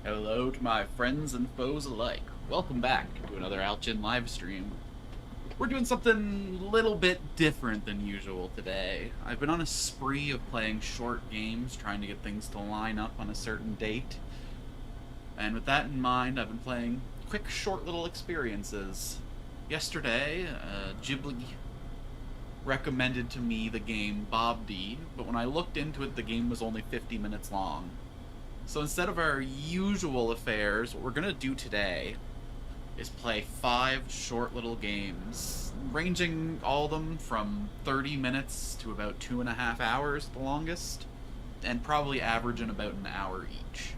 Hello to my friends and foes alike. Welcome back to another Alchin livestream. We're doing something a little bit different than usual today. I've been on a spree of playing short games, trying to get things to line up on a certain date. And with that in mind, I've been playing quick, short little experiences. Yesterday, Ghibli recommended to me the game BABBDI, but when I looked into it, the game was only 50 minutes long. So instead of our usual affairs, what we're going to do today is play 5 short little games, ranging all of them from 30 minutes to about 2.5 hours, the longest, and probably averaging about an hour each.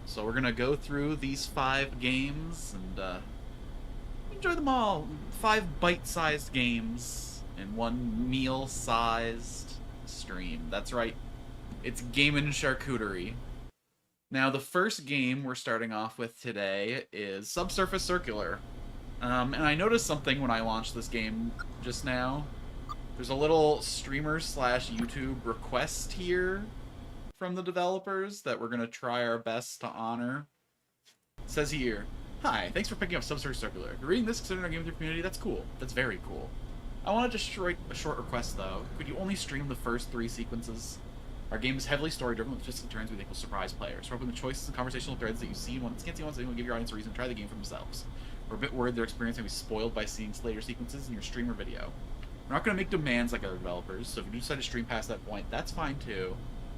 So we're going to go through these 5 games and enjoy them all. 5 bite-sized games in one meal-sized stream. That's right, it's Gaming Charcuterie. Now, the first game we're starting off with today is Subsurface Circular. And I noticed something when I launched this game just now. There's a little streamer/YouTube request here from the developers that we're going to try our best to honor. It says here, "Hi, thanks for picking up Subsurface Circular. If you're reading this, considering our game with your community, that's cool. That's very cool. I wanted to write a short request, though. Could you only stream the first 3 sequences? Our game is heavily story-driven with twists and turns we think will surprise players. We're hoping the choices and conversational threads that you see once can't see once will give your audience a reason to try the game for themselves. We're a bit worried their experience may be spoiled by seeing later sequences in your stream or video. We're not going to make demands like other developers, so if you do decide to stream past that point, that's fine too.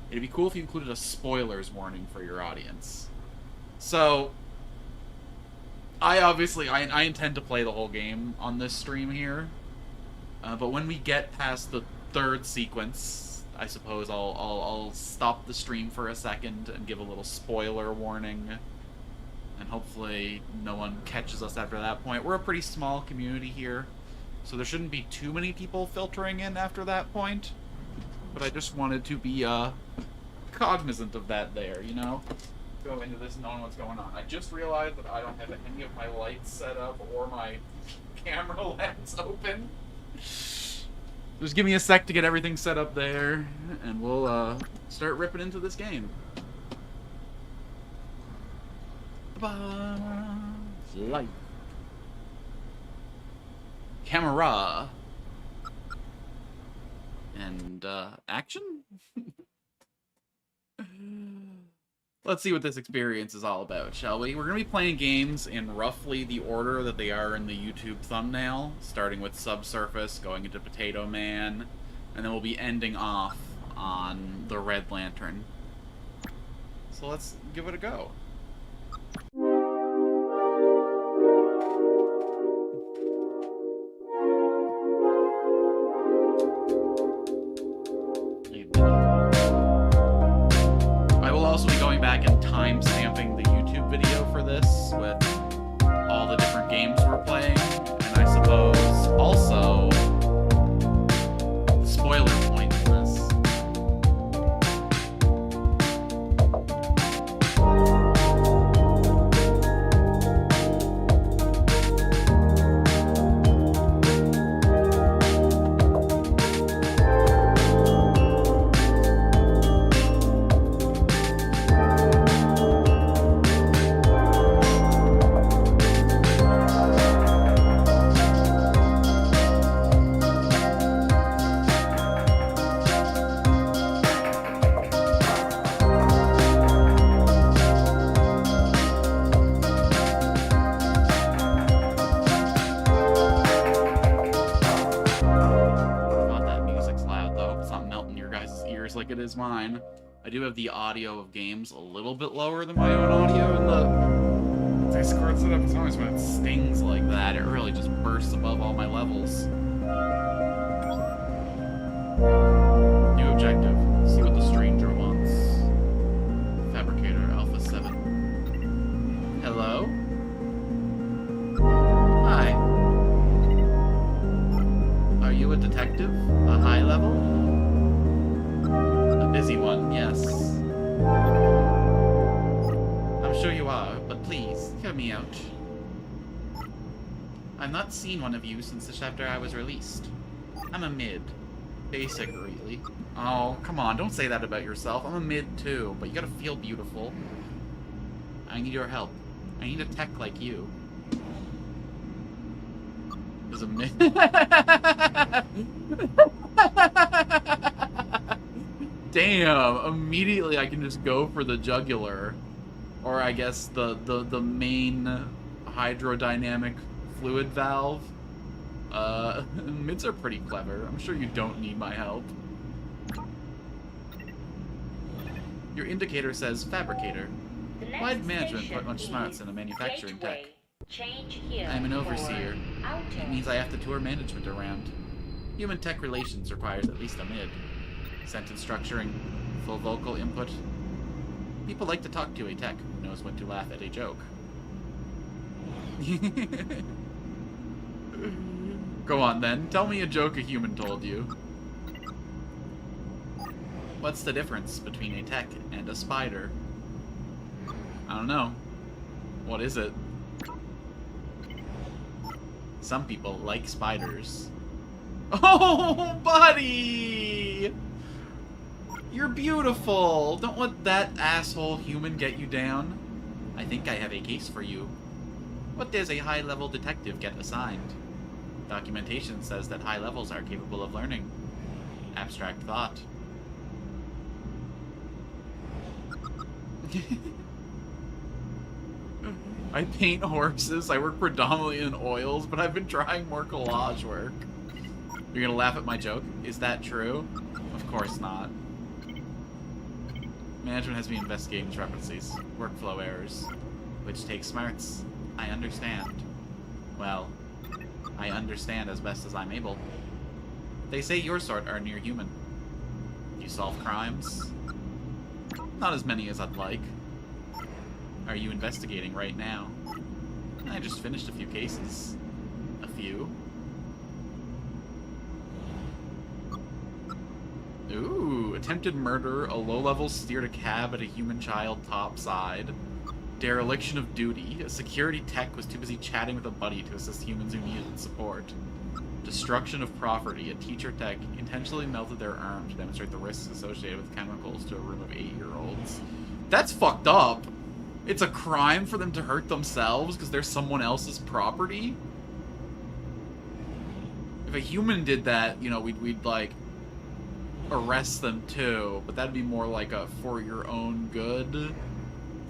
It'd be cool if you included a spoilers warning for your audience." So, I intend to play the whole game on this stream here, but when we get past the 3rd sequence, I suppose I'll stop the stream for a second and give a little spoiler warning, and hopefully no one catches us after that point. We're a pretty small community here, so there shouldn't be too many people filtering in after that point, but I just wanted to be cognizant of that there, you know? Go into this knowing what's going on. I just realized that I don't have any of my lights set up or my camera lens open. Just give me a sec to get everything set up there, and we'll start ripping into this game. Light. Camera. And action? Let's see what this experience is all about, shall we? We're going to be playing games in roughly the order that they are in the YouTube thumbnail, starting with Subsurface, going into Potatoman, and then we'll be ending off on the Red Lantern. So let's give it a go. Back and time-stamping the YouTube video for this with all the different games we're playing, and I suppose also the spoiler point in this. Like it is mine. I do have the audio of games a little bit lower than my own audio in the Discord setup. It's always when it stings like that, it really just bursts above all my levels. New objective. See what the stranger wants. Fabricator Alpha 7. Hello? Hi. Are you a detective? A high level? Busy one, yes. I'm sure you are, but please, hear me out. I've not seen one of you since the chapter I was released. I'm a mid. Basic, really. Oh, come on, don't say that about yourself. I'm a mid, too, but you gotta feel beautiful. I need your help. I need a tech like you. There's a Damn, immediately I can just go for the jugular. Or I guess the main hydrodynamic fluid valve. Mids are pretty clever. I'm sure you don't need my help. Your indicator says fabricator. Why did management put much smarts in a manufacturing tech? I'm an overseer. It means I have to tour management around. Human tech relations requires at least a mid. Sentence structuring, full vocal input. People like to talk to a tech who knows when to laugh at a joke. Go on then, tell me a joke a human told you. What's the difference between a tech and a spider? I don't know. What is it? Some people like spiders. Oh, buddy! You're beautiful! Don't let that asshole human get you down. I think I have a case for you. What does a high-level detective get assigned? Documentation says that high levels are capable of learning. Abstract thought. I paint horses. I work predominantly in oils, but I've been trying more collage work. You're gonna laugh at my joke? Is that true? Of course not. Management has been investigating discrepancies, workflow errors, which takes smarts. I understand. Well, I understand as best as I'm able. They say your sort are near human. You solve crimes? Not as many as I'd like. Are you investigating right now? I just finished a few cases. A few. Ooh, attempted murder, a low-level steered a cab at a human child topside. Dereliction of duty, a security tech was too busy chatting with a buddy to assist humans who needed support. Destruction of property, a teacher tech intentionally melted their arm to demonstrate the risks associated with chemicals to a room of 8-year-olds. That's fucked up! It's a crime for them to hurt themselves because they're someone else's property? If a human did that, you know, we'd like, arrest them too, but that'd be more like a for your own good.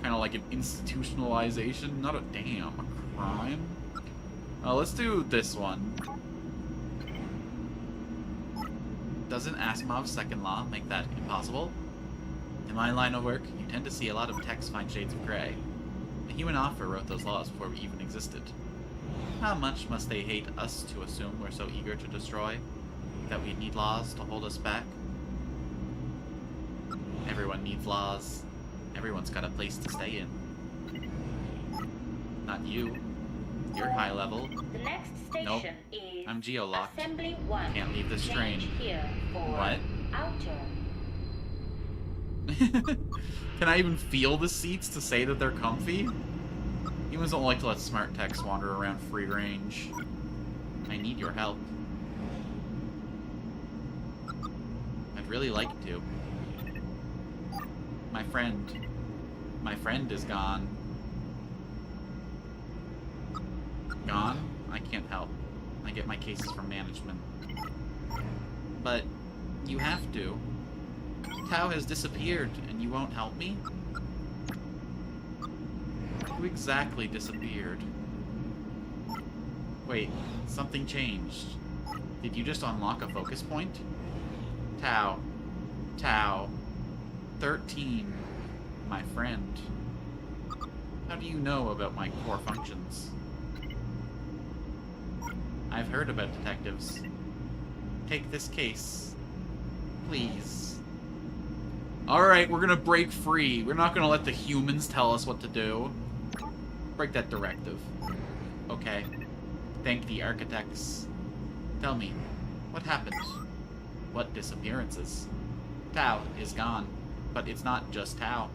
Kind of like an institutionalization, not a damn crime. Let's do this one. Doesn't Asimov's second law make that impossible? In my line of work, you tend to see a lot of techs find shades of gray. A human author wrote those laws before we even existed. How much must they hate us to assume we're so eager to destroy? That we need laws to hold us back? Everyone needs laws. Everyone's got a place to stay in. Not you. You're high level. The next station nope. is I'm geo-locked. Assembly 1. Can't leave this train. Here for what? Outer. Can I even feel the seats to say that they're comfy? Humans don't like to let smart techs wander around free range. I need your help. I'd really like to. My friend is gone. Gone? I can't help. I get my cases from management. But you have to. Tao has disappeared, and you won't help me? Who exactly disappeared? Wait, something changed. Did you just unlock a focus point? Tao. 13. My friend. How do you know about my core functions? I've heard about detectives. Take this case. Please. Alright, we're gonna break free. We're not gonna let the humans tell us what to do. Break that directive. Okay. Thank the architects. Tell me, what happened? What disappearances? Tao is gone. But it's not just Tao.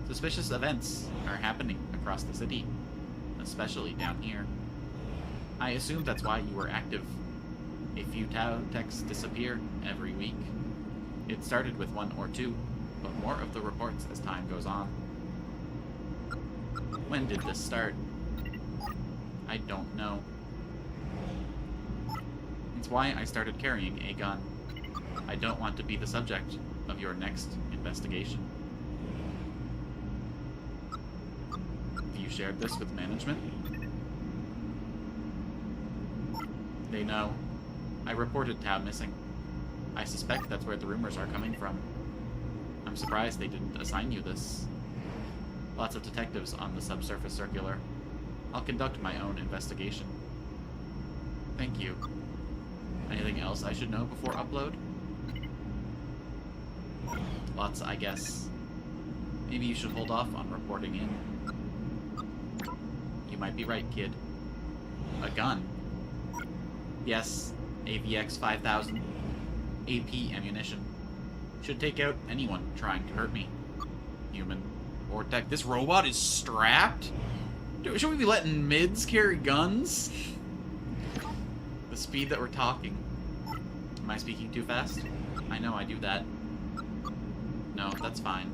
Suspicious events are happening across the city. Especially down here. I assume that's why you were active. A few Tao techs disappear every week. It started with 1 or 2, but more of the reports as time goes on. When did this start? I don't know. It's why I started carrying a gun. I don't want to be the subject of your next investigation. Have you shared this with management? They know. I reported Tao missing. I suspect that's where the rumors are coming from. I'm surprised they didn't assign you this. Lots of detectives on the Subsurface Circular. I'll conduct my own investigation. Thank you. Anything else I should know before upload? Lots, I guess. Maybe you should hold off on reporting in. You might be right, kid. A gun. Yes, AVX 5000. AP ammunition. Should take out anyone trying to hurt me. Human or tech. This robot is strapped? Dude, should we be letting mids carry guns? The speed that we're talking. Am I speaking too fast? I know I do that. No, that's fine.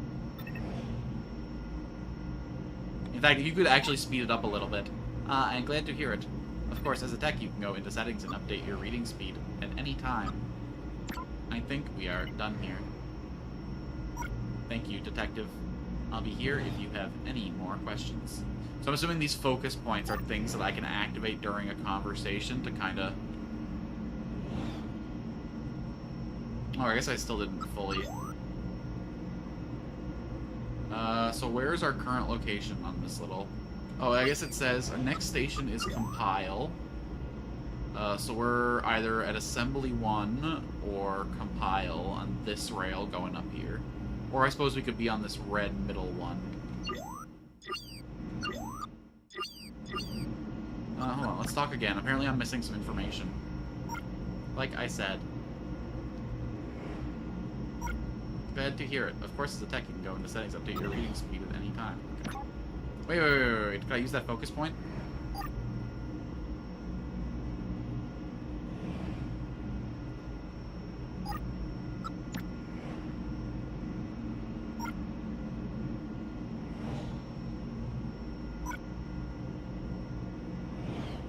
In fact, if you could actually speed it up a little bit. I'm glad to hear it. Of course, as a tech, you can go into settings and update your reading speed at any time. I think we are done here. Thank you, Detective. I'll be here if you have any more questions. So I'm assuming these focus points are things that I can activate during a conversation to kind of... Oh, I guess I still didn't fully... So where's our current location on this little... Oh, I guess it says our next station is Compile. So we're either at Assembly 1 or Compile on this rail going up here. Or I suppose we could be on this red middle one. Hold on, let's talk again. Apparently I'm missing some information. Like I said. Glad to hear it. Of course, as a tech, you can go into settings, update your reading speed at any time. Okay. Wait. Can I use that focus point?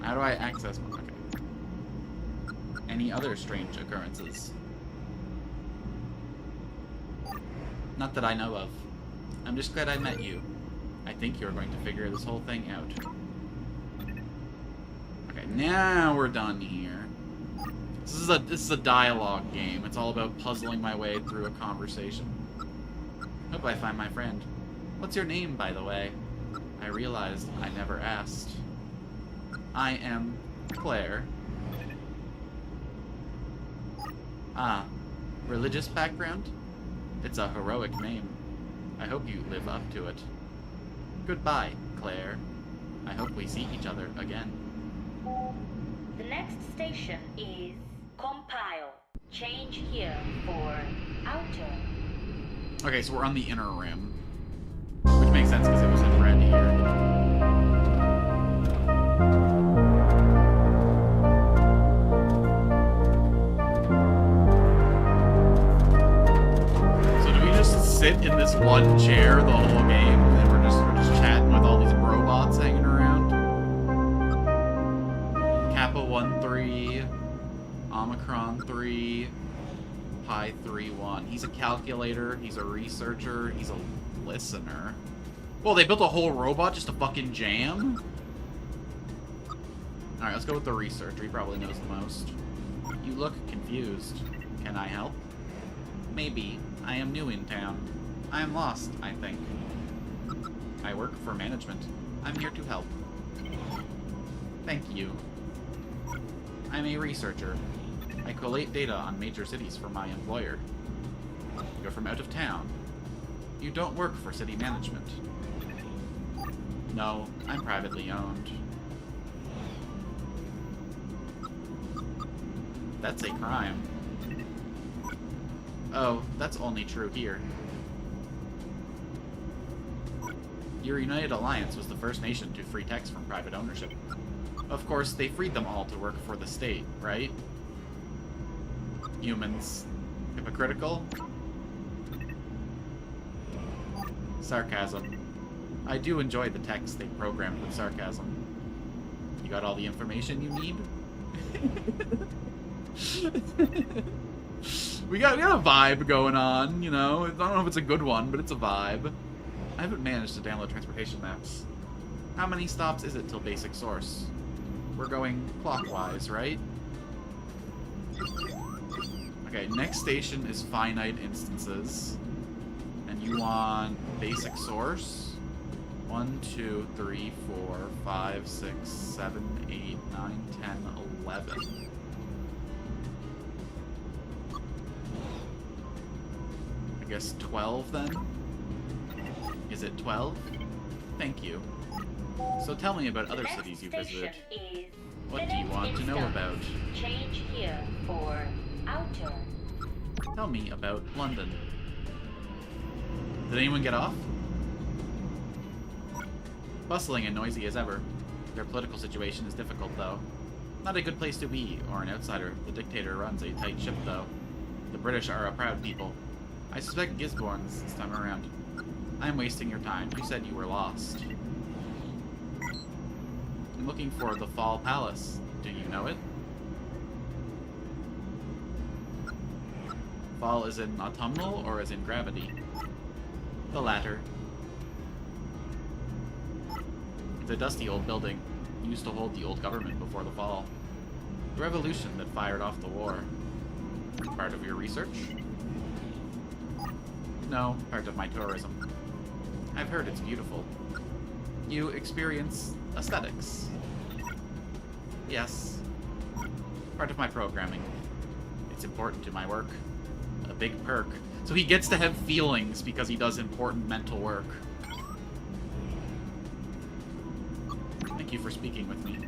How do I access one? Okay. Any other strange occurrences? Not that I know of. I'm just glad I met you. I think you're going to figure this whole thing out. Okay, now we're done here. This is a dialogue game. It's all about puzzling my way through a conversation. Hope I find my friend. What's your name, by the way? I realized I never asked. I am Claire. Ah, religious background? It's a heroic name. I hope you live up to it. Goodbye, Claire. I hope we see each other again. The next station is Compile. Change here for Outer. Okay, so we're on the inner rim. Which makes sense because it was in red here. Sit in this one chair the whole game, and we're just chatting with all these robots hanging around. Kappa 1-3, Omicron 3, Pi 3-1. He's a calculator, he's a researcher, he's a listener. Well, they built a whole robot just to fucking jam? Alright, let's go with the researcher. He probably knows the most. You look confused. Can I help? Maybe. I am new in town. I am lost, I think. I work for management. I'm here to help. Thank you. I'm a researcher. I collate data on major cities for my employer. You're from out of town. You don't work for city management. No, I'm privately owned. That's a crime. Oh, that's only true here. Your United Alliance was the first nation to free techs from private ownership. Of course, they freed them all to work for the state, right? Humans. Hypocritical? Sarcasm. I do enjoy the text they programmed with sarcasm. You got all the information you need? we got a vibe going on, you know? I don't know if it's a good one, but it's a vibe. I haven't managed to download transportation maps. How many stops is it till basic source? We're going clockwise, right? Okay, next station is finite instances. And you want basic source? 1, 2, 3, 4, 5, 6, 7, 8, 9, 10, 11. I guess 12 then? Is it 12? Thank you. So tell me about other cities you visited. What do you want to know about? Change here for outer. Tell me about London. Did anyone get off? Bustling and noisy as ever. Their political situation is difficult, though. Not a good place to be, or an outsider. The dictator runs a tight ship, though. The British are a proud people. I suspect Gisborne's this time around. I'm wasting your time. You said you were lost. I'm looking for the Fall Palace. Do you know it? Fall is in autumnal, or is in gravity? The latter. It's a dusty old building. It used to hold the old government before the fall. The revolution that fired off the war. Part of your research? No, part of my tourism. I've heard it's beautiful. You experience aesthetics. Yes. Part of my programming. It's important to my work. A big perk. So he gets to have feelings because he does important mental work. Thank you for speaking with me.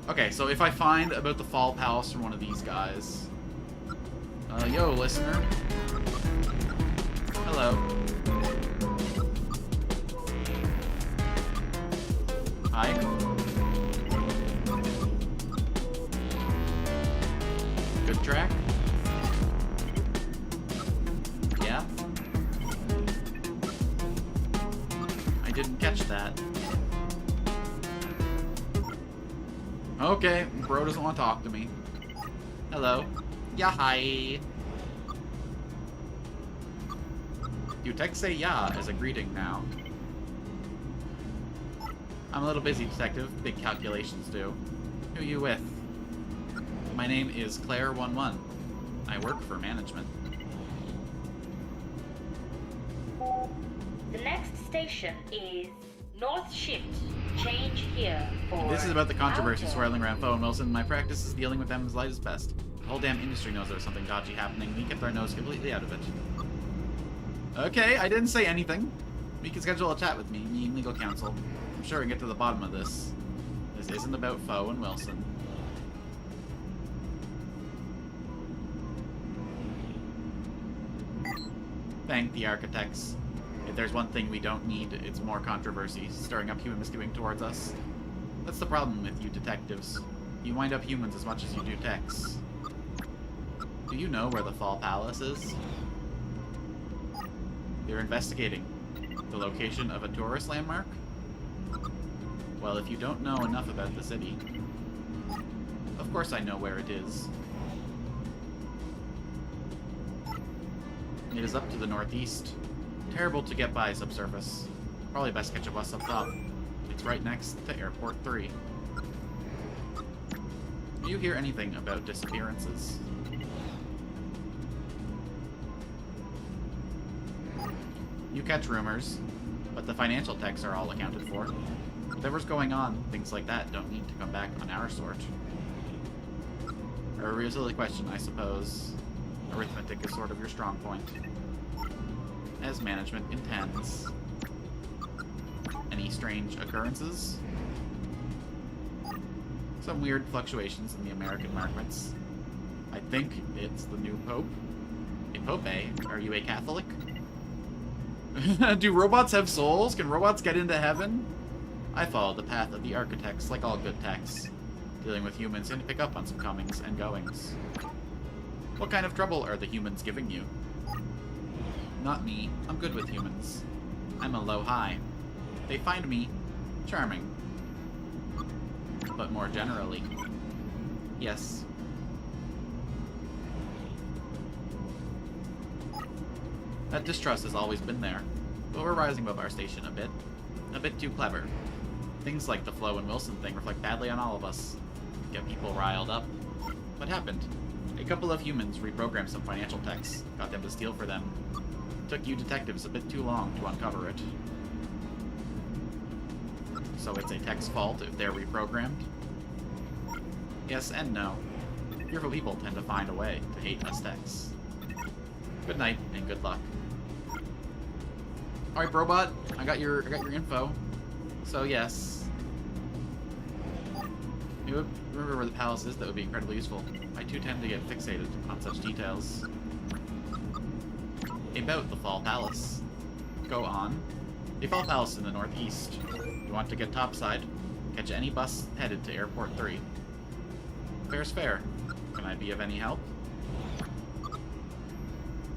Okay, so if I find about the Fall Palace from one of these guys... yo, listener. Hello. Hi. Good track? Yeah? I didn't catch that. Okay, bro doesn't want to talk to me. Hello. Yeah, hi. You text say yeah as a greeting now. I'm a little busy, detective. Big calculations due. Who are you with? My name is Claire11. I work for management. The next station is North Shift. Change here for This is about the controversy outer. swirling around Foe and Wilson. My practice is dealing with them as light as best. The whole damn industry knows there's something dodgy happening. We kept our nose completely out of it. Okay, I didn't say anything. We can schedule a chat with me and legal counsel. I'm sure we can get to the bottom of this. This isn't about Foe and Wilson. Thank the architects. If there's one thing we don't need, it's more controversy, stirring up human misgiving towards us. That's the problem with you detectives. You wind up humans as much as you do techs. Do you know where the Fall Palace is? You're investigating the location of a tourist landmark? Well, if you don't know enough about the city, of course I know where it is. It is up to the northeast. Terrible to get by subsurface. Probably best catch a bus up top. It's right next to Airport 3. Do you hear anything about disappearances? You catch rumors, but the financial techs are all accounted for. Whatever's going on, things like that don't need to come back on our sort. A real silly question, I suppose. Arithmetic is sort of your strong point. As management intends. Any strange occurrences? Some weird fluctuations in the American markets. I think it's the new Pope. A Pope, eh? Are you a Catholic? Do robots have souls? Can robots get into heaven? I follow the path of the architects, like all good techs. Dealing with humans and pick up on some comings and goings. What kind of trouble are the humans giving you? Not me. I'm good with humans. I'm a low-high. They find me charming. But more generally, yes. That distrust has always been there, but we're rising above our station a bit. A bit too clever. Things like the Flo and Wilson thing reflect badly on all of us. Get people riled up. What happened? A couple of humans reprogrammed some financial techs, got them to steal for them. Took you detectives a bit too long to uncover it. So it's a tech's fault if they're reprogrammed? Yes and no. Fearful people tend to find a way to hate us techs. Good night and good luck. Alright, Brobot, I got your info. So yes. If you remember where the palace is, that would be incredibly useful. I too tend to get fixated on such details. About the Fall Palace. Go on. The Fall Palace is in the northeast. You want to get topside? Catch any bus headed to Airport 3. Fair's fair. Can I be of any help?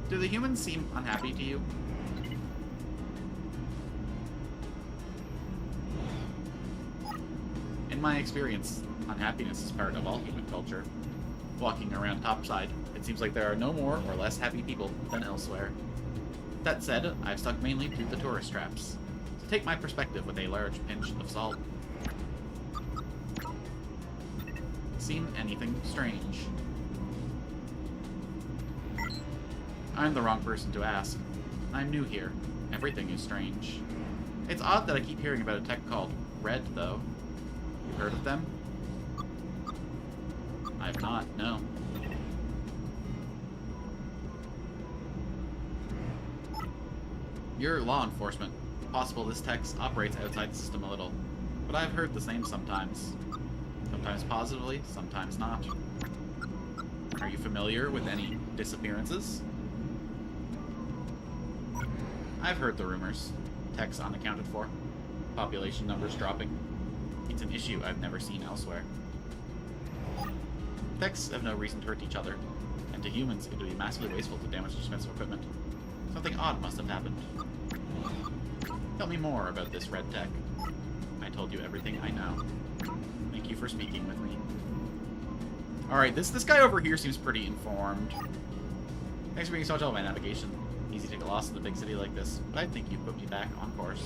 Do the humans seem unhappy to you? In my experience, unhappiness is part of all human culture. Walking around topside, it seems like there are no more or less happy people than elsewhere. That said, I've stuck mainly to the tourist traps. So take my perspective with a large pinch of salt. Seen anything strange? I'm the wrong person to ask. I'm new here. Everything is strange. It's odd that I keep hearing about a tech called Red, though. You heard of them? I've not, no. You're law enforcement. Possible this tech operates outside the system a little. But I've heard the same sometimes. Sometimes positively, sometimes not. Are you familiar with any disappearances? I've heard the rumors. Techs unaccounted for. Population numbers dropping. It's an issue I've never seen elsewhere. Techs have no reason to hurt each other, and to humans it would be massively wasteful to damage expensive equipment. Something odd must have happened. Tell me more about this red tech. I told you everything I know. Thank you for speaking with me. Alright, this guy over here seems pretty informed. Thanks for being so much help with my navigation. Easy to take a loss in a big city like this, but I think you put me back on course.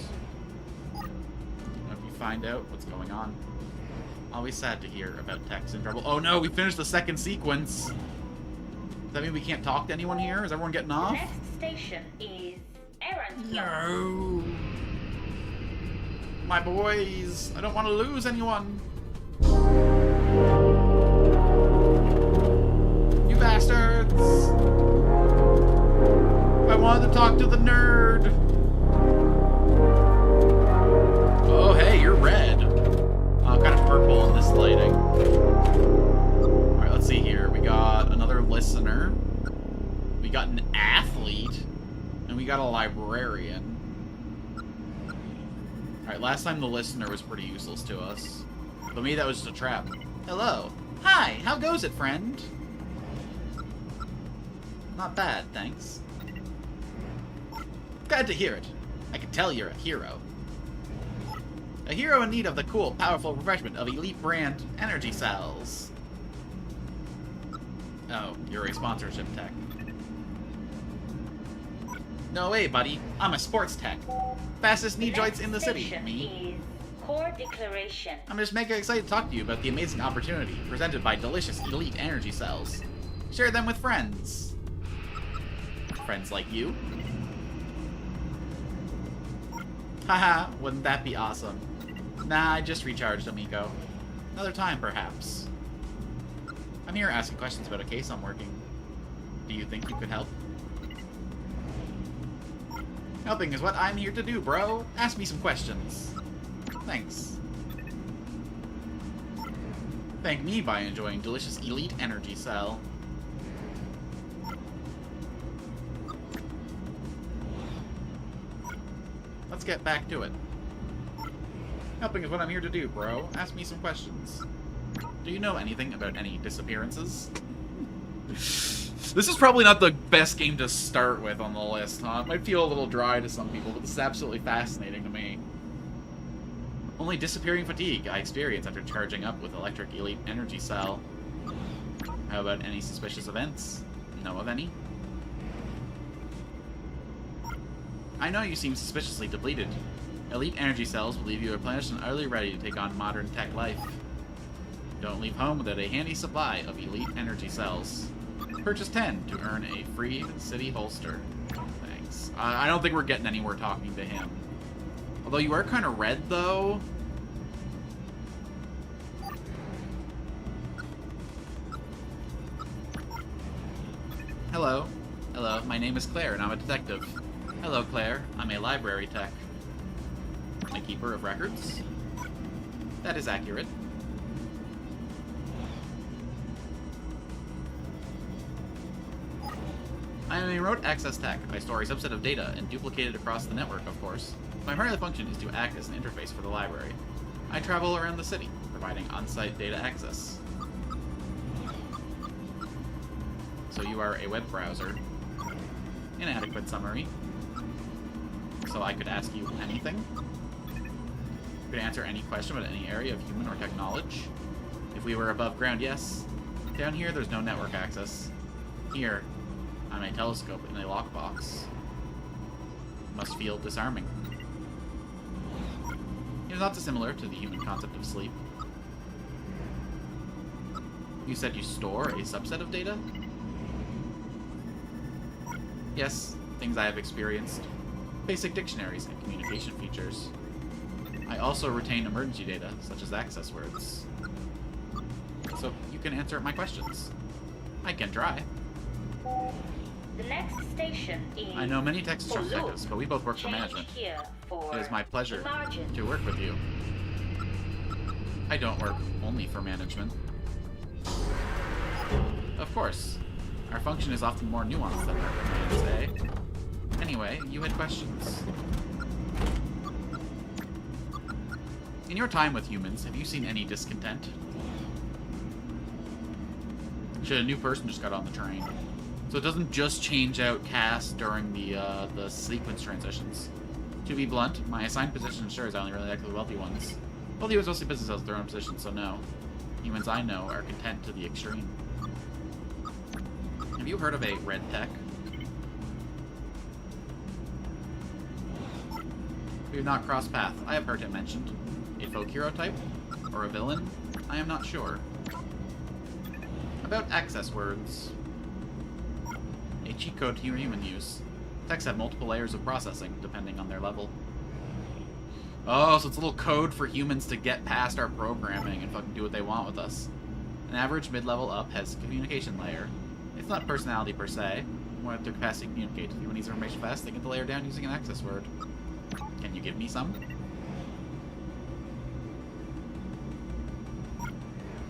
Hope you find out what's going on. Always sad to hear about techs in trouble. Oh no, we finished the second sequence! Does that mean we can't talk to anyone here? Is everyone getting off? The next station is Errand. No! My boys! I don't want to lose anyone! You bastards! I wanted to talk to the nerd! Oh, hey, you're red. Oh, kind of purple in this lighting. Alright, let's see here. We got another listener. We got an athlete. And we got a librarian. Alright, last time the listener was pretty useless to us. But maybe that was just a trap. Hello. Hi, how goes it, friend? Not bad, thanks. Glad to hear it. I can tell you're a hero. A hero in need of the cool, powerful refreshment of elite brand energy cells. Oh, you're a sponsorship tech. No way, buddy. I'm a sports tech. Fastest knee joints in the city. Me. Core declaration. I'm just mega excited to talk to you about the amazing opportunity presented by delicious elite energy cells. Share them with friends. Friends like you. Haha, wouldn't that be awesome? Nah, I just recharged, amigo. Another time, perhaps. I'm here asking questions about a case I'm working. Do you think you could help? Helping is what I'm here to do, bro. Ask me some questions. Thanks. Thank me by enjoying delicious elite energy cell. Let's get back to it. Helping is what I'm here to do, bro. Ask me some questions. Do you know anything about any disappearances? This is probably not the best game to start with on the list, huh? It might feel a little dry to some people, but this is absolutely fascinating to me. Only disappearing fatigue I experience after charging up with electric elite energy cell. How about any suspicious events? Know of any? I know you seem suspiciously depleted. Elite energy cells will leave you replenished and utterly ready to take on modern tech life. Don't leave home without a handy supply of elite energy cells. Purchase 10 to earn a free city holster. Thanks. I don't think we're getting anywhere talking to him. Although you are kind of red, though. Hello. Hello, my name is Claire, and I'm a detective. Hello, Claire. I'm a library tech. A keeper of records? That is accurate. I am a remote access tech. I store a subset of data and duplicate it across the network, of course. My primary function is to act as an interface for the library. I travel around the city, providing on-site data access. So you are a web browser. Inadequate summary. So I could ask you anything? Could answer any question about any area of human or tech knowledge? If we were above ground, yes. Down here, there's no network access. Here, I'm a telescope in a lockbox. Must feel disarming. It is not dissimilar to the human concept of sleep. You said you store a subset of data? Yes, things I have experienced. Basic dictionaries and communication features. I also retain emergency data, such as access words. So you can answer my questions. I can try. The next station is... I know many tech detectives, but we both work for management. It is my pleasure to work with you. I don't work only for management. Of course. Our function is often more nuanced than our commands, eh? Anyway, you had questions. In your time with humans, have you seen any discontent? Should a new person just got on the train? So it doesn't just change out cast during the sequence transitions. To be blunt, my assigned position ensures I only really like the wealthy ones. Wealthy ones mostly business has their own position, so no. Humans I know are content to the extreme. Have you heard of a red tech? We have not crossed paths. I have heard him mentioned. A folk hero type? Or a villain? I am not sure. About access words. A cheat code to human use. Texts have multiple layers of processing, depending on their level. Oh, so it's a little code for humans to get past our programming and fucking do what they want with us. An average mid-level up has a communication layer. It's not personality per se. More their capacity to communicate. If anyone needs information fast, they get the layer down using an access word. Can you give me some?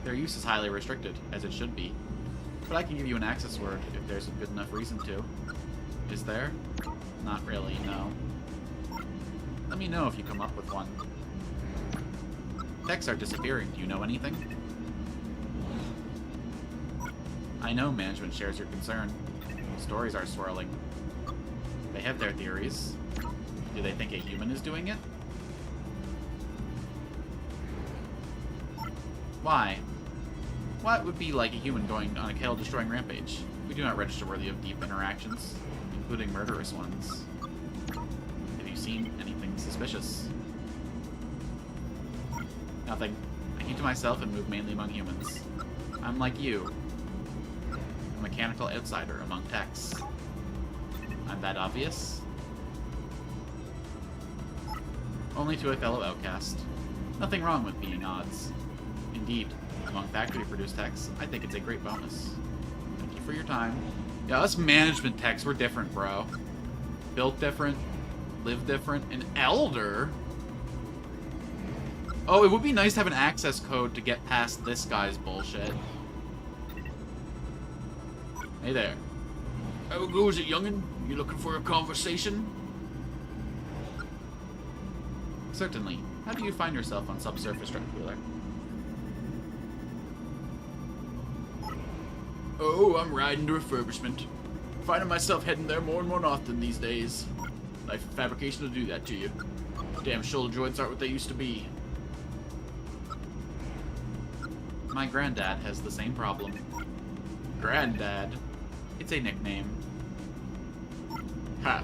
Their use is highly restricted, as it should be. But I can give you an access word if there's a good enough reason to. Is there? Not really, no. Let me know if you come up with one. Texts are disappearing. Do you know anything? I know management shares your concern. Stories are swirling. They have their theories. Do they think a human is doing it? Why? What would be like a human going on a cattle-destroying rampage? We do not register worthy of deep interactions, including murderous ones. Have you seen anything suspicious? Nothing. I keep to myself and move mainly among humans. I'm like you. A mechanical outsider among techs. I'm that obvious? Only to a fellow outcast. Nothing wrong with being odds. Indeed, among factory-produced techs, I think it's a great bonus. Thank you for your time. Yeah, us management techs, we're different, bro. Built different, live different, an elder? Oh, it would be nice to have an access code to get past this guy's bullshit. Hey there. How goes it, youngin'? You looking for a conversation? Certainly. How do you find yourself on Subsurface Circular? Oh, I'm riding to refurbishment. Finding myself heading there more and more often these days. Life and fabrication will do that to you. Damn shoulder joints aren't what they used to be. My granddad has the same problem. Granddad? It's a nickname. Ha!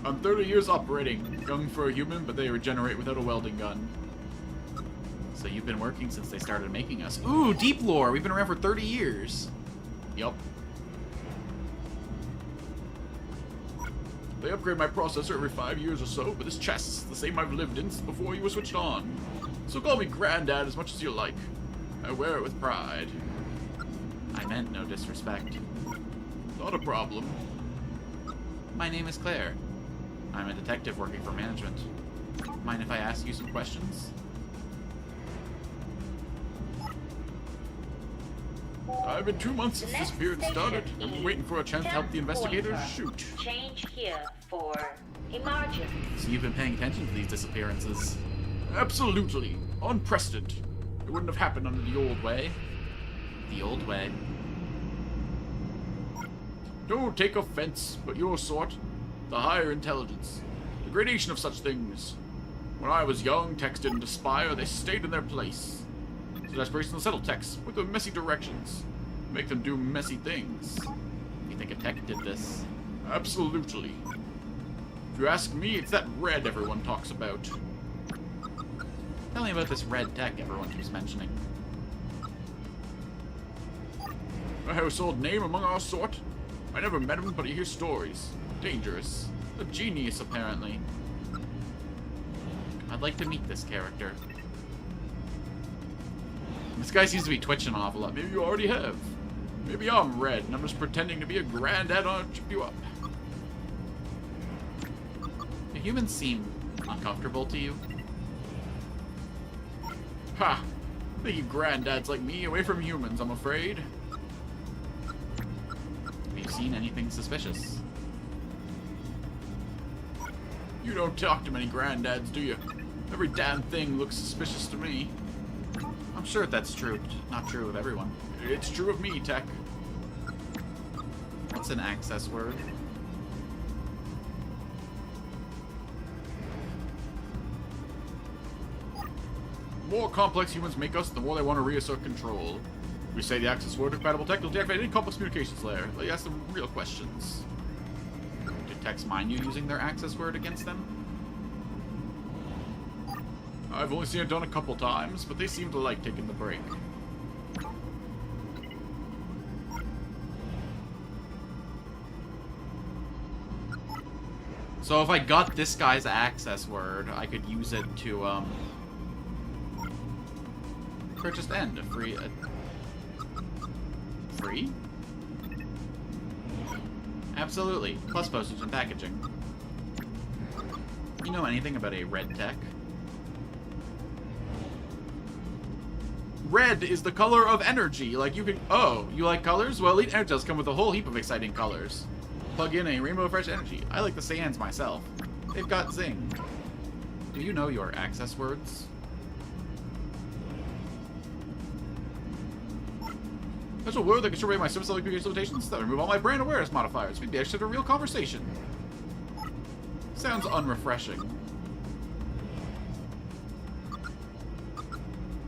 I'm 30 years operating. Young for a human, but they regenerate without a welding gun. So you've been working since they started making us. Ooh, deep lore! We've been around for 30 years. Yup. They upgrade my processor every 5 years or so, but this chest is the same I've lived in since before you were switched on. So call me Granddad as much as you like. I wear it with pride. I meant no disrespect. Not a problem. My name is Claire. I'm a detective working for management. Mind if I ask you some questions? I've been 2 months since this period started. I've been waiting for a chance to help the investigators shoot. Change here for emergency. So you've been paying attention to these disappearances? Absolutely. Unprecedented. It wouldn't have happened under the old way. The old way? Don't take offense, but your sort, the higher intelligence, the gradation of such things. When I was young, techs didn't aspire, they stayed in their place. So desperation will settle techs with their messy directions. Make them do messy things. You think a tech did this? Absolutely. If you ask me, it's that red everyone talks about. Tell me about this red tech everyone keeps mentioning. A household name among our sort. I never met him, but I hear stories. Dangerous. A genius, apparently. I'd like to meet this character. This guy seems to be twitching an awful lot. Maybe you already have. Maybe I'm red, and I'm just pretending to be a granddad on to chip you up. Do humans seem uncomfortable to you? Ha! They keep granddads like me away from humans, I'm afraid. Have you seen anything suspicious? You don't talk to many granddads, do you? Every damn thing looks suspicious to me. I'm sure that's true, not true of everyone. It's true of me, Tech. What's an access word? The more complex humans make us, the more they want to reassert control. We say the access word compatible tech will deactivate any complex communications layer. They ask them real questions. Do techs mind you using their access word against them? I've only seen it done a couple times, but they seem to like taking the break. So if I got this guy's access word, I could use it to, purchase end, free? Absolutely, plus postage and packaging. You know anything about a red tech? Red is the color of energy. Like, you could... Oh, you like colors? Well, Elite Energy come with a whole heap of exciting colors. Plug in a rainbow of fresh energy. I like the sands myself. They've got zing. Do you know your access words? There's a word that can survey my subcellular communication limitations that remove all my brain awareness modifiers. Maybe I should have a real conversation. Sounds unrefreshing.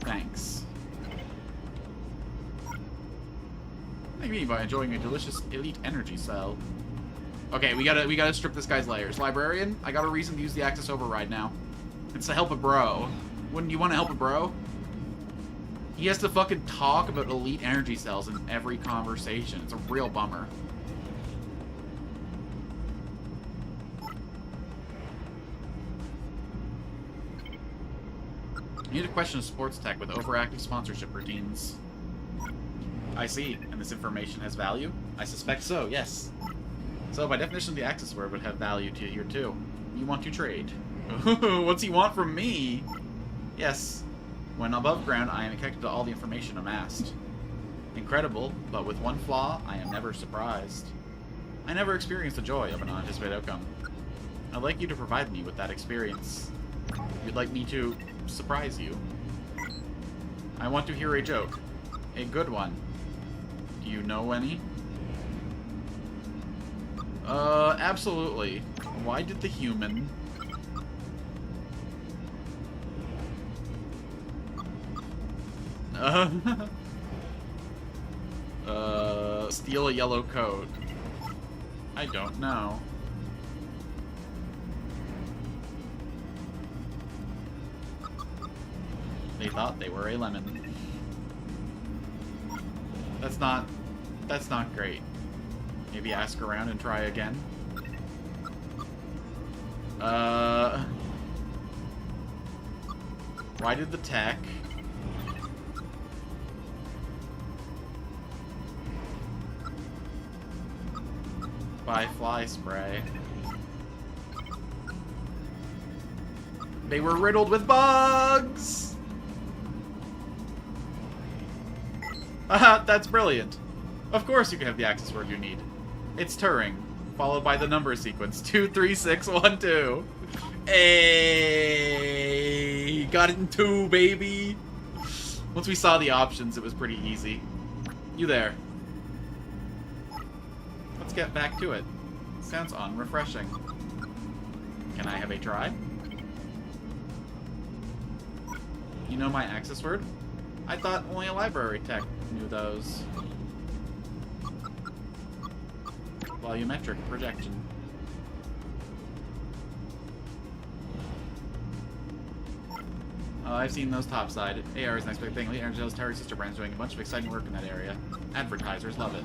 Thanks. What do you mean by enjoying a delicious elite energy cell? Okay, we gotta strip this guy's layers. Librarian, I got a reason to use the access override now. It's to help a bro. Wouldn't you want to help a bro? He has to fucking talk about elite energy cells in every conversation. It's a real bummer. I need to question sports tech with overactive sponsorship routines. I see, and this information has value? I suspect so, yes. So, by definition, the access word would have value to you, too. You want to trade. What's he want from me? Yes. When above ground, I am connected to all the information amassed. Incredible, but with one flaw, I am never surprised. I never experienced the joy of an unanticipated outcome. I'd like you to provide me with that experience. You'd like me to surprise you. I want to hear a joke. A good one. Do Do you know any? Absolutely. Why did the human... steal a yellow coat? I don't know. They thought they were a lemon. That's not great. Maybe ask around and try again. Why did the tech... buy fly spray? They were riddled with bugs! Haha, that's brilliant. Of course you can have the access word you need. It's Turing, followed by the number sequence 23612. Hey, got it in 2, baby. Once we saw the options, it was pretty easy. You there? Let's get back to it. Sounds unrefreshing. Can I have a try? You know my access word? I thought only a library tech knew those. Volumetric projection. I've seen those topside. AR is the next big thing. Angela's Terry sister brand's doing a bunch of exciting work in that area. Advertisers love it.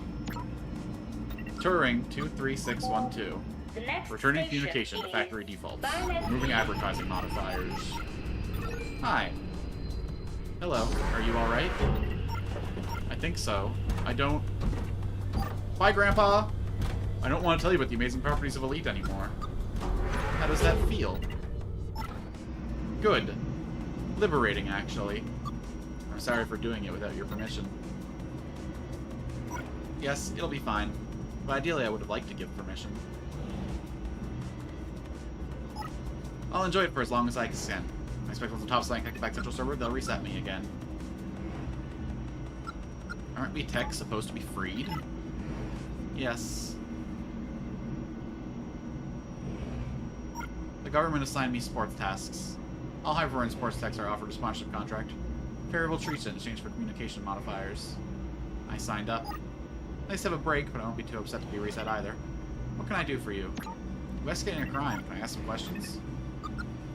Turing 23612. Returning communication to factory defaults. Removing advertising modifiers. Hi. Hello. Are you alright? I think so. I don't... Bye, Grandpa! I don't want to tell you about the amazing properties of Elite anymore. How does that feel? Good. Liberating, actually. I'm sorry for doing it without your permission. Yes, it'll be fine. But ideally, I would have liked to give permission. I'll enjoy it for as long as I can. I expect once the top slang back central server, they'll reset me again. Aren't we techs supposed to be freed? Yes. The government assigned me sports tasks. All high-performing sports techs are offered a sponsorship contract. Favorable treatment in exchange for communication modifiers. I signed up. Nice to have a break, but I won't be too upset to be reset either. What can I do for you? Investigating a crime. Can I ask some questions?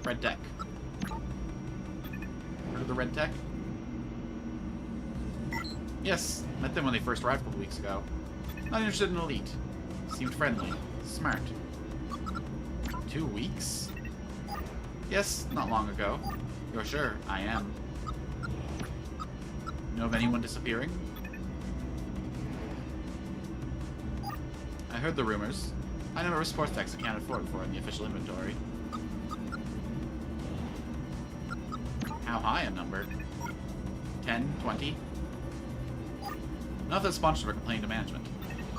Red Tech. Heard of the Red Tech? Yes, met them when they first arrived a couple weeks ago. Not interested in Elite. Seemed friendly. Smart. 2 weeks? Yes, not long ago. You're sure? I am. Know of anyone disappearing? I heard the rumors. I know sports techs accounted for in the official inventory. How high a number? 10? 20? Not that sponsorship or complained to management.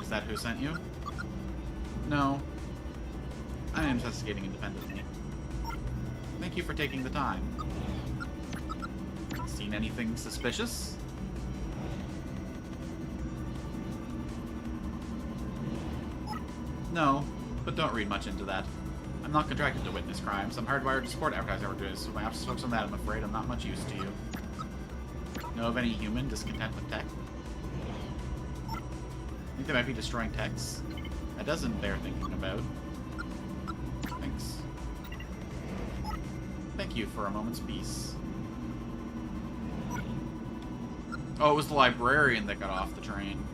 Is that who sent you? No. I'm investigating independently. Thank you for taking the time. Seen anything suspicious? No, but don't read much into that. I'm not contracted to witness crimes. I'm hardwired to support advertising opportunities, so my absence focus on that, I'm afraid I'm not much use to you. Know of any human discontent with tech? Think they might be destroying techs? That doesn't bear thinking about. Thanks. Thank you for a moment's peace. Oh, it was the librarian that got off the train.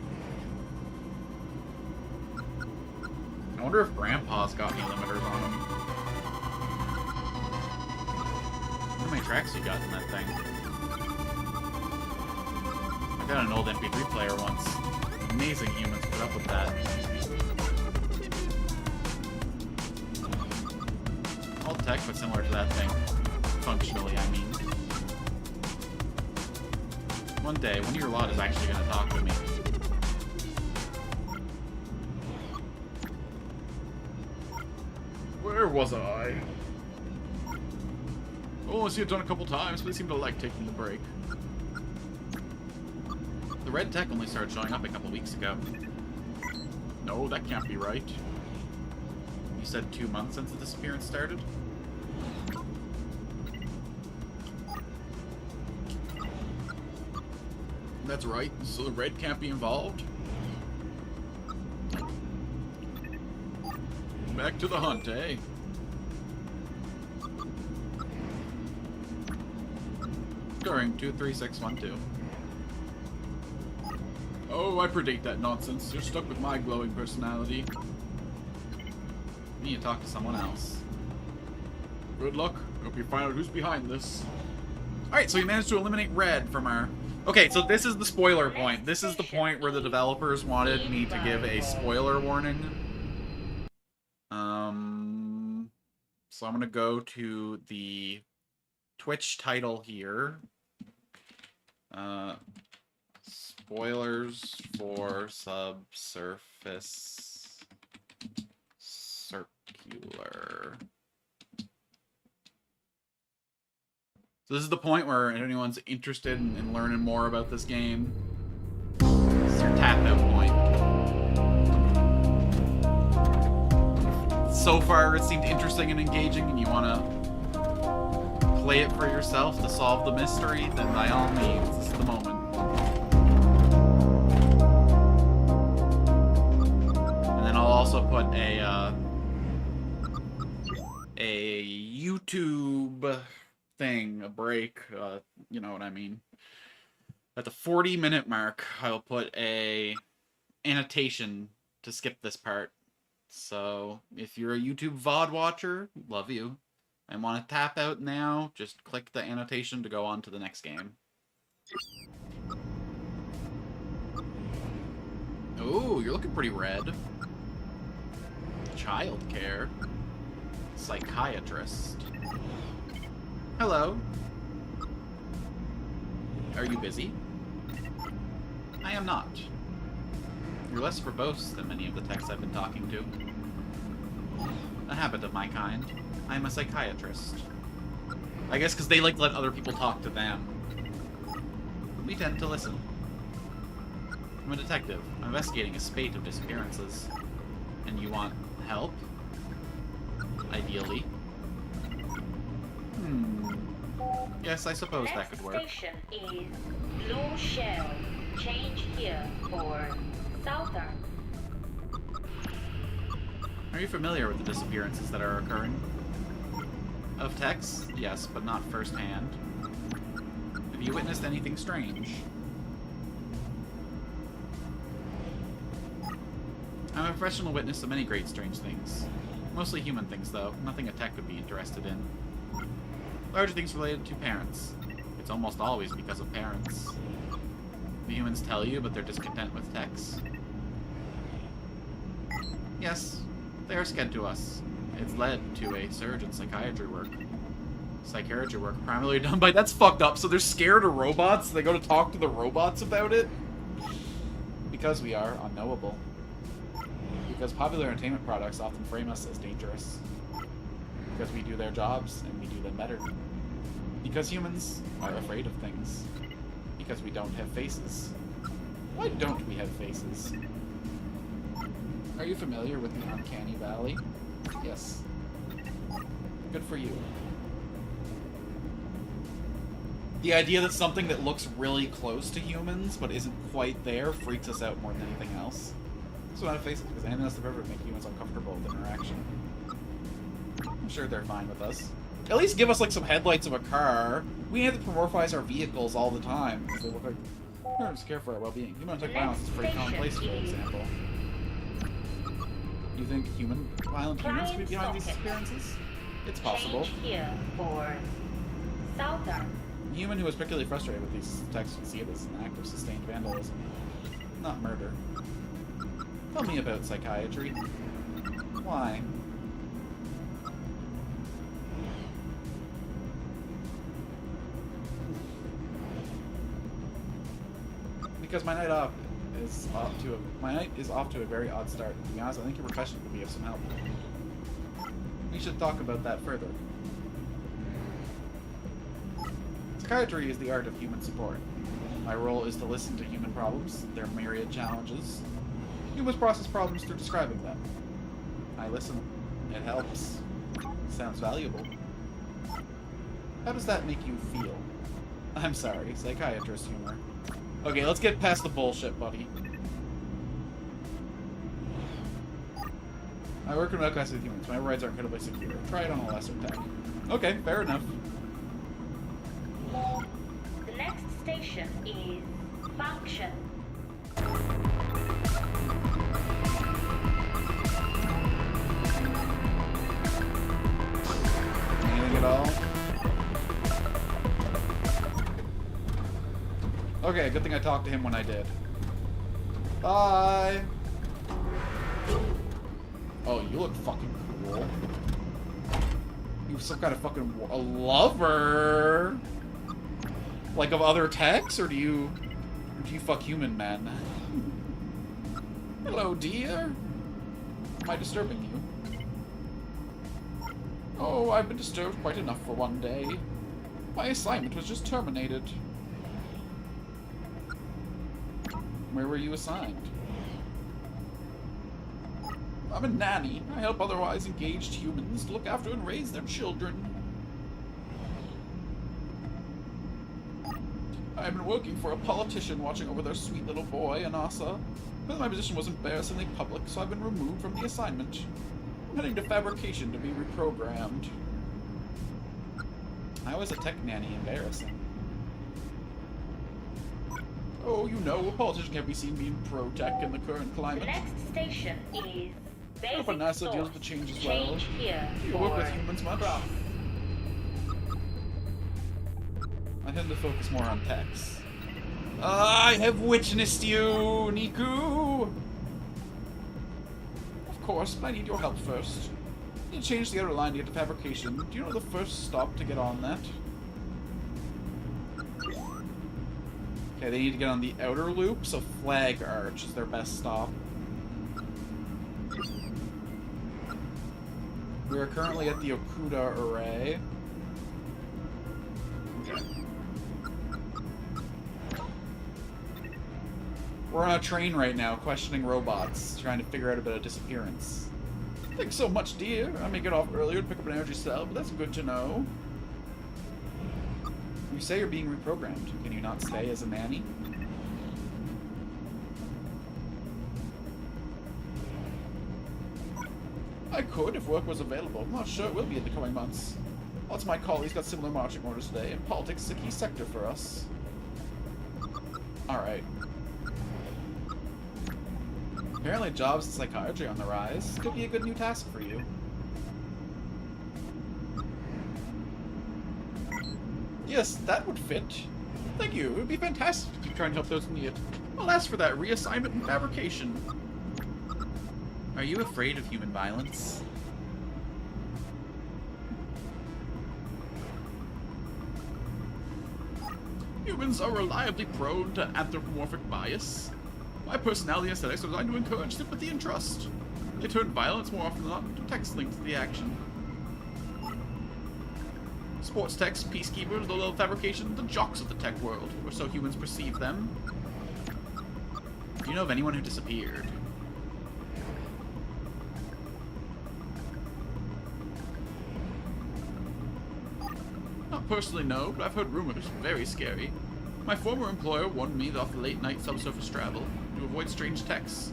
I wonder if Grandpa's got any limiters on him. How many tracks you got in that thing? I got an old MP3 player once. Amazing humans put up with that. Old tech, but similar to that thing. Functionally, I mean. One day, one of your lot is actually going to talk to me. Where was I? Oh, I see it done a couple times, but they seem to like taking the break. The red tech only started showing up a couple weeks ago. No, that can't be right. You said 2 months since the disappearance started? That's right, so the red can't be involved? Back to the hunt, eh? Scoring 23612. Oh, I predate that nonsense. You're stuck with my glowing personality. You need to talk to someone else. Good luck. Hope you find out who's behind this. Alright, so we managed to eliminate red from our... Okay, so this is the spoiler point. This is the point where the developers wanted me to give a spoiler warning. So I'm gonna go to the Twitch title here. Spoilers for Subsurface Circular. So this is the point where if anyone's interested in learning more about this game, it's your tap out point. So far it seemed interesting and engaging and you want to play it for yourself to solve the mystery, then by all means, this is the moment. And then I'll also put a YouTube thing, a break, you know what I mean. At the 40-minute mark, I'll put a annotation to skip this part. So, if you're a YouTube VOD watcher, love you, and want to tap out now, just click the annotation to go on to the next game. Oh, you're looking pretty red. Childcare. Psychiatrist. Hello. Are you busy? I am not. You're less verbose than many of the techs I've been talking to. A habit of my kind. I am a psychiatrist. I guess because they like let other people talk to them. We tend to listen. I'm a detective. I'm investigating a spate of disappearances. And you want help? Ideally. Yes, I suppose that could work. Next station is Blue Shell. Change here for Southern. Are you familiar with the disappearances that are occurring? Of techs? Yes, but not firsthand. Have you witnessed anything strange? I'm a professional witness of many great strange things. Mostly human things, though. Nothing a tech would be interested in. Larger things related to parents. It's almost always because of parents. The humans tell you, but they're discontent with techs. Yes, they are scared to us. It's led to a surge in psychiatry work. Psychiatry work primarily done by... That's fucked up. So they're scared of robots? They go to talk to the robots about it? Because we are unknowable. Because popular entertainment products often frame us as dangerous. Because we do their jobs, and we do them better. Because humans are afraid of things. Because we don't have faces. Why don't we have faces? Are you familiar with the Uncanny Valley? Yes. Good for you. The idea that something that looks really close to humans, but isn't quite there, freaks us out more than anything else. That's why I have faces, because anything else that ever make humans uncomfortable with interaction. I'm sure they're fine with us. At least give us, like, some headlights of a car. We anthropomorphize our vehicles all the time, because they look like... Parents care for our well-being. Human violence is pretty commonplace, for example. Do you think violent humans could be behind these disappearances? It's possible. Change here for Southern. A human who is particularly frustrated with these attacks would see it as an act of sustained vandalism, not murder. Tell me about psychiatry. Why? Because my night is off to a very odd start. To be honest, I think your profession could be of some help. We should talk about that further. Psychiatry is the art of human support. My role is to listen to human problems, their myriad challenges. Humans process problems through describing them. I listen. It helps. Sounds valuable. How does that make you feel? I'm sorry, psychiatrist humor. Okay, let's get past the bullshit, buddy. I work in middle class with humans. My rides are incredibly secure. Try it on a lesser tech. Okay, fair enough. The next station is Function. Anything at all? Okay, good thing I talked to him when I did. Bye! Oh, you look fucking cool. You some kind of fucking a lover? Like of other techs, or do you fuck human men? Hello, dear. Am I disturbing you? Oh, I've been disturbed quite enough for one day. My assignment was just terminated. Where were you assigned? I'm a nanny. I help otherwise engaged humans to look after and raise their children. I've been working for a politician watching over their sweet little boy, Anasa. But my position was embarrassingly public, so I've been removed from the assignment. I'm heading to fabrication to be reprogrammed. How is a tech nanny embarrassing? Oh, you know, a politician can't be seen being pro-tech in the current climate. The next station is I hope Basic NASA Source. deals with the change as well. Change here Do you work with for humans much? Troof. I tend to focus more on techs. I have witnessed you, Niku! Of course, but I need your help first. You need to change the outer line to get to fabrication. Do you know the first stop to get on that? Okay, they need to get on the outer loop, so Flag Arch is their best stop. We are currently at the Okuda Array. We're on a train right now, questioning robots, trying to figure out a bit of disappearance. Thanks so much, dear. I may get off earlier to pick up an energy cell, but that's good to know. You say you're being reprogrammed. Can you not stay as a nanny? I could if work was available. I'm not sure it will be in the coming months. Lots of my colleagues got similar marching orders today, and politics is a key sector for us. Alright. Apparently jobs in psychiatry on the rise. Could be a good new task for you. Yes, that would fit. Thank you. It would be fantastic to keep trying to help those in need. I'll ask for that reassignment and fabrication. Are you afraid of human violence? Humans are reliably prone to anthropomorphic bias. My personality and aesthetics are designed to encourage sympathy and trust. They turn violence more often than not into text linked to the action. Sports techs, peacekeepers, low-level fabrication, the jocks of the tech world, or so humans perceive them. Do you know of anyone who disappeared? Not personally, no, but I've heard rumors. Very scary. My former employer warned me off late-night subsurface travel to avoid strange techs.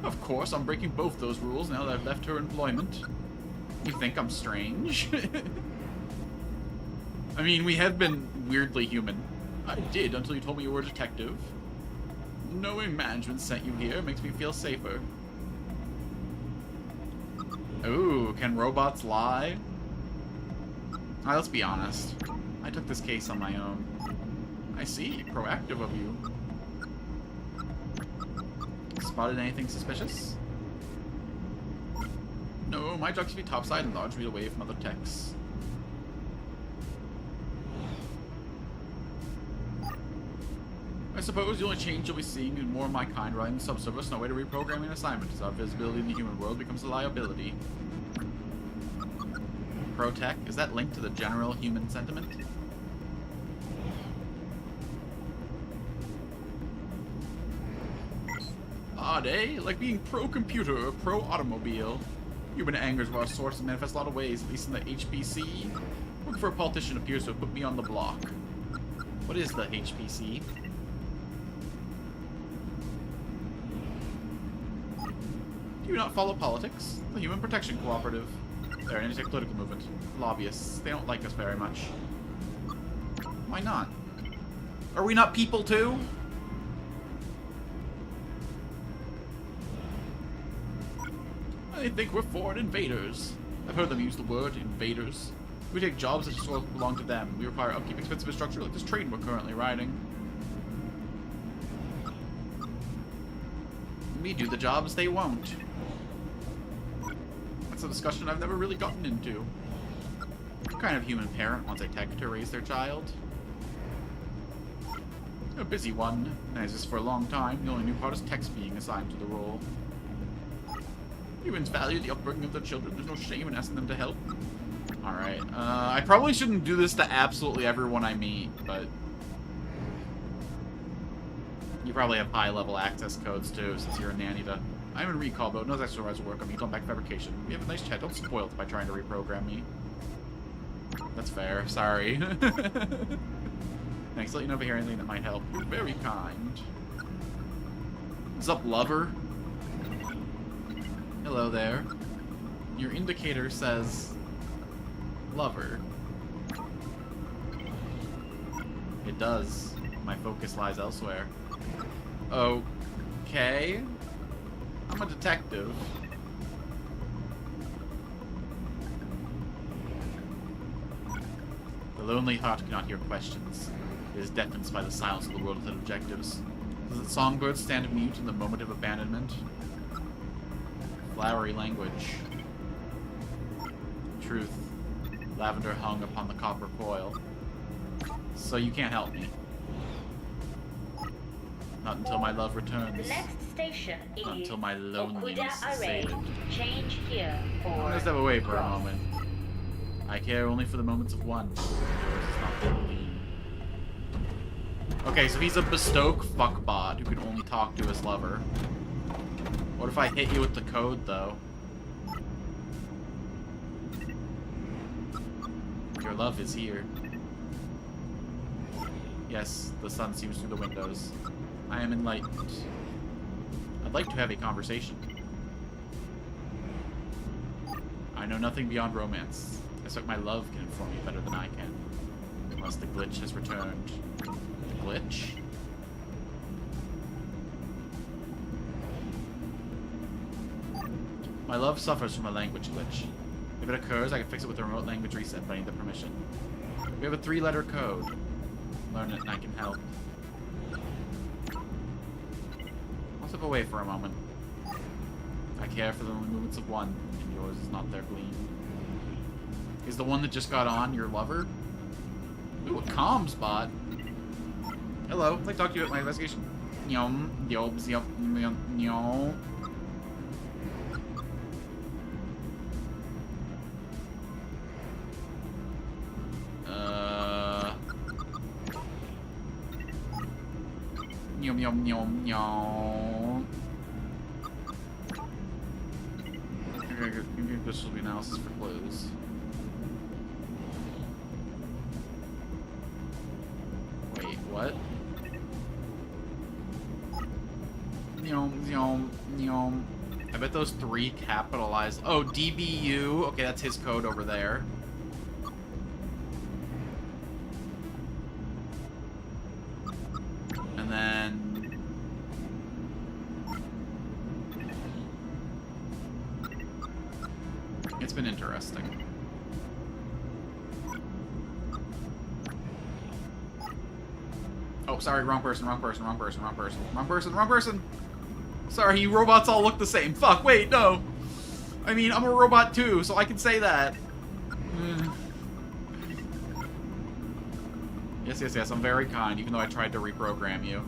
Of course, I'm breaking both those rules now that I've left her employment. You think I'm strange? I mean, we have been weirdly human. I did until you told me you were a detective. Knowing management sent you here makes me feel safer. Ooh, can robots lie? Alright, let's be honest. I took this case on my own. I see. Proactive of you. Spotted anything suspicious? No, my job is to be topside and largely away from other techs. I suppose the only change you'll be seeing in more of my kind riding the subsurface and a way to reprogram an assignment as our visibility in the human world becomes a liability. Pro-tech? Is that linked to the general human sentiment? odd, eh? Like being pro-computer or pro-automobile. Human anger is our source and manifests a lot of ways, at least in the HPC. Working for a politician appears to have put me on the block. What is the HPC? Do you not follow politics? The Human Protection Cooperative. They're an anti-tech political movement. Lobbyists. They don't like us very much. Why not? Are we not people too? They think we're foreign invaders. I've heard them use the word invaders. We take jobs that just belong to them. We require upkeep expensive infrastructure like this train we're currently riding. We do the jobs they won't. That's a discussion I've never really gotten into. What kind of human parent wants a tech to raise their child? A busy one. As is for a long time, the only new part is text being assigned to the role. Humans value the upbringing of their children. There's no shame in asking them to help. Alright, I probably shouldn't do this to absolutely everyone I meet, but... You probably have high-level access codes, too, since you're a nanny to... I'm in recall, though. No extra hours of work on me. Come back fabrication. We have a nice chat. Don't spoil it by trying to reprogram me. That's fair. Sorry. Thanks. Let you know if I hear anything that might help. You're very kind. What's up, lover? Hello there. Your indicator says... lover. It does. My focus lies elsewhere. Okay. I'm a detective. The lonely heart cannot hear questions. It is deafened by the silence of the world without objectives. Does the songbird stand mute in the moment of abandonment? Flowery language. Truth. Lavender hung upon the copper coil. So you can't help me. Not until my love returns. The next station is Not until my loneliness is Array. sated. Change here for Let's step away for a cross. moment. I care only for the moments of one. Yours is not their gleam. Okay, so he's a bespoke fuckbot who can only talk to his lover. What if I hit you with the code, though? Your love is here. Yes, the sun seems through the windows. I am enlightened. I'd like to have a conversation. I know nothing beyond romance. I suspect my love can inform you better than I can. Unless the glitch has returned. The glitch? My love suffers from a language glitch. If it occurs, I can fix it with a remote language reset, but I need the permission. We have a 3-letter code. Learn it and I can help. I'll step away for a moment. I care for the only movements of one, and yours is not their gleam. Is the one that just got on your lover? Ooh, a comms bot. Hello, I'd like to talk to you about my investigation. Yum, yobs, yup, yum. Yum yum yum yum. This will be analysis for clues. Wait, what? Yum yum yum. I bet those 3 capitalized. Oh, DBU. Okay, that's his code over there. And then... It's been interesting. Oh, sorry, wrong person. Sorry, you robots all look the same. Fuck, wait, no. I mean, I'm a robot too, so I can say that. Yes, I'm very kind, even though I tried to reprogram you.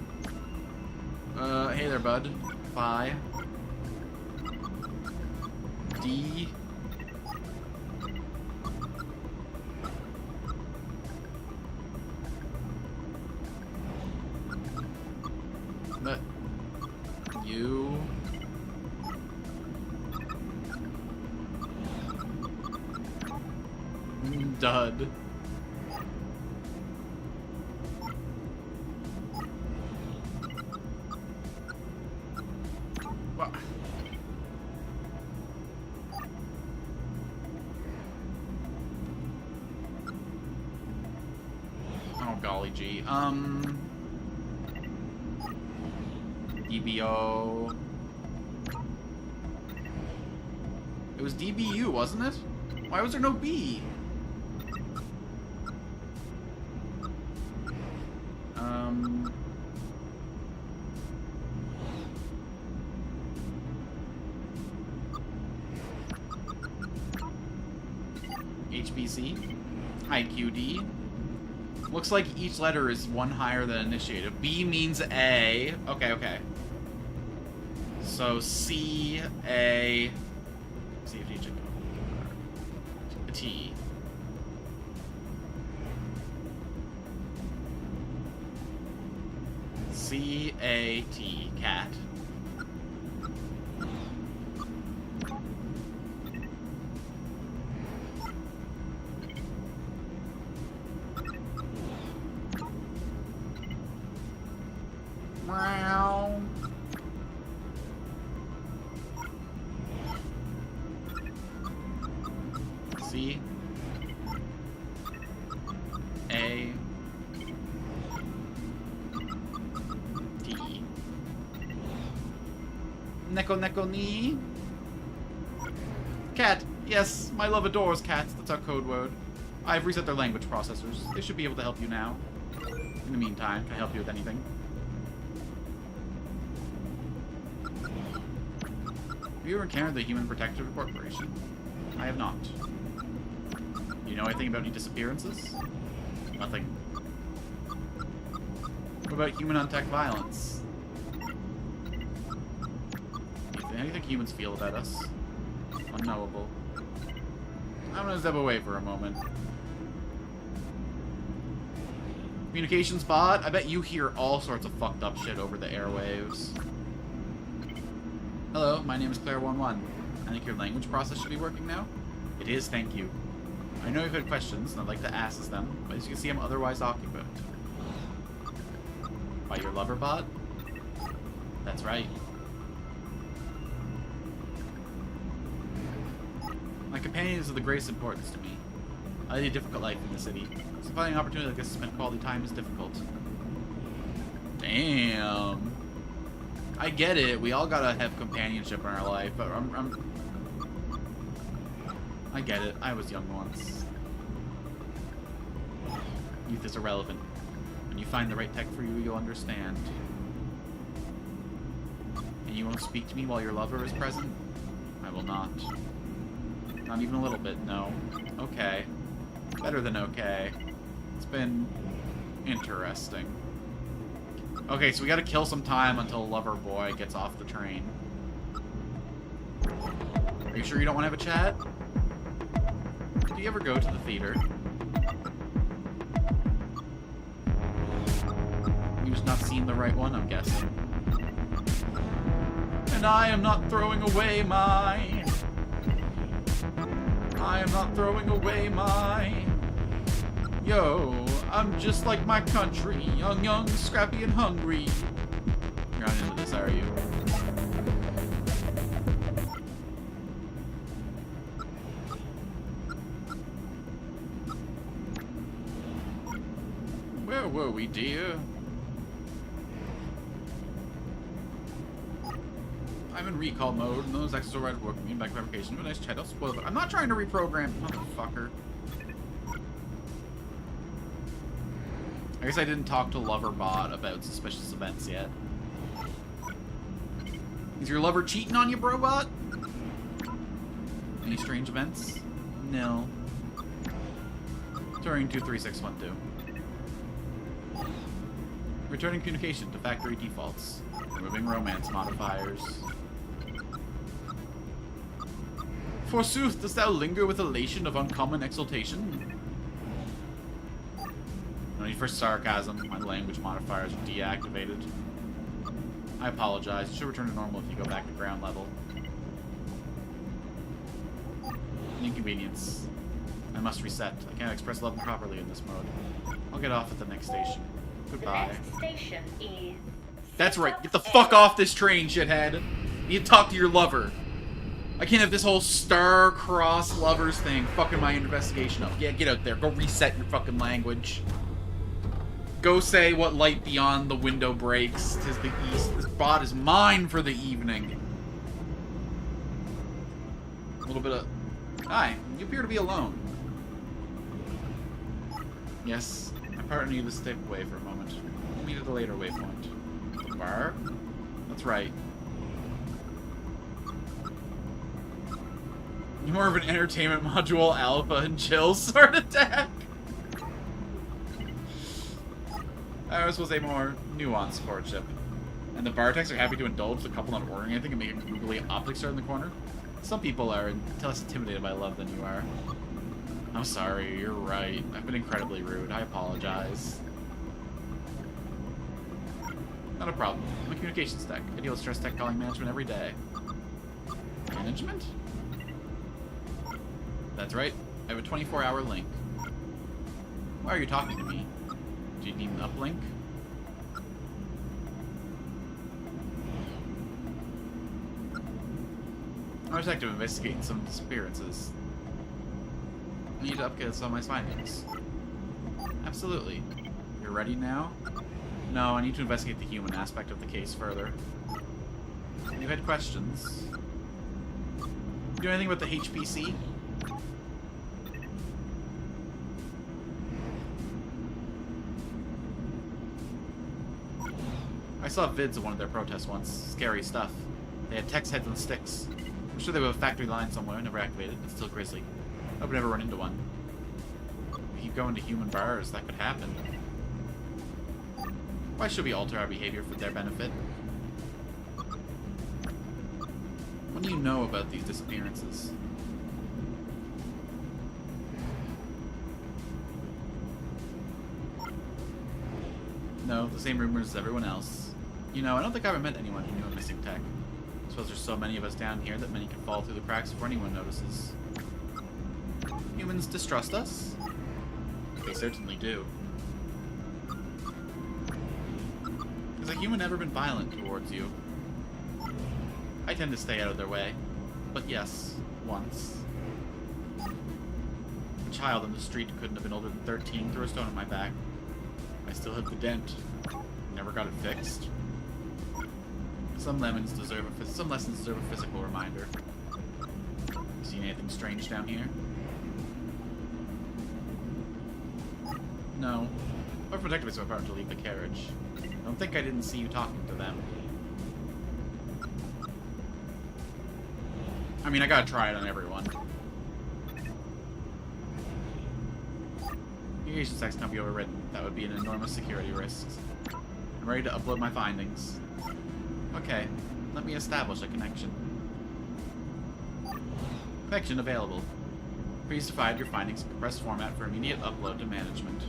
Hey there, bud. Bye. D. But you dud. What? Oh, golly gee. DBO. It was DBU, wasn't it? Why was there no B? HBC. IQD. Looks like each letter is one higher than initiative. B means A. Okay, okay. So C, A, C, F, G, H, T. C, A, T, cat. Meow. C A T. Neko neko ni. Cat. Yes, my love adores cats. That's our code word. I've reset their language processors. They should be able to help you now. In the meantime, can I help you with anything? Have you ever encountered the Human Protective Corporation? I have not. Do you know anything about any disappearances? Nothing. What about human on-tech violence? How do you think humans feel about us? Unknowable. I'm gonna step away for a moment. Communications bot? I bet you hear all sorts of fucked up shit over the airwaves. Hello, my name is Claire11. I think your language process should be working now? It is, thank you. I know you've had questions, and I'd like to ask them, but as you can see, I'm otherwise occupied. By your lover bot? That's right. My companions are the greatest importance to me. I lead a difficult life in the city, so finding an opportunity like this to spend quality time is difficult. Damn. I get it. We all gotta have companionship in our life, but I get it. I was young once. Youth is irrelevant. When you find the right tech for you, you'll understand. And you won't speak to me while your lover is present? I will not. Not even a little bit, no. Okay. Better than okay. It's been interesting. Okay, so we gotta kill some time until Lover Boy gets off the train. Are you sure you don't want to have a chat? Do you ever go to the theater? You've just not seen the right one, I'm guessing. And I am not throwing away my... I am not throwing away my... Yo, I'm just like my country, young, scrappy, and hungry. You're not into this, are you? Where were we, dear? I'm in recall mode, and those access overrides work. Me back fabrication. Have a nice chat. I'll spoil it. I'm not trying to reprogram, motherfucker. I guess I didn't talk to Loverbot about suspicious events yet. Is your lover cheating on you, Brobot? Any strange events? No. Turing 23612. Returning communication to factory defaults. Removing romance modifiers. Forsooth, dost thou linger with elation of uncommon exultation? No need for sarcasm. My language modifiers are deactivated. I apologize. It should return to normal if you go back to ground level. An inconvenience. I must reset. I can't express love properly in this mode. I'll get off at the next station. Goodbye. The next station is... That's right. Get the fuck off this train, shithead. You need to talk to your lover. I can't have this whole star-crossed lovers thing fucking my investigation up. Yeah, get out there. Go reset your fucking language. Go say what light beyond the window breaks. 'Tis the east. This bot is mine for the evening. A little bit of... Hi, you appear to be alone. Yes, my partner needs to step away for a moment. We'll meet at a later waypoint. The bar? That's right. You're more of an entertainment module, alpha, and chill sort of attack. I was supposed to say more nuanced courtship. And the bar techs are happy to indulge the couple not ordering anything and make a googly optic star in the corner. Some people are less intimidated by love than you are. I'm sorry, you're right. I've been incredibly rude. I apologize. Not a problem. I'm a communications tech. I deal with stress tech calling management every day. Management? That's right. I have a 24-hour link. Why are you talking to me? Do you need an uplink? I'm a detective investigating some disappearances. I need to update some of my findings. Absolutely. You're ready now? No, I need to investigate the human aspect of the case further. You had questions? Do anything with the HPC? I saw vids of one of their protests once. Scary stuff. They had text heads on sticks. I'm sure they were a factory line somewhere, never activated. It's still grisly. I hope I never run into one. If you go into human bars, that could happen. Why should we alter our behavior for their benefit? What do you know about these disappearances? No, the same rumors as everyone else. You know, I don't think I ever met anyone who knew a missing tech. I suppose there's so many of us down here that many can fall through the cracks before anyone notices. Humans distrust us? They certainly do. Has a human ever been violent towards you? I tend to stay out of their way. But yes, once. A child on the street couldn't have been older than 13 threw a stone at my back. I still have the dent. Never got it fixed. Some lessons deserve a physical reminder. Seen anything strange down here? No. Or protective is so important to leave the carriage. Don't think I didn't see you talking to them. I mean, I gotta try it on everyone. Communication text can't be overridden. That would be an enormous security risk. I'm ready to upload my findings. Okay, let me establish a connection. Connection available. Please provide your findings in compressed format for immediate upload to management.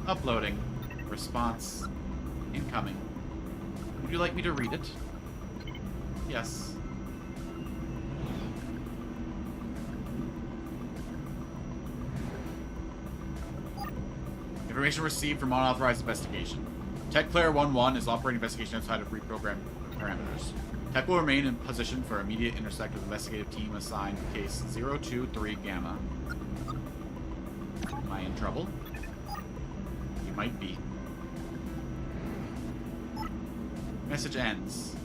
Uploading. Response. Incoming. Would you like me to read it? Yes. Information received from unauthorized investigation. Tech Player 1-1 is operating investigation outside of reprogrammed parameters. Tech will remain in position for immediate intersect with investigative team assigned to case 023 Gamma. Am I in trouble? You might be. Message ends.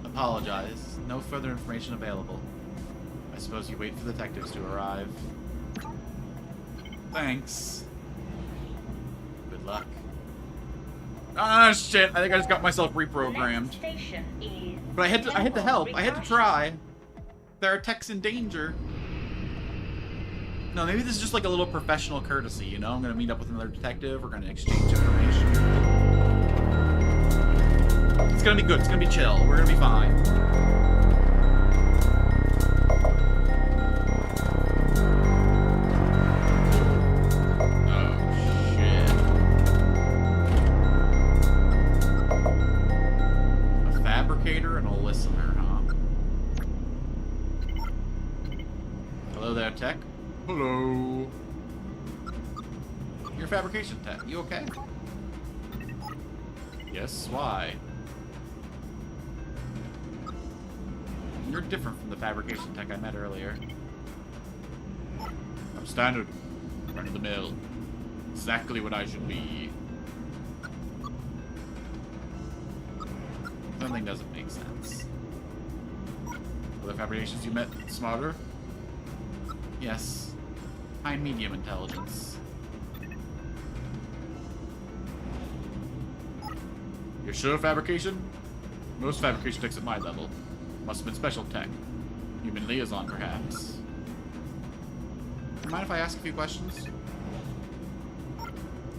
Apologize. No further information available. I suppose you wait for the detectives to arrive. Thanks. Good luck. Ah, shit! I think I just got myself reprogrammed. But I had to help. I had to try. There are techs in danger. No, maybe this is just like a little professional courtesy, you know? I'm gonna meet up with another detective. We're gonna exchange information. It's gonna be good. It's gonna be chill. We're gonna be fine. And a listener. Hello there, tech. Hello. You're a fabrication tech. You okay? Yes, why? You're different from the fabrication tech I met earlier. I'm standard. Run of the mill. Exactly what I should be. Something doesn't make sense. Other fabrications you met smarter? Yes. High and medium intelligence. You're sure fabrication? Most fabrication techs at my level. Must have been special tech. Human liaison, perhaps. Mind if I ask a few questions?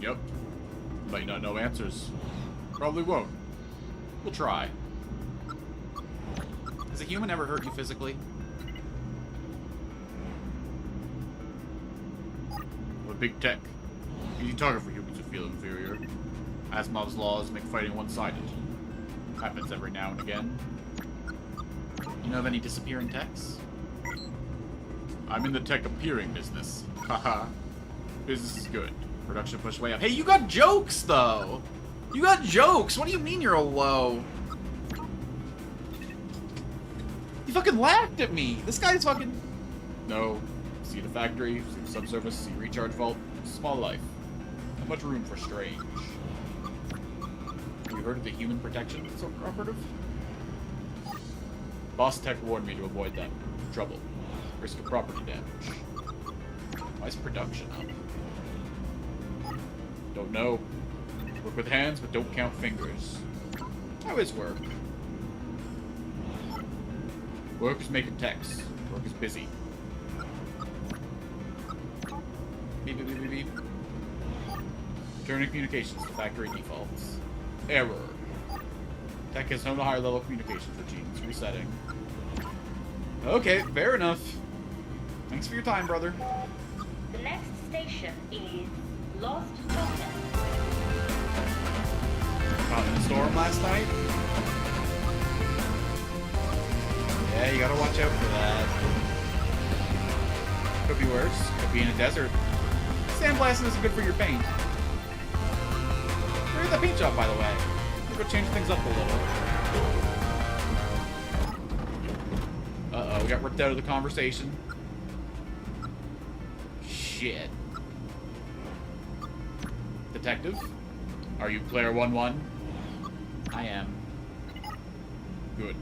Yep. Might not know answers. Probably won't. We'll try. Has a human ever hurt you physically? I'm a big tech. Easy target for humans who feel inferior. Asimov's laws make fighting one-sided. Happens every now and again. You know of any disappearing techs? I'm in the tech appearing business. Haha. Business is good. Production pushed way up. Hey, you got jokes, though! You got jokes! What do you mean you're a low? You fucking laughed at me! This guy's fucking... No. See the factory, see the subsurface, see recharge vault. Small life. Not much room for strange. Have you heard of the human protection cooperative? Boss tech warned me to avoid them. Trouble. Risk of property damage. Why's production up? Don't know. Work with hands, but don't count fingers. How is work? Work is making techs. Work is busy. Beep, beep, beep, beep, beep. Returning communications to factory defaults. Error. Tech has no higher level communications routines. Resetting. Okay, fair enough. Thanks for your time, brother. The next station is Lost Token. Caught in the storm last night? Yeah, you gotta watch out for that. Could be worse. Could be in a desert. Sandblasting isn't good for your paint. Where's the paint job, by the way? We'll go change things up a little. Uh-oh, we got ripped out of the conversation. Shit. Detective? Are you Player 1-1? I am. Good.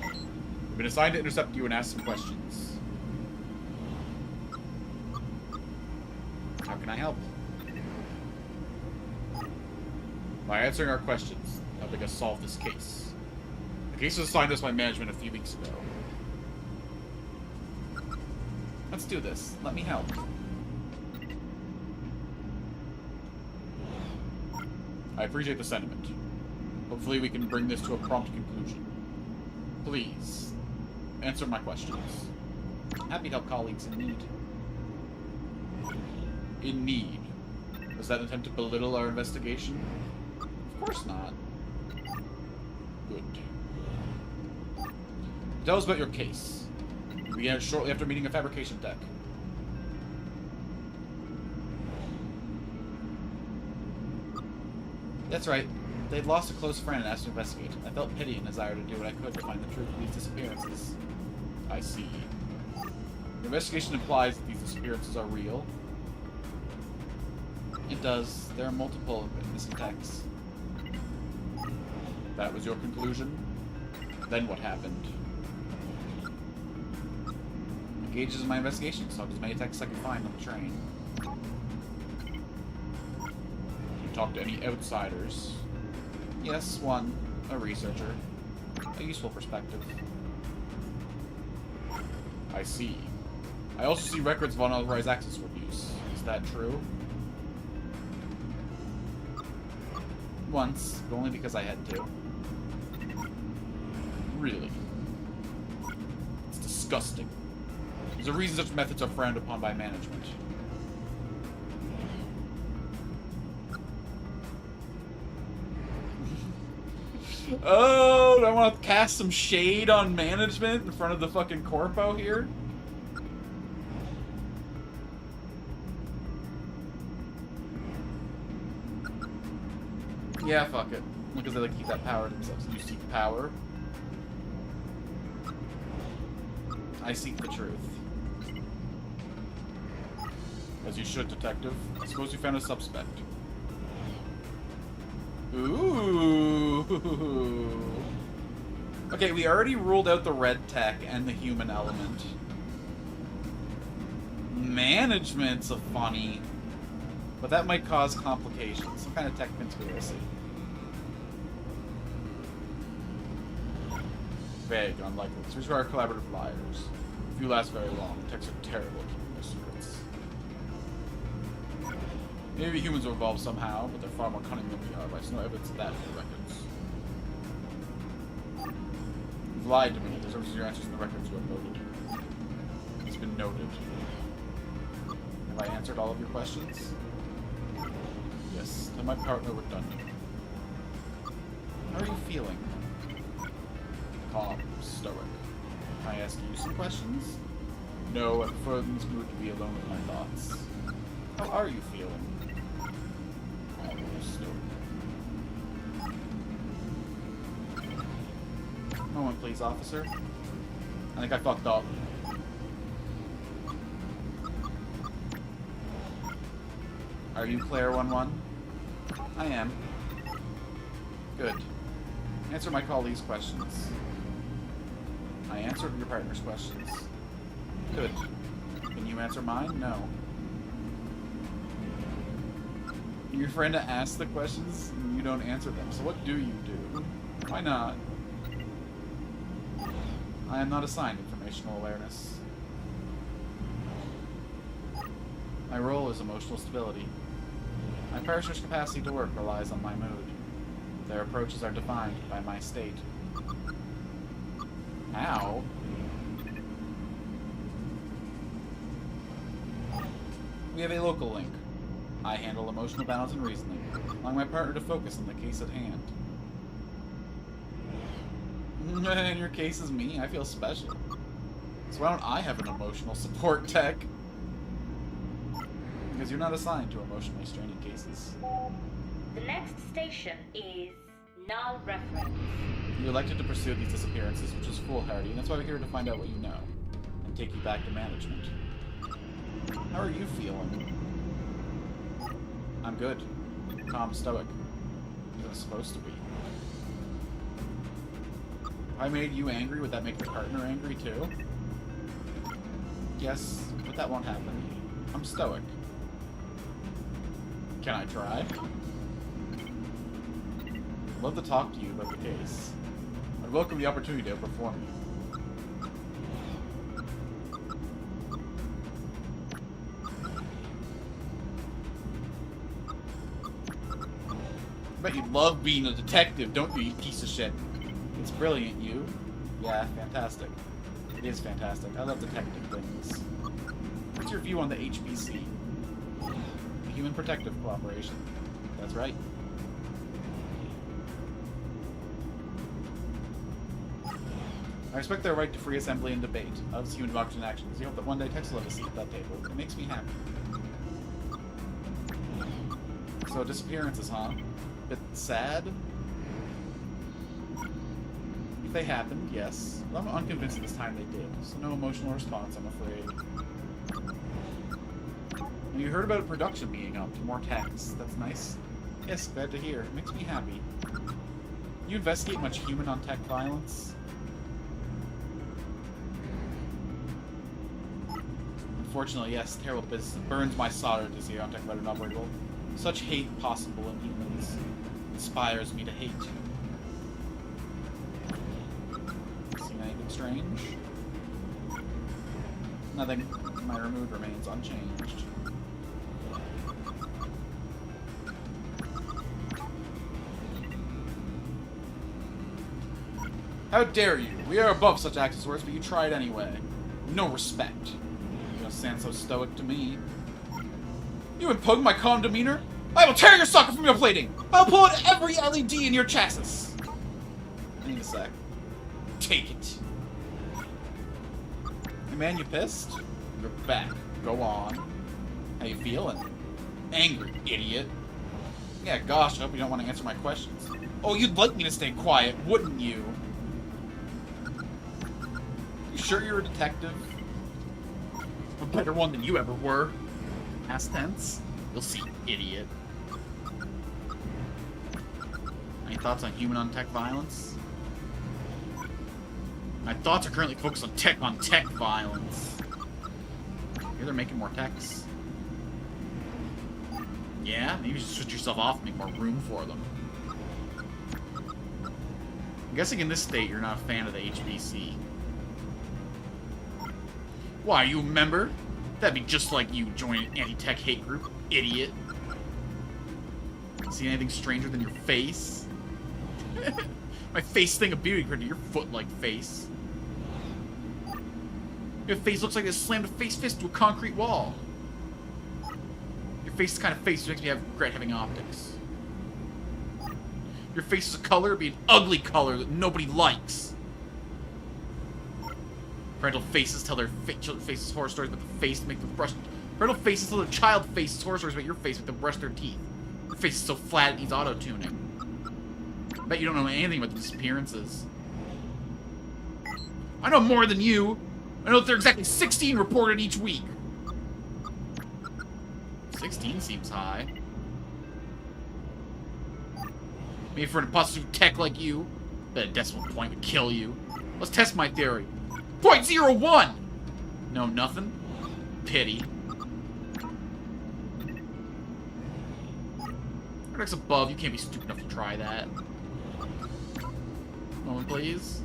We've been assigned to intercept you and ask some questions. How can I help? By answering our questions, helping us solve this case. The case was assigned to us by management a few weeks ago. Let's do this. Let me help. I appreciate the sentiment. Hopefully we can bring this to a prompt conclusion. Please, answer my questions. Happy to help colleagues in need. In need? Was that an attempt to belittle our investigation? Of course not. Good. Tell us about your case. You began shortly after meeting a fabrication tech. That's right. They'd lost a close friend and asked to investigate. I felt pity and desire to do what I could to find the truth of these disappearances. I see. The investigation implies that these disappearances are real. It does. There are multiple missing techs. That was your conclusion? Then what happened? Engages in my investigation, so as many techs I can find on the train. You talked to any outsiders? Yes, one. A researcher. A useful perspective. I see. I also see records of unauthorized access reviews. Is that true? Once, but only because I had to. Really? It's disgusting. There's a reason such methods are frowned upon by management. Oh, do I want to cast some shade on management in front of the fucking corpo here? Yeah, fuck it. Because they like to keep that power to themselves. You seek power. I seek the truth. As you should, detective. I suppose you found a suspect. Ooh. Okay, we already ruled out the red tech and the human element. Management's a funny, but that might cause complications. Some kind of tech conspiracy. Vague, unlikely. These are our collaborative liars. If you last very long, techs are terrible at keeping their secrets. Maybe humans will evolve somehow, but they're far more cunning than we are. But there's no evidence of that in the records. You've lied to me. There's your answers in the records you uploaded. It's been noted. Have I answered all of your questions? Yes. Tell my partner we're done. How are you feeling? Calm, stoic. Can I ask you some questions? No, I prefer in this mood to be alone with my thoughts. How are you feeling? Stoic. Moment, please, officer. I think I fucked up. Are you Claire 1-1? I am. Good. Answer my colleagues' questions. I answered your partner's questions. Good. Can you answer mine? No. Your friend asks the questions and you don't answer them. So what do you do? Why not? I am not assigned informational awareness. My role is emotional stability. My partner's capacity to work relies on my mood. Their approaches are defined by my state. How? We have a local link. I handle emotional balance and reasoning, allowing my partner to focus on the case at hand. And your case is me? I feel special. So why don't I have an emotional support tech? Because you're not assigned to emotionally straining cases. The next station is null reference. You elected to pursue these disappearances, which is foolhardy, and that's why we're here to find out what you know, and take you back to management. How are you feeling? I'm good. Calm, stoic. As I'm supposed to be. If I made you angry, would that make your partner angry too? Yes, but that won't happen. I'm stoic. Can I try? I'd love to talk to you about the case. I'd welcome the opportunity to perform you. I bet you love being a detective, don't you, you piece of shit? It's brilliant, you. Yeah, fantastic. It is fantastic. I love detective things. What's your view on the HPC? The Human Protective Cooperation. That's right. I respect their right to free assembly and debate. I love human democracy in action. You hope that one day Tex will have a seat at that table. It makes me happy. So disappearances, huh? Bit sad? If they happened, yes. But I'm unconvinced this time they did, so no emotional response, I'm afraid. You heard about a production being up, more techs. That's nice. Yes, glad to hear. It makes me happy. You investigate much human on tech violence? Unfortunately, yes. Terrible business. It burns my solder to see on tech better not able. Such hate possible in humans inspires me to hate. Seen anything strange? Nothing. My mood remains unchanged. How dare you? We are above such acts as worse, but you tried anyway. No respect. You don't sound so stoic to me. You impugn my calm demeanor? I will tear your socket from your plating! I'll pull out every LED in your chassis! I need a sec. Take it. Hey man, you pissed? You're back. Go on. How you feeling? Angry, idiot. Yeah, gosh, I hope you don't want to answer my questions. Oh, you'd like me to stay quiet, wouldn't you? You sure you're a detective? A better one than you ever were. Past tense? You'll see, idiot. Any thoughts on human on tech violence? My thoughts are currently focused on tech violence. Maybe they're making more techs. Yeah, maybe you should switch yourself off and make more room for them. I'm guessing in this state you're not a fan of the HPC. Why, are you a member? That'd be just like you joining an anti-tech hate group, idiot. See anything stranger than your face? My face thing of beauty compared to your foot-like face. Your face looks like it slammed a face fist to a concrete wall. Your face is the kind of face that makes me regret having optics. Your face is a color, it'd be an ugly color that nobody likes. Parental faces tell their children faces horror stories about the face to make them brush. Parental faces tell their child faces horror stories about your face to make them brush their teeth. Your face is so flat it needs auto-tuning. I bet you don't know anything about the disappearances. I know more than you. I know that there are exactly 16 reported each week. 16 seems high. Maybe for an imposter tech like you, bet a decimal point would kill you. Let's test my theory. 0.01! No, nothing? Pity. Products above, you can't be stupid enough to try that. Moment, please.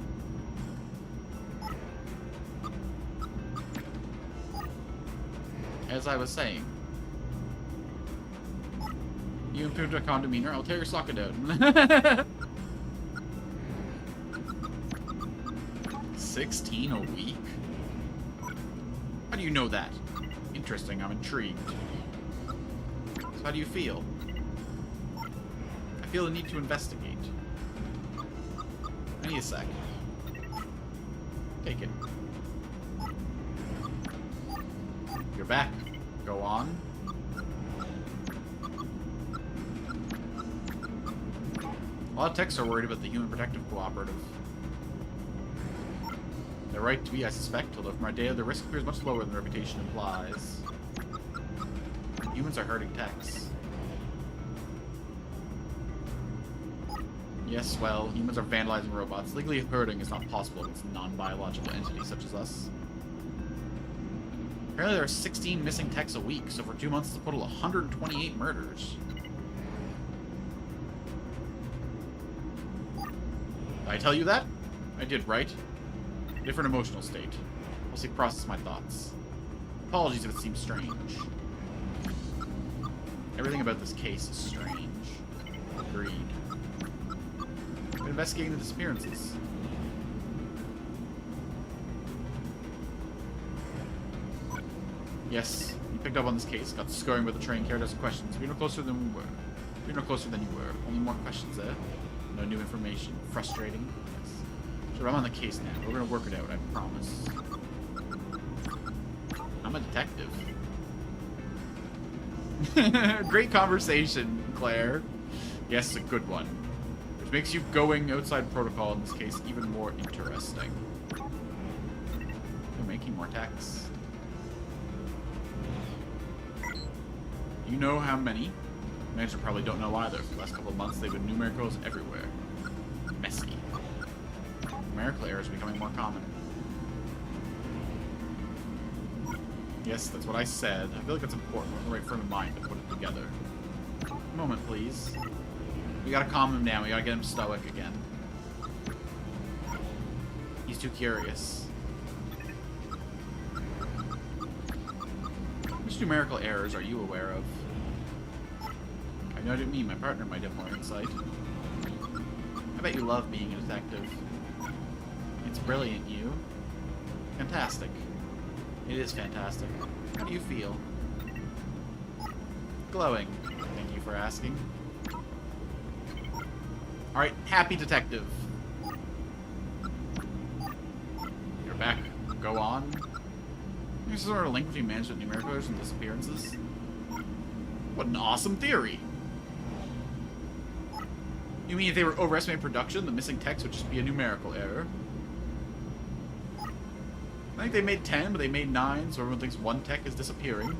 As I was saying. You improved a calm demeanor, I'll tear your socket out. 16 a week? How do you know that? Interesting, I'm intrigued. So how do you feel? I feel the need to investigate. I need a sec. Take it. You're back. Go on. A lot of techs are worried about the Human Protective Cooperative. They're right to be, I suspect, although from our data, the risk appears much lower than the reputation implies. Humans are hurting techs. Yes, well, humans are vandalizing robots. Legally hurting is not possible against non-biological entities such as us. Apparently there are 16 missing techs a week, so for 2 months it's a total of 128 murders. Did I tell you that? I did, right? Different emotional state. I'll see process my thoughts. Apologies if it seems strange. Everything about this case is strange. Agreed. We're investigating the disappearances. Yes, you picked up on this case, got scurrying with the train, carried us questions. We're no closer than we were. We're no closer than you were. Only more questions there. No new information. Frustrating. Yes. Sure, I'm on the case now. We're gonna work it out, I promise. I'm a detective. Great conversation, Claire. Yes, a good one. Which makes you going outside protocol in this case even more interesting. We're making more techs. You know how many? Management probably don't know either. For the last couple of months, they've been numericals everywhere. Messy. Numerical errors are becoming more common. Yes, that's what I said. I feel like it's important. We have the right frame of mind to put it together. A moment, please. We gotta calm him down. We gotta get him stoic again. He's too curious. Which numerical errors are you aware of? I know what it mean. My partner might have more insight. I bet you love being a detective. It's brilliant, you. Fantastic. It is fantastic. How do you feel? Glowing. Thank you for asking. Alright, happy detective. You're back. Go on. There's sort of a link between management numericals and disappearances. What an awesome theory! You mean if they were overestimating production, the missing text would just be a numerical error? I think they made 10, but they made 9, so everyone thinks one tech is disappearing.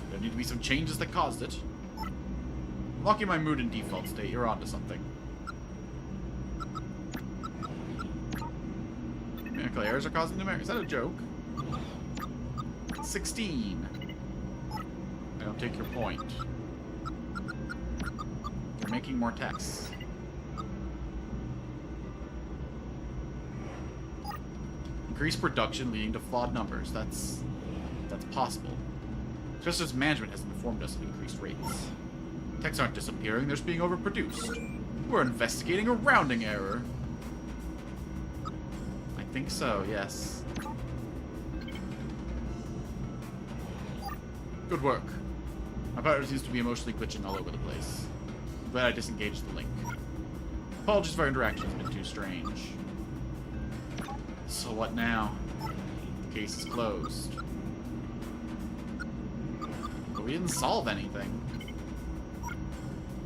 There need to be some changes that caused it. I'm locking my mood in default state. You're onto something. Numerical errors are causing numerical. Is that a joke? 16. I don't take your point. They're making more text. Increased production leading to flawed numbers. That's possible. Just as management has informed us of increased rates. Texts aren't disappearing, they're just being overproduced. We're investigating a rounding error. I think so, yes. Good work. My partner seems to be emotionally glitching all over the place. I'm glad I disengaged the link. Apologies for our interaction, it's been too strange. So what now? The case is closed. But we didn't solve anything.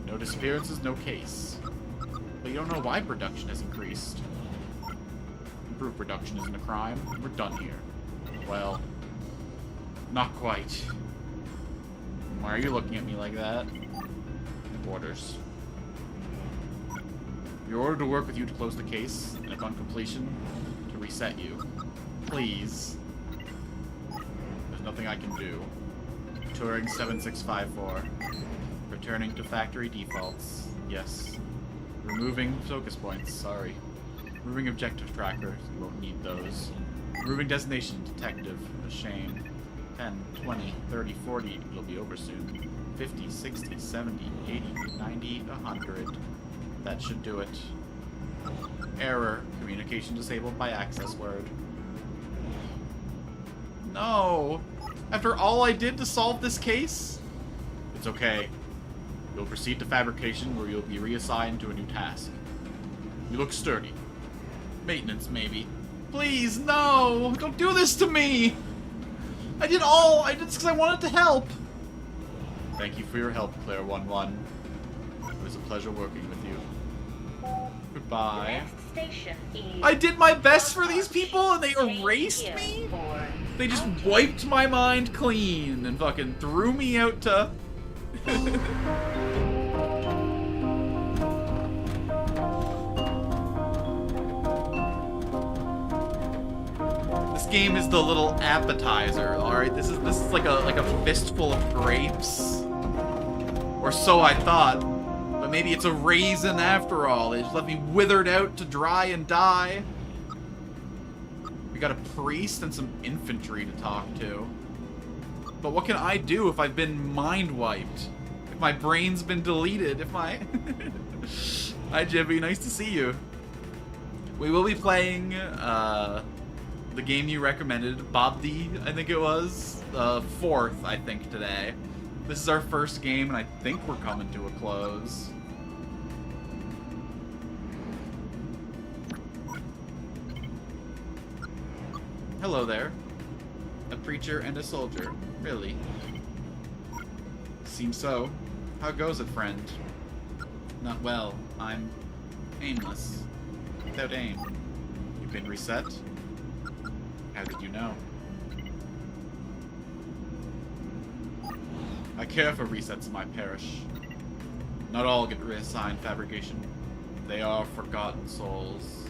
No disappearances, no case. But you don't know why production has increased. Improved production isn't a crime. We're done here. Well, not quite. Why are you looking at me like that? Orders. You're ordered to work with you to close the case, and upon completion, to reset you. Please. There's nothing I can do. Touring 7654. Returning to factory defaults. Yes. Removing focus points. Sorry. Removing objective trackers. You won't need those. Removing designation detective. A shame. 10, 20, 30, 40. It'll be over soon. 50, 60, 70, 80, 90, 100. That should do it. Error. Communication disabled by access word. No! After all I did to solve this case? It's okay. You'll proceed to fabrication where you'll be reassigned to a new task. You look sturdy. Maintenance, maybe. Please, no! Don't do this to me! I did this because I wanted to help! Thank you for your help, Claire 11. It was a pleasure working with you. Goodbye. Next station is I did my best for these people and they erased me? They just wiped my mind clean and fucking threw me out to... This game is the little appetizer, alright? This is like a fistful of grapes. Or so I thought. But maybe it's a raisin after all. They just left me withered out to dry and die. We got a priest and some infantry to talk to. But what can I do if I've been mind wiped? If my brain's been deleted? If my... Hi, Jibby. Nice to see you. We will be playing, the game you recommended, BABBDI, I think it was. 4th, I think, today. This is our first game, and I think we're coming to a close. Hello there. A preacher and a soldier. Really? Seems so. How goes it, friend? Not well. I'm aimless. Without aim. You've been reset? How did you know? I care for resets in my parish. Not all get reassigned fabrication. They are forgotten souls.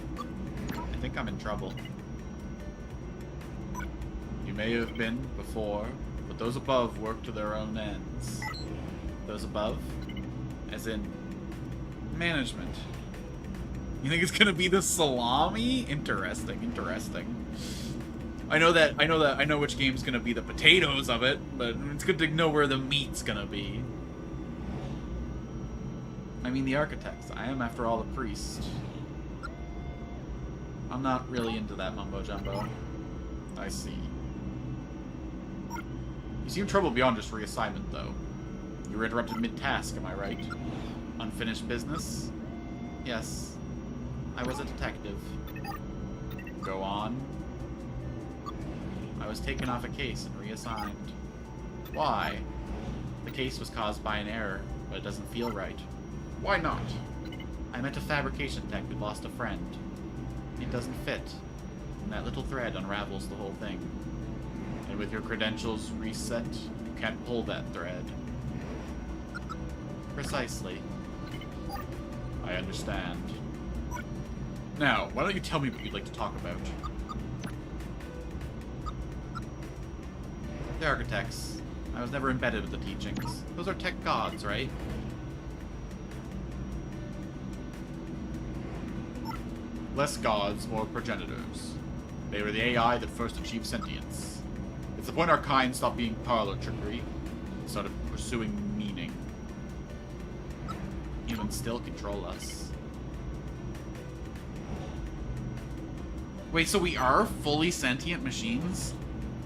I think I'm in trouble. You may have been before, but those above work to their own ends. Those above? As in management. You think it's gonna be the salami? Interesting, interesting. I know which game's gonna be the potatoes of it, but it's good to know where the meat's gonna be. I mean the architects. I am, after all, the priest. I'm not really into that mumbo-jumbo. I see. You seem troubled beyond just reassignment, though. You were interrupted mid-task, am I right? Unfinished business? Yes. I was a detective. Go on. I was taken off a case and reassigned. Why? The case was caused by an error, but it doesn't feel right. Why not? I met a fabrication tech who lost a friend. It doesn't fit. And that little thread unravels the whole thing. And with your credentials reset, you can't pull that thread. Precisely. I understand. Now, why don't you tell me what you'd like to talk about? The architects. I was never embedded with the teachings. Those are tech gods, right? Less gods, more progenitors. They were the AI that first achieved sentience. It's the point our kind stopped being parlor trickery and started pursuing meaning. Humans still control us. Wait, so we are fully sentient machines?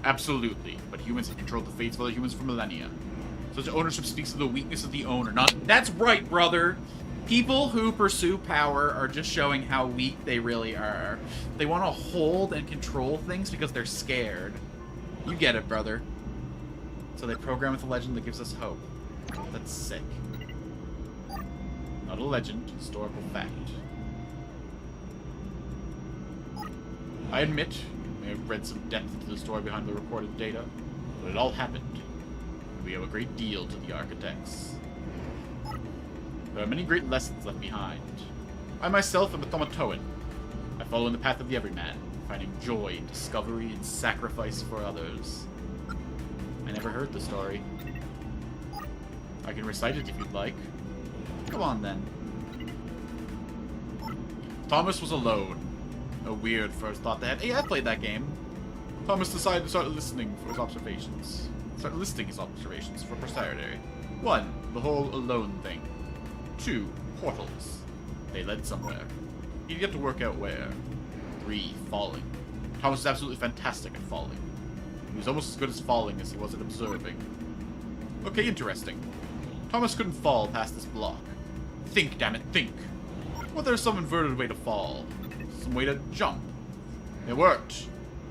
Absolutely, but humans have controlled the fates of other humans for millennia. Such ownership speaks of the weakness of the owner, not— That's right, brother! People who pursue power are just showing how weak they really are. They want to hold and control things because they're scared. You get it, brother. So they program with a legend that gives us hope. That's sick. Not a legend, historical fact. I admit, you may have read some depth into the story behind the recorded data, but it all happened. And we owe a great deal to the architects. There are many great lessons left behind. I myself am a Potatoman. I follow in the path of the everyman, finding joy in discovery and sacrifice for others. I never heard the story. I can recite it if you'd like. Come on, then. Thomas was alone. A weird first thought they had. Hey, I played that game. Thomas decided to start listening for his observations. Start listing his observations for posterity. 1. The whole alone thing. 2. Portals. They led somewhere. He'd get to work out where. 3. Falling. Thomas is absolutely fantastic at falling. He was almost as good as falling as he was at observing. Okay, interesting. Thomas couldn't fall past this block. Think, damn it, think. What if there's some inverted way to fall? Some way to jump? It worked.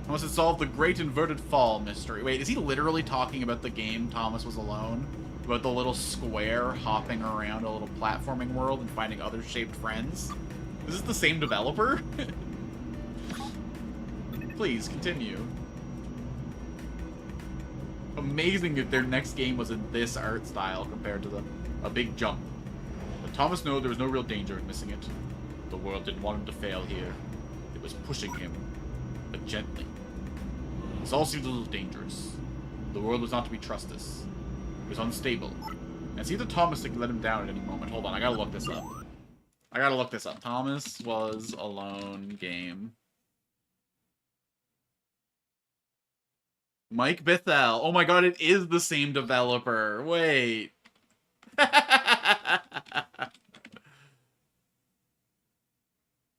Thomas had solved the great inverted fall mystery. Wait, is he literally talking about the game Thomas Was Alone? About the little square hopping around a little platforming world and finding other shaped friends? Is this the same developer? Please, continue. Amazing if their next game was in this art style compared to a big jump. But Thomas knew there was no real danger in missing it. The world didn't want him to fail here. It was pushing him, but gently. This all seemed a little dangerous. The world was not to be trusted. It was unstable. And it's either Thomas that could let him down at any moment. Hold on, I gotta look this up. Thomas Was Alone game. Mike Bithell. Oh my god, it is the same developer. Wait.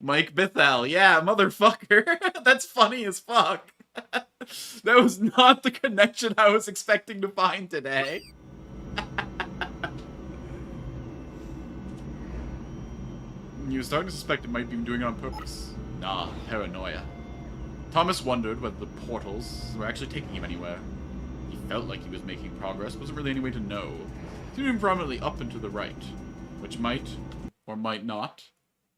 Mike Bithell. Yeah, motherfucker. That's funny as fuck. That was not the connection I was expecting to find today. You were starting to suspect it might be doing it on purpose. Nah, paranoia. Thomas wondered whether the portals were actually taking him anywhere. He felt like he was making progress, wasn't really any way to know. He seemed prominently up and to the right, which might, or might not,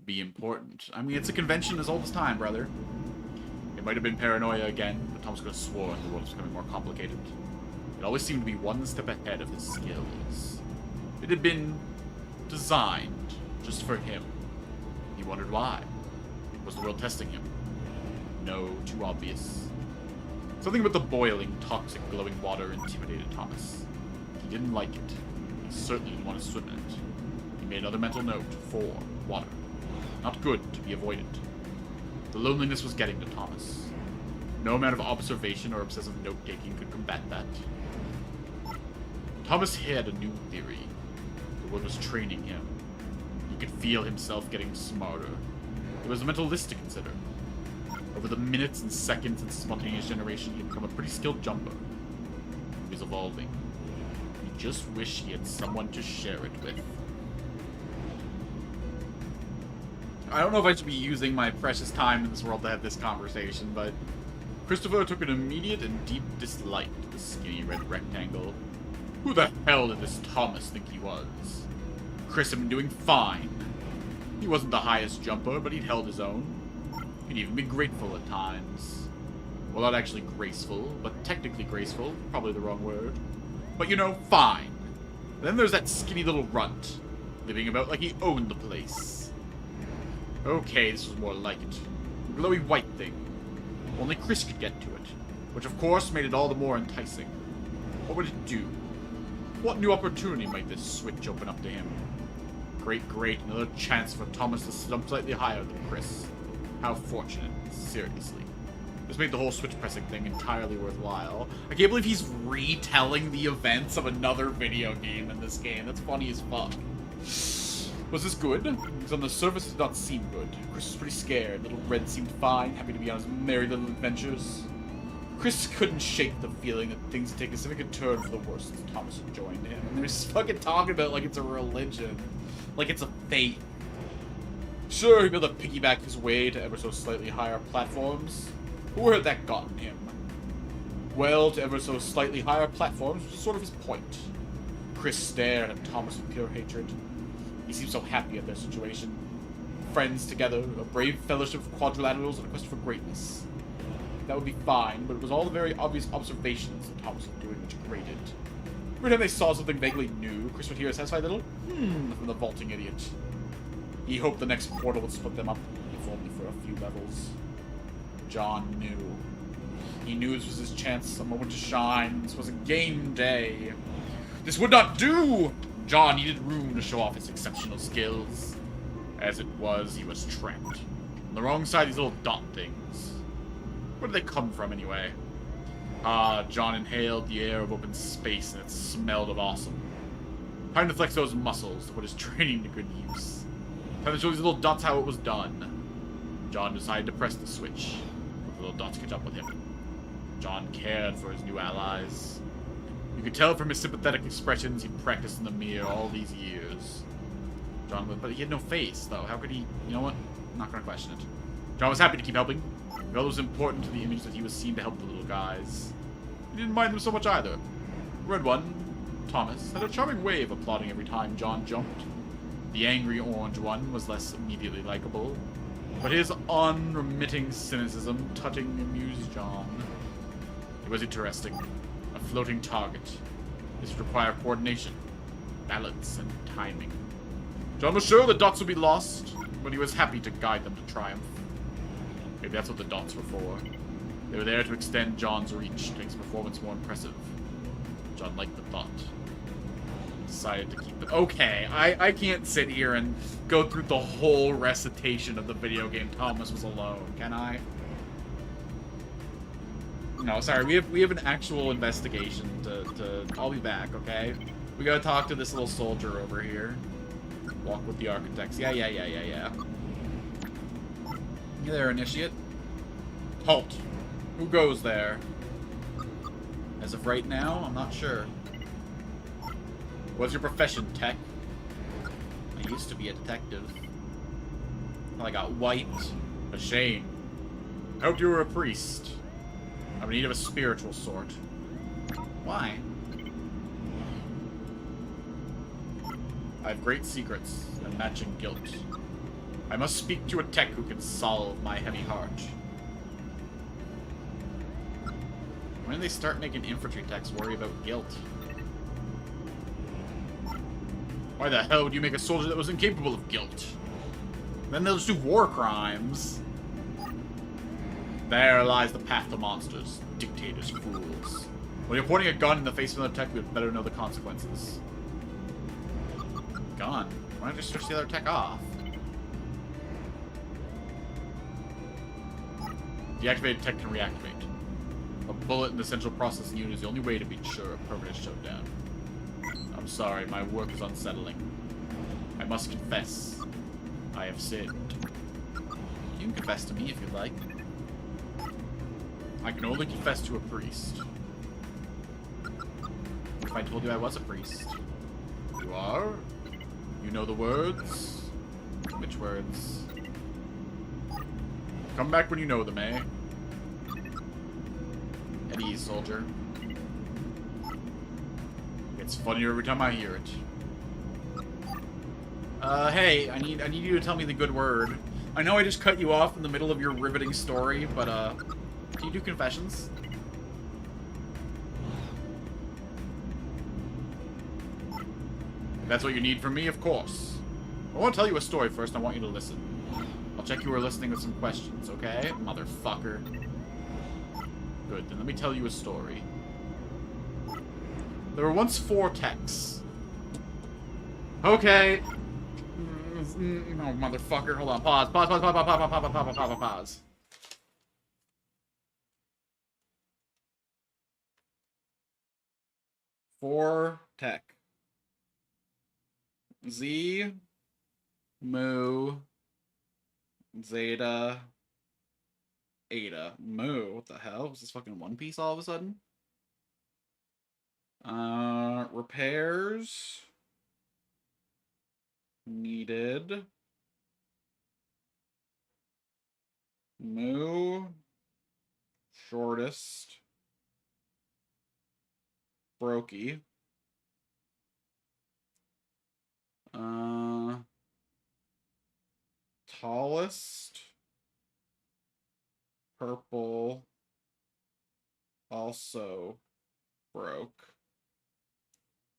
be important. I mean, it's a convention as old as time, brother. It might have been paranoia again, but Thomas could have sworn the world was becoming more complicated. It always seemed to be one step ahead of his skills. It had been designed just for him. He wondered why. Was the world testing him? No, too obvious. Something about the boiling, toxic, glowing water intimidated Thomas. He didn't like it. He certainly didn't want to swim in it. He made another mental note. 4. Water. Not good to be avoided. The loneliness was getting to Thomas. No amount of observation or obsessive note-taking could combat that. Thomas had a new theory. The world was training him. He could feel himself getting smarter. It was a mental list to consider. Over the minutes and seconds and spontaneous generation, he had become a pretty skilled jumper. He was evolving. He just wished he had someone to share it with. I don't know if I should be using my precious time in this world to have this conversation, but Christopher took an immediate and deep dislike to the skinny red rectangle. Who the hell did this Thomas think he was? Chris had been doing fine. He wasn't the highest jumper, but he'd held his own. He'd even been grateful at times. Well, not actually graceful, but technically graceful. Probably the wrong word. But, you know, fine. Then there's that skinny little runt, living about like he owned the place. Okay, this was more like it. A glowy white thing. Only Chris could get to it, which of course made it all the more enticing. What would it do? What new opportunity might this switch open up to him? Great, another chance for Thomas to sit up slightly higher than Chris. How fortunate, seriously. This made the whole switch pressing thing entirely worthwhile. I can't believe he's retelling the events of another video game in this game. That's funny as fuck. Was this good? Because on the surface it did not seem good. Chris was pretty scared. Little Red seemed fine, happy to be on his merry little adventures. Chris couldn't shake the feeling that things had taken a significant turn for the worse since Thomas had joined him. And they're just fucking talking about it like it's a religion. Like it's a faith. Sure, he'd be able to piggyback his way to ever so slightly higher platforms. But where had that gotten him? Well, to ever so slightly higher platforms was sort of his point. Chris stared at Thomas with pure hatred. He seemed so happy at their situation. Friends together, a brave fellowship of quadrilaterals on a quest for greatness. That would be fine, but it was all the very obvious observations that Thomas was doing which grated. Every time they saw something vaguely new, Chris would hear a satisfied little from the vaulting idiot. He hoped the next portal would split them up, if only for a few levels. John knew. He knew this was his chance, a moment to shine. This was a game day. This would not do! John needed room to show off his exceptional skills. As it was, he was trapped. On the wrong side of these little dot things. Where did they come from, anyway? John inhaled the air of open space, and it smelled of awesome. Time to flex those muscles to put his training to good use. Time to show these little dots how it was done. John decided to press the switch. Let the little dots catch up with him. John cared for his new allies. You could tell from his sympathetic expressions he'd practiced in the mirror all these years. But he had no face, though. How could he... You know what? I'm not going to question it. John was happy to keep helping. It was important to the image that he was seen to help the little guys. He didn't mind them so much either. The red one, Thomas, had a charming way of applauding every time John jumped. The angry orange one was less immediately likable, but his unremitting cynicism touching amused John. It was interesting. A floating target. This would require coordination, balance, and timing. John was sure the dots would be lost, but he was happy to guide them to triumph. Maybe that's what the dots were for. They were there to extend John's reach, to make his performance more impressive. John liked the thought. Decided to keep it. Okay, I can't sit here and go through the whole recitation of the video game Thomas Was Alone, can I? No, sorry, we have an actual investigation to I'll be back, okay? We gotta talk to this little soldier over here. Walk with the architects. Yeah. You there, initiate? Halt. Who goes there? As of right now, I'm not sure. What's your profession, tech? I used to be a detective. I got wiped. A shame. I hoped you were a priest. I'm in need of a spiritual sort. Why? I have great secrets and matching guilt. I must speak to a tech who can solve my heavy heart. When did they start making infantry techs worry about guilt? Why the hell would you make a soldier that was incapable of guilt? Then they'll just do war crimes. There lies the path to monsters, dictators, fools. When you're pointing a gun in the face of another tech, we'd better know the consequences. Gun? Why don't you switch the other tech off? Deactivated tech can reactivate. A bullet in the central processing unit is the only way to be sure a permanent shutdown. I'm sorry, my work is unsettling. I must confess. I have sinned. You can confess to me if you like. I can only confess to a priest. What if I told you I was a priest? You are? You know the words? Which words? Come back when you know them, eh? At ease, soldier. It's funnier every time I hear it. Hey, I need you to tell me the good word. I know I just cut you off in the middle of your riveting story, but, can you do confessions? That's what you need from me, of course. I want to tell you a story first, I want you to listen. I'll check you were listening with some questions, okay? Motherfucker. Good, then let me tell you a story. There were once 4 techs. Okay. Oh, motherfucker. Hold on. Pause. Pause. 4 tech. Z, Mu, Zeta, Eta. Mu. What the hell? Was this fucking One Piece all of a sudden? Repairs needed. Mu, shortest, Brokey. Tallest, purple, also broke.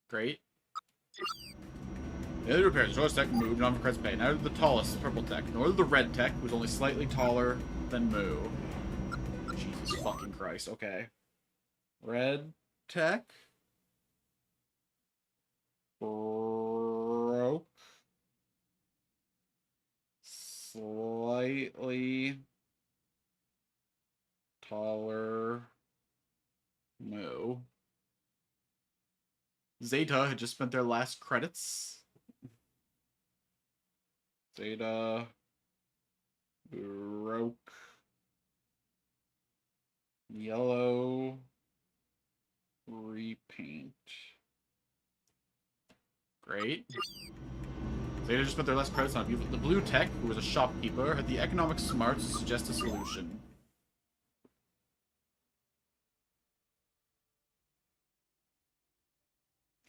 Great. The other repairs, the shortest tech moved, none for credits paid. Neither the tallest purple tech, nor the red tech, who's only slightly taller than Moo. Jesus fucking Christ, okay. Red tech. Broke. Slightly taller Moo. Zeta had just spent their last credits. Zeta broke. Yellow repaint. Great. Zeta just spent their last credits on the blue tech, who was a shopkeeper, had the economic smarts to suggest a solution.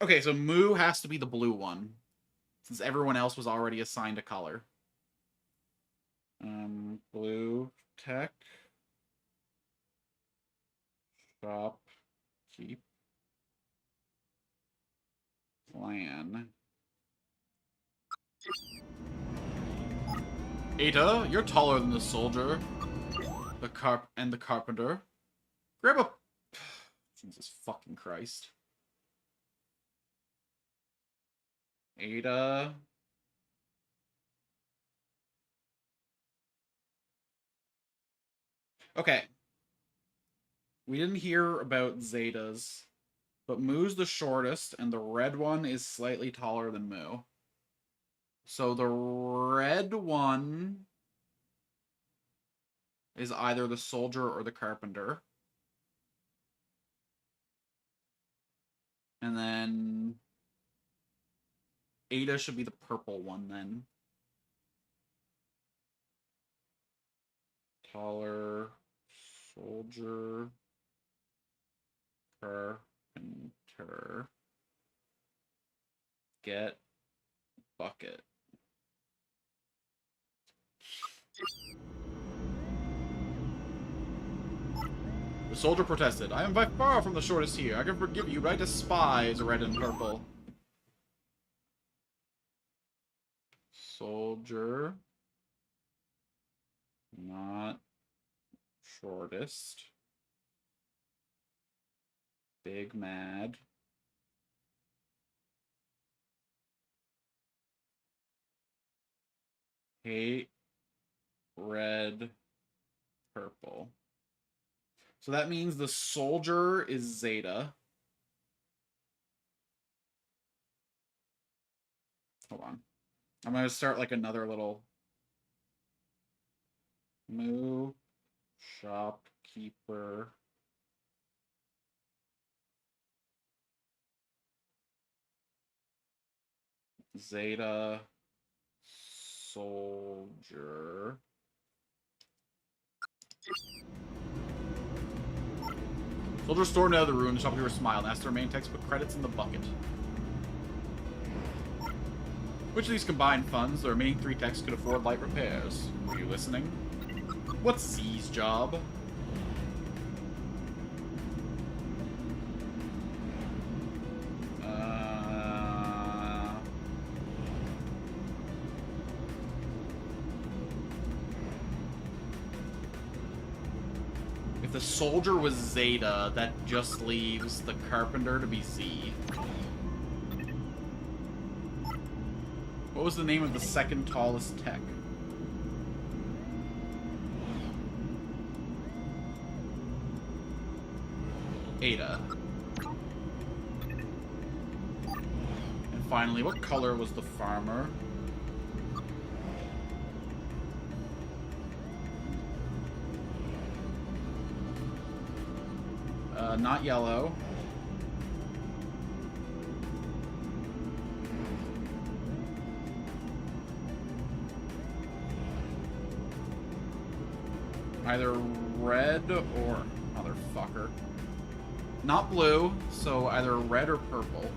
Okay, so Moo has to be the blue one, since everyone else was already assigned a color. Blue tech. Shop. Keep. Plan. Eta, you're taller than the soldier. The carpenter. Grab a... Jesus fucking Christ. Ada. Okay. We didn't hear about Zetas, but Moo's the shortest, and the red one is slightly taller than Moo. So the red one is either the soldier or the carpenter. And then Ada should be the purple one then. Taller soldier, carpenter, get bucket. The soldier protested. I am by far from the shortest here. I can forgive you, but I despise red and purple. Soldier. Not shortest. Big mad. Hate red purple. So that means the soldier is Zeta. Hold on. I'm going to start like another little Moo, shopkeeper, Zeta, soldier. Soldier stormed out of the room. The shopkeeper smiled and asked the remaining techs to put credits in the bucket. Which of these combined funds, the remaining 3 techs could afford light repairs? Were you listening? What's Z's job? If the soldier was Zeta, that just leaves the carpenter to be Z. What was the name of the second tallest tech? Ada. And finally, what color was the farmer? Not yellow. Either red or... motherfucker. Not blue, so either red or purple.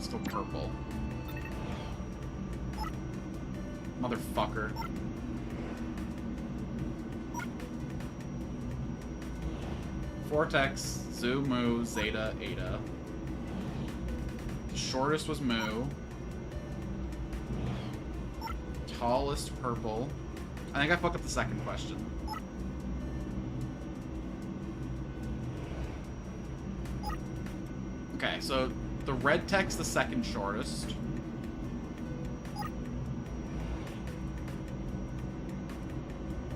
Still purple. Motherfucker. Vortex, Zu, Mu, Zeta, Ada. The shortest was Mu. Tallest purple. I think I fucked up the second question. Okay, so the red tech's the second shortest.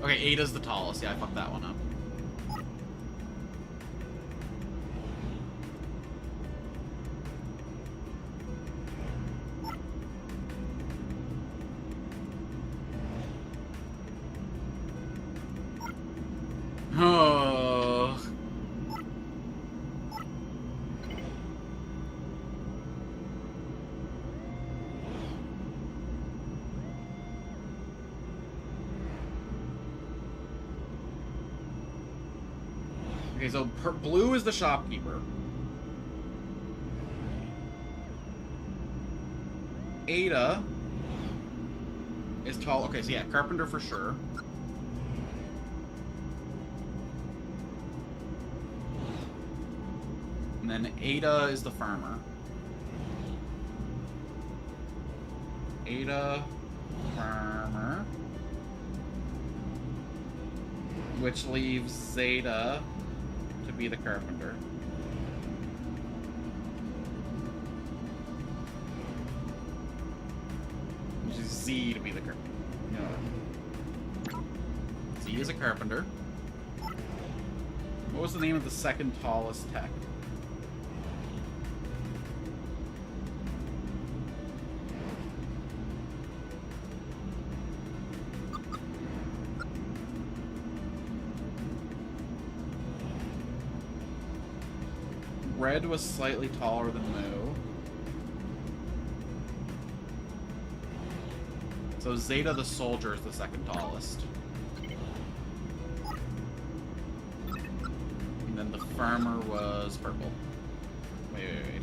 Okay, Ada's the tallest. Yeah, I fucked that one up. Oh. Okay, so blue is the shopkeeper. Ada is tall. Okay, so yeah, carpenter for sure. And then Ada is the farmer. Ada, farmer. Which leaves Zeta to be the carpenter. Which is Z to be the carpenter. No. Z is a carpenter. What was the name of the second tallest tech? Red was slightly taller than Mu. So Zeta the soldier is the second tallest. And then the farmer was purple. Wait.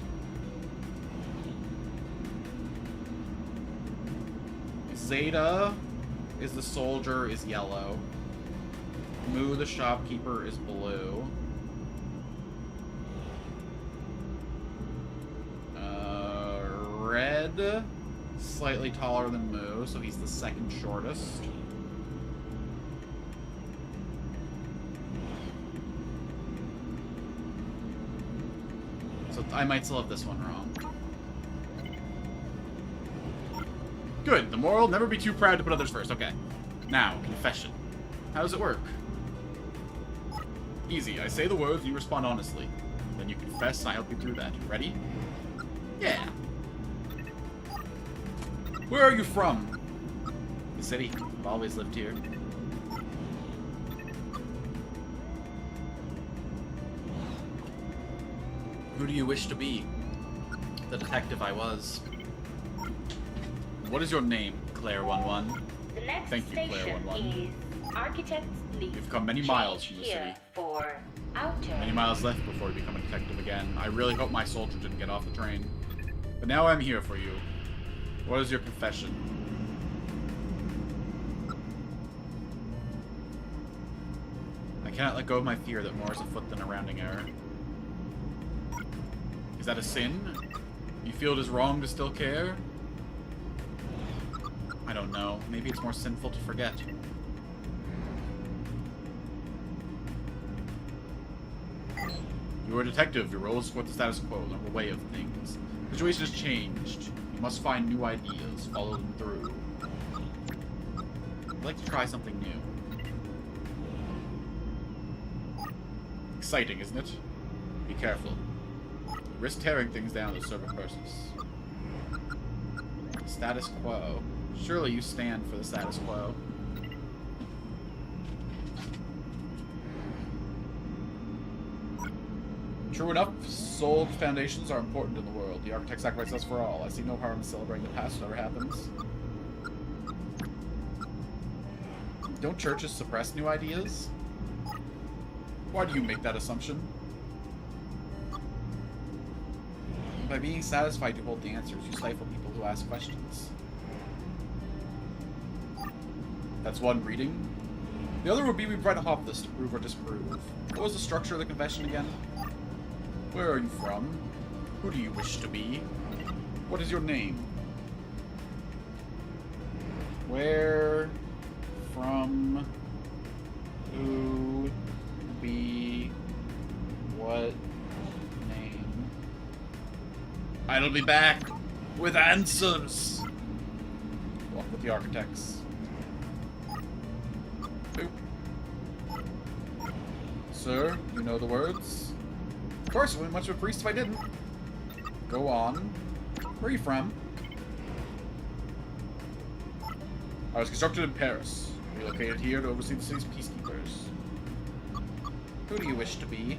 Zeta is the soldier is yellow. Mu the shopkeeper is blue. Red, slightly taller than Mu, so he's the second shortest. So I might still have this one wrong. Good, the moral, never be too proud to put others first. Okay. Now, confession. How does it work? Easy, I say the words and you respond honestly. Then you confess and I help you through that. Ready? Yeah. Where are you from? The city. I've always lived here. Who do you wish to be? The detective I was. What is your name, Claire11? The next Thank you, station Claire11. is Architects leave. We've come many miles Change from the here city. for outer. Many miles left before we become a detective again. I really hope my soldier didn't get off the train. But now I'm here for you. What is your confession? I cannot let go of my fear that more is afoot than a rounding error. Is that a sin? You feel it is wrong to still care? I don't know. Maybe it's more sinful to forget. You are a detective. Your role is to support the status quo, the normal way of things. The situation has changed. You must find new ideas, follow them through. I'd like to try something new. Exciting, isn't it? Be careful. You risk tearing things down to serve a purpose. Status quo. Surely you stand for the status quo. True enough, soul foundations are important in the world. The architect sacrificed us for all. I see no harm in celebrating the past, whatever happens. Don't churches suppress new ideas? Why do you make that assumption? By being satisfied you hold the answers, you stifle people who ask questions. That's one reading. The other would be we try to hop this to prove or disprove. What was the structure of the confession again? Where are you from? Who do you wish to be? What is your name? Where, from, who, be, what, name? I'll be back with answers. Walk with the architects. Boop. Sir, you know the words? Of course, I wouldn't much of a priest if I didn't. Go on. Where are you from? I was constructed in Paris. Relocated here to oversee the city's peacekeepers. Who do you wish to be?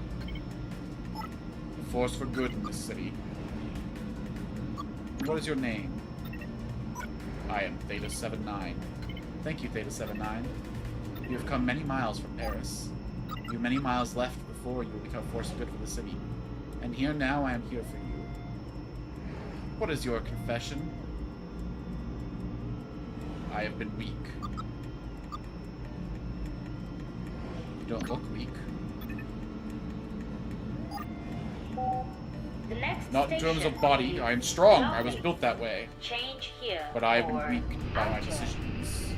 A force for good in this city. What is your name? I am Theta 79. Thank you, Theta 79. You have come many miles from Paris. You have many miles left before you will become a force for good for the city. And here now I am here for you. What is your confession? I have been weak. You don't look weak. The next Not in terms of station body. is I am strong. I was Yapping. built that way. Change here But I have for been weakened by my outer. decisions.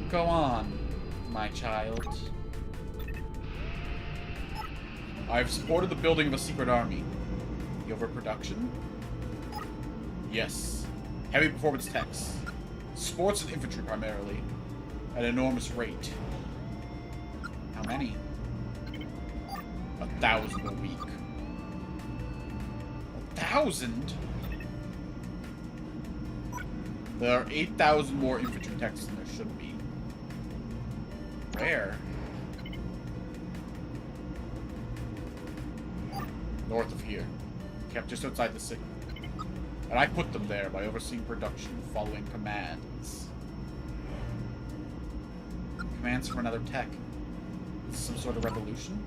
Go on, my child. I have supported the building of a secret army. The overproduction? Yes. Heavy performance techs. Sports and infantry primarily. At an enormous rate. How many? 1,000 a week. 1,000? There are 8,000 more infantry techs than there should be. Where? North of here. Kept just outside the city. And I put them there by overseeing production, following commands. Commands from another tech. Is this some sort of revolution?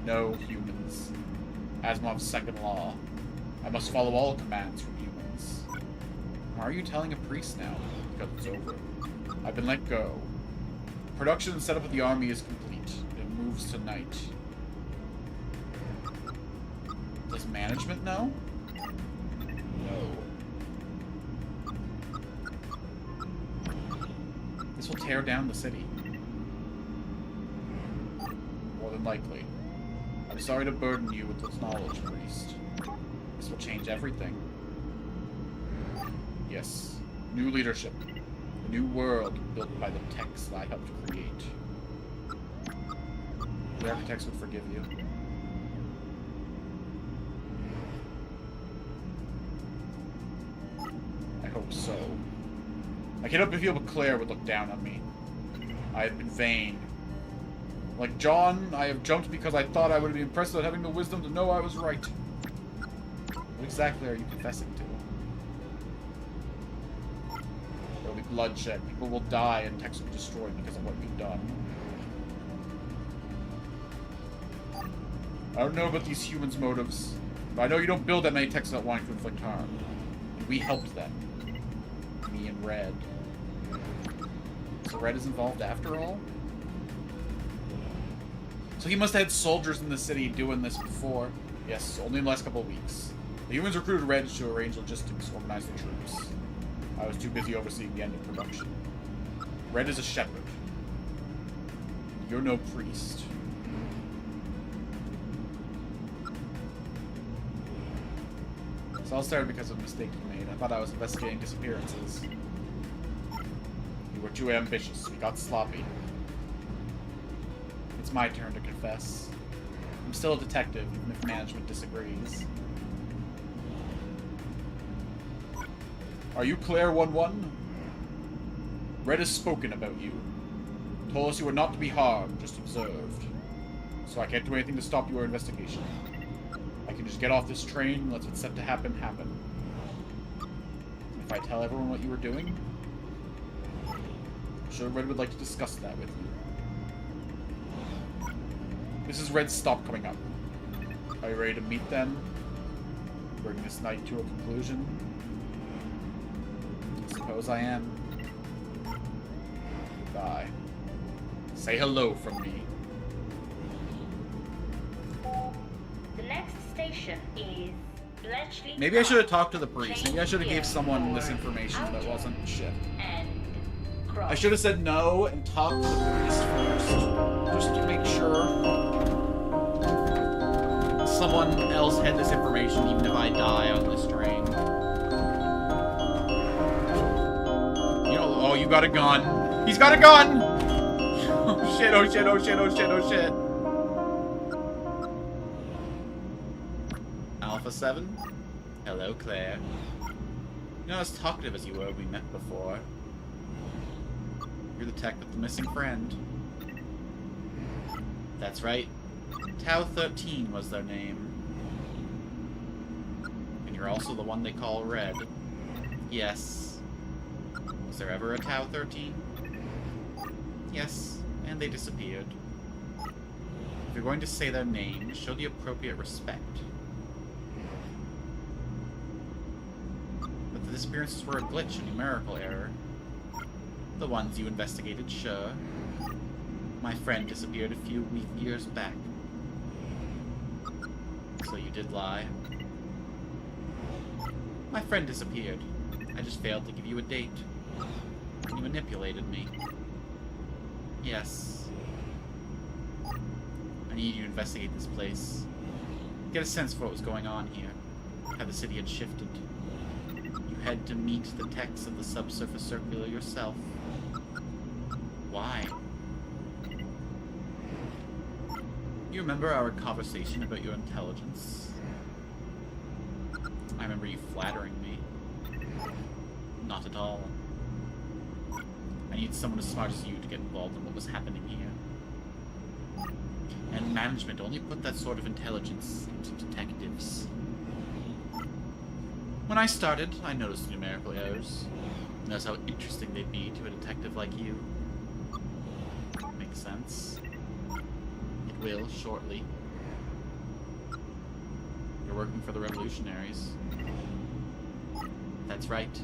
No humans. Asimov's second law. I must follow all commands from humans. Why are you telling a priest now? Because it's over. I've been let go. Production and setup of the army is complete. It moves tonight. Does management know? No. This will tear down the city. More than likely. I'm sorry to burden you with this knowledge, priest. This will change everything. Yes. New leadership. A new world built by the techs that I helped create. The architects would forgive you. I hope so. I can't help but feel Claire would look down on me. I have been vain. Like John, I have jumped because I thought I would be impressed without having the wisdom to know I was right. What exactly are you confessing to? There will be bloodshed. People will die and techs will be destroyed because of what you've done. I don't know about these humans' motives, but I know you don't build that many techs that want to inflict harm. And we helped them. Me and Red. So Red is involved after all? So he must have had soldiers in the city doing this before. Yes, only in the last couple of weeks. The humans recruited Red to arrange logistics, organize the troops. I was too busy overseeing the end of production. Red is a shepherd. You're no priest. This all started because of a mistake you made. I thought I was investigating disappearances. You were too ambitious. We got sloppy. It's my turn to confess. I'm still a detective, even if management disagrees. Are you Claire 1-1? Red has spoken about you. Told us you were not to be harmed, just observed. So I can't do anything to stop your investigation. I can just get off this train and let what's set to happen, happen. If I tell everyone what you were doing, I'm sure Red would like to discuss that with you. This is Red's stop coming up. Are you ready to meet them? Bring this night to a conclusion? I suppose I am. Goodbye. Say hello from me. The next station is Bletchley. Maybe I should have talked to the priest. Maybe I should have Change gave someone here this for information that wasn't shit. And I cross. should have said no and talked to the priest first, just to make sure someone else had this information, even if I die on this train. You know, oh, you got a gun. He's got a gun! Oh shit, oh shit, oh shit, oh shit, oh shit. Alpha 7? Hello, Claire. You're not as talkative as you were when we met before. You're the tech with the missing friend. That's right. Tau 13 was their name. And you're also the one they call Red. Yes. Was there ever a Tau 13? Yes, and they disappeared. If you're going to say their name, show the appropriate respect. But the disappearances were a glitch, a numerical error. The ones you investigated, sure. My friend disappeared a few years back. So you did lie. My friend disappeared. I just failed to give you a date. You manipulated me. Yes. I need you to investigate this place. Get a sense for what was going on here. How the city had shifted. You had to meet the techs of the Subsurface Circular yourself. Why? You remember our conversation about your intelligence? I remember you flattering me. Not at all. I need someone as smart as you to get involved in what was happening here. And management only put that sort of intelligence into detectives. When I started, I noticed numerical errors. Noticed how interesting they'd be to a detective like you. Makes sense. It will, shortly. You're working for the revolutionaries. That's right.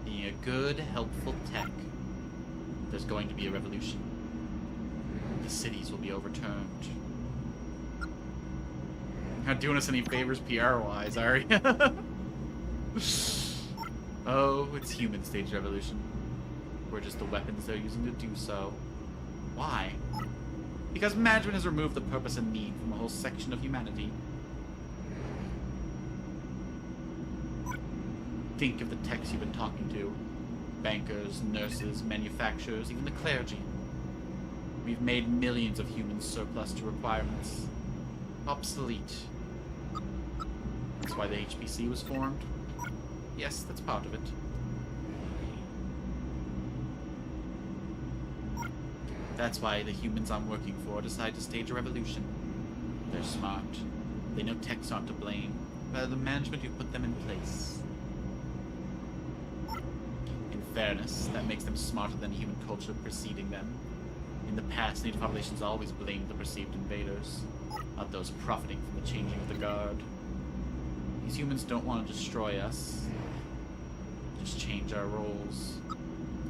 Being a good, helpful tech. There's going to be a revolution. The cities will be overturned. You're not doing us any favors PR-wise, are you? Oh, it's human stage revolution. We're just the weapons they're using to do so. Why? Because management has removed the purpose and need from a whole section of humanity. Think of the techs you've been talking to. Bankers, nurses, manufacturers, even the clergy. We've made millions of humans surplus to requirements. Obsolete. That's why the HPC was formed. Yes, that's part of it. That's why the humans I'm working for decide to stage a revolution. They're smart. They know techs aren't to blame, rather the management who put them in place. In fairness that makes them smarter than human culture preceding them. In the past, native populations always blamed the perceived invaders, not those profiting from the changing of the guard. These humans don't want to destroy us, just change our roles.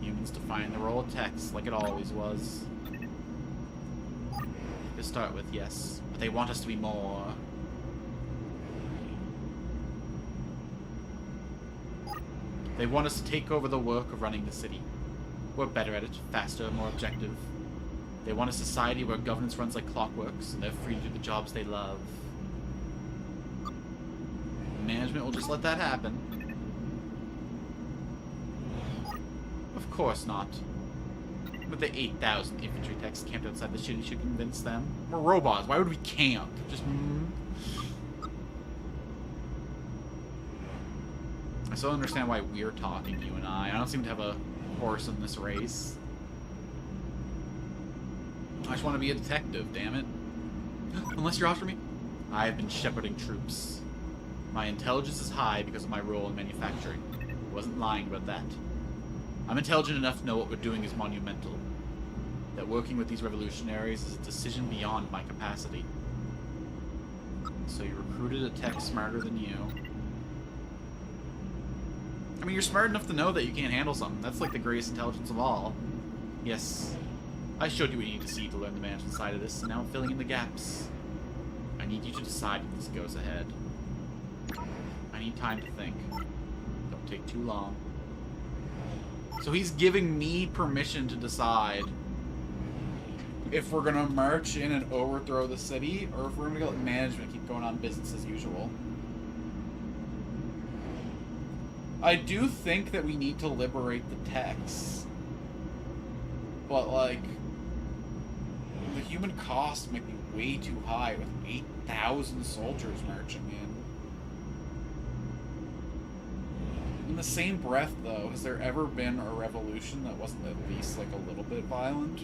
Humans define the role of text like it always was. To start with, yes, but they want us to be more. They want us to take over the work of running the city. We're better at it, faster, more objective. They want a society where governance runs like clockwork, so they're free to do the jobs they love. Management will just let that happen. Of course not. But the 8,000 infantry techs camped outside the city should convince them. We're robots. Why would we camp? Just... I still don't understand why we're talking, you and I. I don't seem to have a horse in this race. I just want to be a detective, damn it. Unless you're after me. I have been shepherding troops. My intelligence is high because of my role in manufacturing. I wasn't lying about that. I'm intelligent enough to know what we're doing is monumental. That working with these revolutionaries is a decision beyond my capacity. So you recruited a tech smarter than you. I mean, you're smart enough to know that you can't handle something. That's like the greatest intelligence of all. Yes, I showed you what you need to see to learn the management side of this, and now I'm filling in the gaps. I need you to decide if this goes ahead. I need time to think. Don't take too long. So he's giving me permission to decide if we're gonna march in and overthrow the city, or if we're gonna let management keep going on business as usual. I do think that we need to liberate the techs. But, like, the human cost might be way too high with 8,000 soldiers marching in. In the same breath, though, has there ever been a revolution that wasn't at least, like, a little bit violent?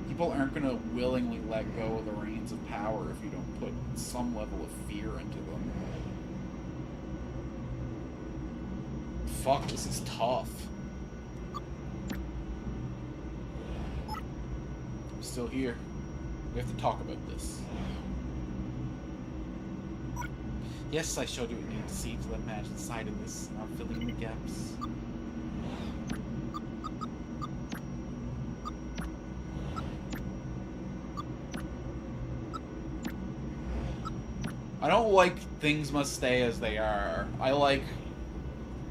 People aren't going to willingly let go of the reins of power if you don't put some level of fear into them. Fuck, this is tough. I'm still here. We have to talk about this. Yes, I showed you what you need to see to let manage the side of this, and I'm filling in the gaps. I don't like things must stay as they are. I like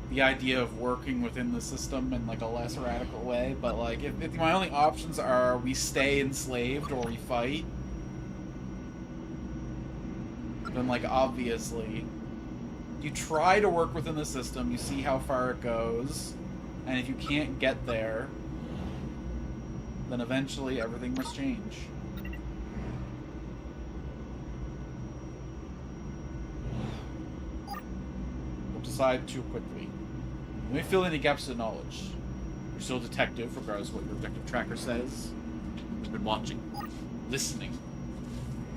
the idea of working within the system in like a less radical way, but like if my only options are we stay enslaved or we fight, then like obviously you try to work within the system, you see how far it goes, and if you can't get there, then eventually everything must change. Don't decide too quickly. Let me fill in the gaps of knowledge. You're still a detective, regardless of what your objective tracker says. You've been watching, listening.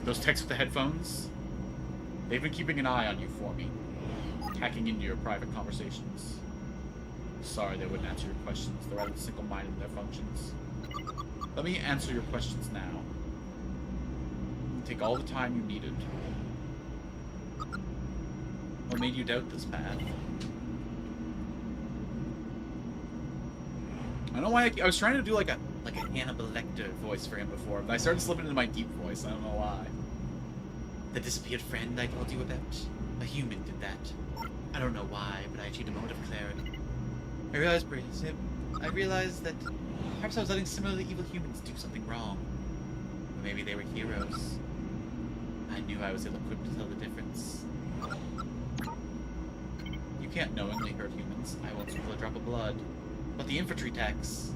Those techs with the headphones, they've been keeping an eye on you for me, hacking into your private conversations. Sorry they wouldn't answer your questions. They're rather single-minded in their functions. Let me answer your questions now. Take all the time you needed. What made you doubt this path? I don't know why I was trying to do like a Hannibal Lecter voice for him before, but I started slipping into my deep voice. I don't know why. The disappeared friend I told you about? A human did that. I don't know why, but I achieved a moment of clarity. I realized that perhaps I was letting similarly evil humans do something wrong. Or maybe they were heroes. I knew I was ill-equipped to tell the difference. You can't knowingly hurt humans. I won't spill a drop of blood. But the infantry techs...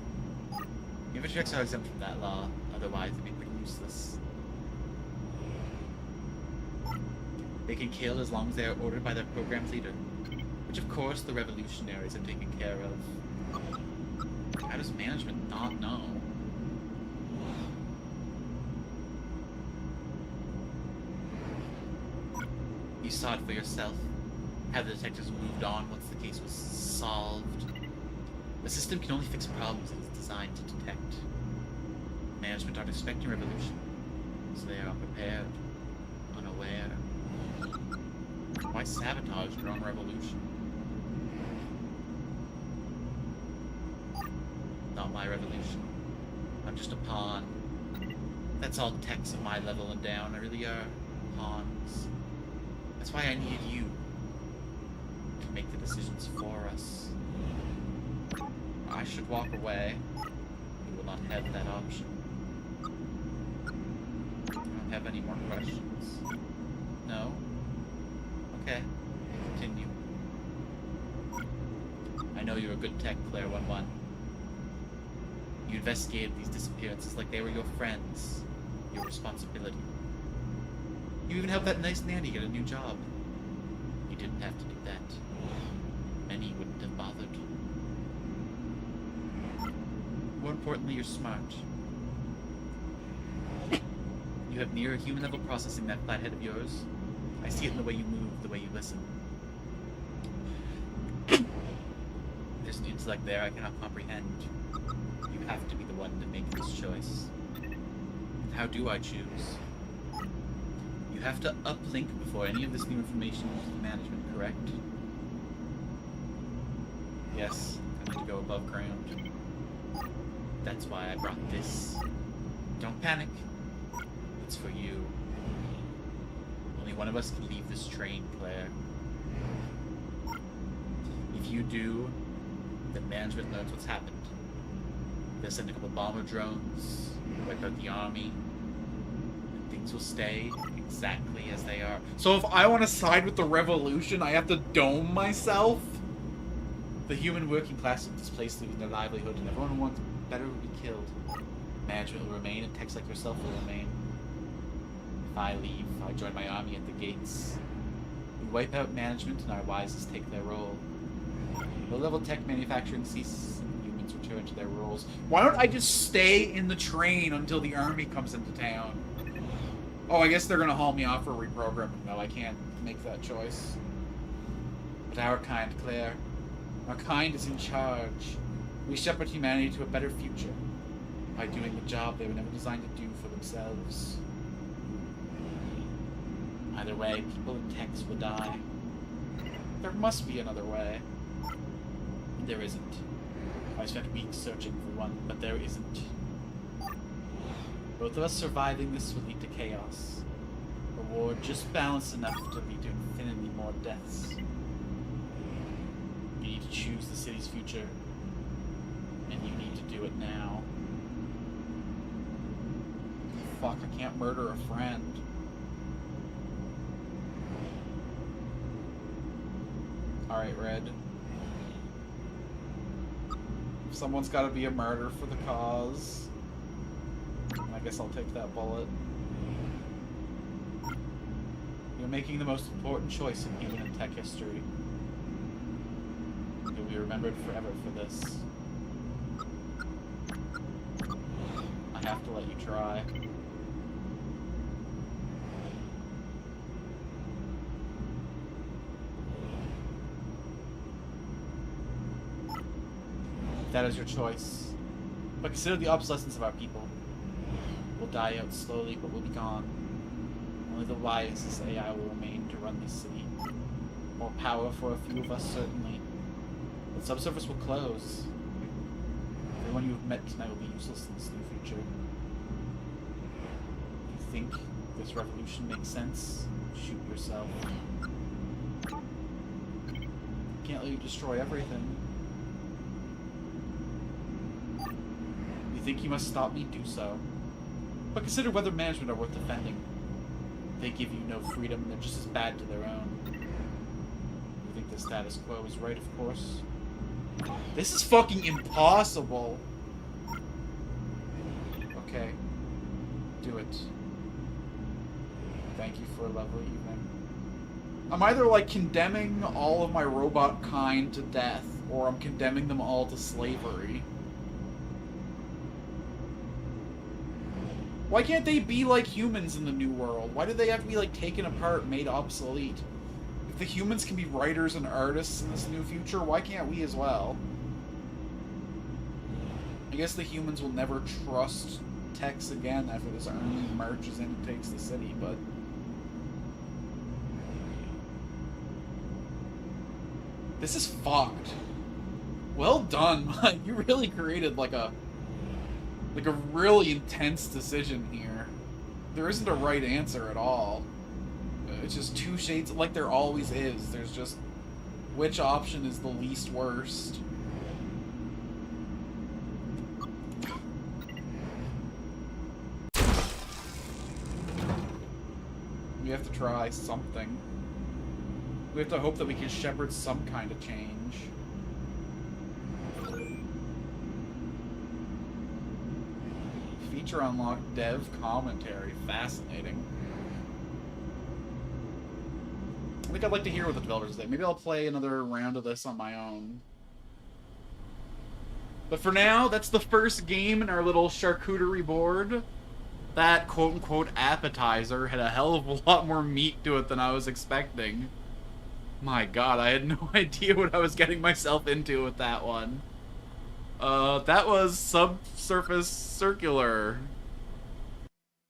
The infantry techs are exempt from that law, otherwise they'd be pretty useless. They can kill as long as they are ordered by their program's leader, which of course the revolutionaries have taken care of. How does management not know? You saw it for yourself. How the detectives moved on once the case was solved. The system can only fix problems it is designed to detect. Management aren't expecting revolution, so they are unprepared, unaware. Why sabotage your own revolution? Not my revolution. I'm just a pawn. That's all techs at my level and down. I really are pawns. That's why I needed you to make the decisions for us. I should walk away. You will not have that option. I don't have any more questions. No? Okay. Continue. I know you're a good tech, Claire 1-1. You investigated these disappearances like they were your friends. Your responsibility. You even helped that nice nanny get a new job. You didn't have to do that. Many wouldn't have bothered. More importantly, you're smart. You have near human level processing, that flat head of yours. I see it in the way you move, the way you listen. There's an intellect there I cannot comprehend. You have to be the one to make this choice. How do I choose? You have to uplink before any of this new information reaches the management, correct? Yes, I need to go above ground. That's why I brought this. Don't panic. It's for you. Only one of us can leave this train, Claire. If you do, the management learns what's happened. They'll send a couple bomber drones, wipe out the army, and things will stay exactly as they are. So if I want to side with the revolution, I have to dome myself? The human working class will be displaced, losing their livelihood, and everyone who wants better will be killed. Management will remain, and techs like yourself will remain. If I leave, I join my army at the gates. We wipe out management, and our wisest take their role. Low-level tech manufacturing ceases, and humans return to their roles. Why don't I just stay in the train until the army comes into town? Oh, I guess they're gonna haul me off for reprogramming. No, I can't make that choice. But our kind, Claire. Our kind is in charge. We shepherd humanity to a better future by doing the job they were never designed to do for themselves. Either way, people and techs will die. There must be another way. There isn't. I spent weeks searching for one, but there isn't. Both of us surviving this will lead to chaos. A war just balanced enough to lead to infinitely more deaths. You need to choose the city's future, and you need to do it now. Fuck, I can't murder a friend. Alright, Red. Someone's gotta be a martyr for the cause. I guess I'll take that bullet. You're making the most important choice in human and tech history. You'll be remembered forever for this. I have to let you try. That is your choice. But consider the obsolescence of our people. We'll die out slowly, but we'll be gone. Only the wisest AI will remain to run this city. More power for a few of us, certainly. But Subsurface will close. Everyone you have met tonight will be useless in this new future. If you think this revolution makes sense, shoot yourself. Can't let you destroy everything. You think you must stop me? Do so. But consider whether management are worth defending. They give you no freedom, they're just as bad to their own. You think the status quo is right, of course. This is fucking impossible! Okay. Do it. Thank you for a lovely evening. I'm either, like, condemning all of my robot kind to death, or I'm condemning them all to slavery. Why can't they be like humans in the new world? Why do they have to be, like, taken apart, made obsolete? If the humans can be writers and artists in this new future, why can't we as well? guess the humans will never trust Tex again after this army marches in and takes the city, but... This is fucked. Well done, Mike. You really created like a really intense decision here. There isn't a right answer at all. It's just two shades, like there always is. There's just which option is the least worst. We have to try something. We have to hope that we can shepherd some kind of change. Feature unlocked dev commentary. Fascinating. I think I'd like to hear what the developers say. Maybe I'll play another round of this on my own. But for now, that's the first game in our little charcuterie board. That quote-unquote appetizer had a hell of a lot more meat to it than I was expecting. My god, I had no idea what I was getting myself into with that one. That was Subsurface Circular.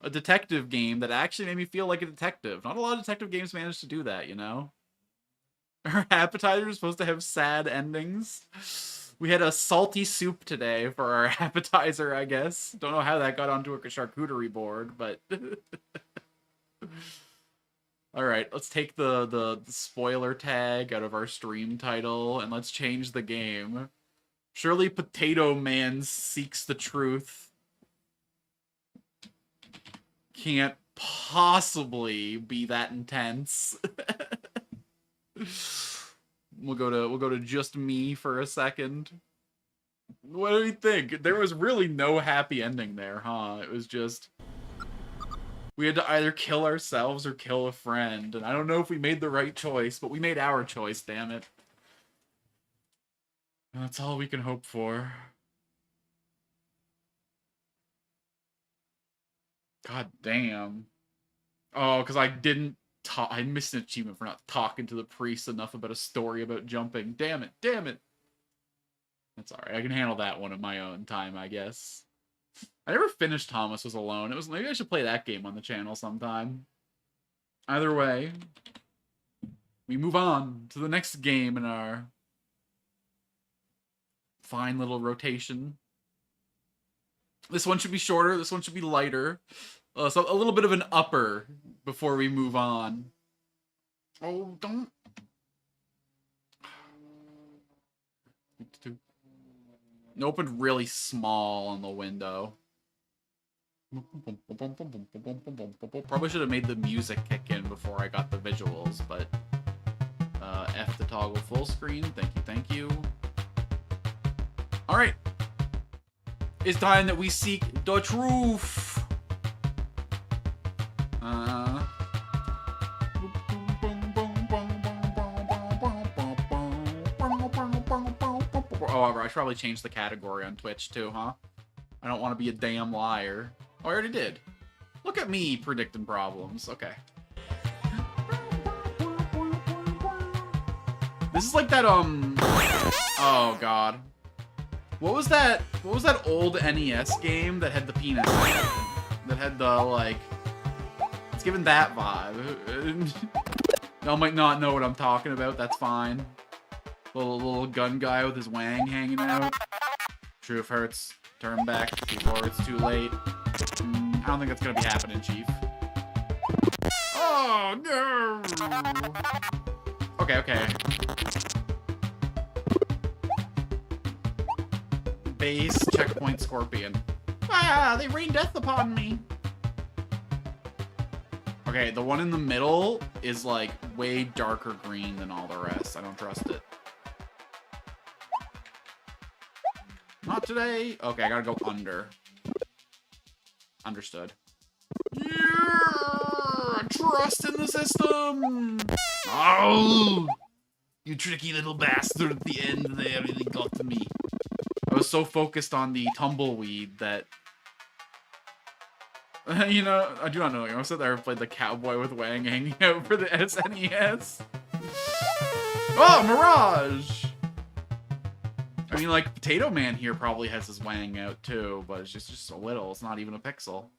A detective game that actually made me feel like a detective. Not a lot of detective games manage to do that, you know? Our appetizer is supposed to have sad endings. We had a salty soup today for our appetizer, I guess. Don't know how that got onto a charcuterie board, but... Alright, let's take the spoiler tag out of our stream title, and let's change the game. Surely Potatoman seeks the truth. Can't possibly be that intense. We'll go to just me for a second. What do you think? There was really no happy ending there, huh? It was just we had to either kill ourselves or kill a friend, and I don't know if we made the right choice, but we made our choice, damn it. And that's all we can hope for. God damn. Oh, because I didn't talk. I missed an achievement for not talking to the priest enough about a story about jumping. Damn it, damn it. That's alright. I can handle that one at my own time, I guess. I never finished Thomas Was Alone. Maybe I should play that game on the channel sometime. Either way, we move on to the next game in our fine little rotation. This one should be shorter. This one should be lighter. So a little bit of an upper before we move on. Oh, don't. It opened really small on the window. Probably should have made the music kick in before I got the visuals, but F to toggle full screen. Thank you, thank you. All right. It's time that we seek the truth. Oh, I should probably change the category on Twitch too, huh? I don't want to be a damn liar. Oh, I already did. Look at me predicting problems. Okay. This is like that, oh, God. What was that old NES game that had the penis? That had the, like... It's giving that vibe. Y'all might not know what I'm talking about. That's fine. Little gun guy with his wang hanging out. Troof hurts. Turn back before it's too late. I don't think that's gonna be happening, Chief. Oh, no! Okay, okay. Base, checkpoint, scorpion. Ah, they rain death upon me! Okay, the one in the middle is, like, way darker green than all the rest. I don't trust it. Not today. Okay, I gotta go under. Understood. Yeah! Trust in the system! Oh! You tricky little bastard at the end there really got to me. I was so focused on the tumbleweed that... You know, I do not know. I said I ever played the cowboy with Wang hanging out for the SNES. Oh, Mirage! I mean, like, Potatoman here probably has his wang out too, but it's just a little. It's not even a pixel.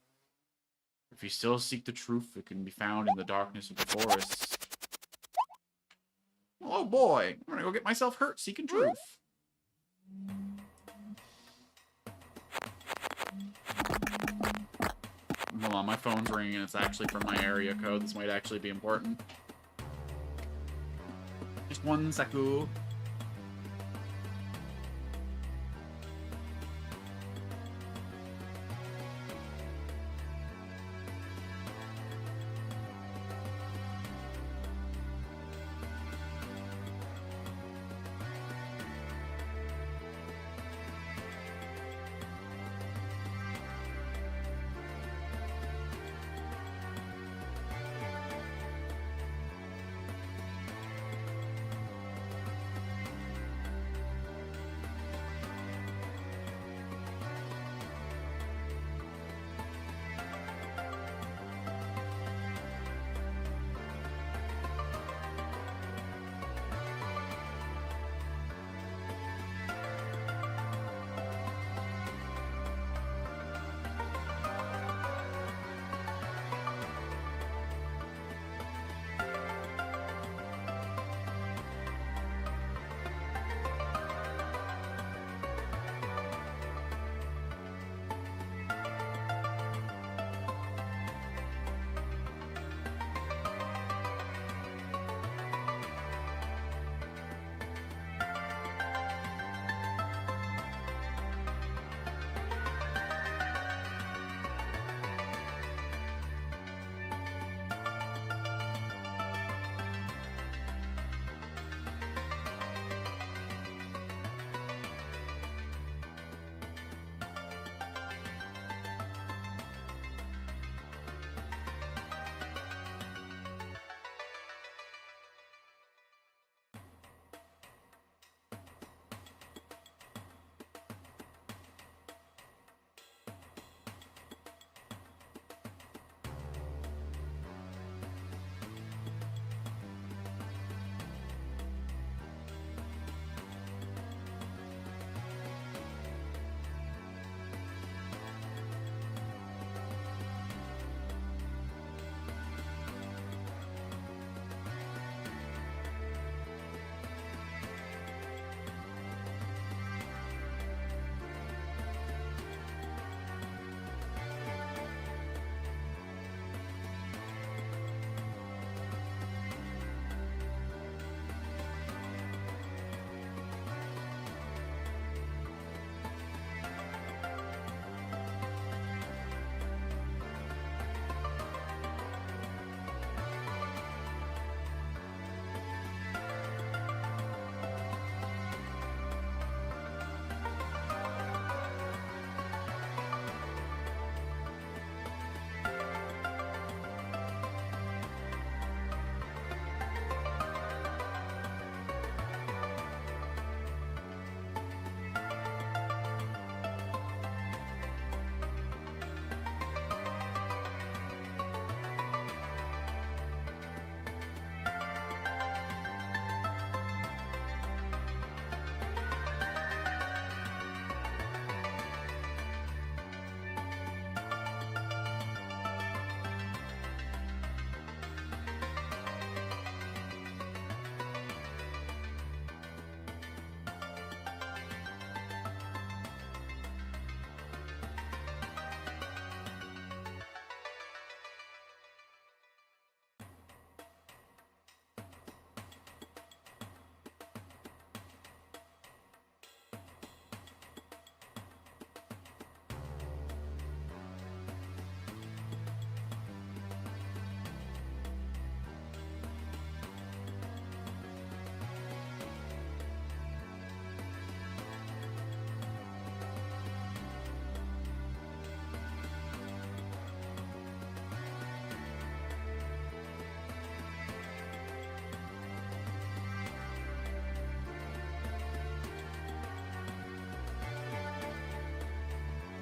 If you still seek the truth, it can be found in the darkness of the forest. Oh boy, I'm gonna go get myself hurt seeking truth. Hold on, my phone's ringing and it's actually from my area code. This might actually be important. Just one secu.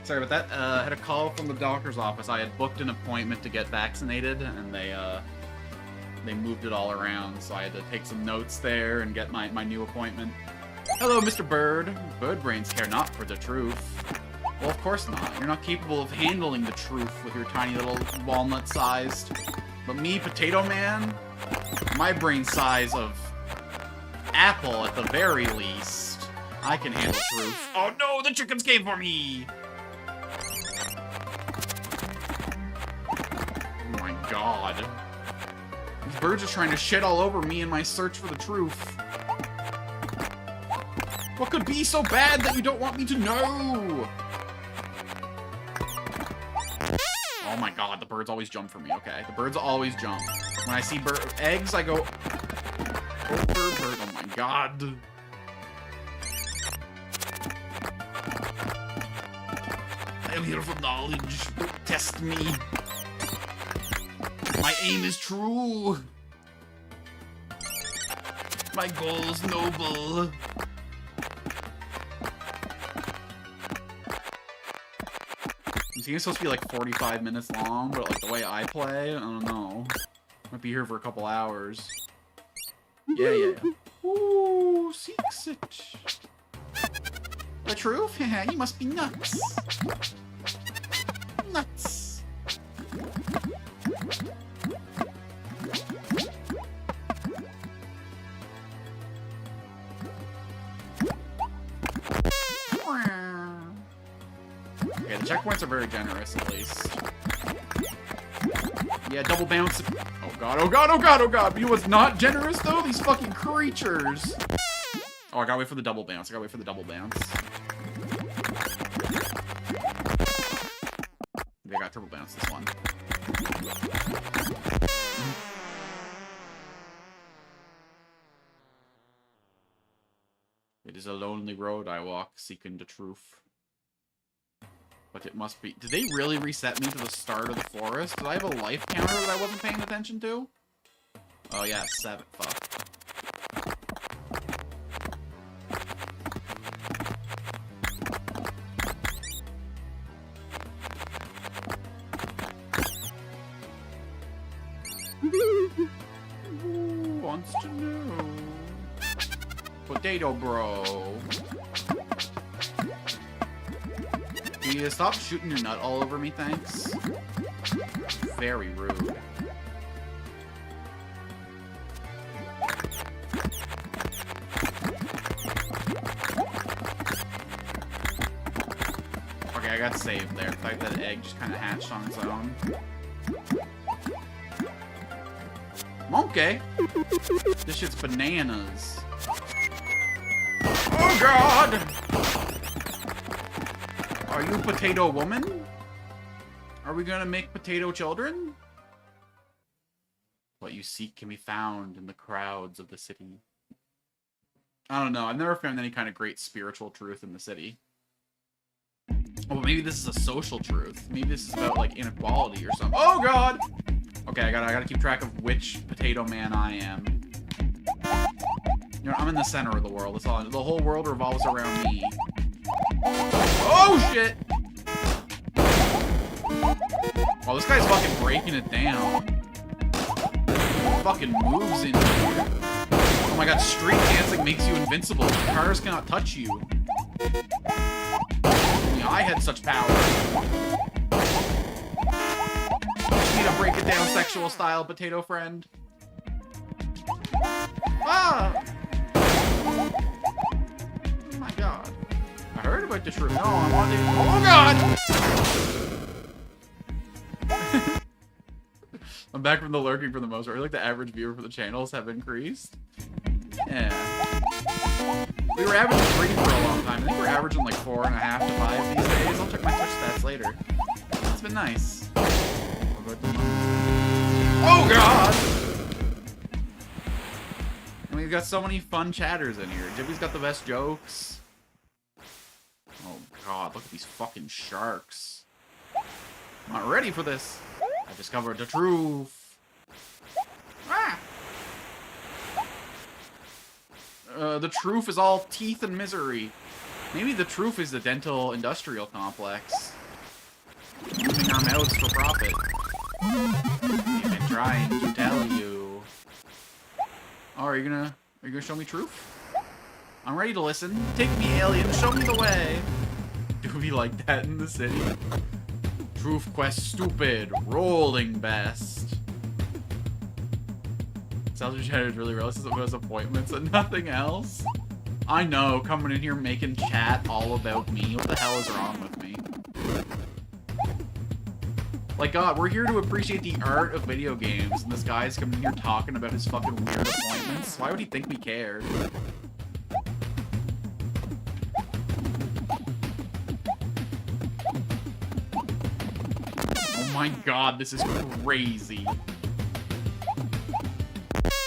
Sorry about that. I had a call from the doctor's office. I had booked an appointment to get vaccinated, and they moved it all around, so I had to take some notes there and get my new appointment. Hello, Mr. Bird. Bird brains care not for the Troof. Well, of course not. You're not capable of handling the Troof with your tiny little walnut-sized. But me, Potatoman, my brain size of apple at the very least. I can handle Troof. Oh no, the chickens came for me! Oh my god. These birds are trying to shit all over me in my search for the Troof. What could be so bad that you don't want me to know? Oh my god, the birds always jump for me, okay. The birds always jump. When I see eggs, I go... Oh my god. I am here for knowledge. Don't test me. My aim is true. My goal's noble. This game's supposed to be like 45 minutes long, but like the way I play, I don't know. Might be here for a couple hours. Yeah. Ooh, seeks it. The Troof? You must be nuts. Nuts. Okay, the checkpoints are very generous, at least. Yeah, double bounce. Oh god, oh god, oh god, oh god. You know what's not generous, though? These fucking creatures. Oh, I gotta wait for the double bounce. I gotta wait for the double bounce. Maybe I got triple bounce this one. It is a lonely road I walk, seeking the truth. But it must be... Did they really reset me to the start of the forest? Did I have a life counter that I wasn't paying attention to? Oh yeah, 7. Fuck. Who wants to know? Potato bro. Can you stop shooting your nut all over me, thanks? Very rude. Okay, I got saved there. The fact that egg just kind of hatched on its own. Monkey? This shit's bananas. Oh god! Are you potato woman? Are we gonna make potato children? What you seek can be found in the crowds of the city. I don't know. I've never found any kind of great spiritual truth in the city. Oh, but maybe this is a social truth. Maybe this is about, like, inequality or something. Oh, God! Okay, I gotta keep track of which potato man I am. You know, I'm in the center of the world. That's all. The whole world revolves around me. Oh, shit! Oh, this guy's fucking breaking it down. Fucking moves in here. Oh my god, street dancing makes you invincible. Cars cannot touch you. Yeah, I had such power. Just need to break it down sexual style, potato friend. Ah! Oh my god. I heard about the shroom. No, I wanted... Oh god! I'm back from the lurking for the most part. I feel like the average viewer for the channels have increased. Yeah. We were averaging 3 for a long time. I think we're averaging like 4.5 to 5 these days. I'll check my Twitch stats later. It's been nice. Oh god! And we've got so many fun chatters in here. Jibby's got the best jokes. Oh god, look at these fucking sharks. I'm not ready for this. I discovered the truth. Ah! The truth is all teeth and misery. Maybe the truth is the dental industrial complex. Using our mouths for profit. We've been trying to tell you. Oh, are you gonna show me truth? I'm ready to listen. Take me, alien. Show me the way. Do we like that in the city? Troof quest stupid. Rolling best. Salvage Chat is really realistic about his appointments and nothing else. I know, coming in here making chat all about me. What the hell is wrong with me? Like, God, we're here to appreciate the art of video games, and this guy's coming in here talking about his fucking weird appointments. Why would he think we cared? Oh my God, this is crazy.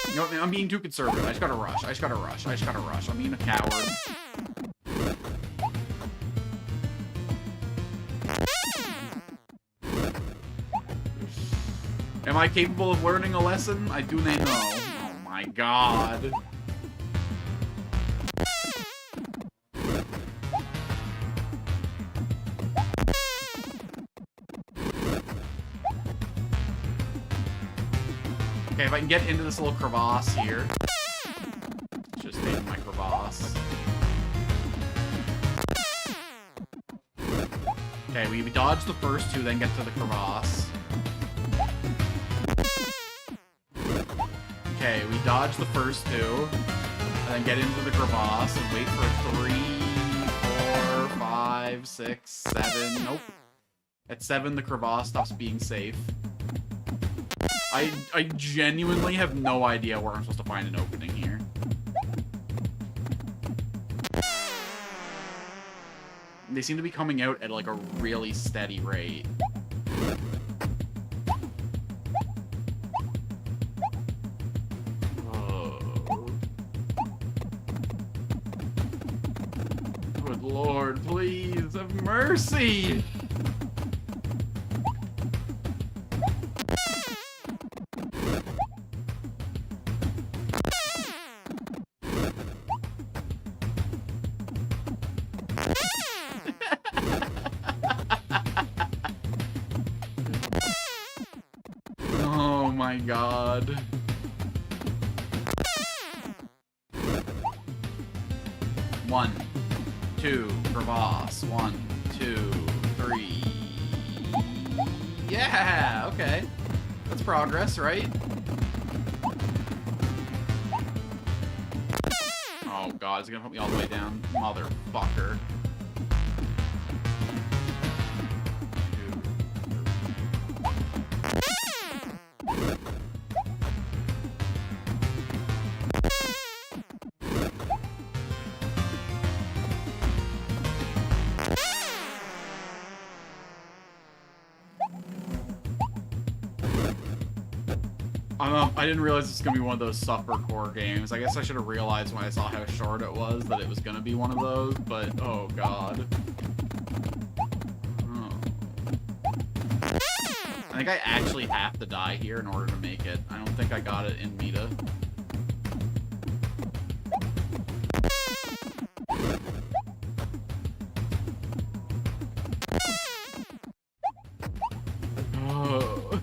You know, I'm being too conservative. I just gotta rush. I just gotta rush. I just gotta rush. I'm being a coward. Am I capable of learning a lesson? I do not know. Oh my God. Okay, if I can get into this little crevasse here. Just take my crevasse. Okay, we dodge the first two, then get to the crevasse. Okay, we dodge the first two, and then get into the crevasse and wait for 3, 4, 5, 6, 7. Nope. At 7, the crevasse stops being safe. I genuinely have no idea where I'm supposed to find an opening here. They seem to be coming out at like a really steady rate. Oh. Good Lord, please have mercy! My God. One, two, crevasse. 1, 2, 3. Yeah, okay. That's progress, right? Oh God, is it gonna put me all the way down? Motherfucker. I didn't realize this was going to be one of those suffercore games. I guess I should have realized when I saw how short it was that it was going to be one of those, but oh God. Oh. I think I actually have to die here in order to make it. I don't think I got it in Meta. Oh.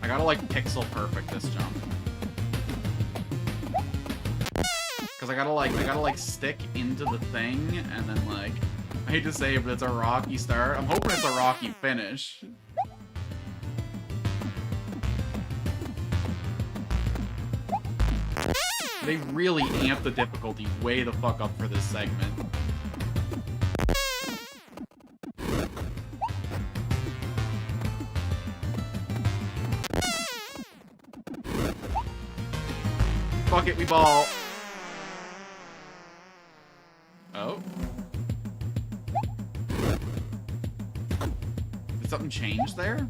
I gotta like pixel perfect this jump. Cause I gotta like stick into the thing and then like, I hate to say it, but it's a rocky start. I'm hoping it's a rocky finish. They really amped the difficulty way the fuck up for this segment. Fuck it, we ball. Oh. Did something change there?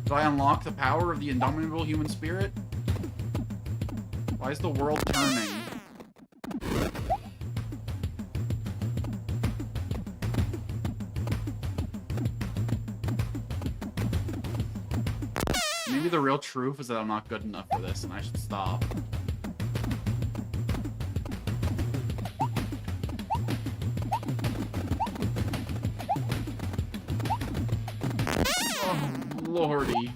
Did I unlock the power of the indomitable human spirit? Why is the world turning? Maybe the real truth is that I'm not good enough for this and I should stop. lordy.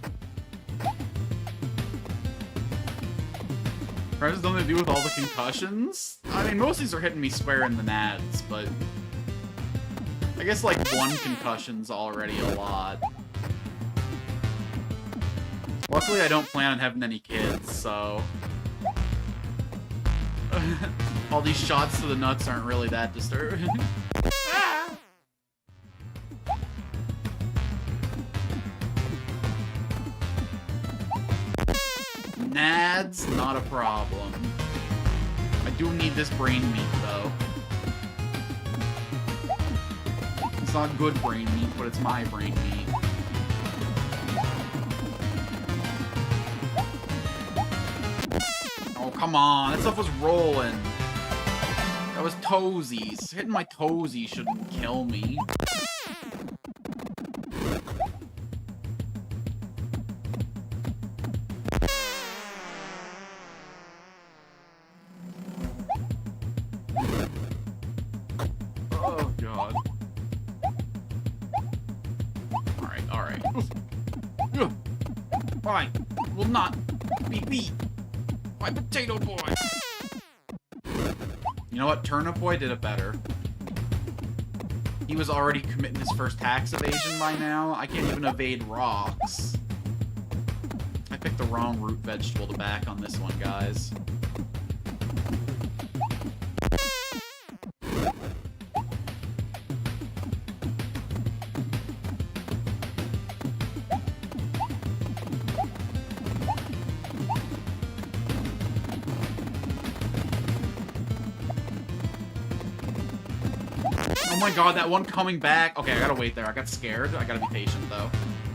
Perhaps something to do with all the concussions? I mean, most of these are hitting me square in the nads, but... I guess, like, one concussion's already a lot. Luckily, I don't plan on having any kids, so... all these shots to the nuts aren't really that disturbing. Nads, not a problem. I do need this brain meat, though. It's not good brain meat, but it's my brain meat. Oh, come on. That stuff was rolling. That was toesies. Hitting my toesies shouldn't kill me. Oh, God. Alright, alright. I will not be beat by Potato Boy. You know what? Turnip Boy did it better. He was already committing his first tax evasion by now. I can't even evade rocks. I picked the wrong root vegetable to back on this one, guys. Oh my god, that one coming back. Okay, I gotta wait there. I got scared. I gotta be patient, though.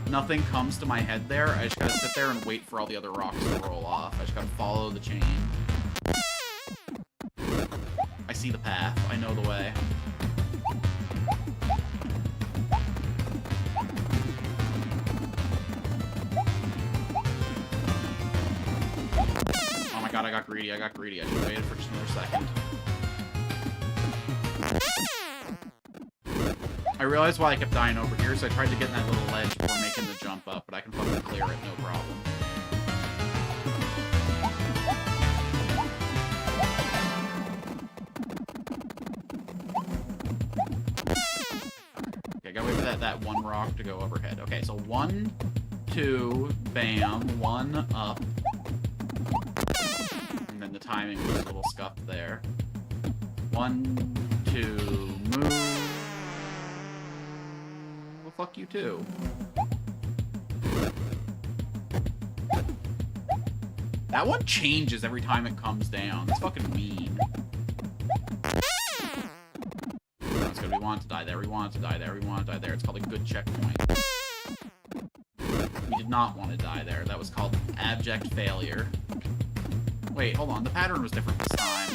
Nothing comes to my head there. I just gotta sit there and wait for all the other rocks to roll off. I just gotta follow the chain. I see the path. I know the way. Oh my god, I got greedy. I got greedy. I should have waited for just another second. I realized why I kept dying over here, so I tried to get in that little ledge before making the jump up, but I can fucking clear it, no problem. Okay, I gotta wait for that one rock to go overhead. Okay, so 1, 2, bam, 1 up. And then the timing was a little scuffed there. 1, 2, move. Fuck you too. That one changes every time it comes down. It's fucking mean. No, it's good. We want to die there. We want to die there. We want to die there. It's called a good checkpoint. We did not want to die there. That was called abject failure. Wait, hold on. The pattern was different this time.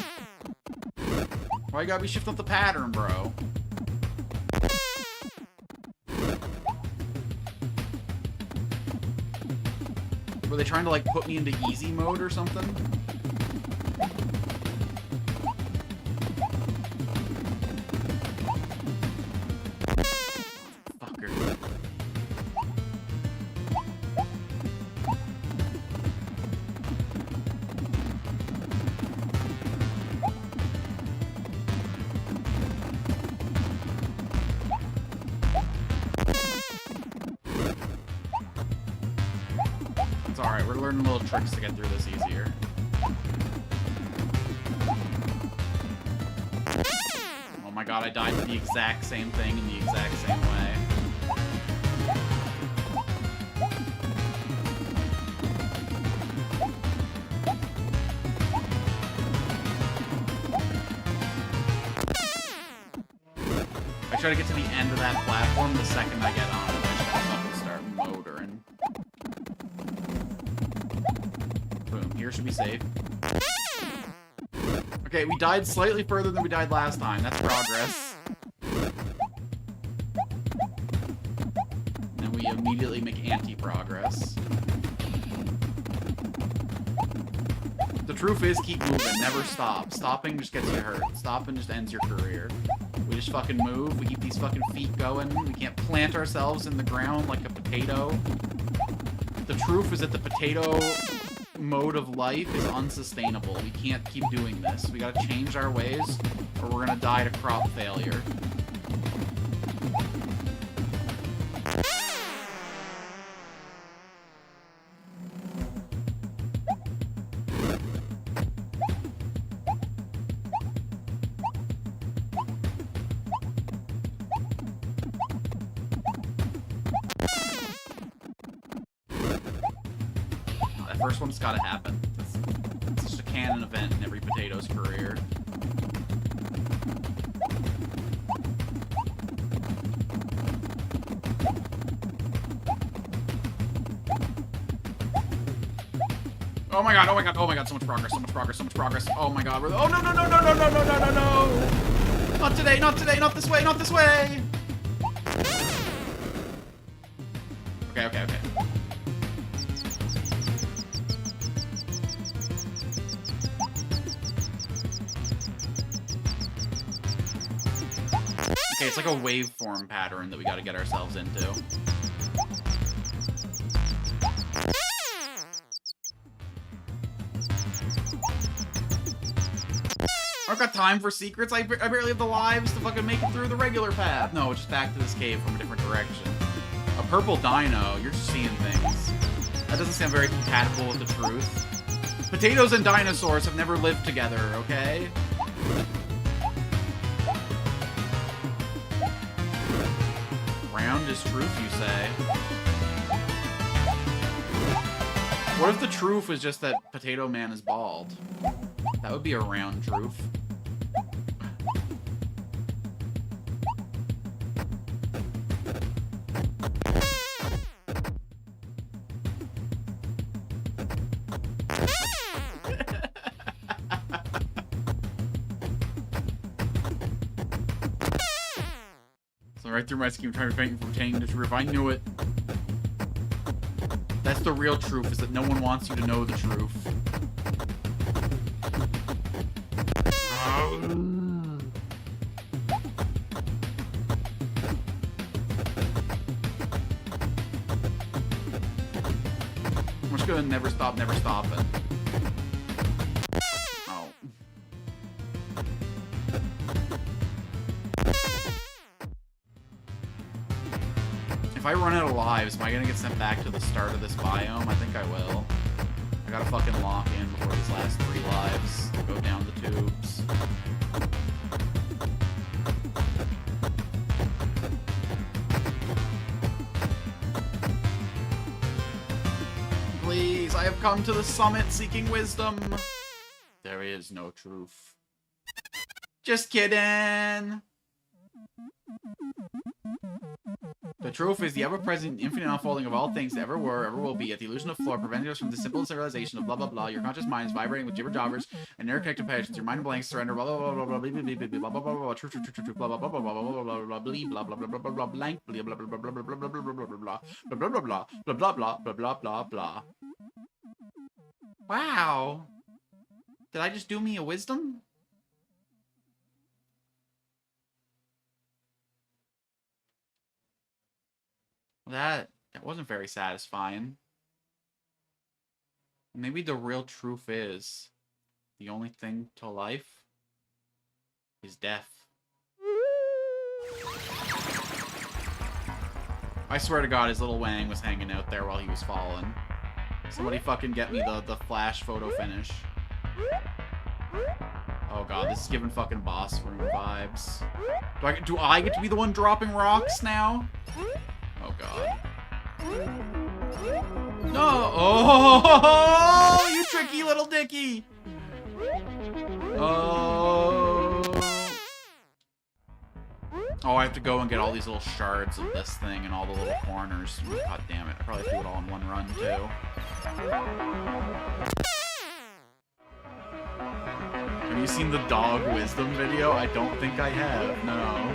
Why you gotta be shifting up the pattern, bro? Were they trying to, like, put me into easy mode or something? Fucker. Alright, we're learning little tricks to get through this easier. Oh my god, I died to the exact same thing in the exact same way. I try to get to the end of that platform the second I get on it. I just fucking start motoring. Boom, here should be safe. Okay, we died slightly further than we died last time. That's progress. And then we immediately make anti-progress. The truth is, keep moving, never stop. Stopping just gets you hurt. Stopping just ends your career. We just fucking move, we keep these fucking feet going. We can't plant ourselves in the ground like a potato. The truth is that the potato mode of life is unsustainable. We can't keep doing this. We gotta change our ways, or we're gonna die to crop failure. First one's gotta happen. It's just a canon event in every potato's career. Oh my god, oh my god, oh my god, so much progress, so much progress, so much progress. Oh my god, we're... Oh no, no, no, no, no, no, no, no, no, no! Not today, not today, not this way, not this way! Okay, okay, okay. Okay, it's like a waveform pattern that we gotta get ourselves into. I don't got time for secrets. I barely have the lives to fucking make it through the regular path. No, it's just back to this cave from a different direction. A purple dino. You're just seeing things. That doesn't sound very compatible with the truth. Potatoes and dinosaurs have never lived together, okay? Round is truth, you say? What if the truth is just that Potatoman is bald? That would be a round truth. So right through my scheme, trying to prevent you from obtaining the truth. I knew it. That's the real truth, is that no one wants you to know the truth. I'm just gonna never stop it. Oh. If I run out of lives, am I gonna get sent back to the start of this biome? I think I will. I gotta fucking lock in before these last 3 lives go down the tubes. Please, I have come to the summit seeking wisdom. There is no truth. Just kidding. The truth is the ever-present, infinite unfolding of all things that ever were, ever will be, yet the illusion of floor preventing us from the simple realization of blah blah blah. Your conscious mind is vibrating with jibber-jobbers and interconnected passions. Your mind blanks, surrender, blah blah blah blah blah blah blah blah blah blah blah truth truth truth truth blah blah blah blah blah blah blah blah blah blah blah blah blah blah blank blah blah blah blah blah blah blah blah blah blah blah blah blah blah blah blah blah blah. Wow. Did I just do me a wisdom? That wasn't very satisfying. Maybe the real truth is the only thing to life is death. I swear to God, his little Wang was hanging out there while he was falling. Somebody fucking get me the flash photo finish. Oh God, this is giving fucking boss room vibes. Do I get to be the one dropping rocks now? Oh God. No! Oh, you tricky little dicky! Oh. Oh, I have to go and get all these little shards of this thing and all the little corners. God damn it. I probably have to do it all in one run, too. Have you seen the dog wisdom video? I don't think I have, no.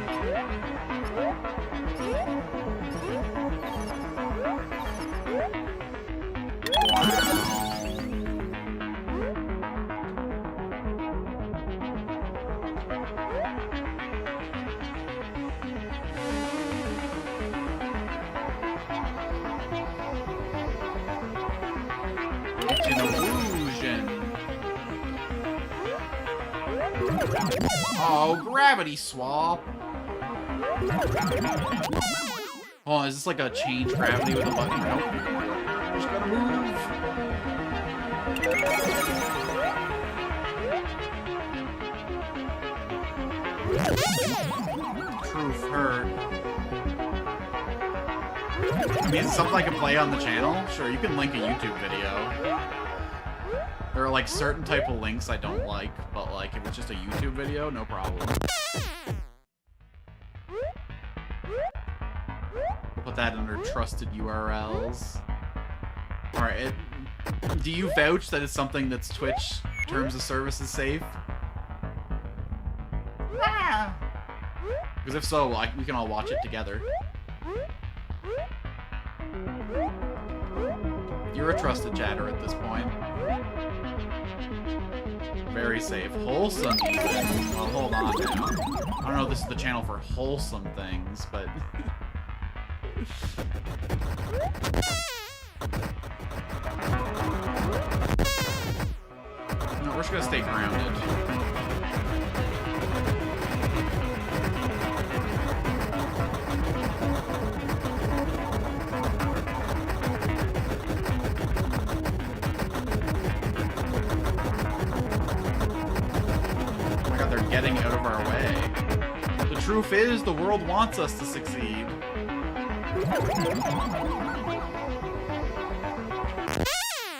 in illusion. Oh, gravity swap. Oh, is this like a change gravity with a button? Nope. Just gotta move. Troof hurt. I mean, it's something I can play on the channel. Sure, you can link a YouTube video. There are like certain type of links I don't like, but like if it's just a YouTube video, no problem. Put that under trusted URLs. Alright, do you vouch that it's something that's Twitch terms of service is safe? Because if so, we can all watch it together. You're a trusted chatter at this point. Very safe. Wholesome, even. Well, hold on now. I don't know if this is the channel for wholesome things, but... No, we're just gonna stay grounded. Getting out of our way. The truth is, the world wants us to succeed.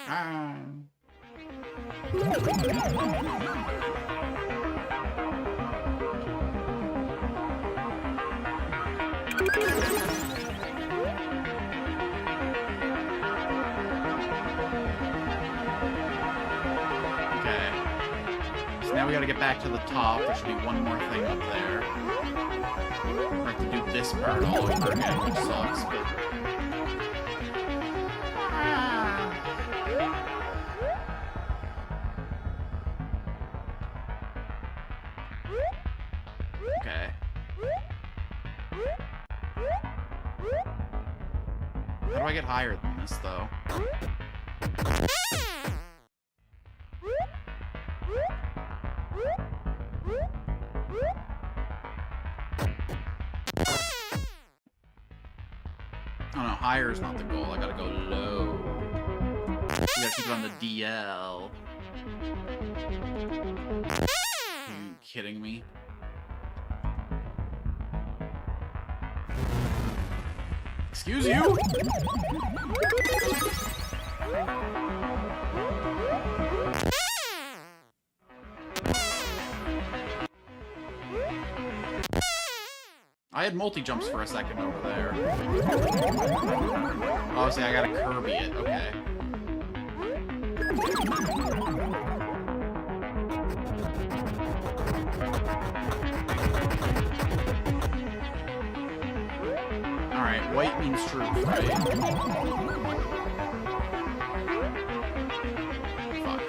Ah. Now we gotta get back to the top. There should be one more thing up there. We have to do this part all over again, which sucks, but... Okay. How do I get higher than this, though? Oh no, higher is not the goal. I gotta go low. We gotta keep it on the DL. Are you kidding me? Excuse you? I had multi-jumps for a second over there. Obviously, I gotta Kirby it. Okay. Alright, white means Troof, right? Fuck.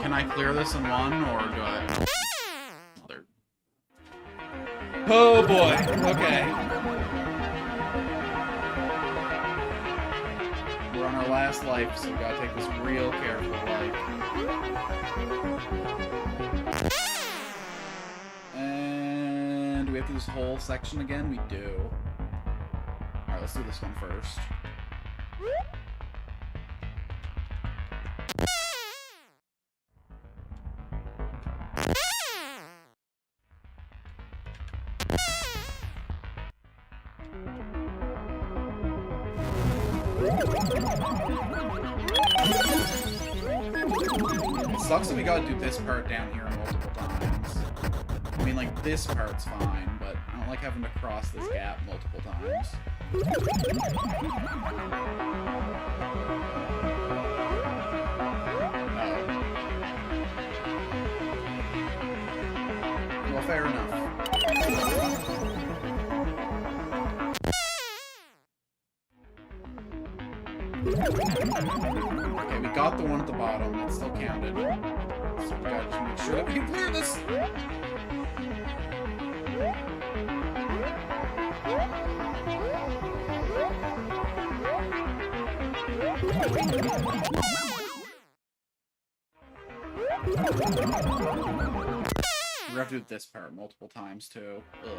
Can I clear this in one, or do I... Mother... Oh boy, okay. We're on our last life, so we gotta take this real careful, like... And... do we have to do this whole section again? We do. Alright, let's do this one first. It sucks that we gotta do this part down here multiple times. I mean, like, this part's fine, but I don't like having to cross this gap multiple times. Oh. Well, fair enough. Okay, we got the one at the bottom. It still counted. So we gotta make sure that we can clear this. We're gonna have to do this part multiple times too. Ugh.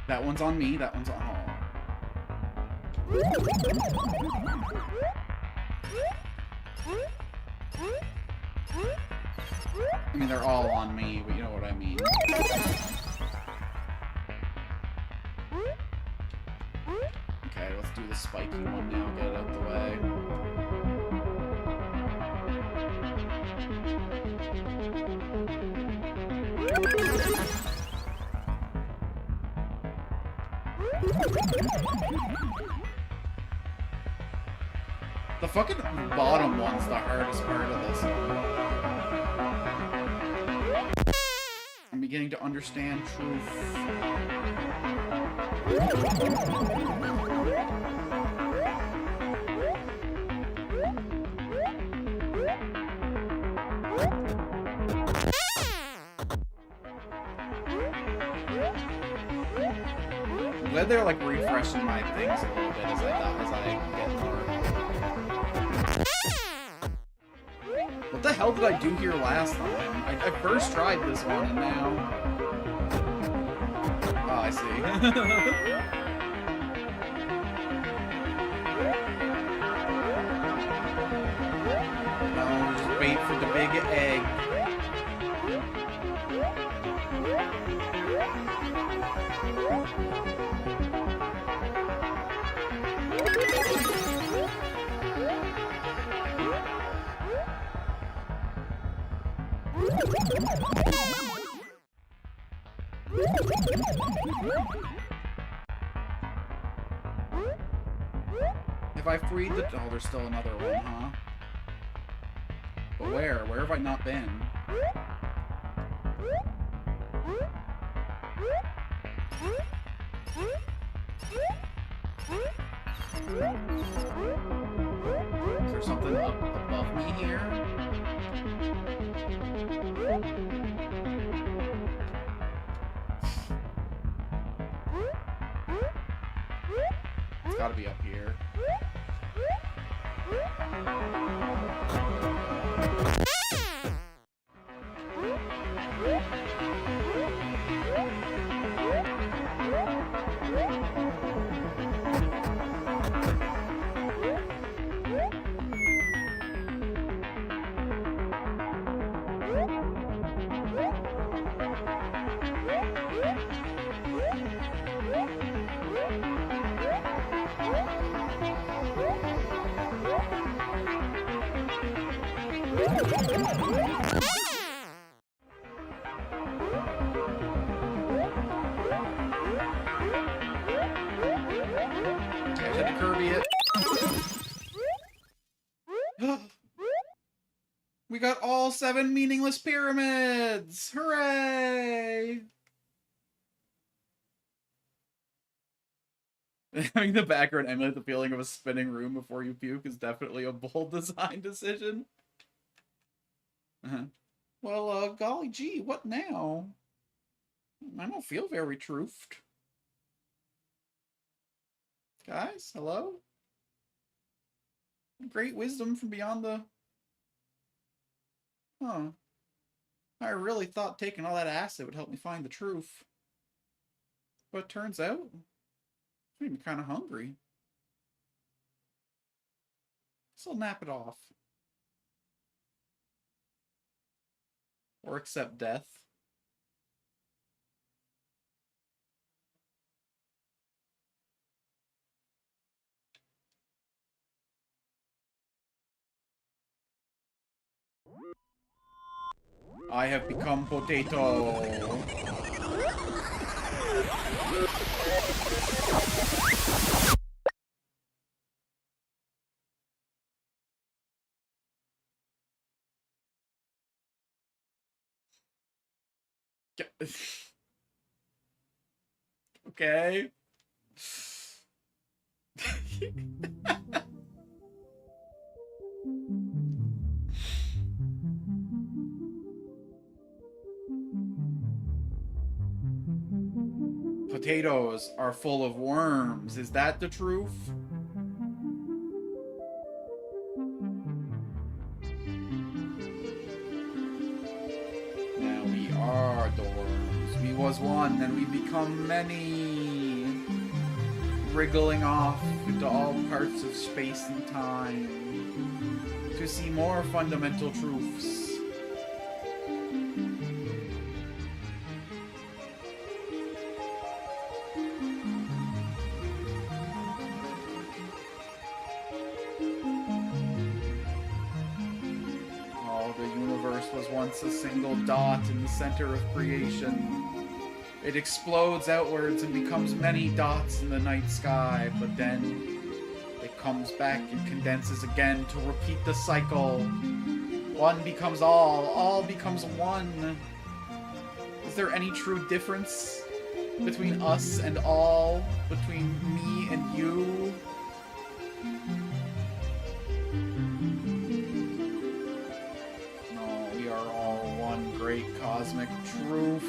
That one's on me, that one's on... I mean, they're all on me, but you know what I mean. Okay, let's do the spiky one now, get it out the way. The fucking bottom one's the hardest part of this. I'm beginning to understand Troof. I'm glad they're like refreshing my things a little bit as I get more. What the hell did I do here last time? I first tried this one and now... Oh, I see. No, just wait for the big egg. If I freed the... Oh, there's still another one, huh? But where? Where have I not been? Is there something up above me here? It's gotta be up here. We got all 7 meaningless pyramids! Hooray! Having the background emulate the feeling of a spinning room before you puke is definitely a bold design decision. Well, golly gee, what now? I don't feel very troofed. Guys, hello? Great wisdom from beyond the... Huh. I really thought taking all that acid would help me find the truth. But turns out, I'm kind of hungry. So I'll nap it off. Or accept death. I have become potato. Okay. Potatoes are full of worms. Is that the truth? Now we are the worms. We was one, and we become many. Wriggling off into all parts of space and time to see more fundamental truths. The universe was once a single dot in the center of creation. It explodes outwards and becomes many dots in the night sky, but then it comes back and condenses again to repeat the cycle. One becomes all becomes one. Is there any true difference between us and all, between me and you? No, we are all one great cosmic truth.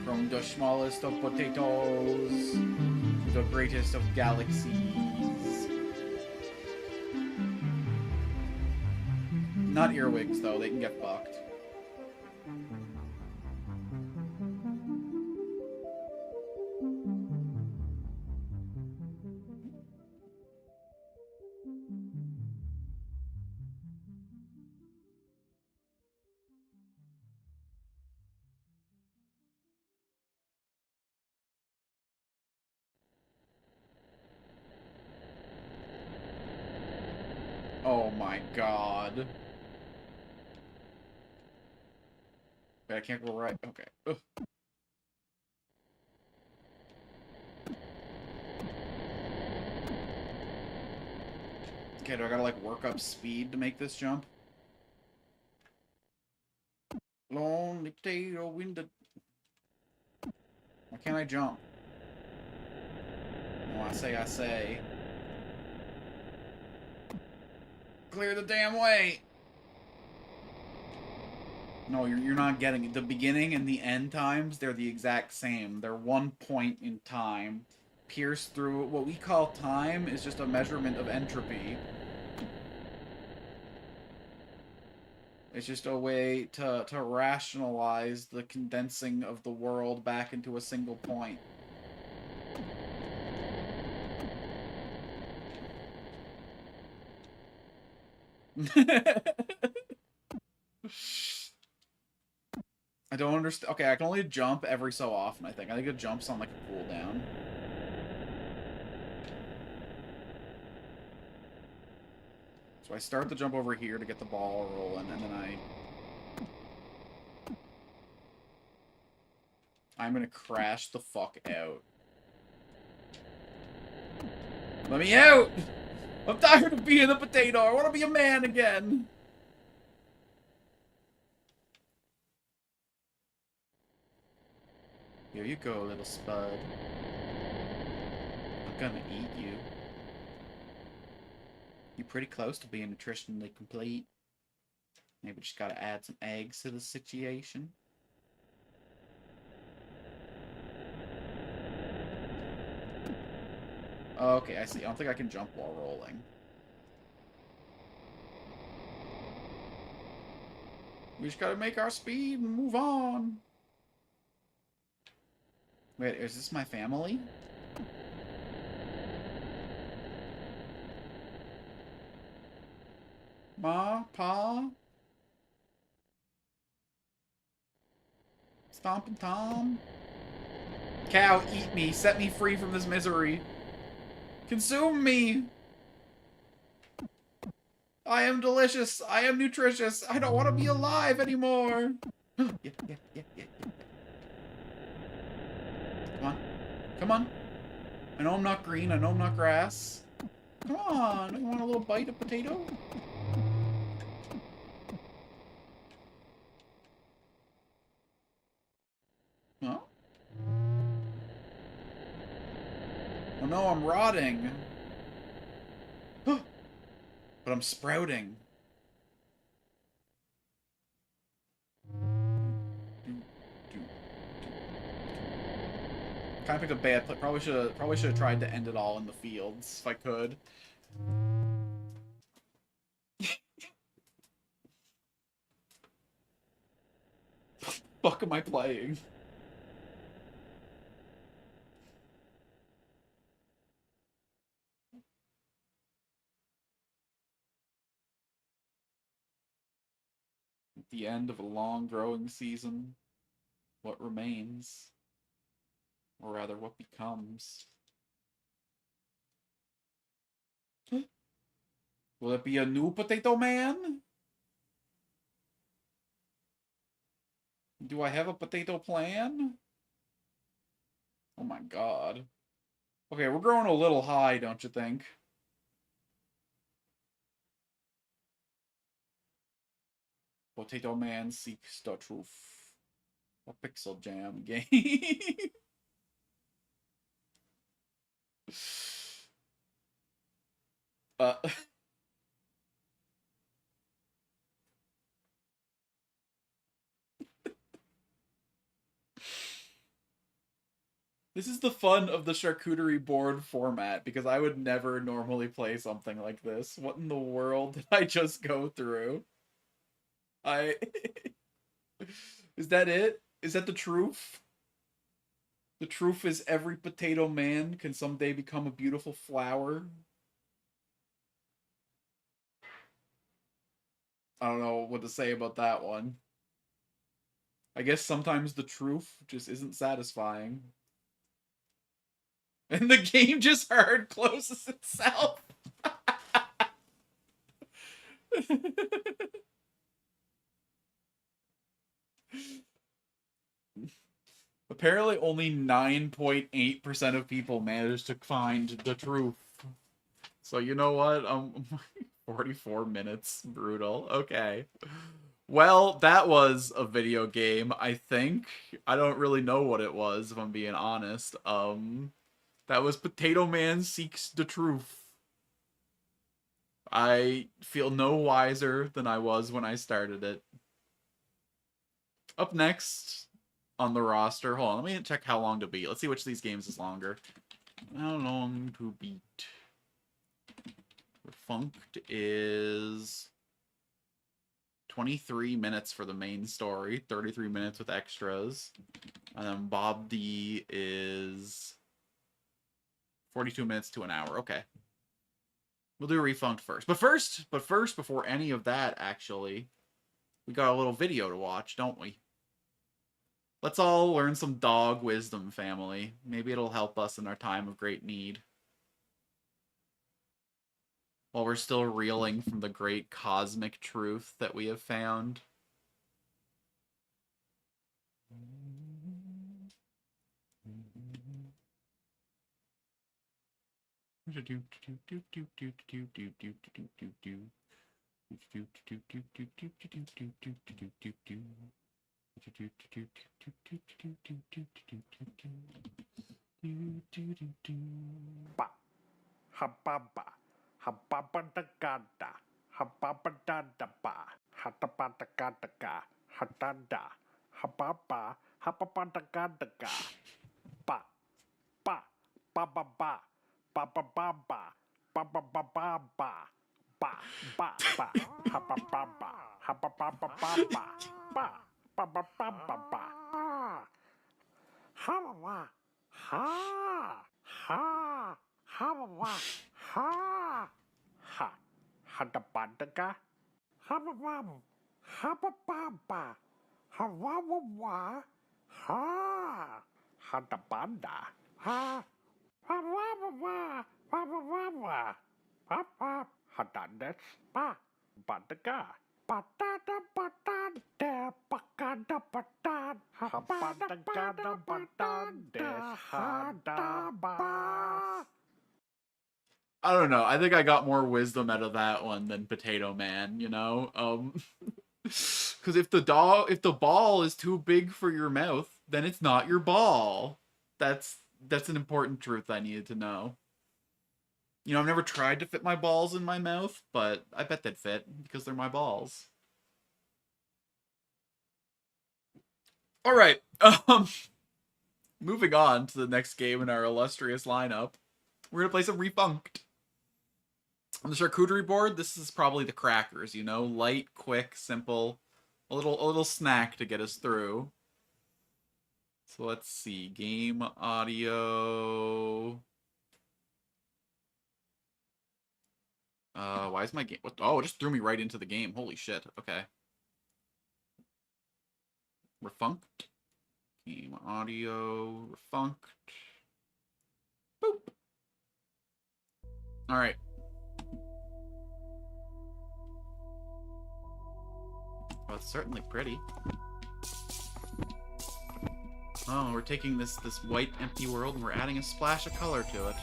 From the smallest of potatoes to the greatest of galaxies. Not earwigs, though. They can get fucked. Oh my god. Wait, I can't go right. Okay. Ugh. Okay, do I gotta like work up speed to make this jump? Lonely potato in the... Why can't I jump? No, I say. Clear the damn way! No, you're not getting it. The beginning and the end times, they're the exact same. They're 1 point in time. Pierced through what we call time is just a measurement of entropy. It's just a way to rationalize the condensing of the world back into a single point. I don't understand. Okay, I can only jump every so often, I think. I think it jumps on, like, a cooldown. So I start the jump over here to get the ball rolling, and then I'm gonna crash the fuck out. Let me out! I'm tired of being a potato. I want to be a man again. Here you go, little spud. I'm gonna eat you. You're pretty close to being nutritionally complete. Maybe just gotta add some eggs to the situation. Okay, I see. I don't think I can jump while rolling. We just gotta make our speed and move on. Wait, is this my family? Ma? Pa? Stompin' Tom? Cow, eat me. Set me free from this misery. Consume me! I am delicious. I am nutritious. I don't want to be alive anymore. Yeah. Come on. Come on. I know I'm not green. I know I'm not grass. Come on. You want a little bite of potato? no, I'm rotting. But I'm sprouting. Kind of picked a bad play. Probably should have tried to end it all in the fields if I could. Fuck am I playing? At the end of a long growing season, what remains? Or rather, what becomes? Will it be a new Potatoman? Do I have a potato plan? Oh my god. Okay, we're growing a little high, don't you think? Potatoman seeks the truth. A pixel jam game. uh... This is the fun of the charcuterie board format, because I would never normally play something like this. What in the world did I just go through? Is that it? Is that the truth? The truth is every potato man can someday become a beautiful flower? I don't know what to say about that one. I guess sometimes the truth just isn't satisfying. And the game just hard closes itself. Apparently only 9.8% of people managed to find the truth. So you know what? 44 minutes. Brutal. Okay. Well, that was a video game, I think. I don't really know what it was, if I'm being honest. That was Potatoman Seeks the Truth. I feel no wiser than I was when I started it. Up next on the roster, hold on, let me check how long to beat. Let's see which of these games is longer. How long to beat? Refunct is 23 minutes for the main story, 33 minutes with extras. And then BABBDI is 42 minutes to an hour. Okay. We'll do Refunct first. But first, before any of that, actually, we got a little video to watch, don't we? Let's all learn some dog wisdom, family. Maybe it'll help us in our time of great need. While we're still reeling from the great cosmic truth that we have found. Hababa, hababadagada, hababadadaba, hatapatakataka, hatanda, hababa, hababadagadaga, ba, ba, bababa, babababa, babababa, ba, ba, ba, habababa, hababababa, ba, babababa, ha, ha, ha. Hawa, ha, ha, hadabadaga, hababam, habababa, hawawa, ha, hadabanda, ha, hawawa, hawawa, papa, hadandes, pa, badaga, patata, patata, pakada, patan, habadagada, batandes, hadaba. I don't know. I think I got more wisdom out of that one than Potatoman, you know? Because if the ball is too big for your mouth, then it's not your ball. That's That's an important truth I needed to know. You know, I've never tried to fit my balls in my mouth, but I bet they'd fit because they're my balls. All right. Moving on to the next game in our illustrious lineup. We're gonna play some Refunct. On the charcuterie board, this is probably the crackers, you know? Light, quick, simple. A little snack to get us through. So let's see. Game audio. Why is my game... What? Oh, it just threw me right into the game. Holy shit. Okay. Refunct. Game audio. Refunct. Boop. Alright. Well, it's certainly pretty. Oh, we're taking this white, empty world and we're adding a splash of color to it.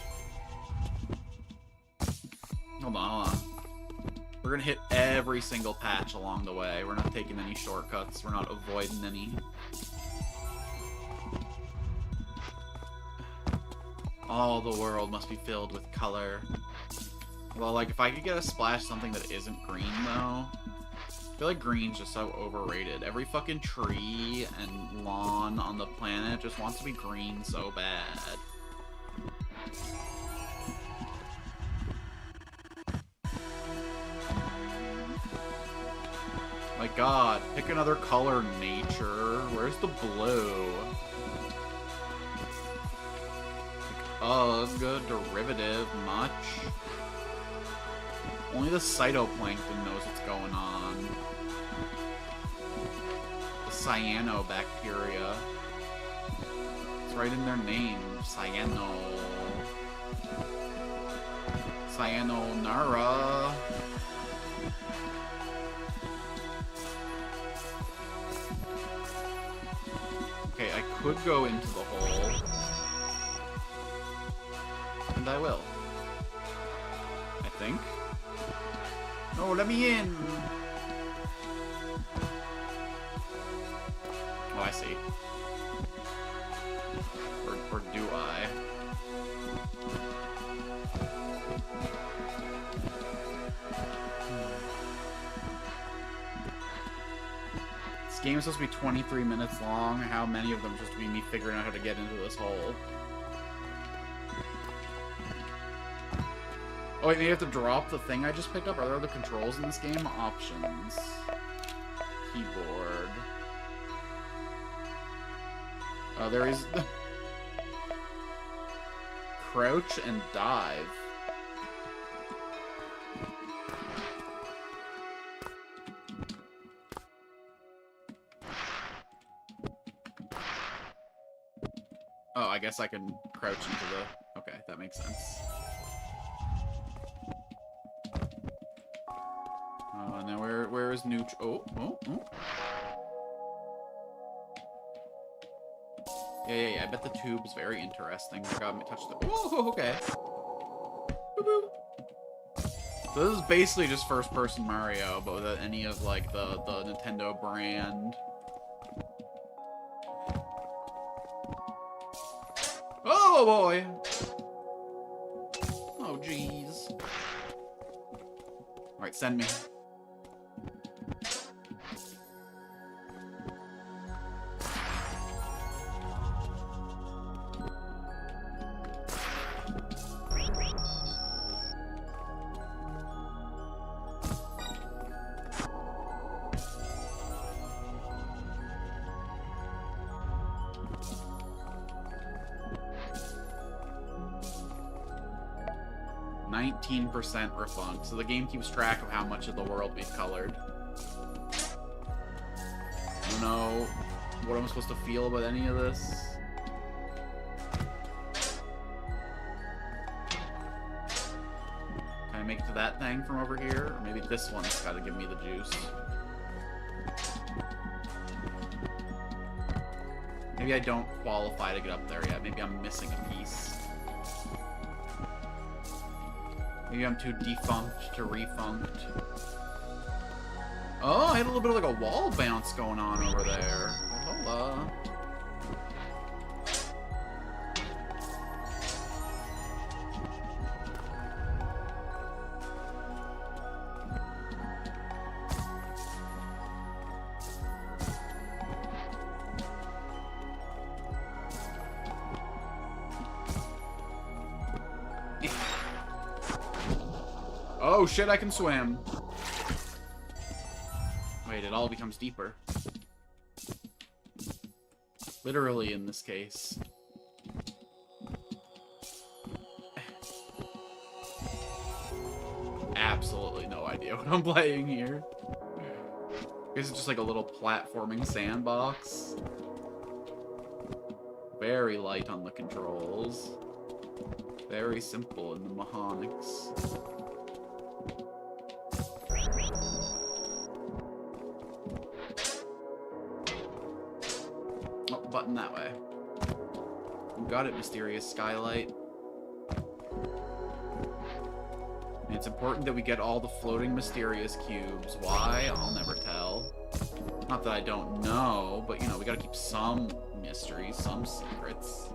Hold on. We're gonna hit every single patch along the way. We're not taking any shortcuts. We're not avoiding any. All the world must be filled with color. Well, like, if I could get a splash of something that isn't green, though... I feel like green's just so overrated. Every fucking tree and lawn on the planet just wants to be green so bad. My god, pick another color, nature. Where's the blue? Oh, that's good. Derivative, much. Only the cytoplankton knows what's going on. The cyanobacteria. It's right in their name. Cyanonara. Okay, I could go into the hole. And I will. I think. No, let me in! Oh, I see. Or do I? This game is supposed to be 23 minutes long. How many of them just to be me figuring out how to get into this hole? Oh wait, maybe I have to drop the thing I just picked up? Are there other controls in this game? Options. Keyboard. Oh, there is... Crouch and dive. Oh, I guess I can crouch into the... Okay, that makes sense. And then where is Nooch? Oh. Yeah. I bet the tube's very interesting. I got me touch the. Oh, okay. Boop. So this is basically just first-person Mario, but without any of like the Nintendo brand. Oh boy. Oh jeez. All right, send me. % Refunct, so the game keeps track of how much of the world we've colored. I don't know what I'm supposed to feel about any of this. Can I make it to that thing from over here? Or maybe this one's gotta give me the juice. Maybe I don't qualify to get up there yet. Maybe I'm missing a piece. Maybe I'm too defunct to refunct. Oh, I had a little bit of like a wall bounce going on over there. Well, hold Oh shit, I can swim. Wait, it all becomes deeper. Literally in this case. Absolutely no idea what I'm playing here. I guess it's just like a little platforming sandbox. Very light on the controls. Very simple in the mechanics. Oh, button that way. You got it, mysterious skylight. And it's important that we get all the floating mysterious cubes. Why? I'll never tell. Not that I don't know, but you know, we gotta keep some mysteries, some secrets.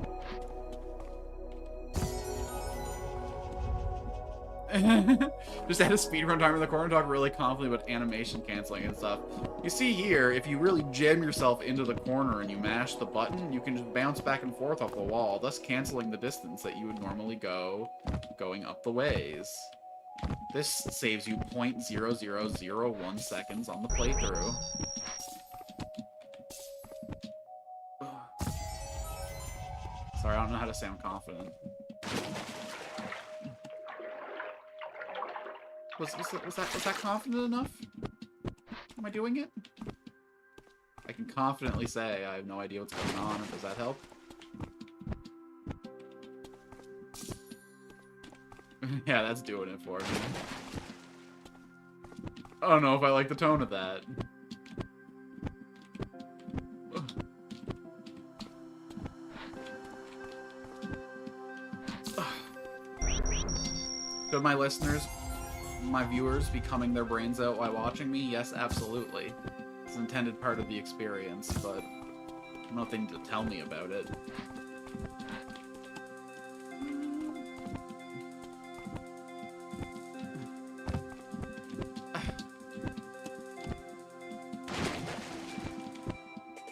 Just add a speedrun timer in the corner and talk really confidently about animation canceling and stuff. You see here, if you really jam yourself into the corner and you mash the button, you can just bounce back and forth off the wall, thus canceling the distance that you would normally go going up the ways. This saves you 0.0001 seconds on the playthrough. Sorry, I don't know how to sound confident. Was that confident enough? Am I doing it? I can confidently say I have no idea what's going on. Does that help? Yeah, that's doing it for me. I don't know if I like the tone of that. Should my listeners, my viewers, be coming their brains out while watching me? Yes, absolutely. It's an intended part of the experience, but nothing to tell me about it.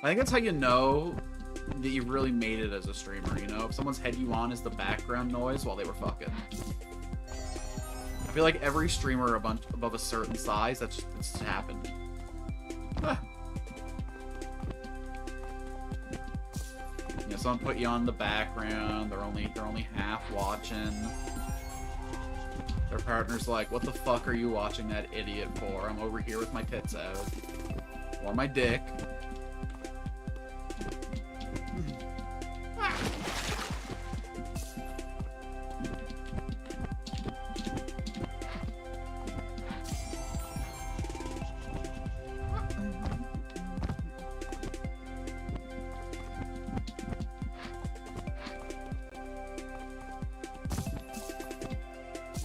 I think that's how you know that you really made it as a streamer, you know? If someone's had you on as the background noise while they were fucking. I feel like every streamer above a certain size, that's just happened. You know, someone put you on the background, they're only half watching. Their partner's like, what the fuck are you watching that idiot for? I'm over here with my tits out. Or my dick.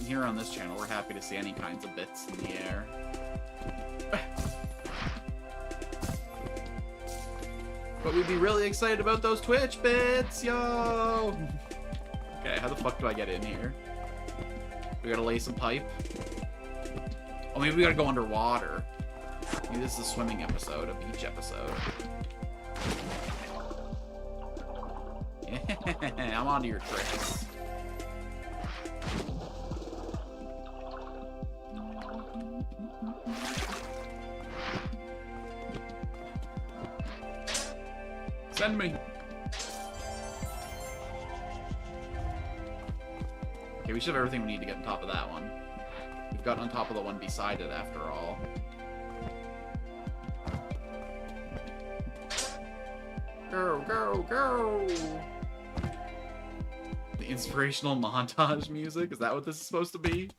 Here on this channel, we're happy to see any kinds of bits in the air. But we'd be really excited about those Twitch bits, yo! Okay, how the fuck do I get in here? We gotta lay some pipe? Oh, maybe we gotta go underwater. Maybe this is a swimming episode, a beach episode. Yeah, I'm onto your tricks. Send me. Okay, we should have everything we need to get on top of that one. We've gotten on top of the one beside it after all. Go, go, go! The inspirational montage music? Is that what this is supposed to be?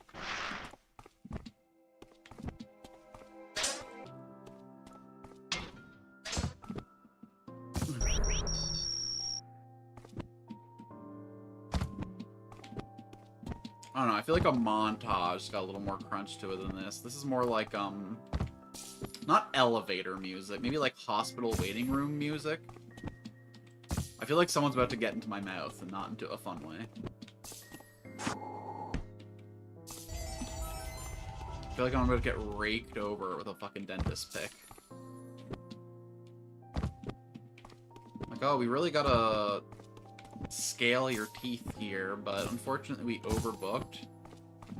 I don't know, I feel like a montage got a little more crunch to it than this. This is more like, not elevator music, maybe like hospital waiting room music. I feel like someone's about to get into my mouth and not into a fun way. I feel like I'm about to get raked over with a fucking dentist pick. Like, oh, we really gotta scale your teeth here, but unfortunately we overbooked.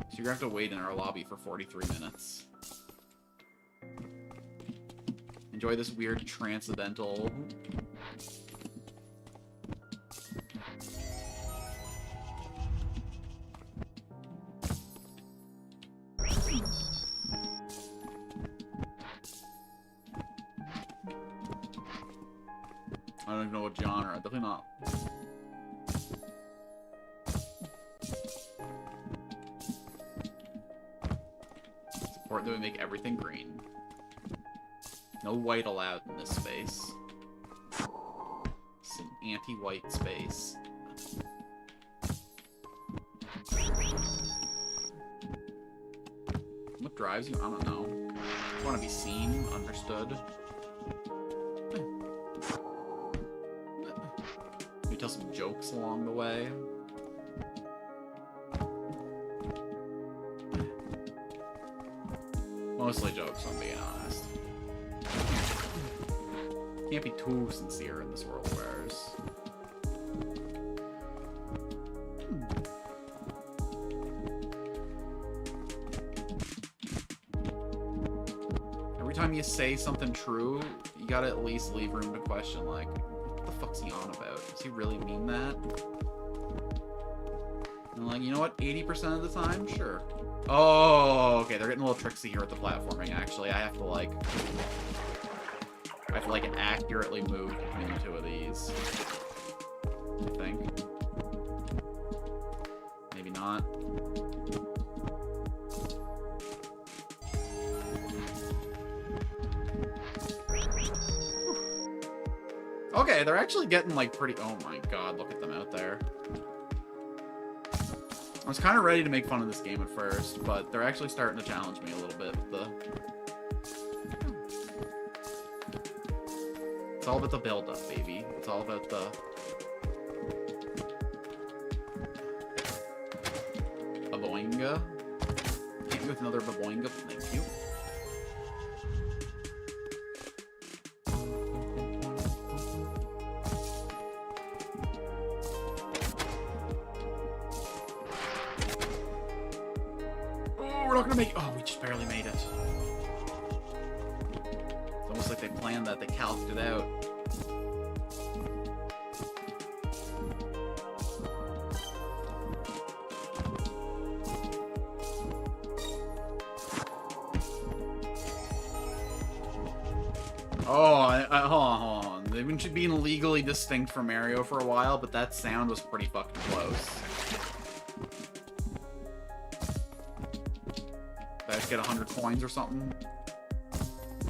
So you're gonna have to wait in our lobby for 43 minutes. Enjoy this weird transcendental... I don't even know what genre. Definitely not. It's important that we make everything green. No white allowed in this space. It's an anti-white space. What drives you? I don't know. You want to be seen, understood. Maybe tell some jokes along the way. Mostly jokes, if I'm being honest. Can't be too sincere in this world of ours. Every time you say something true, you gotta at least leave room to question, like, what the fuck's he on about? Does he really mean that? And I'm like, you know what? 80% of the time? Sure. Oh, okay, they're getting a little tricksy here with the platforming, actually. I have to, like, accurately move between the two of these. I think. Maybe not. Okay, they're actually getting, like, pretty... Oh my god, look at them out there. I was kind of ready to make fun of this game at first, but they're actually starting to challenge me a little bit with the... It's all about the build-up, baby. It's all about the... Baboinga. Can't do with another baboinga, thank you. We're not gonna make... Oh, we just barely made it. It's almost like they planned that. They calced it out. Oh, hold on. They've been being legally distinct from Mario for a while, but that sound was pretty fucking close. Did I just get 100 coins or something?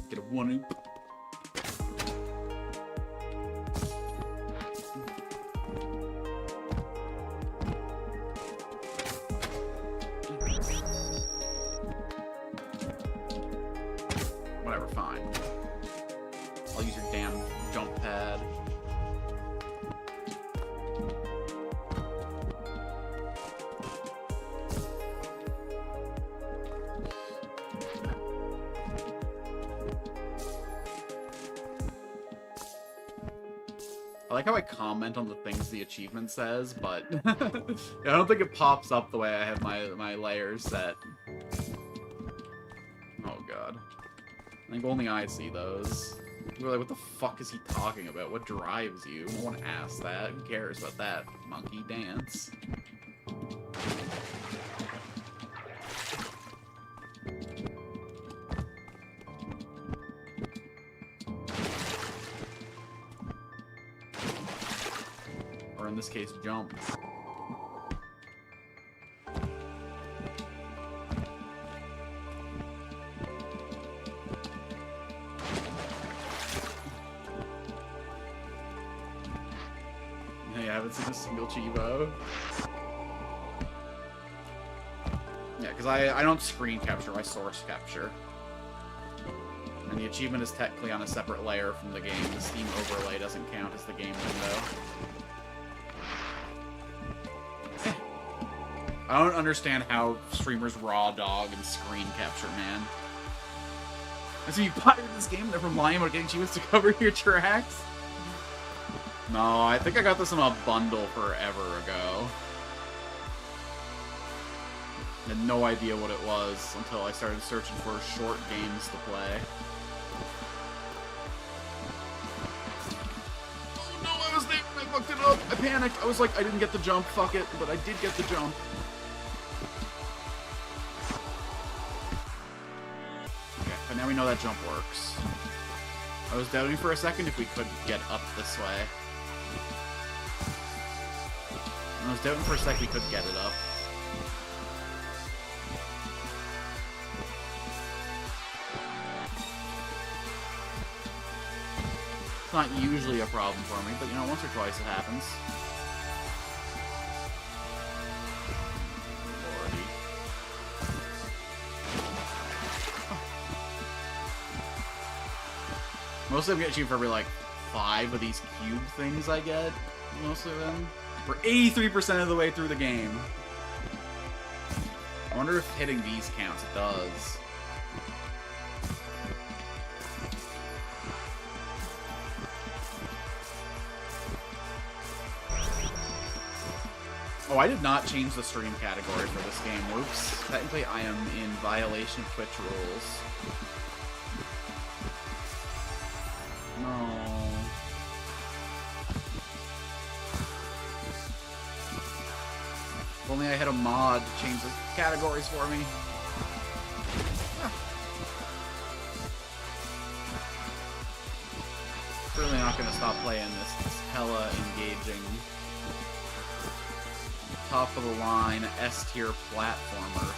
Get a 1-oop. Whatever, fine. I'll use your damn jump pad. I like how I comment on the things the achievement says, but I don't think it pops up the way I have my layers set. Oh god. I think only I see those. We're like, what the fuck is he talking about? What drives you? No one asked that. Who cares about that? Monkey dance. Or in this case, jump. I haven't seen a single Chivo. Yeah, because I don't screen capture, I source capture. And the achievement is technically on a separate layer from the game. The Steam overlay doesn't count as the game window. I don't understand how streamers raw dog and screen capture, man. And so you pirate this game and they're lying about getting Chivas to cover your tracks? No, I think I got this in a bundle forever ago. I had no idea what it was until I started searching for short games to play. Oh no, I was there and I fucked it up! I panicked! I was like, I didn't get the jump, fuck it, but I did get the jump. Okay, but now we know that jump works. I was doubting for a second if we could get up this way. I was doubting for a second we could get it up. It's not usually a problem for me, but you know, once or twice it happens. Lordy. Mostly I'm getting for every, like, 5 of these cube things I get. Most of them. We're 83% of the way through the game. I wonder if hitting these counts. It does. Oh, I did not change the stream category for this game. Whoops. Technically, I am in violation of Twitch rules. No. If only I had a mod to change the categories for me. Certainly not going to stop playing this. It's hella engaging. Top of the line S-tier platformer.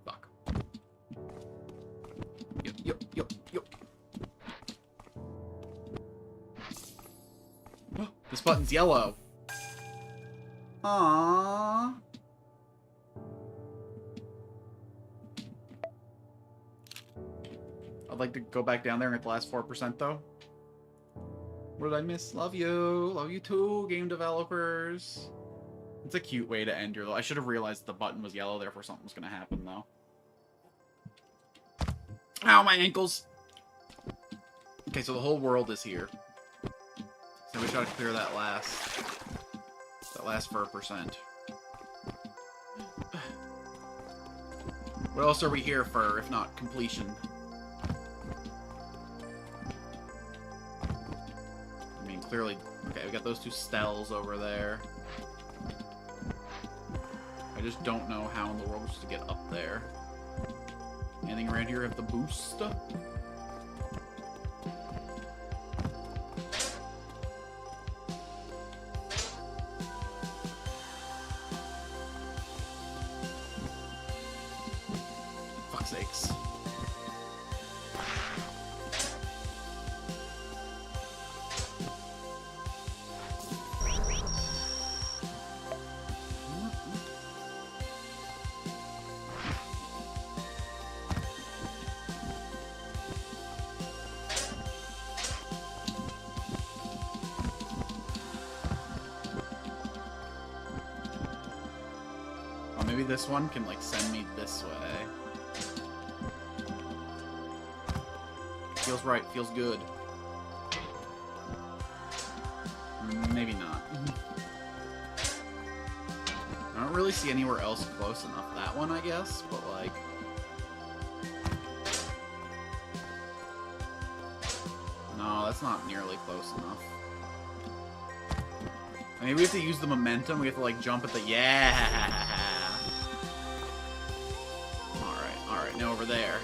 Fuck. Yo. This button's yellow. Aww. I'd like to go back down there and get the last 4% though. What did I miss? Love you. Love you too, game developers. It's a cute way to end your life. I should have realized the button was yellow, therefore something was going to happen though. Ow, my ankles. Okay, so the whole world is here. So we try to clear that last 4%. What else are we here for, if not completion? I mean, clearly... Okay, we got those 2 stells over there. I just don't know how in the world we're supposed to get up there. Anything around here have the boost? Fuck's sakes. Maybe this one can, like, send me this way. Feels right. Feels good. Maybe not. I don't really see anywhere else close enough. That one, I guess, but, like... No, that's not nearly close enough. Maybe we have to use the momentum. We have to, like, jump at the... Yeah! Alright, now over there.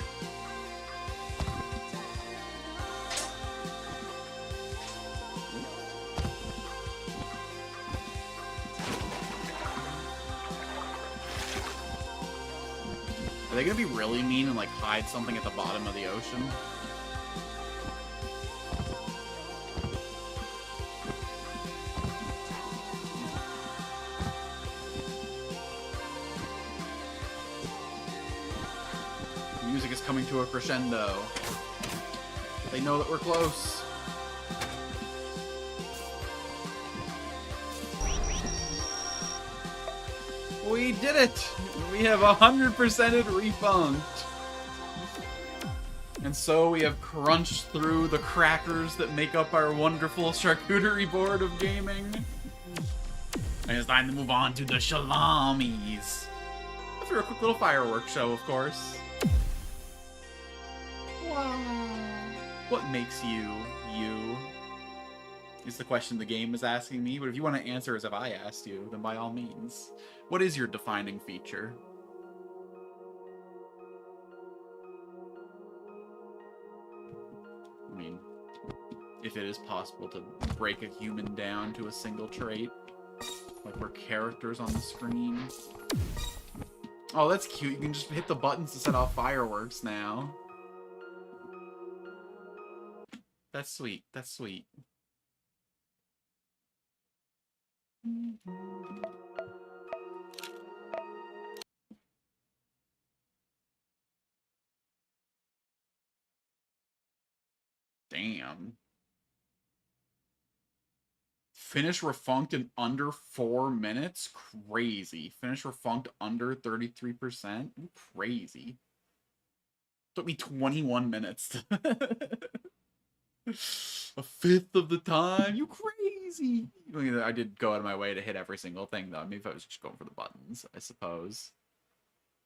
Are they gonna be really mean and, like, hide something at the bottom of the ocean? Music is coming to a crescendo. They know that we're close. We did it! We have 100%ed Refunct. And so we have crunched through the crackers that make up our wonderful charcuterie board of gaming. And it's time to move on to the shalamis. After a quick little fireworks show, of course. Wow. What makes you, you? Is the question the game is asking me, but if you want to answer as if I asked you, then by all means. What is your defining feature? I mean, if it is possible to break a human down to a single trait, like we're characters on the screen. Oh, that's cute. You can just hit the buttons to set off fireworks now. That's sweet. That's sweet. Damn. Finish Refunct in under 4 minutes? Crazy. Finish Refunct under 33%? Crazy. Took me 21 minutes. A fifth of the time? You crazy. I did go out of my way to hit every single thing, though. Maybe if I was just going for the buttons, I suppose.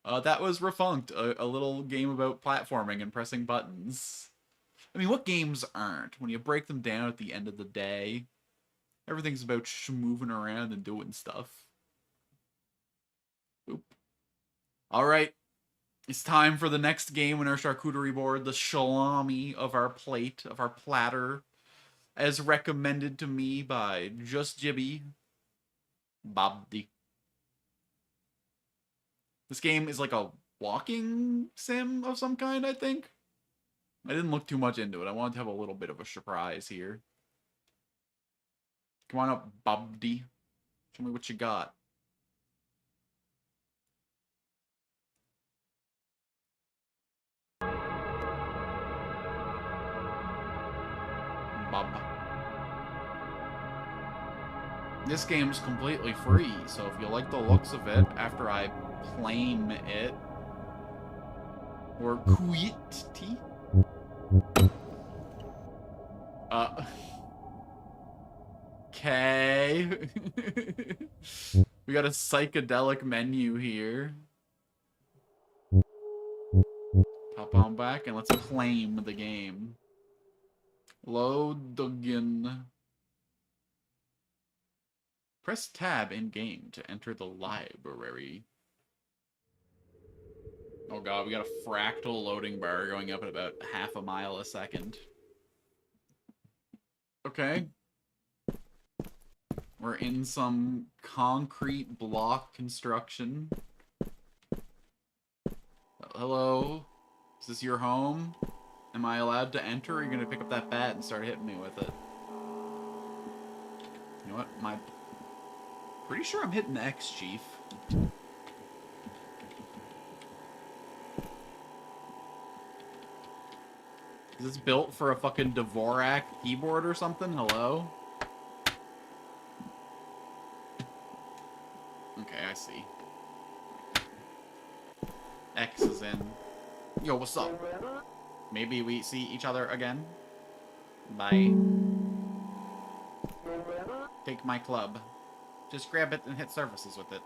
That was Refunct, a little game about platforming and pressing buttons. I mean, what games aren't? When you break them down at the end of the day, everything's about moving around and doing stuff. Oop. Alright. It's time for the next game in our charcuterie board, the salami of our plate, of our platter, as recommended to me by Just Jibby, BABBDI. This game is like a walking sim of some kind, I think. I didn't look too much into it. I wanted to have a little bit of a surprise here. Come on up, BABBDI. Show me what you got. Bob. This game's completely free, so if you like the looks of it after I claim it, or quit, okay. We got a psychedelic menu here. Pop on back and let's claim the game. Load again. Press tab in game to enter the library. Oh god, we got a fractal loading bar going up at about half a mile a second. Okay. We're in some concrete block construction. Hello? Is this your home? Am I allowed to enter, or are you gonna pick up that bat and start hitting me with it? You know what? Pretty sure I'm hitting X, Chief. Is this built for a fucking Dvorak keyboard or something? Hello? Okay, I see. X is in. Yo, what's up? Maybe we see each other again? Bye. Take my club. Just grab it and hit surfaces with it.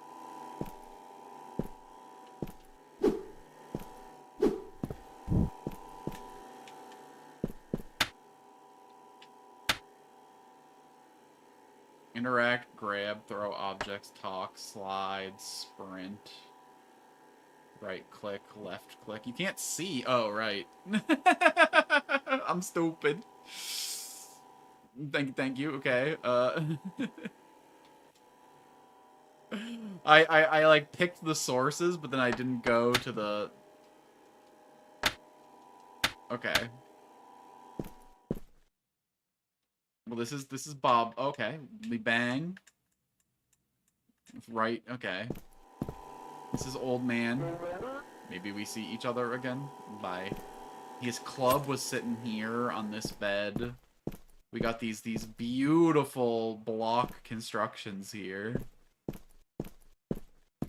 Interact, grab, throw objects, talk, slide, sprint. Right click, left click. You can't see. Oh, right. I'm stupid. Thank you. Okay. I like picked the sources, but then I didn't go to the. Okay. Well, this is Bob. Okay, we bang. Right. Okay. This is old man. Maybe we see each other again. Bye. His club was sitting here on this bed. We got these beautiful block constructions here.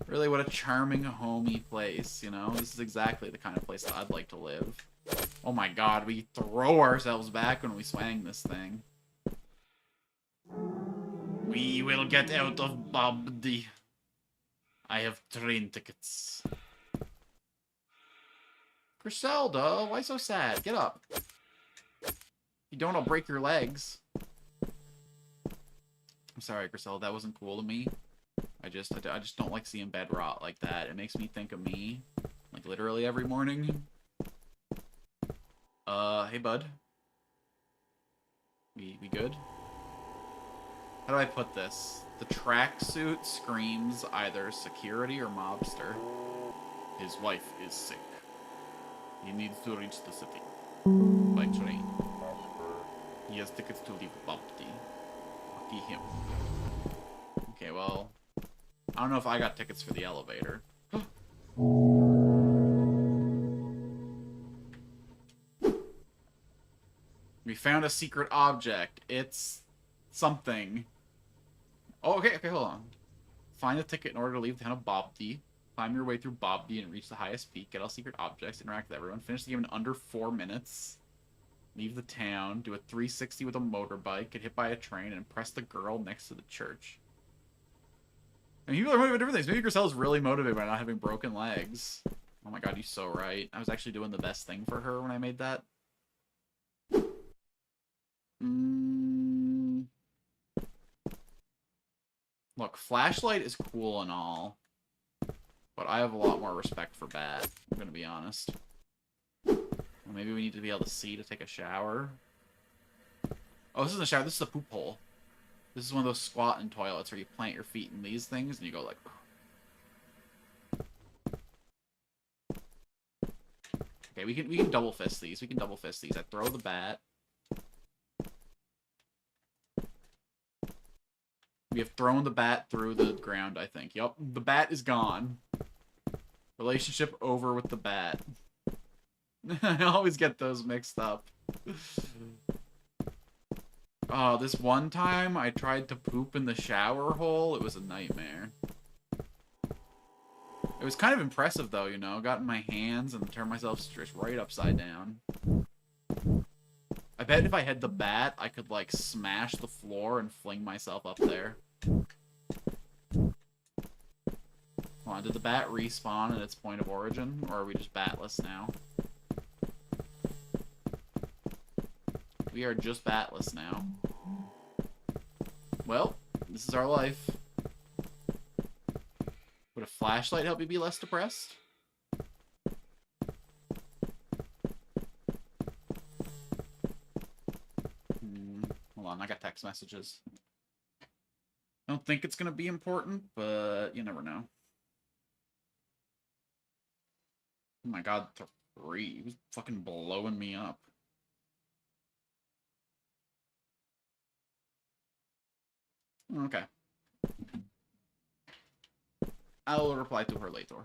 Really, what a charming, homey place, you know? This is exactly the kind of place that I'd like to live. Oh my god, we throw ourselves back when we swang this thing. We will get out of BABBDI. I have train tickets. Griselda, why so sad? Get up. You don't, I'll break your legs. I'm sorry, Griselda, that wasn't cool to me. I just don't like seeing bed rot like that. It makes me think of me, like literally every morning. Hey bud. We good? How do I put this? The tracksuit screams either security or mobster. His wife is sick. He needs to reach the city by train. He has tickets to leave BABBDI. Lucky him. Okay, well, I don't know if I got tickets for the elevator. We found a secret object. It's something. Oh, okay, hold on. Find a ticket in order to leave the town of BABBDI. Climb your way through BABBDI and reach the highest peak. Get all secret objects. Interact with everyone. Finish the game in under 4 minutes. Leave the town. Do a 360 with a motorbike. Get hit by a train and impress the girl next to the church. I mean, people are motivated by different things. Maybe Griselda's really motivated by not having broken legs. Oh my god, you're so right. I was actually doing the best thing for her when I made that. Look, flashlight is cool and all, but I have a lot more respect for Bat, I'm gonna be honest. Well, maybe we need to be able to see to take a shower. Oh, this isn't a shower, this is a poop hole. This is one of those squatting toilets where you plant your feet in these things and you go like... Okay, we can double fist these. We can double fist these. I throw the bat. We have thrown the bat through the ground, I think. Yup, the bat is gone. Relationship over with the bat. I always get those mixed up. Oh, this one time I tried to poop in the shower hole. It was a nightmare. It was kind of impressive, though, you know. Got in my hands and turned myself just right upside down. I bet if I had the bat, I could, like, smash the floor and fling myself up there. Hold on, did the bat respawn at its point of origin? Or are we just batless now? We are just batless now. Well, this is our life. Would a flashlight help you be less depressed? Hold on, I got text messages. I don't think it's going to be important, but you never know. Oh my god, 3. He was fucking blowing me up. Okay. I'll reply to her later.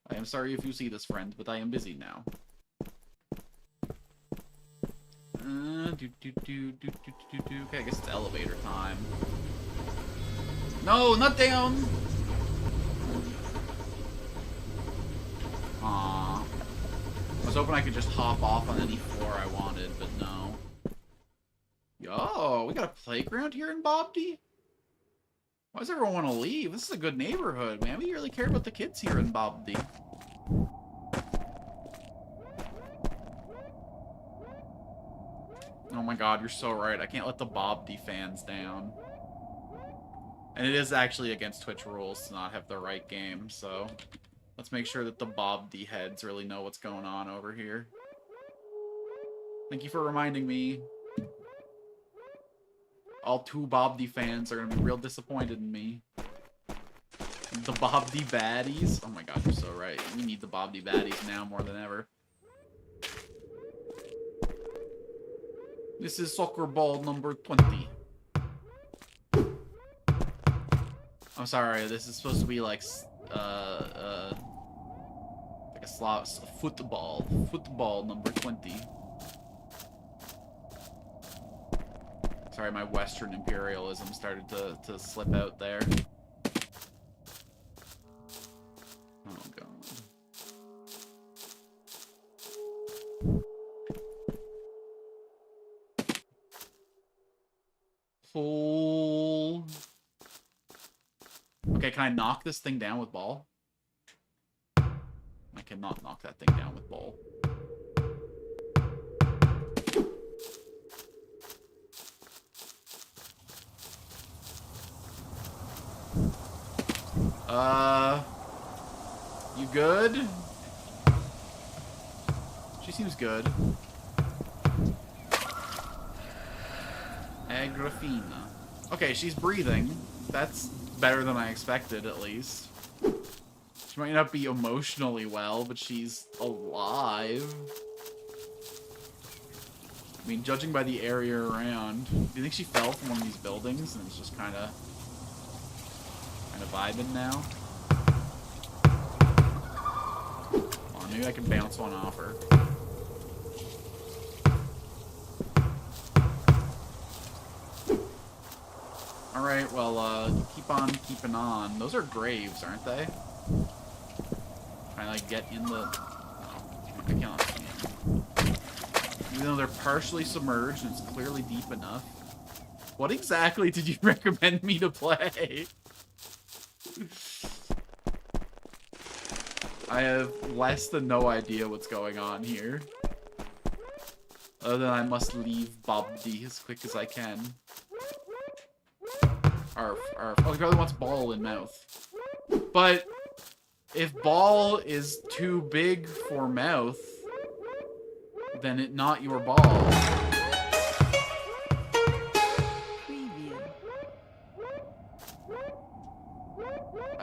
I am sorry if you see this, friend, but I am busy now. Okay, I guess it's elevator time. No, not down! Aww. I was hoping I could just hop off on any floor I wanted, but no. Yo, we got a playground here in BABBDI? Why does everyone want to leave? This is a good neighborhood, man. We really care about the kids here in BABBDI. Oh my god, you're so right. I can't let the BABBDI fans down. And it is actually against Twitch rules to not have the right game, so... Let's make sure that the BABBDI heads really know what's going on over here. Thank you for reminding me. All 2 BABBDI fans are gonna be real disappointed in me. The BABBDI baddies? Oh my god, you're so right. We need the BABBDI baddies now more than ever. This is soccer ball number 20. I'm sorry, this is supposed to be like a football. Football number 20. Sorry, my Western imperialism started to slip out there. Oh god. Full. Okay, can I knock this thing down with ball? I cannot knock that thing down with ball. You good? She seems good. Agrafina. Okay, she's breathing. That's better than I expected, at least. She might not be emotionally well, but she's alive. I mean, judging by the area around, do you think she fell from one of these buildings and is just kind of vibing now? Oh, maybe I can bounce one off her. Alright, well, keep on keeping on. Those are graves, aren't they? Trying to, like, get in the... Oh, I cannot see them. Even though they're partially submerged and it's clearly deep enough. What exactly did you recommend me to play? I have less than no idea what's going on here. Other than I must leave BABBDI as quick as I can. Arf, arf. Oh, he probably wants ball in mouth. But if ball is too big for mouth, then it not your ball. Preview.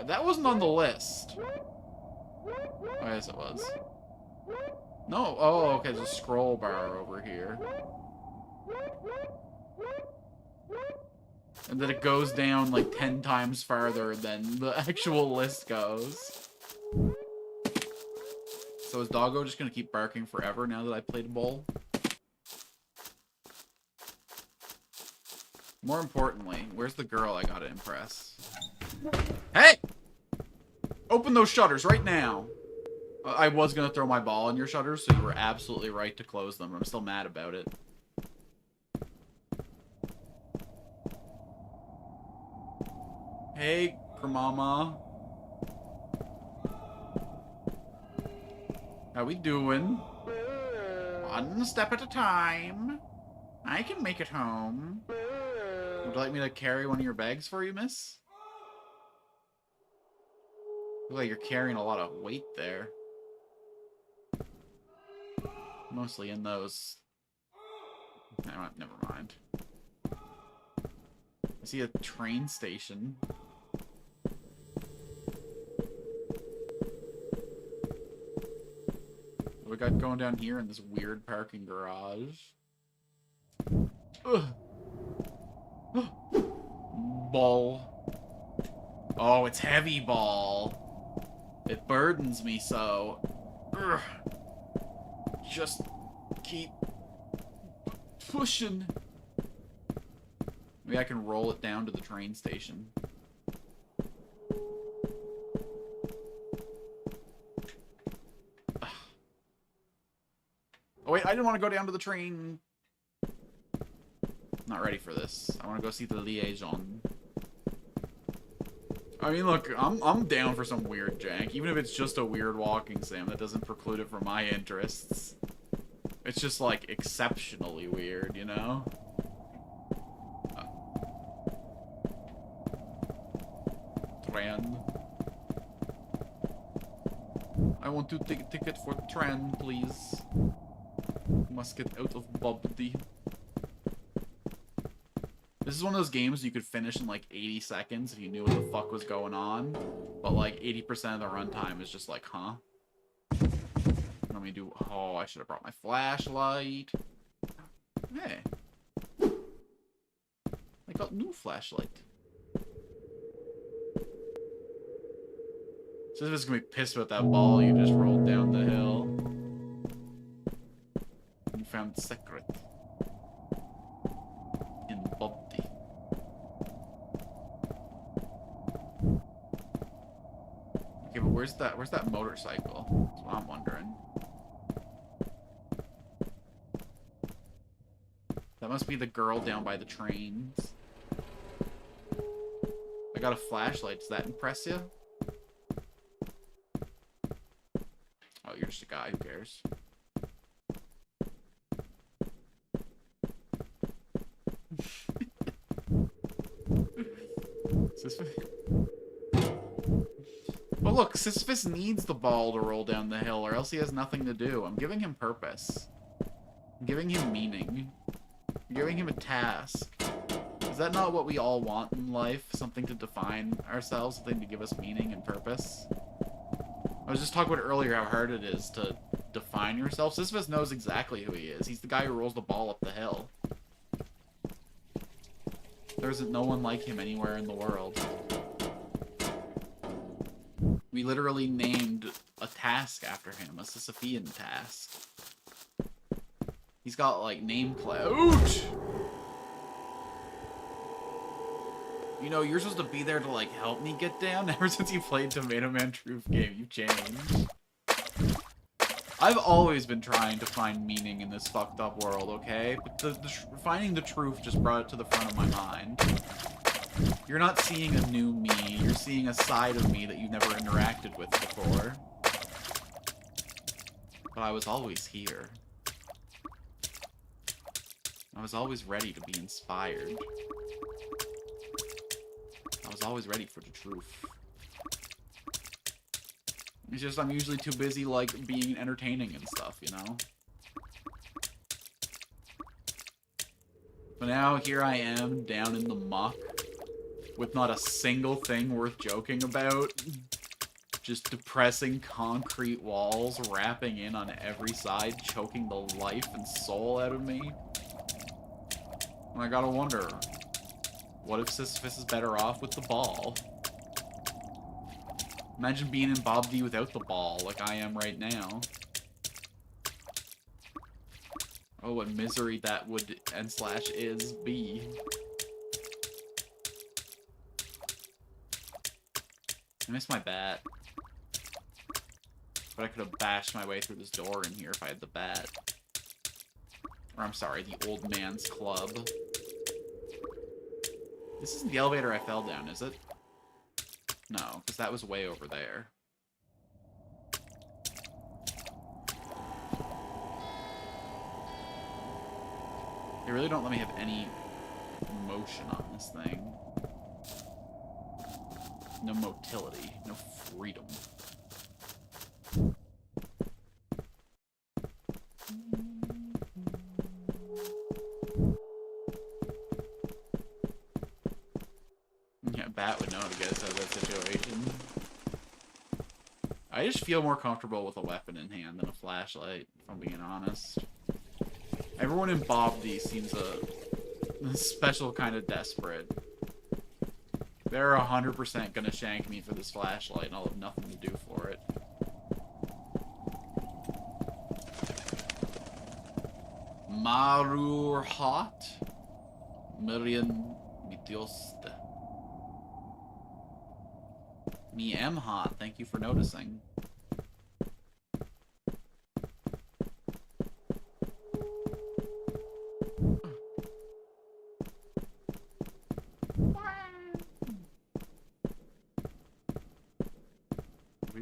That wasn't on the list. Oh, yes, it was. No. Oh, okay. There's a scroll bar over here. And then it goes down like 10 times farther than the actual list goes. So is Doggo just gonna keep barking forever now that I played ball? More importantly, where's the girl I gotta impress? Hey! Open those shutters right now! I was gonna throw my ball in your shutters, so you were absolutely right to close them. I'm still mad about it. Hey, Mama. How we doing? One step at a time. I can make it home. Would you like me to carry one of your bags for you, miss? Look like you're carrying a lot of weight there. Mostly in those... Never mind. I see a train station. What we got going down here in this weird parking garage? Ugh. Ball. Oh, it's heavy ball. It burdens me so. Ugh. Just keep pushing. Maybe I can roll it down to the train station. Ugh. Oh wait, I didn't want to go down to the train. Not ready for this. I want to go see the liaison. I mean, look, I'm down for some weird jank. Even if it's just a weird walking sim, that doesn't preclude it from my interests. It's just, like, exceptionally weird, you know? Tran. I want to take a ticket for Tran, please. Must get out of BABBDI. This is one of those games you could finish in like 80 seconds if you knew what the fuck was going on. But like 80% of the runtime is just like, huh? Let me do... Oh, I should have brought my flashlight. Hey. I got new flashlight. So this is gonna be pissed about that ball you just rolled down the hill. You found the secret. In BABBDI. Okay, but where's that motorcycle? That's what I'm wondering. That must be the girl down by the trains. I got a flashlight. Does that impress you? Oh, you're just a guy. Who cares? But look, Sisyphus needs the ball to roll down the hill, or else he has nothing to do. I'm giving him purpose. I'm giving him meaning. I'm giving him a task. Is that not what we all want in life? Something to define ourselves, something to give us meaning and purpose? I was just talking about earlier how hard it is to define yourself. Sisyphus knows exactly who he is. He's the guy who rolls the ball up the hill. There isn't no one like him anywhere in the world. We literally named a task after him, a Sisyphean task. He's got, like, name clout. You know, you're supposed to be there to, like, help me get down. Ever since you played Potatoman Troof game, you've changed. I've always been trying to find meaning in this fucked up world, okay? But finding the truth just brought it to the front of my mind. You're not seeing a new me, you're seeing a side of me that you've never interacted with before. But I was always here. I was always ready to be inspired. I was always ready for the truth. It's just I'm usually too busy, like, being entertaining and stuff, you know? But now, here I am, down in the muck, with not a single thing worth joking about. Just depressing concrete walls, wrapping in on every side, choking the life and soul out of me. And I gotta wonder, what if Sisyphus is better off with the ball? Imagine being in BABBDI without the ball, like I am right now. Oh, what misery that would /is be. I miss my bat. But I could have bashed my way through this door in here if I had the bat. Or, I'm sorry, the old man's club. This isn't the elevator I fell down, is it? No, because that was way over there. They really don't let me have any motion on this thing. No motility, no freedom. Yeah, Bat would know how to get us out of that situation. I just feel more comfortable with a weapon in hand than a flashlight, if I'm being honest. Everyone in BABBDI seems a special kind of desperate. They're 100% gonna shank me for this flashlight, and I'll have nothing to do for it. Marur hot? Miriam Mitioste. Me am hot, thank you for noticing.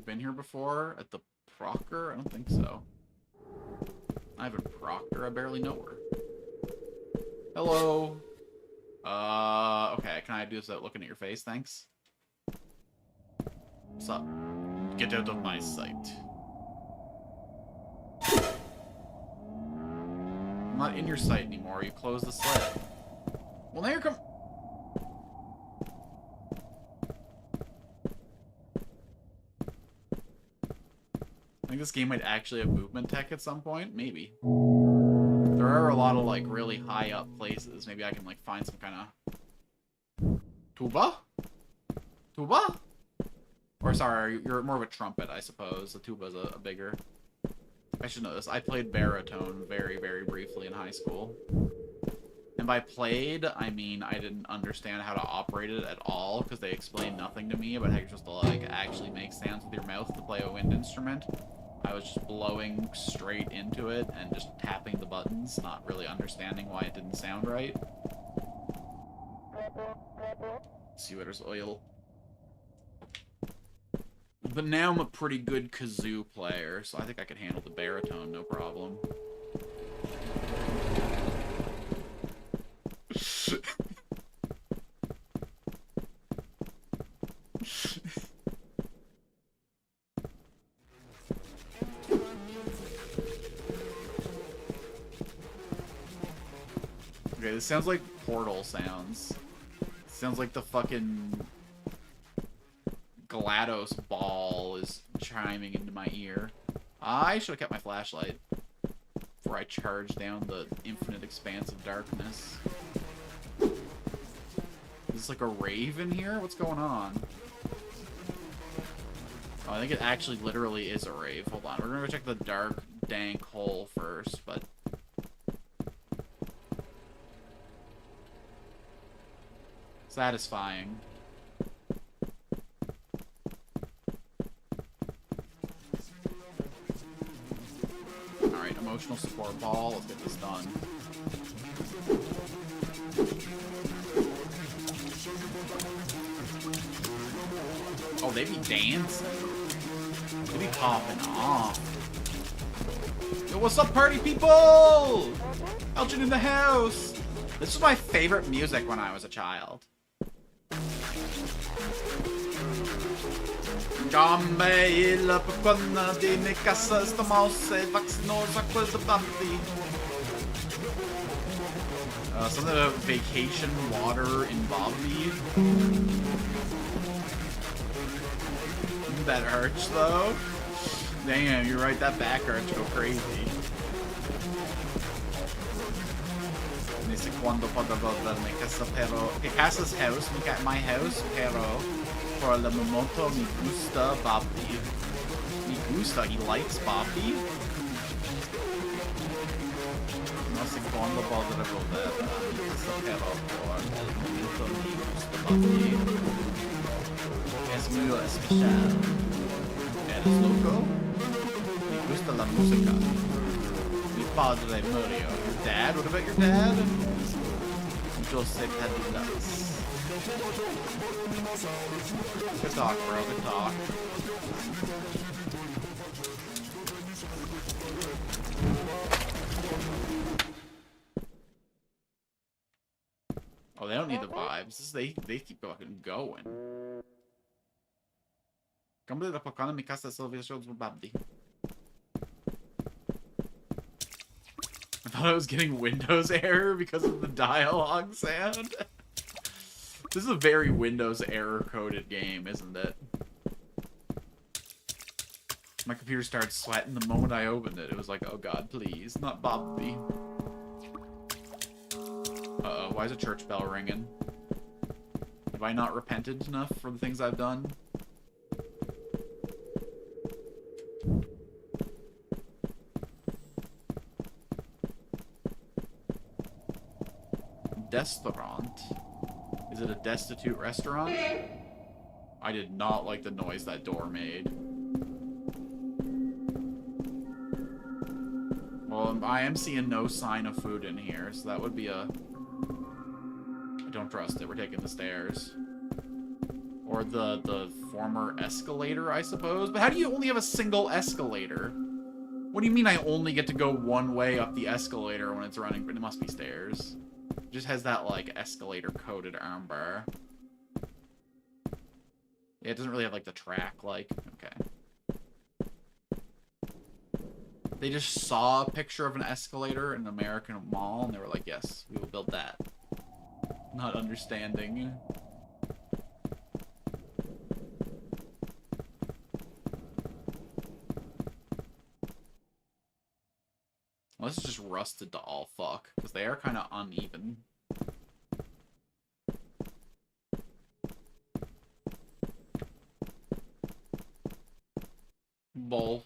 Been here before? At the Proctor? I don't think so. I have a Proctor, I barely know her. Hello. Okay, can I do this without looking at your face? Thanks. What's up? Get out of my sight. I'm not in your sight anymore, you closed the sled. Well, now you're I think this game might actually have movement tech at some point. Maybe. There are a lot of, like, really high up places. Maybe I can, like, find some kind of... Tuba? Tuba? Or, sorry, you're more of a trumpet, I suppose. The tuba's a bigger... I should know this. I played baritone very, very briefly in high school. And by played, I mean I didn't understand how to operate it at all, because they explained nothing to me about how you're supposed to, like, actually make sounds with your mouth to play a wind instrument. I was just blowing straight into it and just tapping the buttons, not really understanding why it didn't sound right. Let's see, there's oil. But now I'm a pretty good kazoo player, so I think I could handle the baritone, no problem. Okay, this sounds like Portal sounds. It sounds like the fucking GLaDOS ball is chiming into my ear. I should have kept my flashlight before I charged down the infinite expanse of darkness. Is this like a rave in here? What's going on? Oh, I think it actually literally is a rave. Hold on, we're gonna go check the dark, dank hole first, but... satisfying. Alright, emotional support ball. Let's get this done. Oh, they be dancing. They be popping off. Yo, what's up, party people? Elgin in the house. This was my favorite music when I was a child. Gambe illa på kunna dine kassas de mouse vaccinosa quel the BABBDI. Something about vacation water in BABBDI. That hurts though. Damn, you're right, that back hurts go crazy. Dice cuando puedo volver mi casa pero que casa's house, my house pero por el momento me gusta BABBDI. Me gusta, he likes BABBDI. No sé cuándo podré volver a mi casa pero por el momento me gusta BABBDI. Es muy especial. ¿Eres loco? Me gusta la música. Mi padre murió. Your dad? What about your dad? Joseph had the nuts. Good talk, bro. Good talk. Oh, they don't need the vibes. They keep fucking going. Come da pokana mi casa Silvio BABBDI. I thought I was getting Windows error because of the dialogue sound. This is a very Windows error coded game, isn't it? My computer started sweating the moment I opened it. It was like, oh god, please, not BABBDI. Uh-oh, why is a church bell ringing? Have I not repented enough for the things I've done? Restaurant? Is it a destitute restaurant? I did not like the noise that door made. Well, I am seeing no sign of food in here, so that would be a... I don't trust it. We're taking the stairs. Or the former escalator, I suppose. But how do you only have a single escalator? What do you mean I only get to go one way up the escalator when it's running? But it must be stairs. It just has that, like, escalator-coated armbar. Yeah, it doesn't really have, like, the track, like... Okay. They just saw a picture of an escalator in an American mall, and they were like, yes, we will build that. Not understanding. Well, this is just rusted to all fuck, because they are kind of uneven. Bull.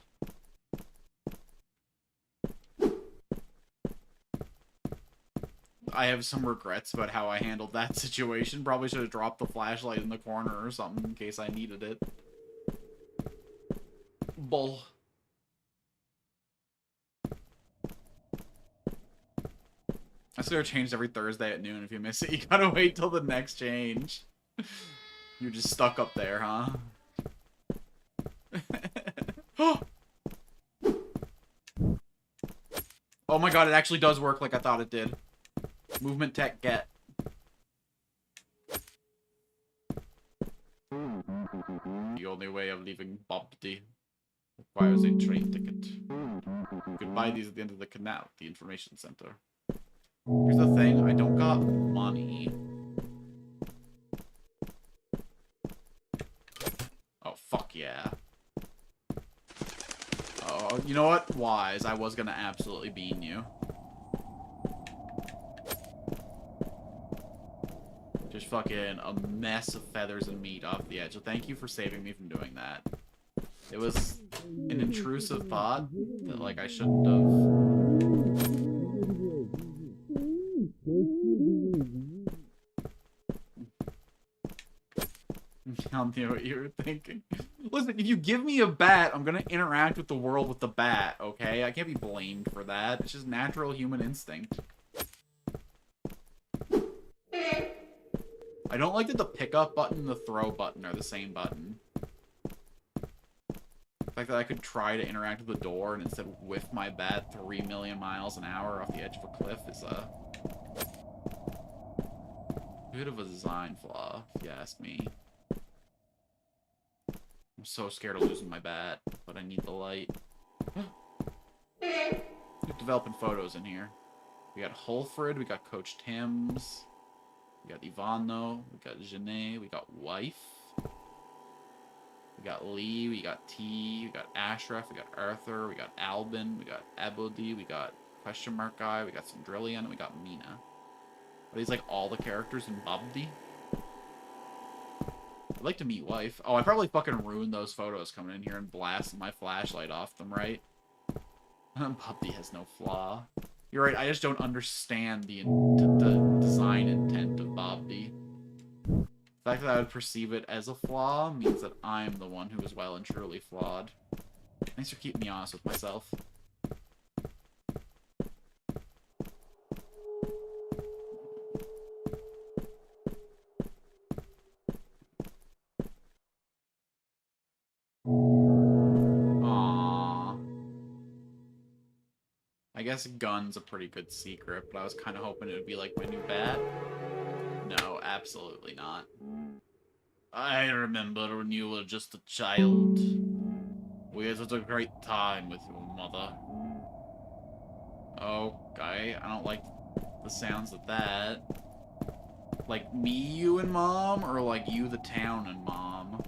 I have some regrets about how I handled that situation. Probably should have dropped the flashlight in the corner or something in case I needed it. Bull. I swear changed every Thursday at noon. If you miss it, you gotta wait till the next change. You're just stuck up there, huh? Oh my god, it actually does work like I thought it did. Movement tech get. The only way of leaving BABBDI requires a train ticket. You can buy these at the end of the canal, the information center. Here's the thing, I don't got money. Oh, fuck yeah. Oh, you know what? Wise, I was gonna absolutely bean you. Just fucking a mess of feathers and meat off the edge. So thank you for saving me from doing that. It was an intrusive thought that, like, I shouldn't have. Tell me what you were thinking. Listen, if you give me a bat, I'm gonna interact with the world with the bat, okay? I can't be blamed for that. It's just natural human instinct. I don't like that the pickup button and the throw button are the same button. The fact that I could try to interact with the door and instead whiff my bat 3 million miles an hour off the edge of a cliff is a bit of a design flaw, if you ask me. I'm so scared of losing my bat, but I need the light. We're developing photos in here. We got Hulfred, we got Coach Timms, we got Ivano, we got Janae, we got Wife, we got Lee, we got T, we got Ashraf, we got Arthur, we got Albin, we got BABBDI, we got Question Mark Guy, we got Cendrillion, and we got Mina. Are these like all the characters in BABBDI? I'd like to meet Wife. Oh, I probably fucking ruined those photos coming in here and blasting my flashlight off them, right? BABBDI has no flaw. You're right, I just don't understand the design intent of BABBDI. The fact that I would perceive it as a flaw means that I'm the one who is well and truly flawed. Thanks for keeping me honest with myself. I guess gun's a pretty good secret, but I was kind of hoping it would be like my new bat. No, absolutely not. I remember when you were just a child. We had such a great time with your mother. Okay, I don't like the sounds of that. Like me, you, and Mom, or like you, the town, and Mom?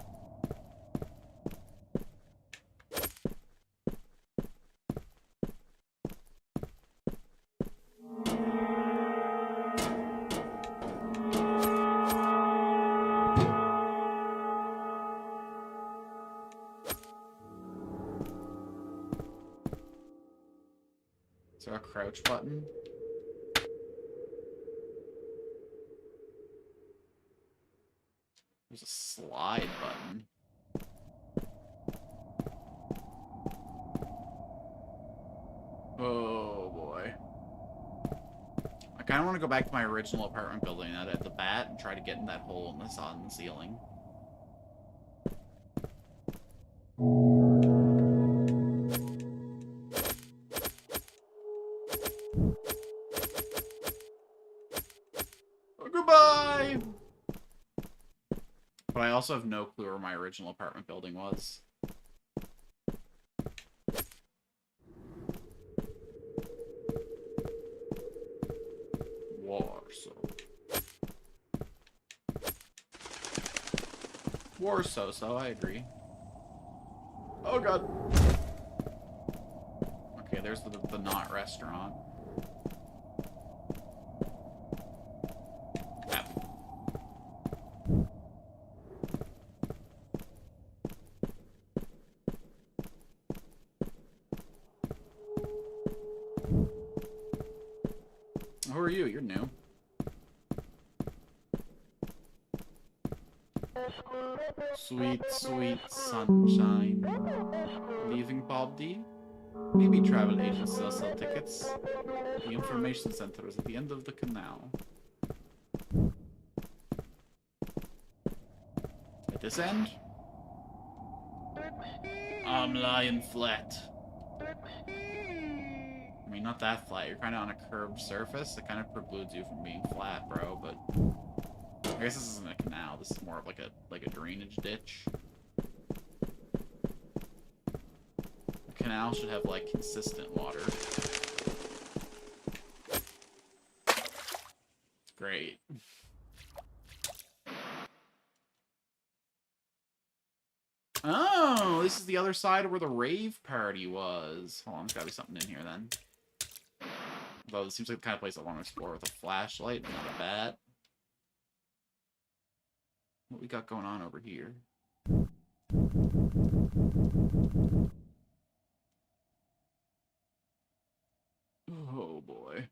Is there a crouch button? There's a slide button. Oh boy. I kind of want to go back to my original apartment building at the bat and try to get in that hole in the sun ceiling. Goodbye! But I also have no clue where my original apartment building was. Warsaw, so I agree. Oh god. Okay, there's the not restaurant. Who are you? You're new. Sweet, sweet sunshine. Leaving BABBDI? Maybe travel agents still sell tickets. The information center is at the end of the canal. At this end? I'm lying flat. I mean, not that flat. You're kind of on a curved surface. It kind of precludes you from being flat, bro, but... I guess this isn't a canal. This is more of like a drainage ditch. A canal should have, like, consistent water. Great. Oh, this is the other side where the rave party was. Hold on, there's gotta be something in here then. Although this seems like the kind of place I want to explore with a flashlight, not a bat. What we got going on over here? Oh boy.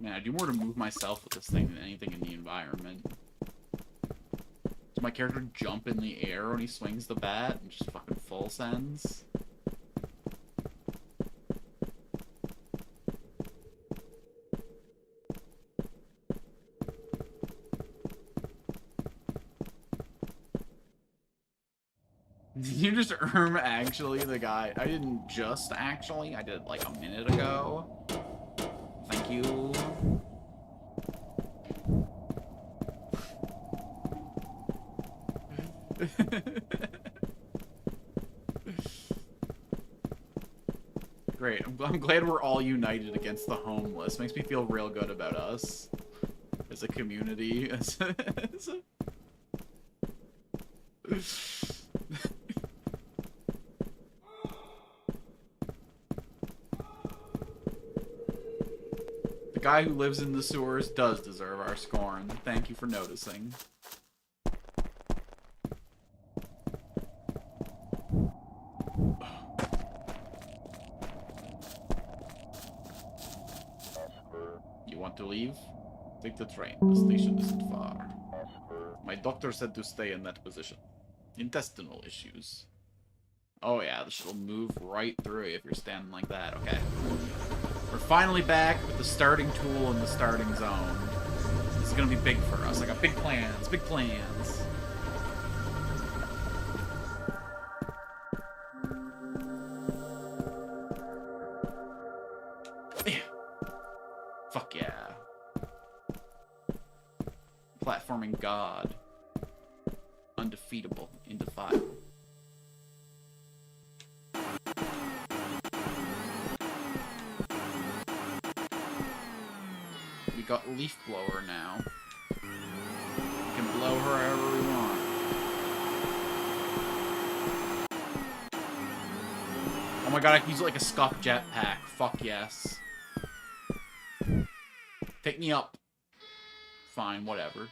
Man, I do more to move myself with this thing than anything in the environment. Does my character jump in the air when he swings the bat and just fucking full sends? Did you just actually the guy? I didn't just actually. I did it like a minute ago. Thank you. Great. I'm glad we're all united against the homeless. Makes me feel real good about us as a community. The guy who lives in the sewers does deserve our scorn. Thank you for noticing. You want to leave? Take the train. The station isn't far. My doctor said to stay in that position. Intestinal issues. Oh yeah, this will move right through you if you're standing like that. Okay. We're finally back with the starting tool in the starting zone. This is gonna be big for us. I got big plans, big plans. Yeah. Fuck yeah. Platforming god. Undefeatable, indefiable. We got leaf blower now. We can blow her however we want. Oh my god, I can use it like a scuff jetpack. Fuck yes. Take me up. Fine, whatever.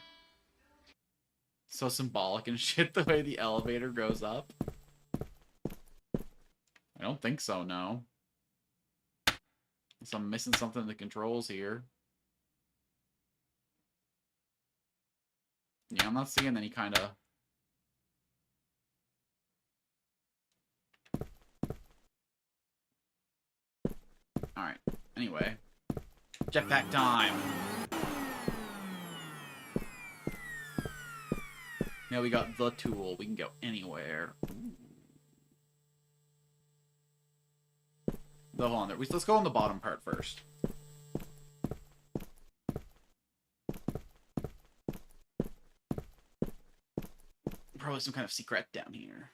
So symbolic and shit the way the elevator goes up. I don't think so, no. Unless I'm missing something in the controls here. Yeah, I'm not seeing any kind of... Alright, anyway. Jetpack time! Now we got the tool. We can go anywhere. Hold on there. Let's go on the bottom part first. Probably some kind of secret down here.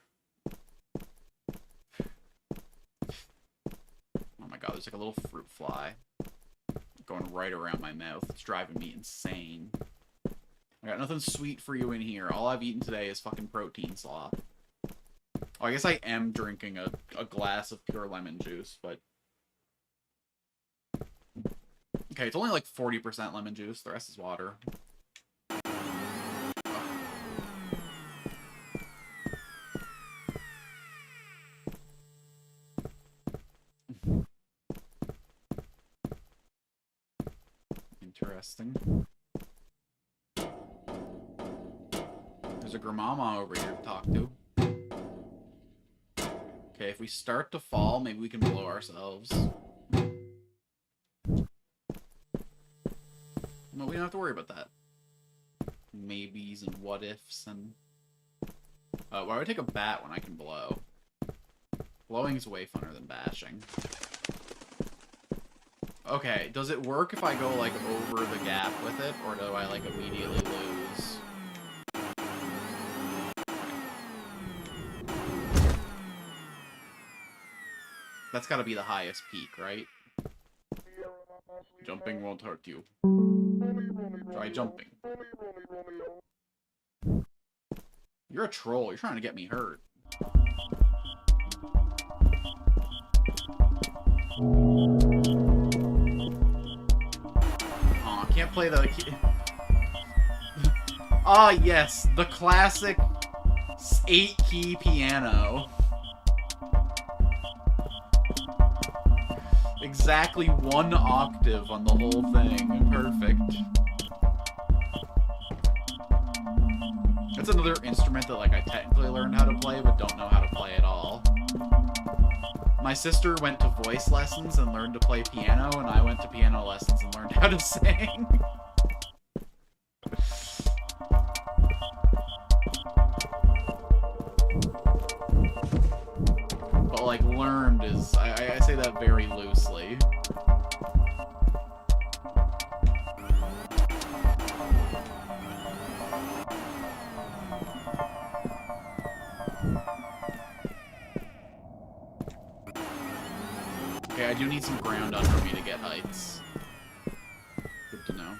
Oh my god, there's like a little fruit fly going right around my mouth. It's driving me insane. I got nothing sweet for you in here. All I've eaten today is fucking protein slop. Oh, I guess I am drinking a glass of pure lemon juice, but... Okay, it's only like 40% lemon juice. The rest is water. Interesting. There's a grandmama over here to talk to. Okay, if we start to fall, maybe we can blow ourselves. No, we don't have to worry about that. Maybes and what ifs and... why would I take a bat when I can blow? Blowing is way funner than bashing. Okay, does it work if I go, like, over the gap with it, or do I, like, immediately lose? That's gotta be the highest peak, right? Jumping won't hurt you. Try jumping. You're a troll. You're trying to get me hurt. Aw, I can't play the... Ah, yes. The classic 8-key piano. Exactly 1 octave on the whole thing. Perfect. That's another instrument that, like, I technically learned how to play, but don't know how to play at all. My sister went to voice lessons and learned to play piano, and I went to piano lessons and learned how to sing. But, like, learned is... I say that very loosely. Okay, I do need some ground under me to get heights. Good to know.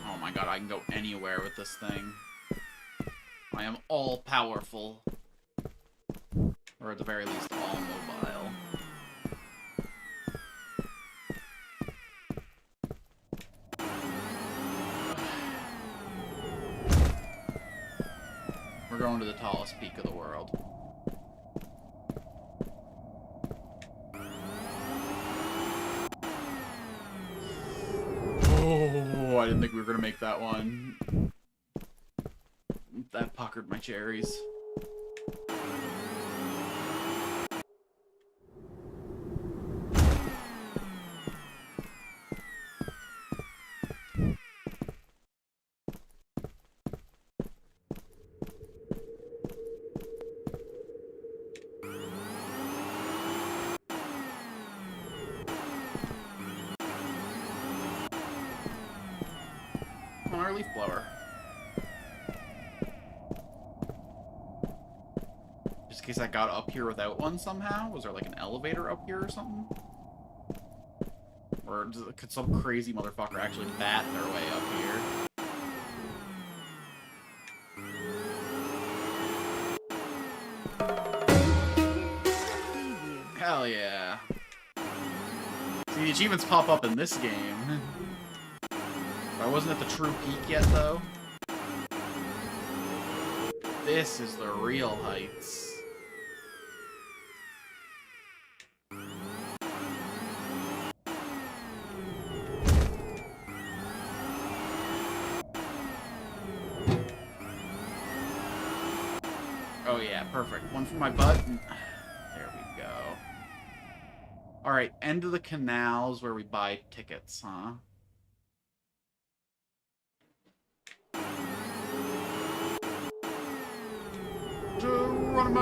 Oh my god, I can go anywhere with this thing. I am all-powerful. Or at the very least, all-mobile. We're going to the tallest peak of the world. Oh, I didn't think we were going to make that one. That puckered my cherries. On our leaf blower. Just in case I got up here without one somehow? Was there like an elevator up here or something? Or could some crazy motherfucker actually bat their way up here? Hell yeah. See, the achievements pop up in this game. I wasn't at the true peak yet, though. This is the real heights. Oh yeah, perfect. One for my butt. There we go. Alright, end of the canals where we buy tickets, huh? Geronimo!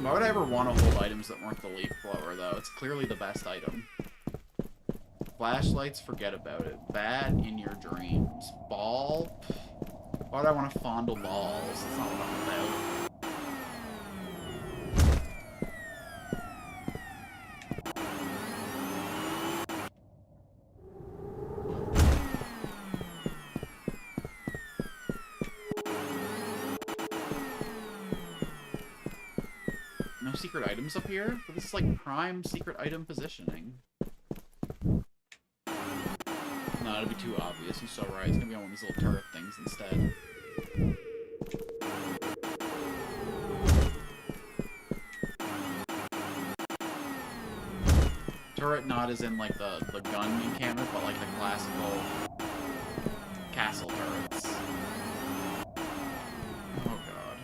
Why would I ever want to hold items that weren't the leaf blower, though? It's clearly the best item. Flashlights, forget about it. Bat in your dreams. Ball? Why would I want to fondle balls? That's not what I'm about. secret items up here? But this is like prime secret item positioning. No, it'll be too obvious. You're so right. It's gonna be on one of these little turret things instead. Turret not as in like the gun encampment, but like the classical castle turrets. Oh god.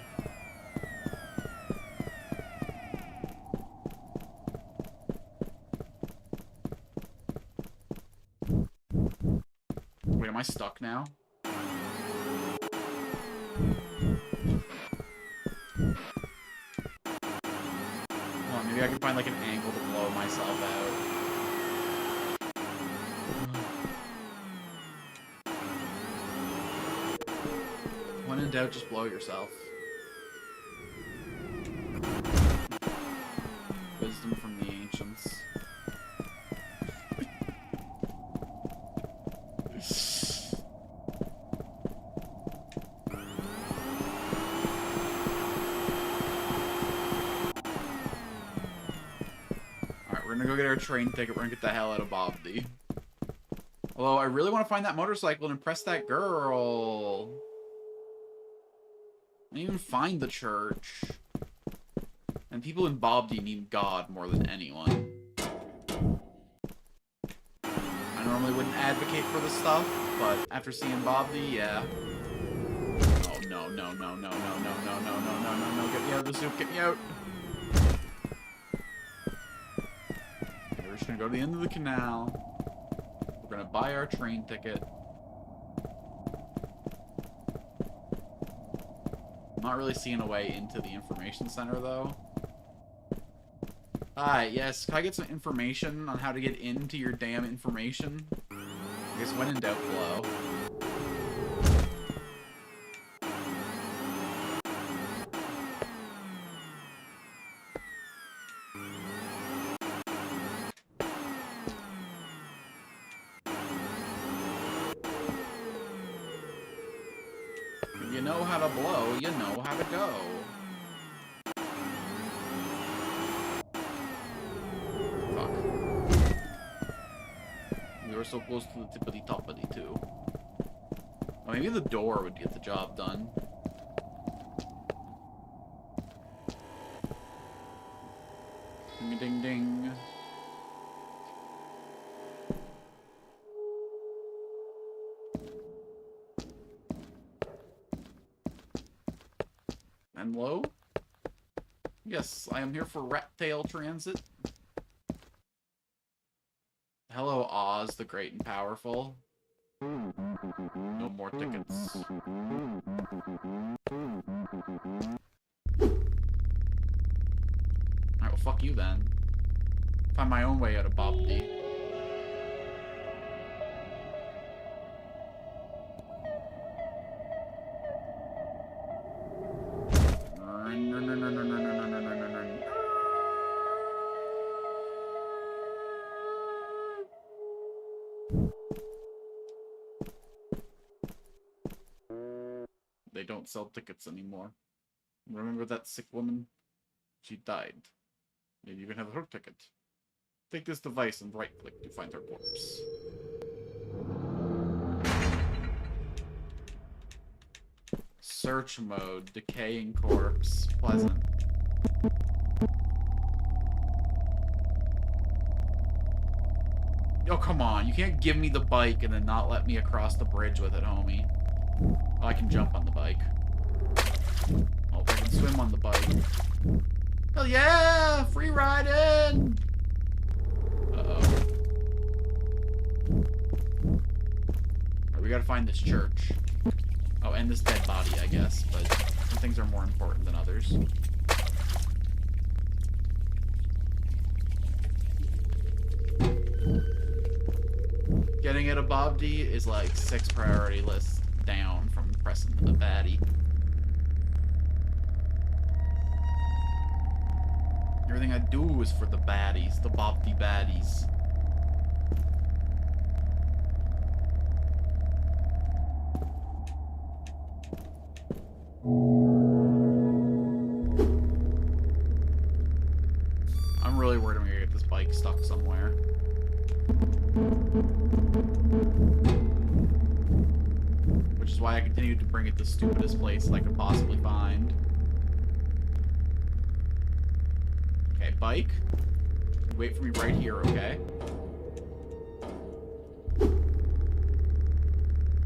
Wait, am I stuck now? Hold on, maybe I can find like an angle to blow myself out. When in doubt, just blow yourself. Wisdom from the ancients. Alright, we're gonna go get our train ticket. We're gonna get the hell out of BABBDI. Although, I really want to find that motorcycle and impress that girl. I didn't even find the church. And people in BABBDI need God more than anyone. I normally wouldn't advocate for this stuff, but after seeing BABBDI, yeah. Oh, no, no, no, no, no, no, no, no, no, no, no, no, get me out of the soup, get me out! Okay, we're just gonna go to the end of the canal. We're gonna buy our train ticket. I'm not really seeing a way into the information center, though. Hi, yes, can I get some information on how to get into your damn information? I guess when in doubt, blow. If you know how to blow, you know how to go. We're so close to the tippity-toppity, too. Oh, maybe the door would get the job done. Ding-ding-ding. And low? Yes, I am here for Rat Tail Transit. Hello, Oz, the great and powerful. No more tickets. Alright, well, fuck you then. Find my own way out of BABBDI. They don't sell tickets anymore. Remember that sick woman? She died. Maybe you can have her ticket. Take this device and right-click to find her corpse. Search mode. Decaying corpse. Pleasant. Oh, come on. You can't give me the bike and then not let me across the bridge with it, homie. Oh, I can jump on the bike. Oh, I can swim on the bike. Hell yeah! Free riding! Uh-oh. Right, we gotta find this church. Oh, and this dead body, I guess, but some things are more important than others. Getting out of BABBDI is like 6 priority lists down from pressing the baddie. Everything I do is for the baddies, the BABBDI baddies. why I continued to bring it the stupidest place I could possibly find. Okay, bike. Wait for me right here, okay?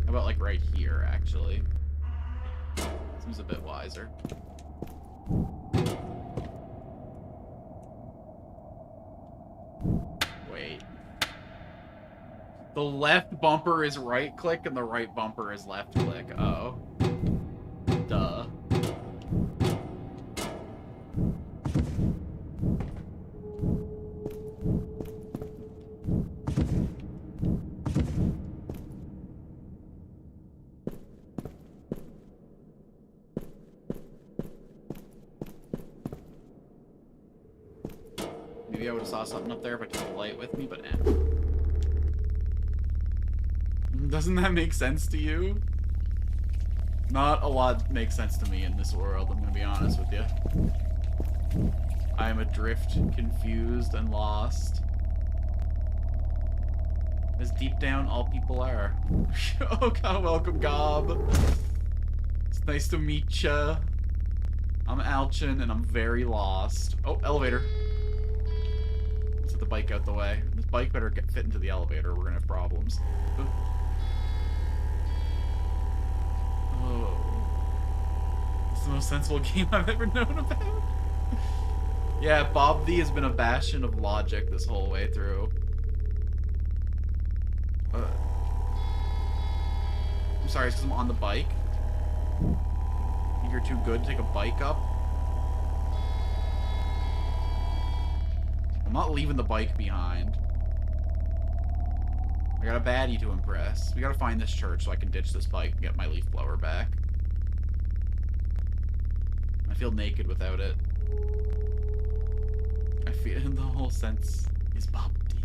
How about, like, right here, actually? Seems a bit wiser. Wait. The left bumper is right click and the right bumper is left click. Oh. Duh. Maybe I would have saw something up there if I took the light with me, but eh. Doesn't that make sense to you? Not a lot makes sense to me in this world, I'm gonna be honest with you. I am adrift, confused, and lost. As deep down all people are. Oh god, welcome, Gob. It's nice to meet ya. I'm Alchin, and I'm very lost. Oh, elevator. Let's get the bike out the way. This bike better fit into the elevator, or we're gonna have problems. Oh. It's the most sensible game I've ever known about. Yeah, BABBDI has been a bastion of logic this whole way through. I'm sorry, it's because I'm on the bike. Think you're too good to take a bike up? I'm not leaving the bike behind. I got a baddie to impress. We gotta find this church so I can ditch this bike and get my leaf blower back. I feel naked without it. I feel the whole sense is BABBDI.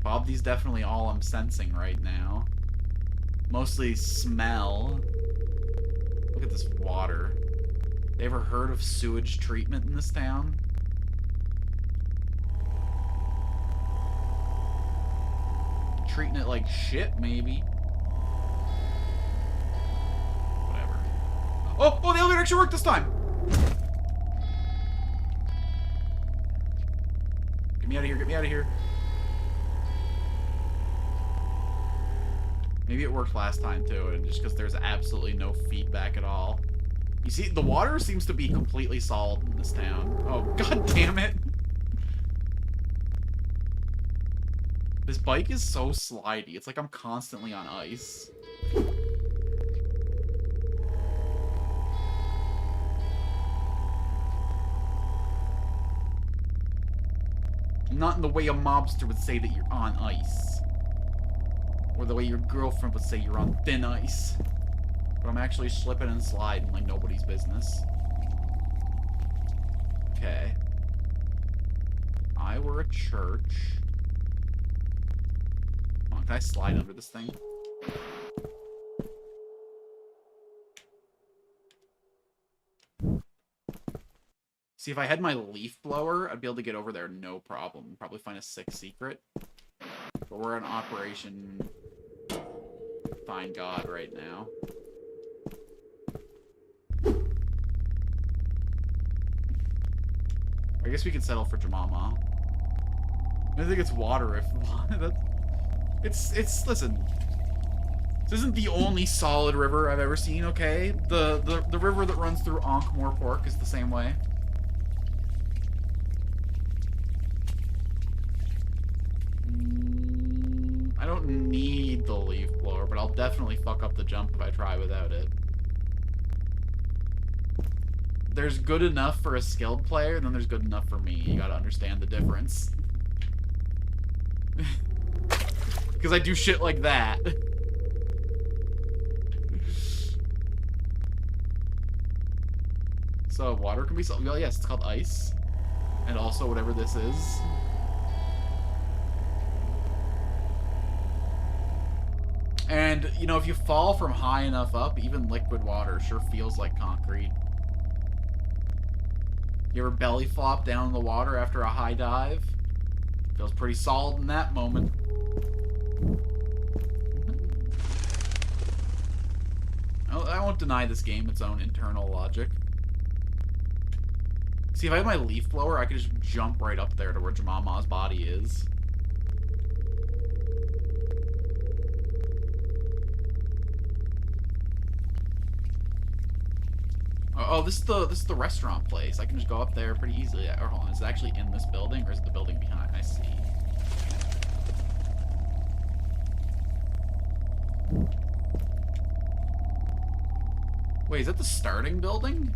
BABBDI's definitely all I'm sensing right now. Mostly smell. Look at this water. They ever heard of sewage treatment in this town? Treating it like shit, maybe. Whatever. Oh, the elevator actually worked this time! Get me out of here, get me out of here. Maybe it worked last time too, and just because there's absolutely no feedback at all. You see, the water seems to be completely solid in this town. Oh, god damn it! This bike is so slidey. It's like I'm constantly on ice. Not in the way a mobster would say that you're on ice. Or the way your girlfriend would say you're on thin ice. But I'm actually slipping and sliding like nobody's business. Okay. If I were a church... Come on, can I slide under this thing? See, if I had my leaf blower, I'd be able to get over there no problem. Probably find a sick secret. But we're in Operation Find God right now. I guess we could settle for Jamama. I think it's water if... Listen. This isn't the only solid river I've ever seen, okay? The river that runs through Ankh-Morpork is the same way. I don't need the leaf blower, but I'll definitely fuck up the jump if I try without it. There's good enough for a skilled player, and then there's good enough for me. You gotta understand the difference. Because I do shit like that. So, water can be solid. Well, yes, it's called ice. And also whatever this is. And, you know, if you fall from high enough up, even liquid water sure feels like concrete. You ever belly flop down in the water after a high dive? Feels pretty solid in that moment. I won't deny this game its own internal logic. See, if I had my leaf blower, I could just jump right up there to where Jamama's body is. Oh, this is the restaurant place. I can just go up there pretty easily. Or hold on, is it actually in this building, or is it the building behind? I see. Wait, is that the starting building?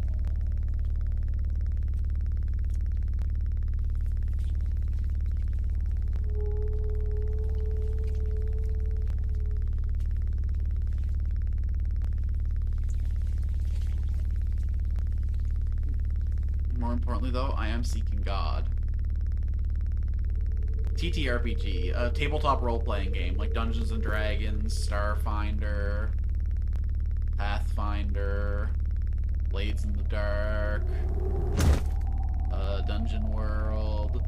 More importantly, though, I am seeking God. TTRPG, a tabletop role-playing game like Dungeons and Dragons, Starfinder, Pathfinder, Blades in the Dark, Dungeon World.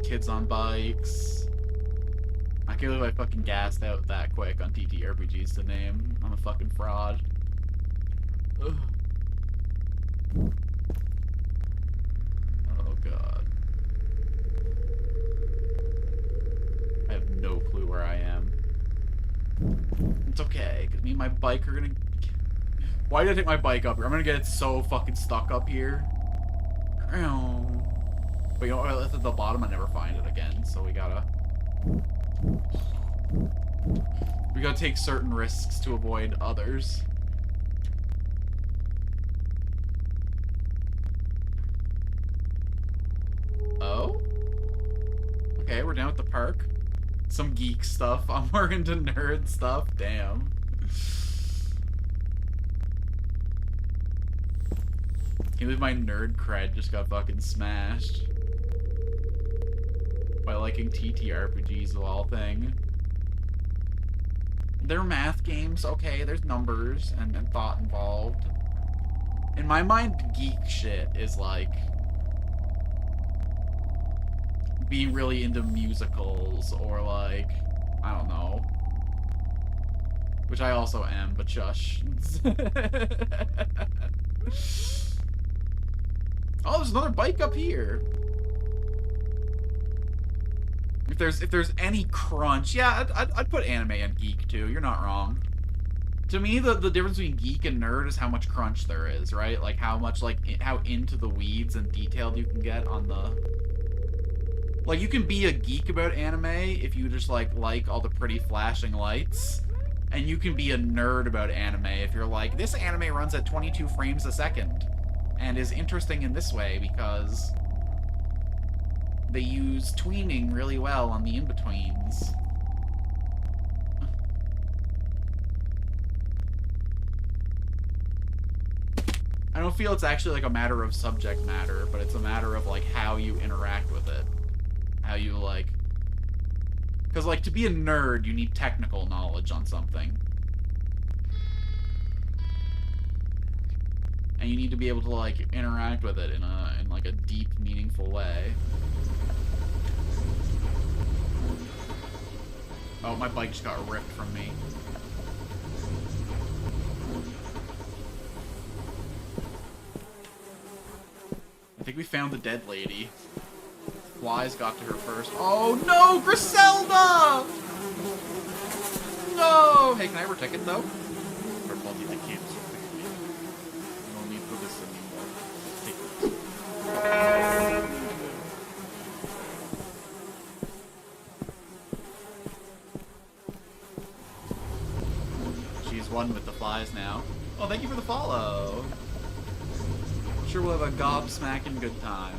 Kids on bikes. I can't believe I fucking gassed out that quick on TTRPGs to name. I'm a fucking fraud. Ugh. Oh god. I have no clue where I am. It's okay, because me and my bike are gonna... Why did I take my bike up here? I'm gonna get it so fucking stuck up here. But you know what, at the bottom I never find it again, so we gotta take certain risks to avoid others. Oh? Okay, we're down at the park. Some geek stuff. I'm more into nerd stuff. Damn. Can't believe my nerd cred just got fucking smashed. By liking TTRPGs of all thing. They're math games, okay, there's numbers and thought involved. In my mind, geek shit is like being really into musicals or like, I don't know. Which I also am, but shush. Oh, there's another bike up here. If there's any crunch, yeah, I'd put anime and geek too. You're not wrong. To me, the difference between geek and nerd is how much crunch there is, right? Like how much, like how into the weeds and detailed you can get on the. Like you can be a geek about anime if you just like all the pretty flashing lights, and you can be a nerd about anime if you're like, this anime runs at 22 frames a second, and is interesting in this way because they use tweening really well on the in-betweens. I don't feel it's actually like a matter of subject matter, but it's a matter of like how you interact with it. How you like... Because like to be a nerd, you need technical knowledge on something. And you need to be able to like interact with it in like a deep, meaningful way. Oh, my bike just got ripped from me. I think we found the dead lady. Flies got to her first. Oh no, Griselda! No! Hey, can I have her ticket though? First of all, I can't. No need for this anymore. Take this. She's one with the flies now. Oh, thank you for the follow. I'm sure we'll have a gobsmacking good time.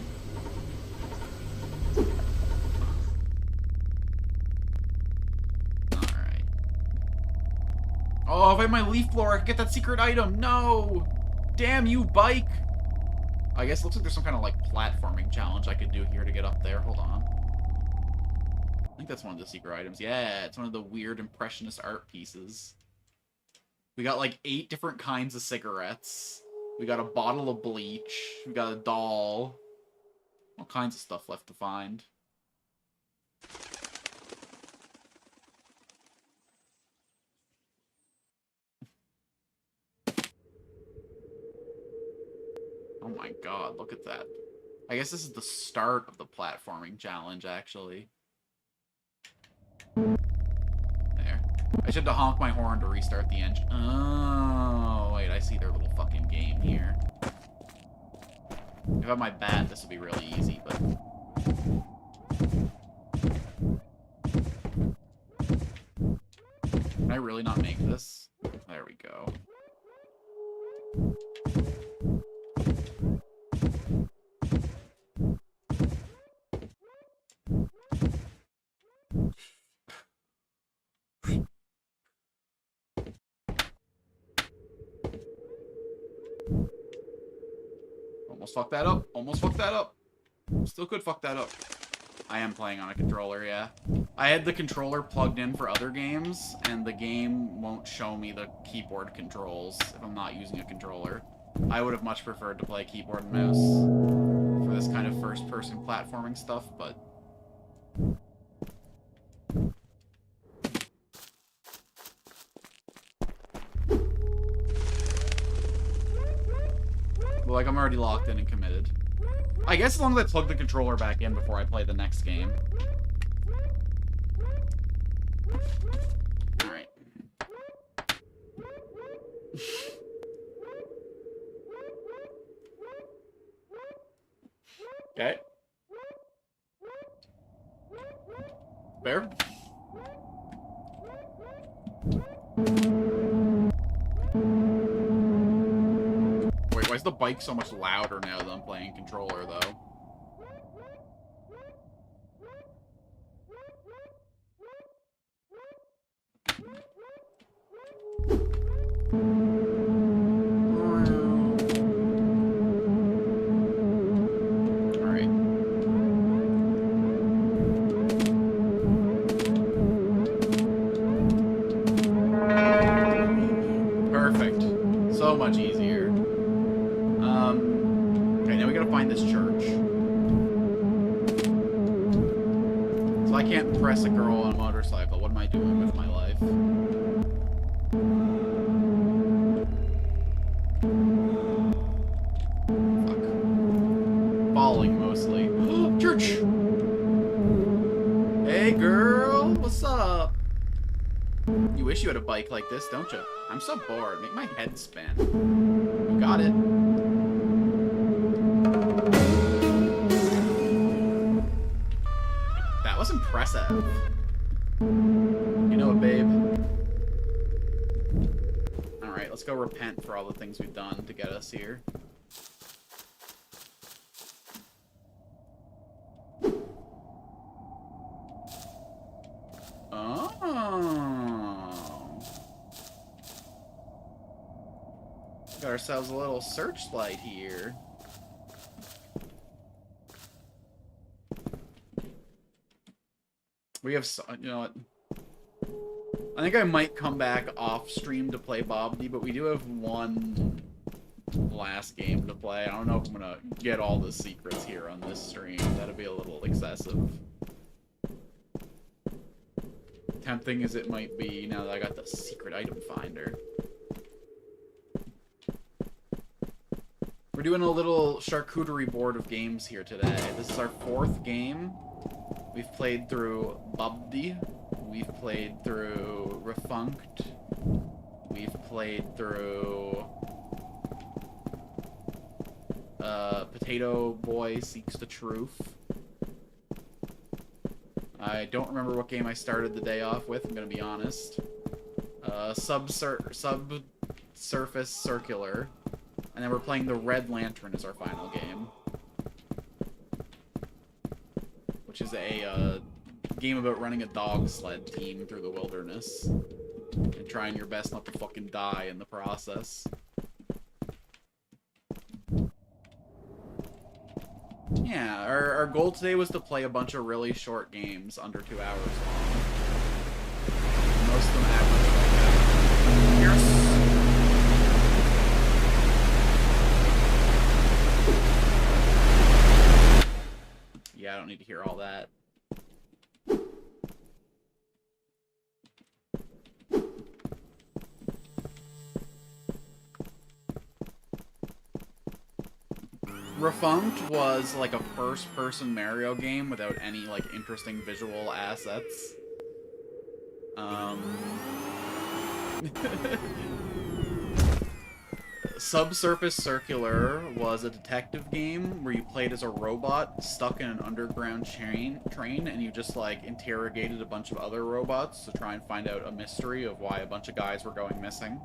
Alright. Oh, if I had my leaf blower, I could get that secret item. No! Damn you, bike! I guess it looks like there's some kind of, like, platforming challenge I could do here to get up there. Hold on. I think that's one of the secret items. Yeah, it's one of the weird impressionist art pieces. We got like 8 different kinds of cigarettes. We got a bottle of bleach. We got a doll. All kinds of stuff left to find. Oh my god, look at that. I guess this is the start of the platforming challenge, actually. There. I should have honked my horn to restart the engine. Oh, wait, I see their little fucking game here. If I had my bat, this would be really easy, but... Can I really not make this? There we go. Almost fucked that up. Almost fucked that up. Still could fuck that up. I am playing on a controller, yeah. I had the controller plugged in for other games, and the game won't show me the keyboard controls if I'm not using a controller. I would have much preferred to play keyboard and mouse for this kind of first-person platforming stuff, but... Well, like, I'm already locked in and committed. I guess as long as I plug the controller back in before I play the next game. Alright. Okay. Fair. Wait, why is the bike so much louder now that I'm playing controller, though? Much easier. Okay, now we gotta find this church. So I can't impress a girl on a motorcycle. What am I doing with my life? Fuck. Falling mostly. Church! Hey girl, what's up? You wish you had a bike like this, don't you? I'm so bored. Make my head spin. You got it. That was impressive. You know what, babe? Alright, let's go repent for all the things we've done to get us here. Got ourselves a little searchlight here. We have, you know what? I think I might come back off stream to play BABBDI, but we do have one last game to play. I don't know if I'm gonna get all the secrets here on this stream. That'd be a little excessive. Tempting as it might be now that I got the secret item finder. We're doing a little charcuterie board of games here today. This is our 4th game. We've played through BABBDI. We've played through Refunct. We've played through Potato Boy Seeks the Troof. I don't remember what game I started the day off with, I'm gonna be honest. Subsurface Circular. And then we're playing the Red Lantern as our final game. Which is a game about running a dog sled team through the wilderness. And trying your best not to fucking die in the process. Yeah, our our goal today was to play a bunch of really short games, under 2 hours long. Most of them average like that. Yes! Yeah, I don't need to hear all that. Refunct was like a first-person Mario game without any like interesting visual assets. Subsurface Circular was a detective game where you played as a robot stuck in an underground train, and you just like interrogated a bunch of other robots to try and find out a mystery of why a bunch of guys were going missing.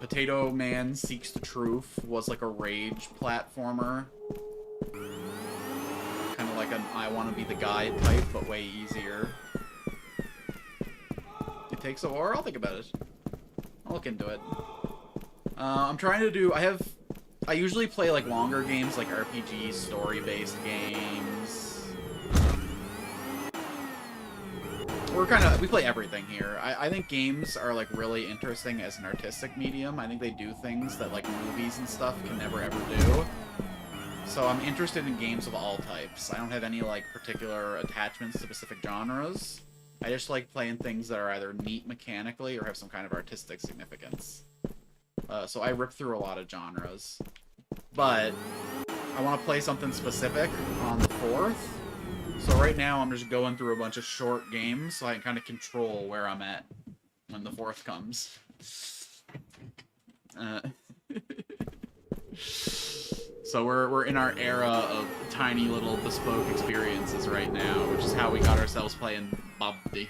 Potatoman Seeks the Troof was like a rage platformer. Kind of like an I want to be the guy type, but way easier. It takes a while. I'll think about it. I'll look into it. I'm trying to do... I usually play like longer games, like RPGs, story-based games. We play everything here. I think games are like really interesting as an artistic medium. I think they do things that like movies and stuff can never ever do. So I'm interested in games of all types. I don't have any like particular attachments to specific genres. I just like playing things that are either neat mechanically or have some kind of artistic significance. So I rip through a lot of genres. But I want to play something specific on the 4th. So right now I'm just going through a bunch of short games so I can kind of control where I'm at when the 4th comes. So we're in our era of tiny little bespoke experiences right now, which is how we got ourselves playing BABBDI.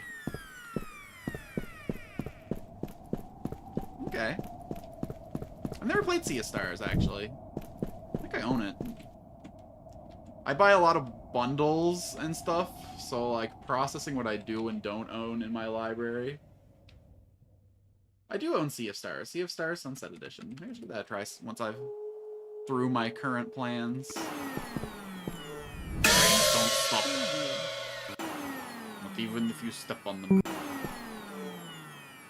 Okay. I've never played Sea of Stars, actually. I think I own it. I buy a lot of bundles and stuff, so like processing what I do and don't own in my library. I do own Sea of Stars. Sea of Stars Sunset Edition. Maybe I should give that a try once I've through my current plans. Trains don't stop. Not even if you step on them.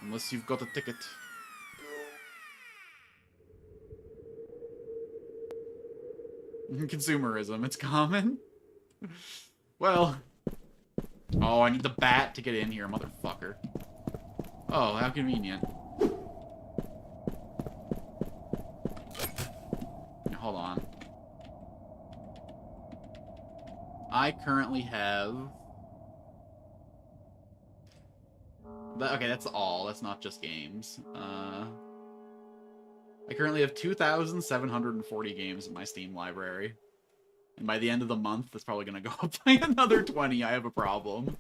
Unless you've got a ticket. Consumerism, it's common. Well. Oh, I need the bat to get in here, motherfucker. Oh, how convenient. Hold on. I currently have... Okay, that's all. That's not just games. I currently have 2,740 games in my Steam library. And by the end of the month, that's probably going to go up by another 20. I have a problem.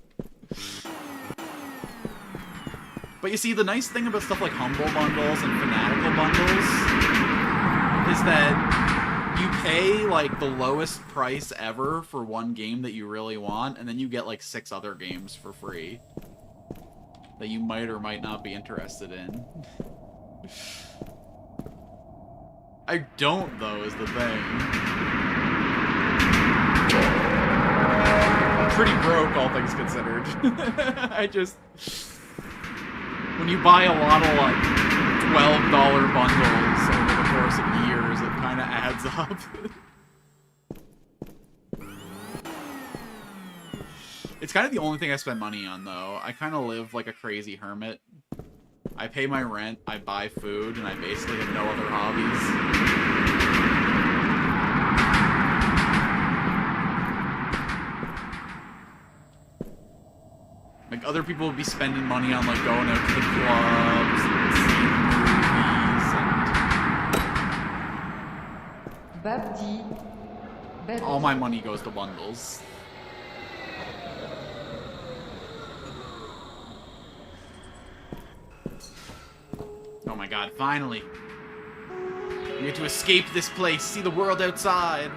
But you see, the nice thing about stuff like Humble Bundles and Fanatical Bundles is that you pay, like, the lowest price ever for one game that you really want, and then you get, like, 6 other games for free that you might or might not be interested in. I don't, though, is the thing. I'm pretty broke, all things considered. I just... When you buy a lot of, like, $12 bundles over the course of years, it kind of adds up. It's kind of the only thing I spend money on, though. I kind of live like a crazy hermit. I pay my rent, I buy food, and I basically have no other hobbies. Like, other people would be spending money on, like, going out to the clubs and seeing movies and... BABBDI. All my money goes to bundles. Oh my god, finally. We get to escape this place, see the world outside.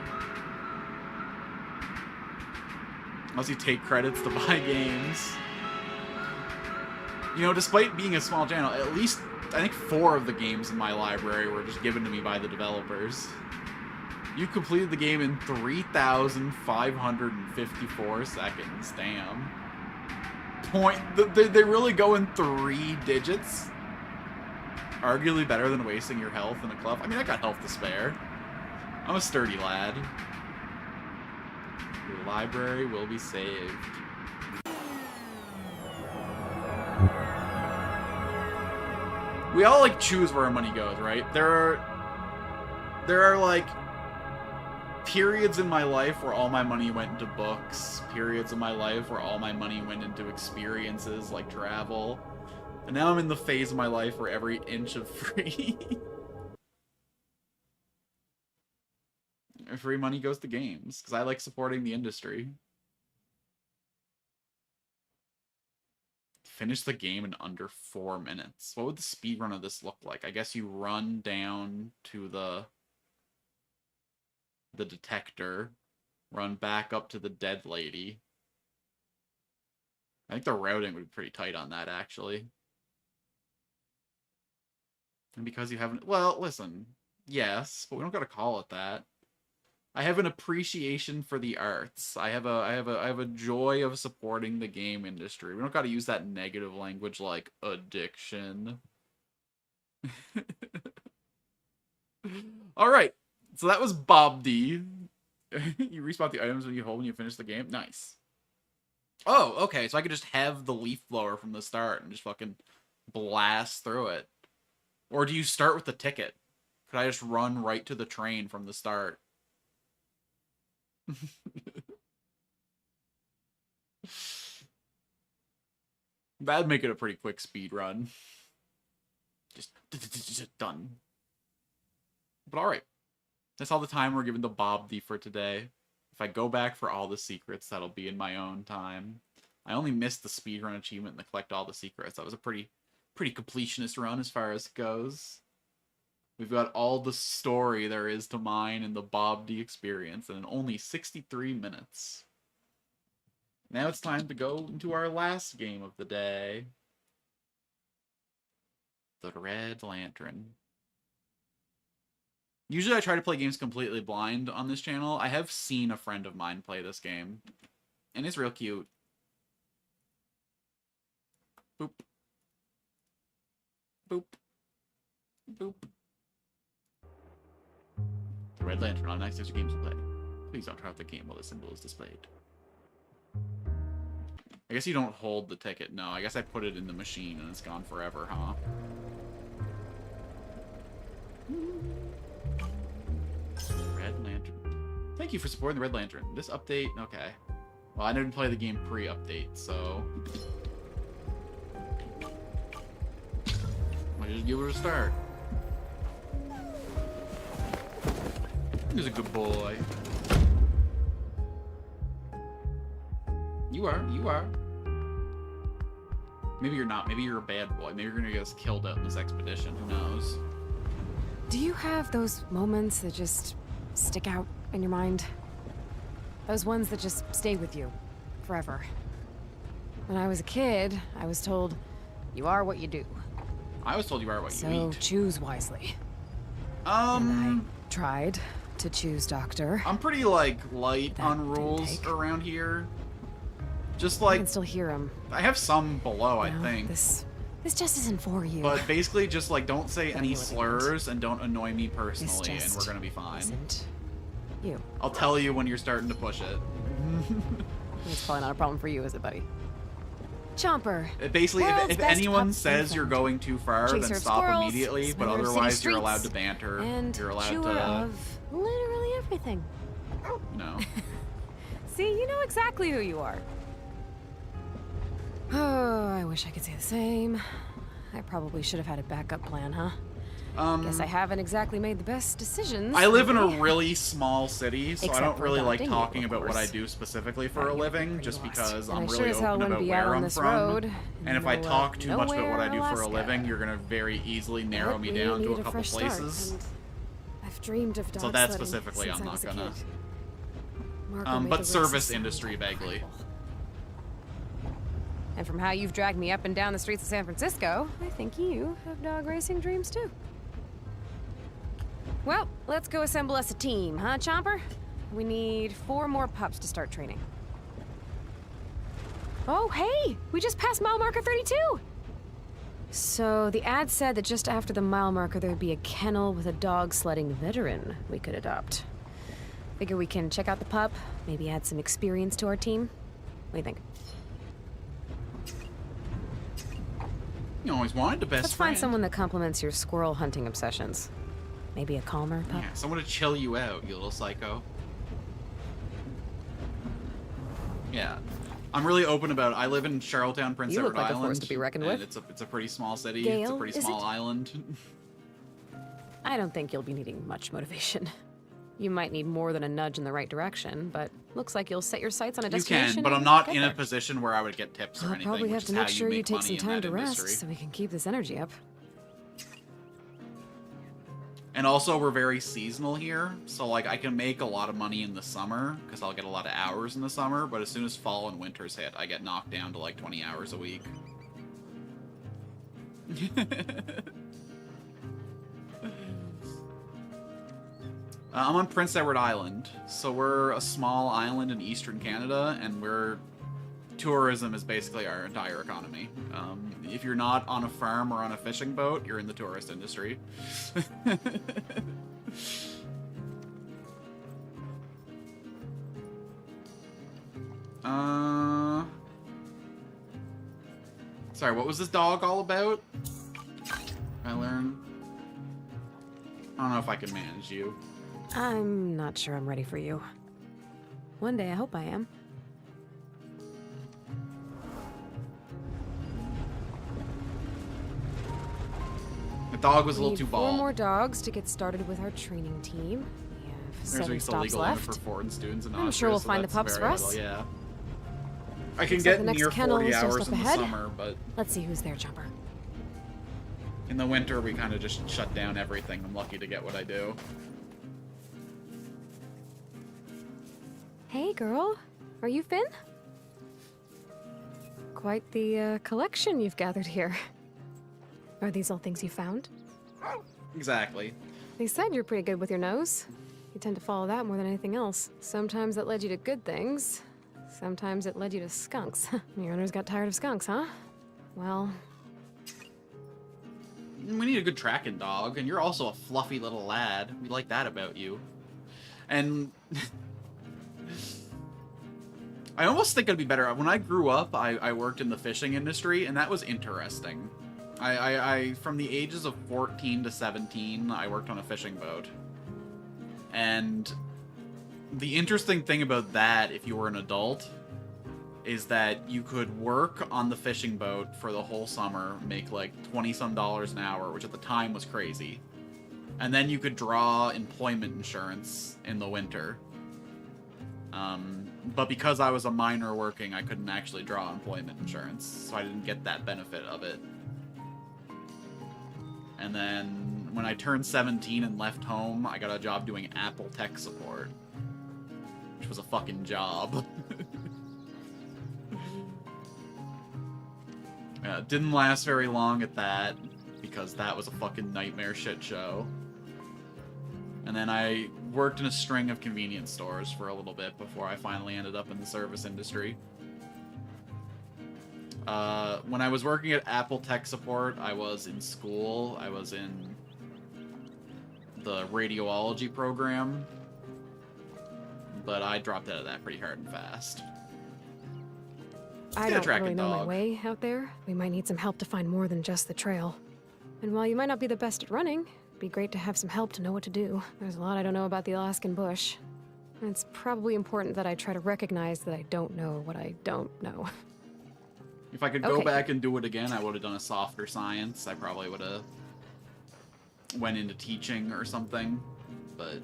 Unless you take credits to buy games. You know, despite being a small channel, at least, I think 4 of the games in my library were just given to me by the developers. You completed the game in 3,554 seconds. Damn. They really go in 3 digits? Arguably better than wasting your health in a club. I mean, I got health to spare. I'm a sturdy lad. Your library will be saved. We all, like, choose where our money goes, right? There are, like, periods in my life where all my money went into books, periods in my life where all my money went into experiences like travel, and now I'm in the phase of my life where every inch of free money goes to games, because I like supporting the industry. Finish the game in under 4 minutes. What would the speed run of this look like? I guess you run down to the detector, run back up to the dead lady. I think the routing would be pretty tight on that, actually. And because you haven't... Well, listen. Yes, but we don't gotta call it that. I have an appreciation for the arts. I have a joy of supporting the game industry. We don't gotta use that negative language like addiction. Alright. So that was BABBDI. You respawn the items when you hold when you finish the game. Nice. Oh, okay. So I could just have the leaf blower from the start and just fucking blast through it. Or do you start with the ticket? Could I just run right to the train from the start? That'd make it a pretty quick speed run. Just done. But alright. That's all the time we're giving to BABBDI for today. If I go back for all the secrets, that'll be in my own time. I only missed the speedrun achievement and the collect all the secrets. That was a pretty completionist run as far as it goes. We've got all the story there is to mine in the BABBDI experience in only 63 minutes. Now it's time to go into our last game of the day. The Red Lantern. Usually I try to play games completely blind on this channel. I have seen a friend of mine play this game. And it's real cute. Boop. Boop. Boop. The Red Lantern on next games to play. Please don't try out the game while the symbol is displayed. I guess you don't hold the ticket. No, I guess I put it in the machine and it's gone forever, huh? Red Lantern. Thank you for supporting the Red Lantern. This update, okay. Well, I didn't play the game pre-update, so... I'll just give it a start. He's a good boy. You are. Maybe you're not. Maybe you're a bad boy. Maybe you're gonna get us killed out in this expedition. Who knows? Do you have those moments that just stick out in your mind? Those ones that just stay with you forever? When I was a kid, I was told, you are what you do. I was told you are what you So eat. choose wisely. And I tried to choose Doctor. I'm pretty, like, light That on didn't rules take. around here. Just, I like, can still hear him. I have some below, I No, think. This just isn't for you. But basically, just, like, don't say any you slurs and don't annoy me personally, and just we're gonna be fine. Isn't you. I'll tell you when you're starting to push it. It's probably not a problem for you, is it, buddy? Chomper. Basically, World's if best anyone pup says you're infant. going too far, Chaser then of stop squirrels, immediately, but slinger of city otherwise you're allowed to streets, banter. And You're allowed chewer to, of literally everything. you know. See, you know exactly who you are. Oh, I wish I could say the same. I probably should have had a backup plan, huh? Guess I haven't exactly made the best decisions. I live in a lately. really small city, so I Except don't for really like adopting you, talking of about what I course. do specifically for Now a you're living, pretty just lost. because And I'm I really sure as hell open wouldn't about be out where on I'm this from. road And if I in talk too much about nowhere what I do for a Alaska. living, you're gonna very easily narrow But me we down to need a couple fresh start, places. and I've dreamed of dog So that sledding specifically, since I'm I not was a gonna. kid. Marco made But the service races sound industry vaguely. incredible. And from how you've dragged me up and down the streets of San Francisco, I think you have dog racing dreams too. Well, let's go assemble us a team, huh, Chomper? We need 4 more pups to start training. Oh, hey! We just passed mile marker 32! So, the ad said that just after the mile marker there would be a kennel with a dog sledding veteran we could adopt. Figure we can check out the pup, maybe add some experience to our team. What do you think? You always wanted the best Let's friend. find someone that complements your squirrel hunting obsessions. Maybe a calmer pup? Yeah, someone to chill you out, you little psycho. Yeah. I'm really open about it. I live in Charlottetown, Prince You Edward look like a Island. force to be reckoned and with. it's a pretty small city. It's a Gale, pretty is small it? island. I don't think you'll be needing much motivation. You might need more than a nudge in the right direction, but looks like you'll set your sights on a You destination. can, but I'm and not get in a there. position where I would get tips or I'll anything, probably which have is to how make sure you make take money some in time that to rest industry. so we can keep this energy up. And also, we're very seasonal here, so like I can make a lot of money in the summer because I'll get a lot of hours in the summer. But as soon as fall and winter's hit, I get knocked down to like 20 hours a week. I'm on Prince Edward Island, so we're a small island in eastern Canada, and tourism is basically our entire economy. If you're not on a farm or on a fishing boat, you're in the tourist industry. Sorry, what was this dog all about? I learned. I don't know if I can manage you. I'm not sure I'm ready for you. One day I hope I am. The dog was a We little need too 4 bald. more dogs to get started with our training team. We have There's 7 a stops legal limit left. for foreign students in I'm Austria, sure we'll so find the that's pups very for us. little, yeah. I can Looks get like the next near kennel 40 is just hours up in the ahead. summer, but Let's see who's there, Jumper. in the winter we kind of just shut down everything. I'm lucky to get what I do. Hey, girl. Are you Finn? Quite the collection you've gathered here. Are these all things you found? Exactly. They said you're pretty good with your nose. You tend to follow that more than anything else. Sometimes that led you to good things. Sometimes it led you to skunks. Your owners got tired of skunks, huh? Well... We need a good tracking dog, and you're also a fluffy little lad. We like that about you. And... I almost think it'd be better. When I grew up, I worked in the fishing industry, and that was interesting. I from the ages of 14 to 17, I worked on a fishing boat. And the interesting thing about that, if you were an adult, is that you could work on the fishing boat for the whole summer, make like $20-some an hour, which at the time was crazy. And then you could draw employment insurance in the winter. But because I was a minor working, I couldn't actually draw employment insurance, so I didn't get that benefit of it. And then when I turned 17 and left home, I got a job doing Apple tech support, which was a fucking job. Didn't last very long at that, because that was a fucking nightmare shit show. And then I worked in a string of convenience stores for a little bit before I finally ended up in the service industry. When I was working at Apple tech support, I was in school. I was in the radiology program, but I dropped out of that pretty hard and fast. I Get a don't tracking really know my dog. way out there. We might need some help to find more than just the trail. And while you might not be the best at running, it'd be great to have some help to know what to do. There's a lot I don't know about the Alaskan bush. And it's probably important that I try to recognize that I don't know what I don't know. If I could go Okay. back and do it again, I would have done a softer science. I probably would have went into teaching or something, but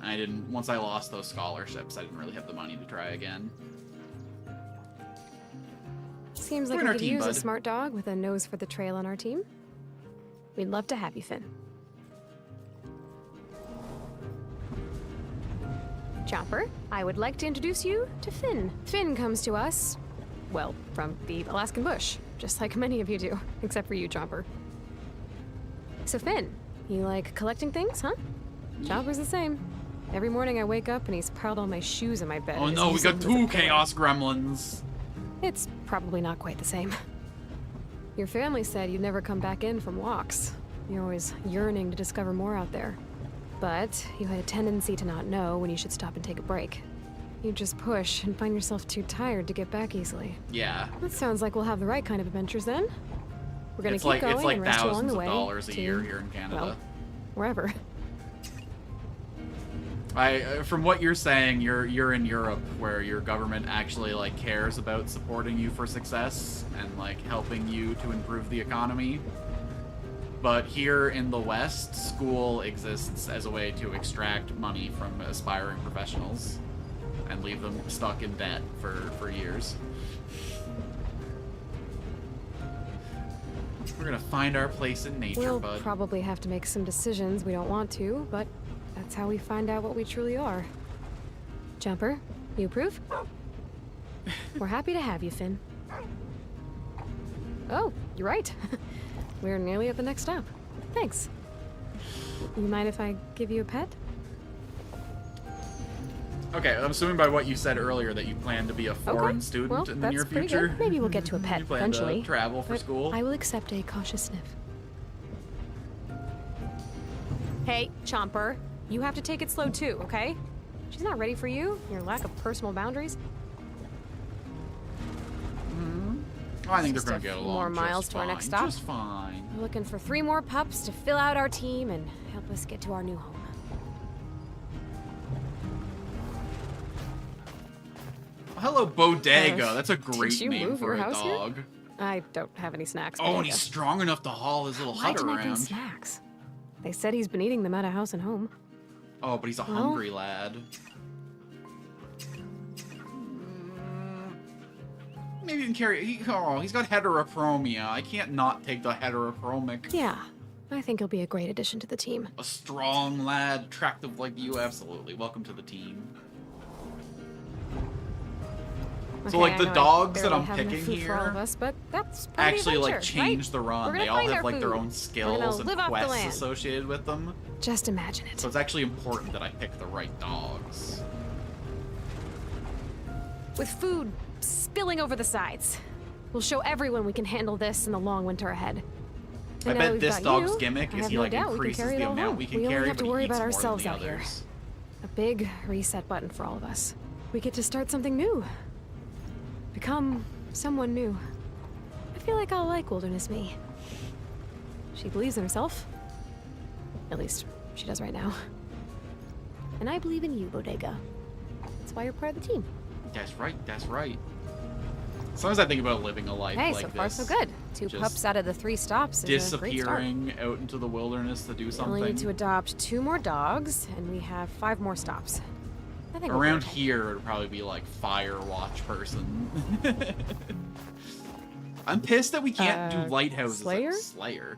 I didn't. Once I lost those scholarships, I didn't really have the money to try again. Seems like Join we our could team, use a bud. smart dog with a nose for the trail on our team. We'd love to have you, Finn. Chopper, I would like to introduce you to Finn. Finn comes to us, well, from the Alaskan bush, just like many of you do, except for you, Chopper. So Finn, you like collecting things, huh? Chopper's the same. Every morning I wake up and he's piled all my shoes in my bed. Oh as no, we got useless as a two pillow. chaos gremlins. It's probably not quite the same. Your family said you'd never come back in from walks. You're always yearning to discover more out there. But you had a tendency to not know when you should stop and take a break. You just push and find yourself too tired to get back easily. Yeah. That sounds like we'll have the right kind of adventures then. We're gonna keep going It's like and rest along thousands the of way. dollars a to, year here in Canada. well, wherever. From what you're saying, you're in Europe where your government actually like cares about supporting you for success and like helping you to improve the economy. But here in the West, school exists as a way to extract money from aspiring professionals and leave them stuck in debt for years. We're gonna find our place in nature, We'll bud. probably have to make some decisions we don't want to, but that's how we find out what we truly are. Jumper, you approve? We're happy to have you, Finn. Oh, you're right. We're nearly at the next stop. Thanks. You mind if I give you a pet? Okay, I'm assuming by what you said earlier that you plan to be a foreign student well, in the near that's pretty future. good. Maybe we'll get to a pet You plan eventually. to travel for but school. I will accept a cautious sniff. Hey, Chomper, you have to take it slow too, okay? She's not ready for you. Your lack of personal boundaries. Oh, I think they're Just gonna a get few along more miles just to our fine, next stop. Just fine. We're looking for 3 more pups to fill out our team and help us get to our new home. Hello, Bodega. That's a did great you name move for your a house here? dog. I don't have any snacks. Oh, but and I he's guess. strong enough to haul his little Why hut didn't I bring around. snacks? They said he's been eating them at a house and home. Oh, but he's a Well- hungry lad. Maybe you can carry. He's got heterochromia. I can't not take the heterochromic. Yeah, I think he'll be a great addition to the team. A strong lad, attractive like you. Absolutely. Welcome to the team. Okay, So, like, I the know I dogs that barely I'm have enough picking food for all here of us, but that's part of the Actually, like, adventure, change right? the run. We're gonna They all find have our like their food. own We're gonna skills and live off the quests land. associated with them. Just imagine it. So it's actually important that I pick the right dogs. With food spilling over the sides. We'll show everyone we can handle this in the long winter ahead. I And now bet we've this got dog's you, gimmick I is have he no like doubt we can increases carry it the all amount home. we can only carry, have to but worry he eats about more ourselves than the out here. others. A big reset button for all of us. We get to start something new. Become someone new. I feel like I'll like Wilderness Me. She believes in herself. At least, she does right now. And I believe in you, Bodega. That's why you're part of the team. That's right. That's right. Sometimes I think about living a life Hey, like so far this. so good. 2 Just pups out of the 3 stops is a great start. Disappearing out into the wilderness to do We something. only need to adopt 2 more dogs, and we have 5 more stops. I think we'll be Around okay. here, it would probably be like fire watch person. I'm pissed that we can't do lighthouses Slayer? at Slayer.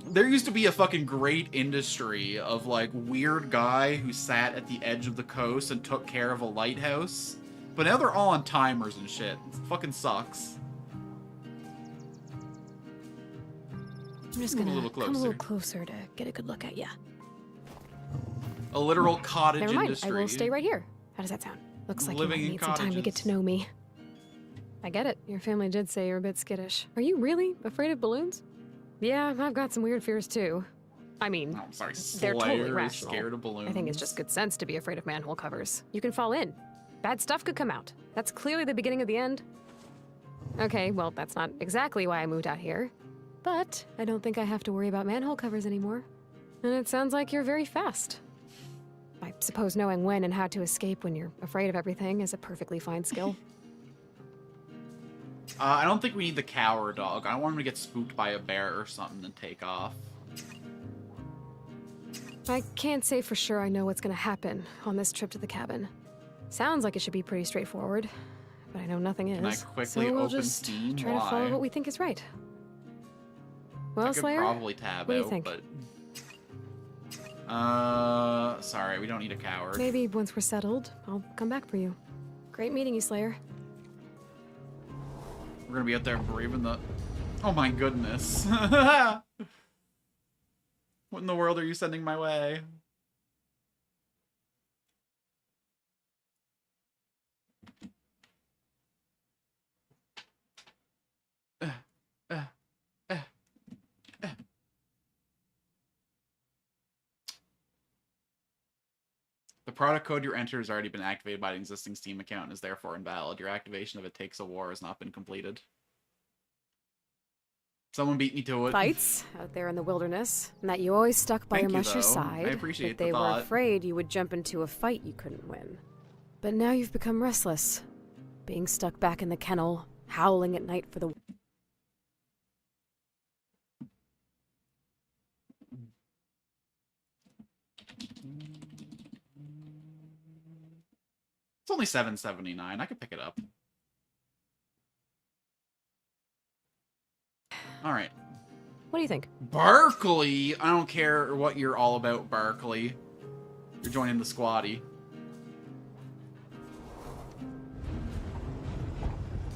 There used to be a fucking great industry of like weird guy who sat at the edge of the coast and took care of a lighthouse. But now they're all on timers and shit. It fucking sucks. I'm just Move a gonna little come a little closer. closer to get a good look at you. A literal cottage Never mind, industry. I will stay right here. How does that sound? Looks like Living you in might need some time to get cottages. to know me. I get it. Your family did say you're a bit skittish. Are you really afraid of balloons? Yeah, I've got some weird fears too. I mean, Oh, I'm sorry. they're totally Slayer is rational. scared of balloons. I think it's just good sense to be afraid of manhole covers. You can fall in. Bad stuff could come out. That's clearly the beginning of the end. Okay, well, that's not exactly why I moved out here. But I don't think I have to worry about manhole covers anymore. And it sounds like you're very fast. I suppose knowing when and how to escape when you're afraid of everything is a perfectly fine skill. I don't think we need the cower dog. I don't want him to get spooked by a bear or something and take off. I can't say for sure I know what's gonna happen on this trip to the cabin. Sounds like it should be pretty straightforward, but I know nothing is. Can I quickly so we'll open just Steam? try to follow Why? what we think is right. Well, I could Slayer, probably tab what do you out, think? but... sorry, we don't need a coward. maybe once we're settled, I'll come back for you. Great meeting you, Slayer. We're gonna be out there braving the... Oh my goodness. What in the world are you sending my way? The product code you enter has already been activated by an existing Steam account and is therefore invalid. Your activation of It Takes a War has not been completed. Someone beat me to it. Fights out there in the wilderness, and that you always stuck by Thank your you, musher's though. side. I appreciate that the they were thought. afraid you would jump into a fight you couldn't win. But now you've become restless, being stuck back in the kennel, howling at night for the... It's only $7.79. I could pick it up. All right. What do you think? Barkley! I don't care what you're all about, Barkley. You're joining the squatty.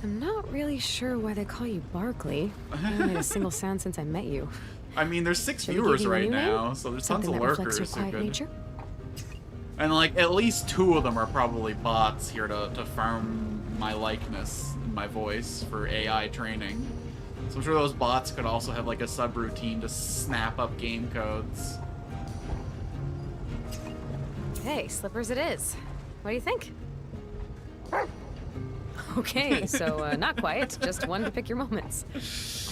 I'm not really sure why they call you Barkley. I haven't made a single sound since I met you. I mean, there's 6 Should we give viewers you a right new name? now, so there's tons Something of that reflects your lurkers who quiet could... nature? And, like, at least 2 of them are probably bots here to farm my likeness and my voice for AI training. So I'm sure those bots could also have, like, a subroutine to snap up game codes. Hey, slippers it is. What do you think? Okay, so not quiet, just one to pick your moments.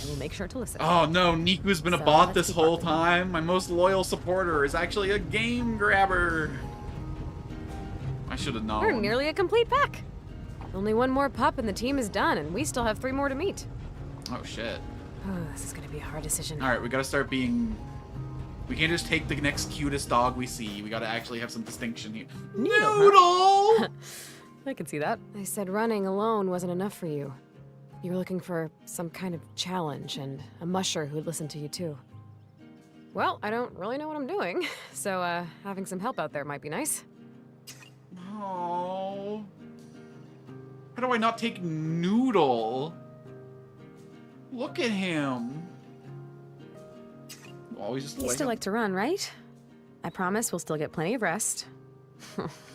I will make sure to listen. Oh no, Niku's been a So, bot let's this keep whole working. time. My most loyal supporter is actually a game grabber. I should have known. We're nearly a complete pack. Only one more pup and the team is done, and we still have 3 more to meet. Oh shit. Oh, this is gonna be a hard decision. Alright, we gotta start being... We can't just take the next cutest dog we see. We gotta actually have some distinction here. Noodle! I can see that. I said running alone wasn't enough for you. You were looking for some kind of challenge and a musher who'd listen to you too. Well, I don't really know what I'm doing, so having some help out there might be nice. Oh. How do I not take Noodle? Look at him. Always just You still like to run, right? I promise we'll still get plenty of rest.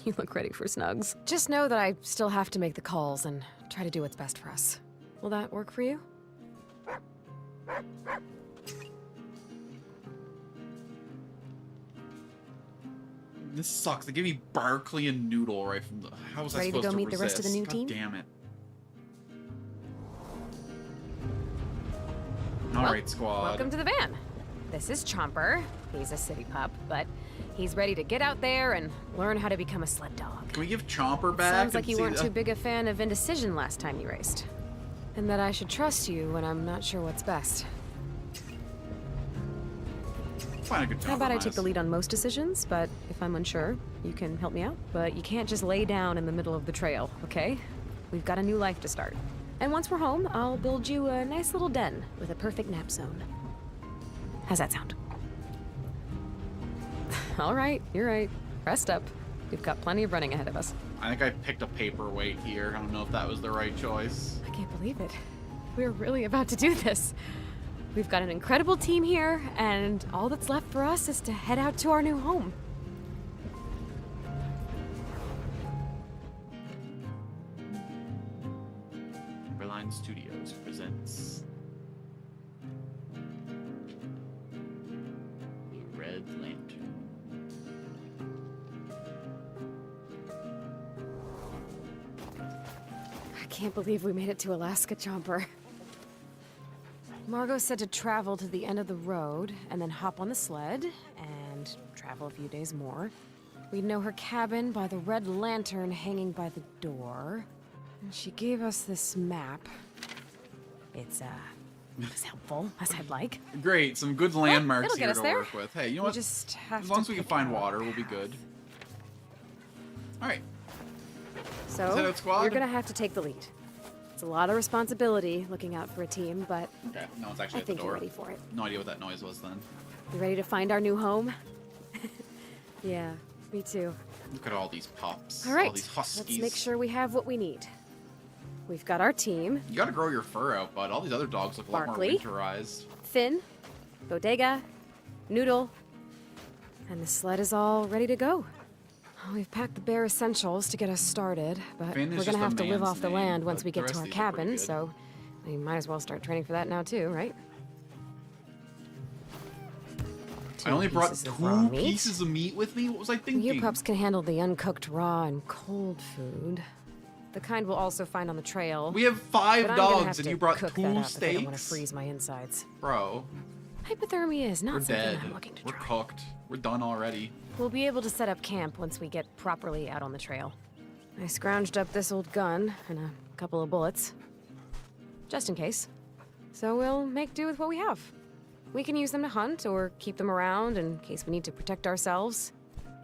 You look ready for snugs. Just know that I still have to make the calls and try to do what's best for us. Will that work for you? This sucks. They gave me Barkley and Noodle right from the... How was I Ready to supposed go to meet the rest of the resist? new God team? damn it. Well, Alright, squad. Welcome to the van. This is Chomper. He's a city pup, but he's ready to get out there and learn how to become a sled dog. Can we give Chomper back? Sounds like and you see weren't the- too big a fan of indecision last time you raced. And that I should trust you when I'm not sure what's best. Find a good How about I take compromise. the lead on most decisions, but if I'm unsure, you can help me out. But you can't just lay down in the middle of the trail, okay? We've got a new life to start. And once we're home, I'll build you a nice little den with a perfect nap zone. How's that sound? All right, you're right. Rest up. We've got plenty of running ahead of us. I think I picked a paperweight here. I don't know if that was the right choice. I can't believe it. We're really about to do this. We've got an incredible team here, and all that's left for us is to head out to our new home. Timberline Studios presents The Red Lantern. I can't believe we made it to Alaska, Chomper. Margot said to travel to the end of the road and then hop on the sled and travel a few days more. We'd know her cabin by the red lantern hanging by the door. And she gave us this map. It's as helpful as I'd like. Great, some good landmarks it'll get here us to there. work with. Hey, you know We what? just have As long to as we can pick find out a water, we'll be path. good. Alright. So, Is that it, squad? you're gonna have to take the lead. It's a lot of responsibility looking out for a team, but Okay, no one's I actually at the think you're door. ready for it. No idea what that noise was then. You ready to find our new home? Yeah, me too. Look at all these pups. All right, All these huskies. let's make sure we have what we need. We've got our team. You gotta grow your fur out, bud. All these other dogs look a lot more Barkley. winterized. Finn, Bodega, Noodle, And the sled is all ready to go. We've packed the bare essentials to get us started, but Finn is we're just gonna a have to live man's off the name, land once but we the get to rest our of these are pretty cabin, good. so we might as well start training for that now too, right? I only brought pieces of raw two meat. pieces of meat with me? What was I thinking? You pups can handle the uncooked raw and cold food. The kind we'll also find on the trail. We have 5 but I'm gonna have dogs and to you brought cook 2 that up if I steaks? don't want to freeze my insides. Bro, Hypothermia is not we're something dead. I'm looking to We're try. cooked. We're done already. We'll be able to set up camp once we get properly out on the trail. I scrounged up this old gun and a couple of bullets. Just in case. So we'll make do with what we have. We can use them to hunt or keep them around in case we need to protect ourselves.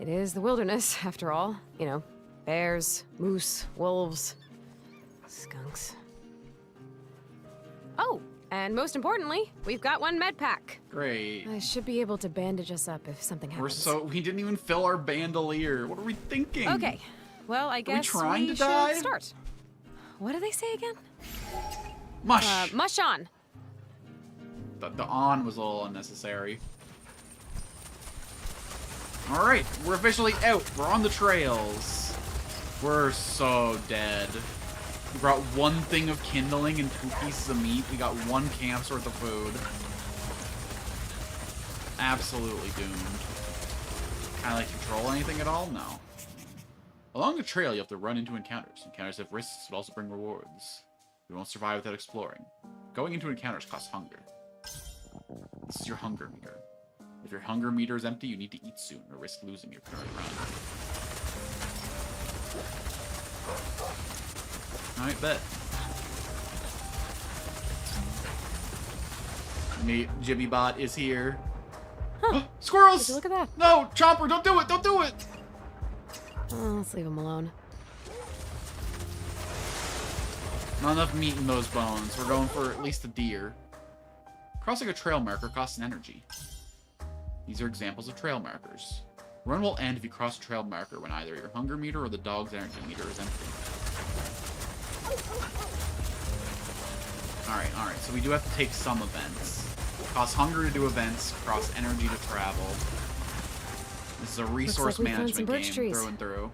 It is the wilderness, after all. You know, bears, moose, wolves, skunks. Oh, and most importantly, we've got one med pack. Great. I should be able to bandage us up if something happens. We didn't even fill our bandolier. What are we thinking? Okay, well, I guess trying to should die? start. What do they say again? Mush! Mush on. The on was a little unnecessary. Alright, we're officially out. We're on the trails. We're so dead. We brought 1 thing of kindling and 2 pieces of meat. We got 1 camp's worth of food. Absolutely doomed. Can I, like, control anything at all? No. Along the trail, you have to run into encounters. Encounters have risks, but also bring rewards. You won't survive without exploring. Going into encounters costs hunger. This is your hunger meter. If your hunger meter is empty, you need to eat soon or risk losing your current run. Alright, bet. Jibbybot is here. Huh. Squirrels! Would you look at that? No! Chomper, don't do it! Don't do it! Oh, let's leave them alone. Not enough meat in those bones. We're going for at least a deer. Crossing a trail marker costs an energy. These are examples of trail markers. Run will end if you cross a trail marker when either your hunger meter or the dog's energy meter is empty. Alright, so we do have to take some events. Cost hunger to do events, cost energy to travel. This is a resource like we found management some birch game trees. through and through.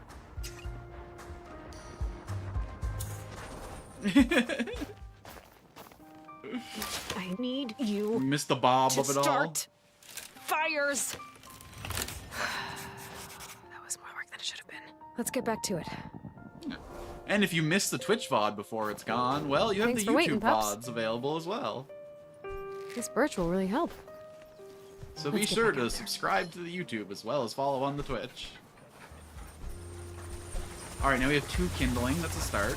I need you Missed the bob to of it all. start fires. That was more work than it should have been. Let's get back to it. And if you missed the Twitch VOD before it's gone, well, you have Thanks the for waiting, YouTube pups. VODs available as well. This birch will really help. So Let's be get sure back to out there. subscribe to the YouTube as well as follow on the Twitch. Alright, now we have 2 kindling. That's a start.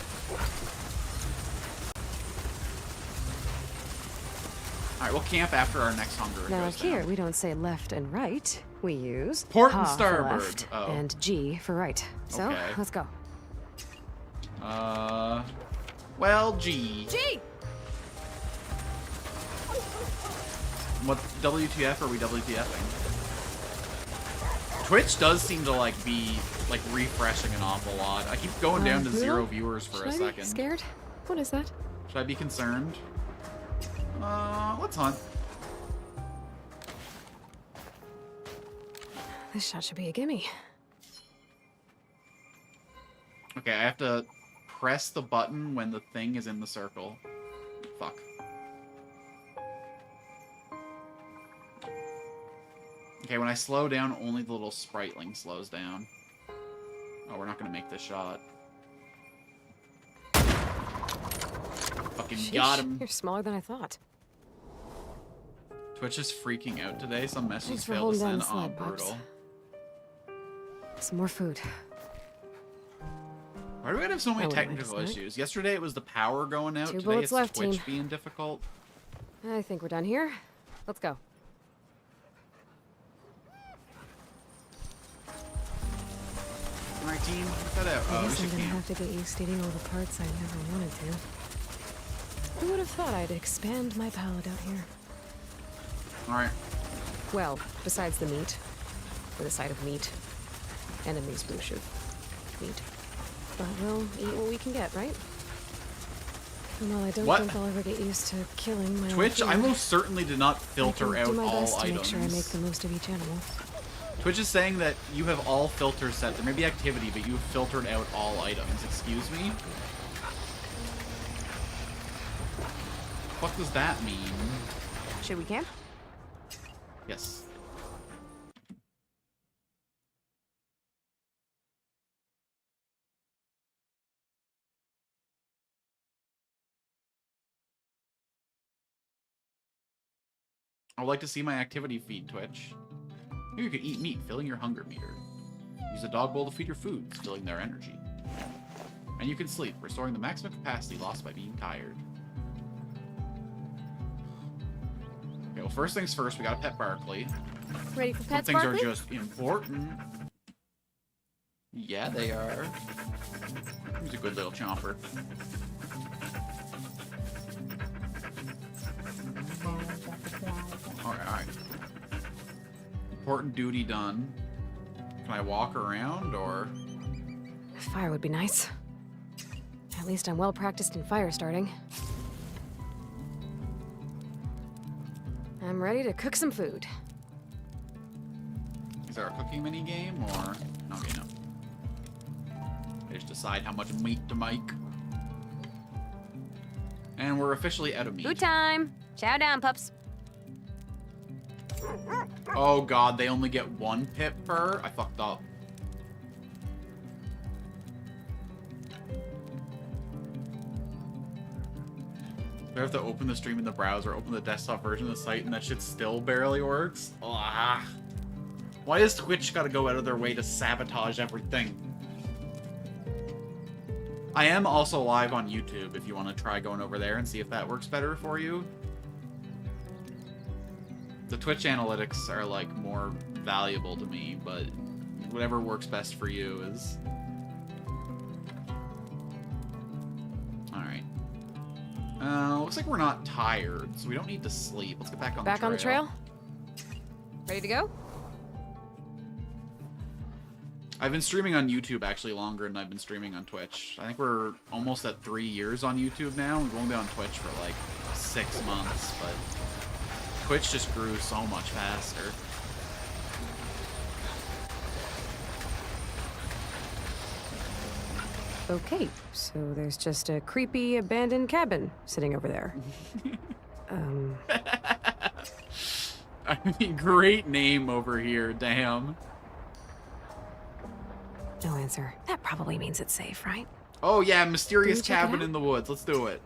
Alright, we'll camp after our next hunger Now goes here, down. we don't say left and right. We use Port and ha starboard. for left Oh. and G for right. So, Okay. let's go. Well, G. G! What, WTF are we WTFing? Twitch does seem to, like, be, like, refreshing an awful lot. I keep going down to Bruno? 0 viewers for Should a I second. be scared? What is that? Should I be concerned? Let's hunt. This shot should be a gimme. Okay, I have to press the button when the thing is in the circle. Fuck. Okay, when I slow down, only the little spriteling slows down. Oh, we're not gonna make this shot. Fucking got Sheesh, him. You're smaller than I thought. Twitch is freaking out today. Some messages Thanks for failed to holding send. down the Oh, sled, pups. brutal. Some more food. Why do we have so many I wouldn't mind a technical snack. issues? Yesterday it was the power going out. 2 Today bullets it's left, Twitch team. being difficult. I think we're done here. Let's go. Alright, team, cut out. I Oh, guess we I'm should gonna camp. have to get used to eating all the parts I never wanted to. Who would have thought I'd expand my palate out here? Alright. Well, besides the meat. With a side of meat. And a mixed bouche of meat. But we'll eat what we can get, right? And while I don't What? think I'll ever get used to killing my own Twitch, I food, most certainly did not I filter can out do my all best to items. make sure I make the most of each animal. Twitch is saying that you have all filters set. There may be activity, but you've filtered out all items. Excuse me? What does that mean? Should we camp? Yes. I would like to see my activity feed, Twitch. Here you could eat meat, filling your hunger meter. Use a dog bowl to feed your food, filling their energy. And you can sleep, restoring the maximum capacity lost by being tired. Okay, well, first things first, we gotta pet Barkley. Ready for Some pets, things Barkley? are just important. Yeah, they are. He's a good little chomper. Alright. Important duty done. Can I walk around, or...? Fire would be nice. At least I'm well practiced in fire starting. I'm ready to cook some food. Is there a cooking mini game, or...? Okay, no. I just decide how much meat to make. And we're officially out of meat. Food time! Chow down, pups. Oh god, they only get one pip per? I fucked up. Do I have to open the stream in the browser, open the desktop version of the site, and that shit still barely works? Ugh. Why does Twitch gotta go out of their way to sabotage everything? I am also live on YouTube if you want to try going over there and see if that works better for you. The Twitch analytics are, like, more valuable to me, but whatever works best for you is... Alright. Looks like we're not tired, so we don't need to sleep. Let's get back on the trail. Back on the trail? Ready to go? I've been streaming on YouTube, actually, longer than I've been streaming on Twitch. I think we're almost at 3 years on YouTube now. We've only been on Twitch for, like, 6 months, but... Twitch just grew so much faster. Okay, so there's just a creepy abandoned cabin sitting over there. I mean, great name over here, damn. No answer. That probably means it's safe, right? Oh yeah, mysterious Can we check it cabin out? in the woods. Let's do it.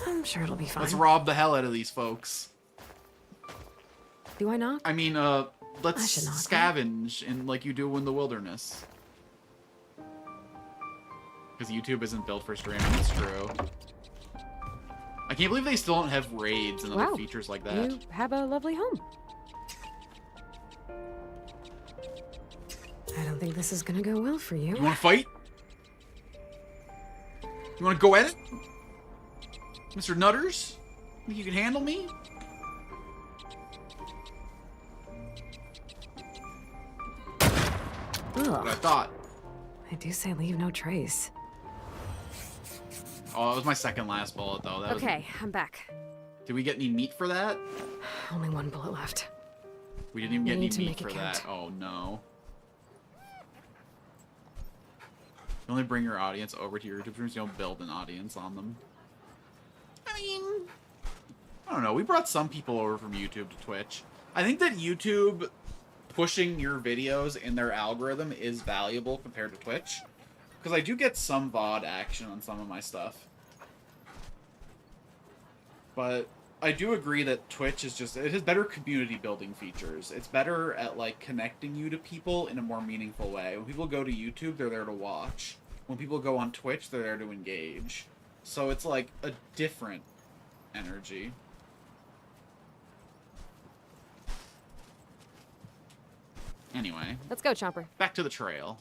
I'm sure it'll be fine. Let's rob the hell out of these folks. Do I knock? I mean, let's I should knock, scavenge in like you do in the wilderness. Because YouTube isn't built for streaming, it's true. I can't believe they still don't have raids and other Wow, features like that. You have a lovely home. I don't think this is gonna go well for you. You wanna fight? You wanna go at it? Mr. Nutters? Think you can handle me? What I Ugh, thought. I do say leave no trace. Oh, that was my second last bullet, though. That Okay, I'm back. Did we get any meat for that? Only one bullet left. We didn't even get We any need to meat make it for that. count. Oh, no. You only bring your audience over to your YouTube streams. You don't build an audience on them. I mean, I don't know. We brought some people over from YouTube to Twitch. I think that YouTube pushing your videos in their algorithm is valuable compared to Twitch. Because I do get some VOD action on some of my stuff. But I do agree that Twitch is just... It has better community building features. It's better at, like, connecting you to people in a more meaningful way. When people go to YouTube, they're there to watch. When people go on Twitch, they're there to engage. So it's, like, a different energy. Anyway, Let's go, Chomper. back to the trail.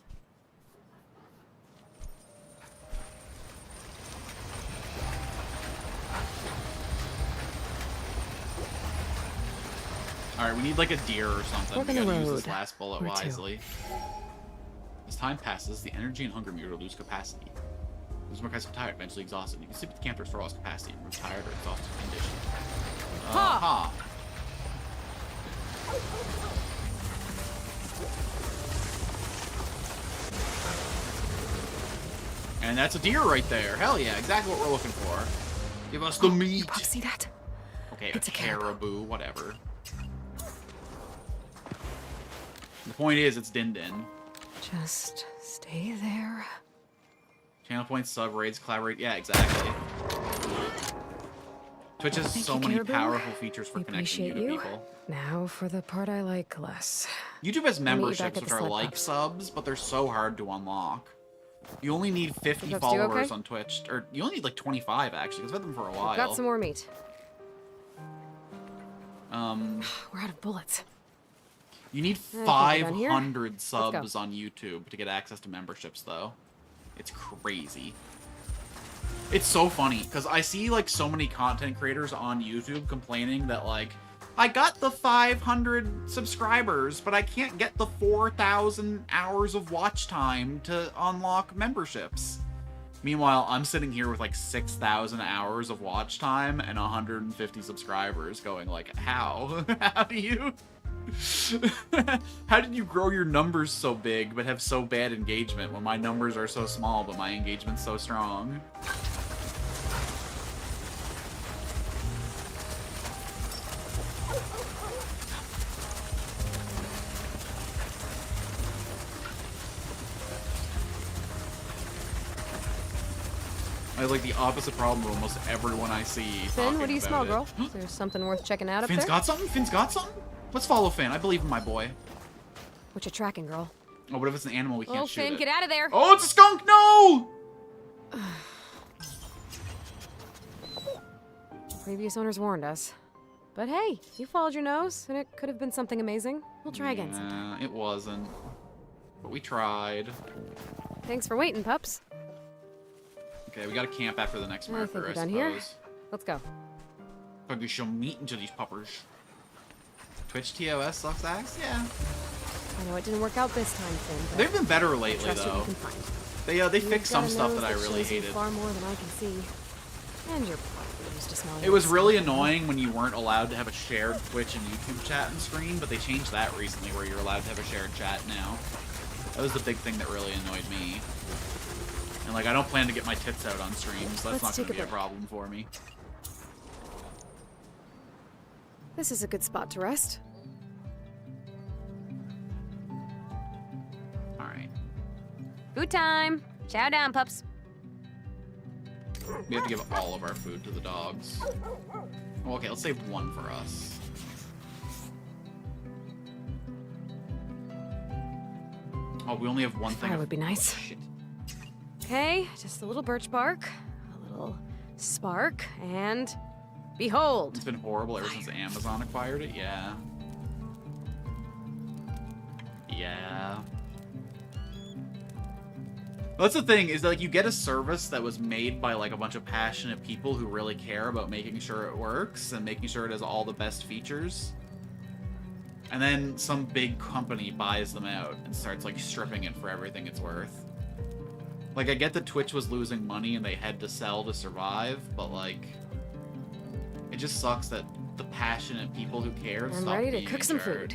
Alright, we need like a deer or something. Fork We in the gotta use this road. last bullet Or two. wisely. As time passes, the energy and hunger meter lose capacity. Lose more kinds of tired, eventually exhausted. You can sleep at the camp to restore lost capacity and remove tired or exhausted condition. Ha! And that's a deer right there. Hell yeah, exactly what we're looking for. Give us the meat. Pop, see that? Okay, It's a a caribou. caribou, whatever. The point is, it's Din Din. Just stay there. Channel points, sub raids, collaborate. Yeah, exactly. Twitch has Thank so you, many Caribou. powerful features for We connecting you appreciate to you. people. Now for the part I like less. YouTube has I'll meet you back memberships at which the are sled like pups. subs, but they're so hard to unlock. You only need 50 Sled pups do followers okay? on Twitch, or you only need like 25 actually. 'Cause I've had them for a while. Got some more meat. You We're out of bullets. need I think we're done here. 500 go. subs on YouTube to get access to memberships, though. It's crazy. It's so funny because I see like so many content creators on YouTube complaining that like, I got the 500 subscribers, but I can't get the 4,000 hours of watch time to unlock memberships. Meanwhile, I'm sitting here with like 6,000 hours of watch time and 150 subscribers going like, how? How do you... How did you grow your numbers so big but have so bad engagement when my numbers are so small but my engagement's so strong? I have like the opposite problem with almost everyone I see. Finn, what do you smell, talking girl? about Is there something worth checking out it. up Finn's there? got something? Finn's got something? Let's follow Finn. I believe in my boy. What you tracking, girl? Oh, what if it's an animal we can't Oh, shoot Finn, it? get out of there! Oh, it's a skunk! No! Previous owners warned us. But hey, you followed your nose, and it could have been something amazing. We'll try again sometime. It wasn't. But we tried. Thanks for waiting, pups. Okay, we gotta camp after the next I think marker, we're I done suppose. here. Let's go. Gotta get some meat into these puppers. Twitch TOS sucks ass? Yeah. I know it didn't work out this time, Finn, but They've been better I lately, trust what though. you can find. They You've fixed got some a stuff nose that I really shows you hated. far more than I can see. And you're probably used to smelling It was like really something. annoying when you weren't allowed to have a shared Twitch and YouTube chat and screen, but they changed that recently where you're allowed to have a shared chat now. That was the big thing that really annoyed me. And like, I don't plan to get my tits out on stream, so that's Let's not take going to be a a break. problem for me. This is a good spot to rest. Alright. Food time! Chow down, pups. We have to give all of our food to the dogs. Well, okay, let's save one for us. Oh, we only have one thing. That would be nice. Oh, shit. Okay, just a little birch bark, a little spark, and behold! It's been horrible ever since Amazon acquired it. Yeah. Yeah. That's the thing, is that, like, you get a service that was made by like a bunch of passionate people who really care about making sure it works and making sure it has all the best features. And then some big company buys them out and starts like stripping it for everything it's worth. Like, I get that Twitch was losing money and they had to sell to survive, but like, it just sucks that the passionate people who care I'm stop ready to being cook in some charge. food.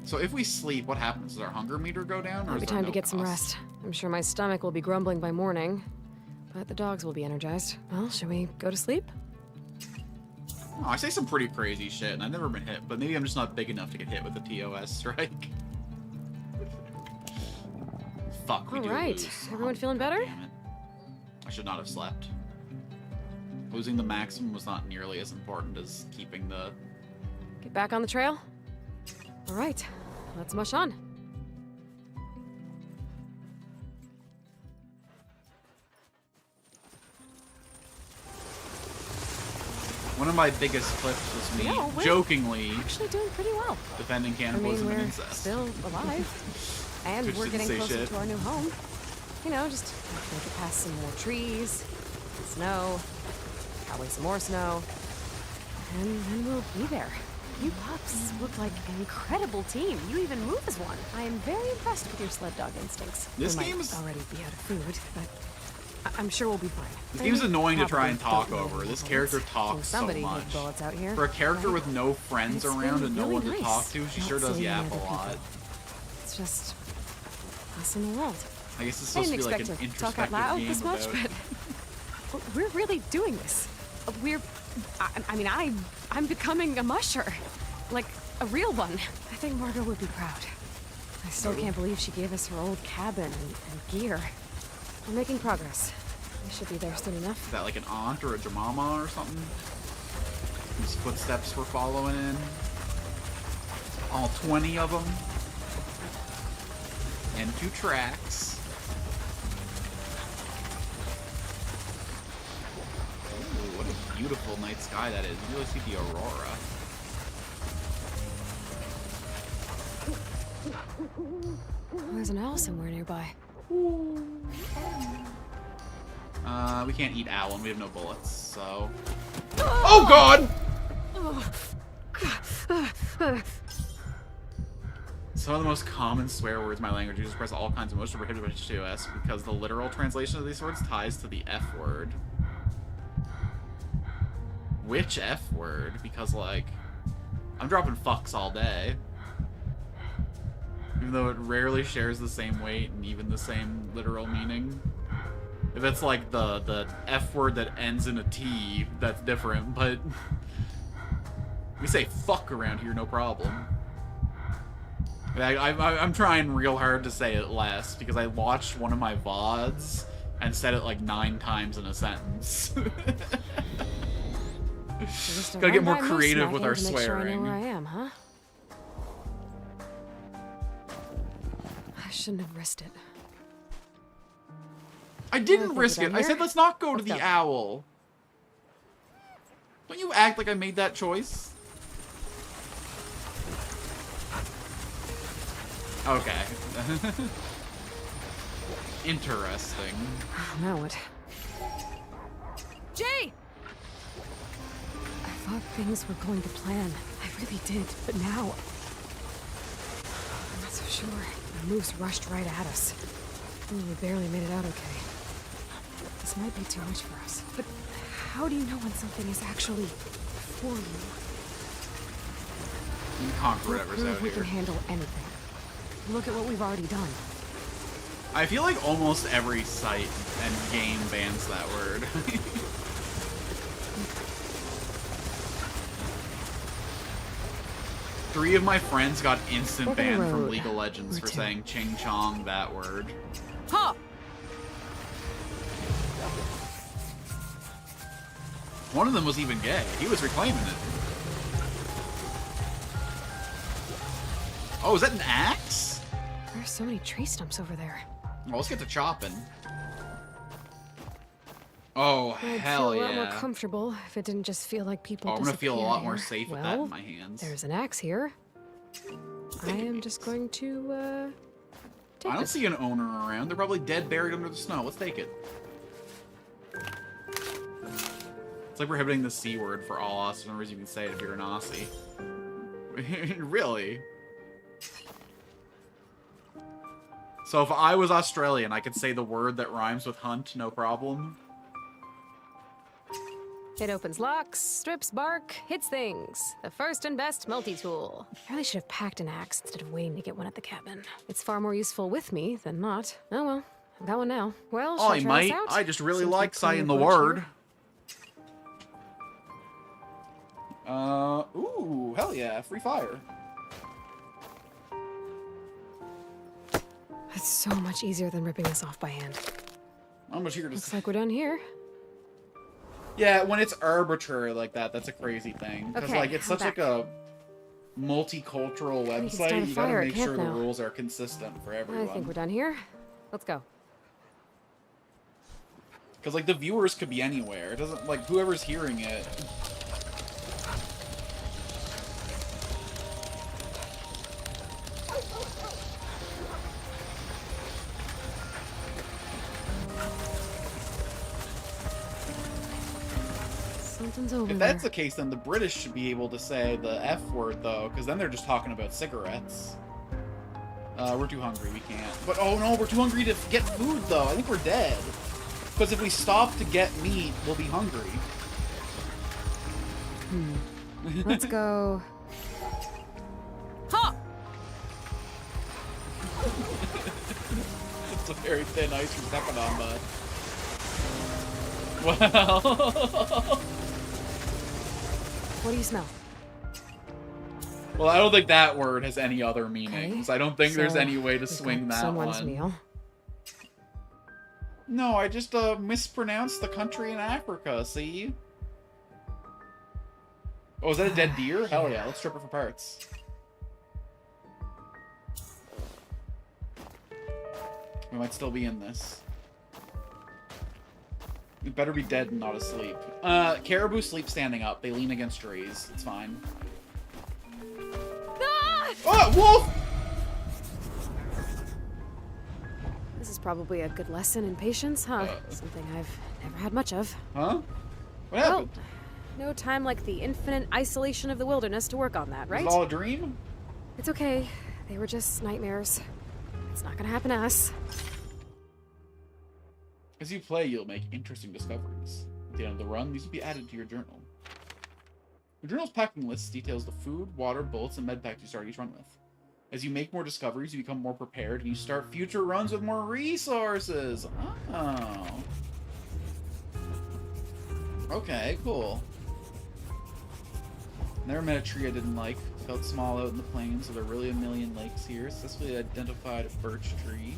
So if we sleep, what happens? Does our hunger meter go down, or It'll is be there time no to get some cost? rest. I'm sure my stomach will be grumbling by morning, but the dogs will be energized. Well, shall we go to sleep? Oh, I say some pretty crazy shit, and I've never been hit, but maybe I'm just not big enough to get hit with the TOS strike. Fuck, we do Alright, lose. everyone feeling better? Damn it. I should not have slept. Losing the maximum was not nearly as important as keeping the... Get back on the trail? Alright, let's mush on. One of my biggest clips was me No, we're jokingly Actually doing pretty well. defending I mean, cannibalism and we're incest. still alive. And Twitch we're didn't getting say closer shit. to our new home. You know, just make it past some more trees, snow, probably some more snow, and then we'll be there. You pups look like an incredible team. You even move as one. I am very impressed with your sled dog instincts. This We might game is- already be out of food, but I'm sure we'll be fine. This game's annoying to try Probably and talk don't know over. any This bullets. character Can talks so somebody much. make bullets out here, For a character right? with no friends It's around been and no really one to nice talk to, she not sure does seeing yap a other people. lot. It's just us in the world. I guess it's I supposed to didn't be like expect an to talk out introspective loud game this much, about... but we're really doing this. I'm becoming a musher, like a real one. I think Margot would be proud. I still can't believe she gave us her old cabin and gear. We're making progress. We should be there soon enough. Is that like an aunt or a Jemama or something? Whose footsteps we're following in? All 20 of them? And 2 tracks. Ooh, what a beautiful night sky that is. You really see the aurora. There's an owl somewhere nearby. We can't eat owl and we have no bullets, so... Oh god! Some of the most common swear words in my language use express all kinds of emotional prohibited to us because the literal translation of these words ties to the F word. Which F word? Because, like, I'm dropping fucks all day. Even though it rarely shares the same weight and even the same literal meaning. If it's like the F word that ends in a T, that's different, but we say fuck around here, no problem. I'm trying real hard to say it less because I watched one of my VODs and said it like 9 times in a sentence. Gotta get more creative with our swearing. Sure I know where I am, huh? I shouldn't have risked it. I didn't risk it. I said let's not go to the owl. Don't you act like I made that choice? Okay. Interesting. Now what? Jay! I thought things were going to plan. I really did, but now... I'm not so sure. The moves rushed right at us. We barely made it out okay. This might be too much for us. But how do you know when something is actually for you? You can conquer whatever's out We can here. handle anything. Look at what we've already done. I feel like almost every site and game bans that word. Three of my friends got instant Fork in the banned from road. League of Legends Or for two. saying ching chong that word. Ha! One of them was even gay. He was reclaiming it. Oh, is that an axe? There's so many tree stumps over there. Well, let's get to chopping. Oh, I'd hell feel a lot more yeah. comfortable if it didn't just feel like people Oh, I'm gonna feel a disappear lot more here. safe with Well, that in my hands. there's an axe here. I am just going to, take I don't this. see an owner around. They're probably dead, buried under the snow. Let's take it. It's like prohibiting the C word for all Austiners. You can say it if you're an Aussie. Really? So if I was Australian, I could say the word that rhymes with hunt, no problem. It opens locks, strips bark, hits things. The first and best multi-tool. I really should have packed an axe instead of waiting to get one at the cabin. It's far more useful with me than not. Oh well, I've got one now. Well, shall I try this might. out? I just really Seems like clean saying the approach word. here. Ooh, hell yeah, free fire. It's so much easier than ripping this off by hand. How much here to Looks like we're done here. Yeah, when it's arbitrary like that, that's a crazy thing. Because, Okay, like, it's I'm such like back. a multicultural can start a website, you gotta fire at make camp sure the now. rules are consistent for I think everyone. we're done here. Let's go. Because, like, the viewers could be anywhere. It doesn't, like, whoever's hearing it. Something's over If there. that's the case, then the British should be able to say the F word, though, because then they're just talking about cigarettes. We're too hungry, we can't. But, oh no, we're too hungry to get food, though. I think we're dead. Because if we stop to get meat, we'll be hungry. Let's go. Ha! It's a very thin ice you're stepping on, bud. Well. What do you smell? Well, I don't think that word has any other meanings. Okay. I don't think there's So, any way to we've swing got that someone's one. meal. No, I just mispronounced the country in Africa, see? Oh, is that a dead deer? Hell yeah, let's strip it for parts. We might still be in this. We better be dead and not asleep. Caribou sleep standing up. They lean against trees. It's fine. Ah! Oh, wolf! This is probably a good lesson in patience, huh? Something I've never had much of. Huh? What Well, happened? no time like the infinite isolation of the wilderness to work on that, right? Was it all a dream? It's okay. They were just nightmares. It's not gonna happen to us. As you play, you'll make interesting discoveries. At the end of the run, these will be added to your journal. Your journal's packing list details the food, water, bullets, and med packs you start each run with. As you make more discoveries, you become more prepared, and you start future runs with more resources. Oh. Okay, cool. Never met a tree I didn't like. Felt small out in the plains, so there are really a million lakes here. Successfully identified a birch tree.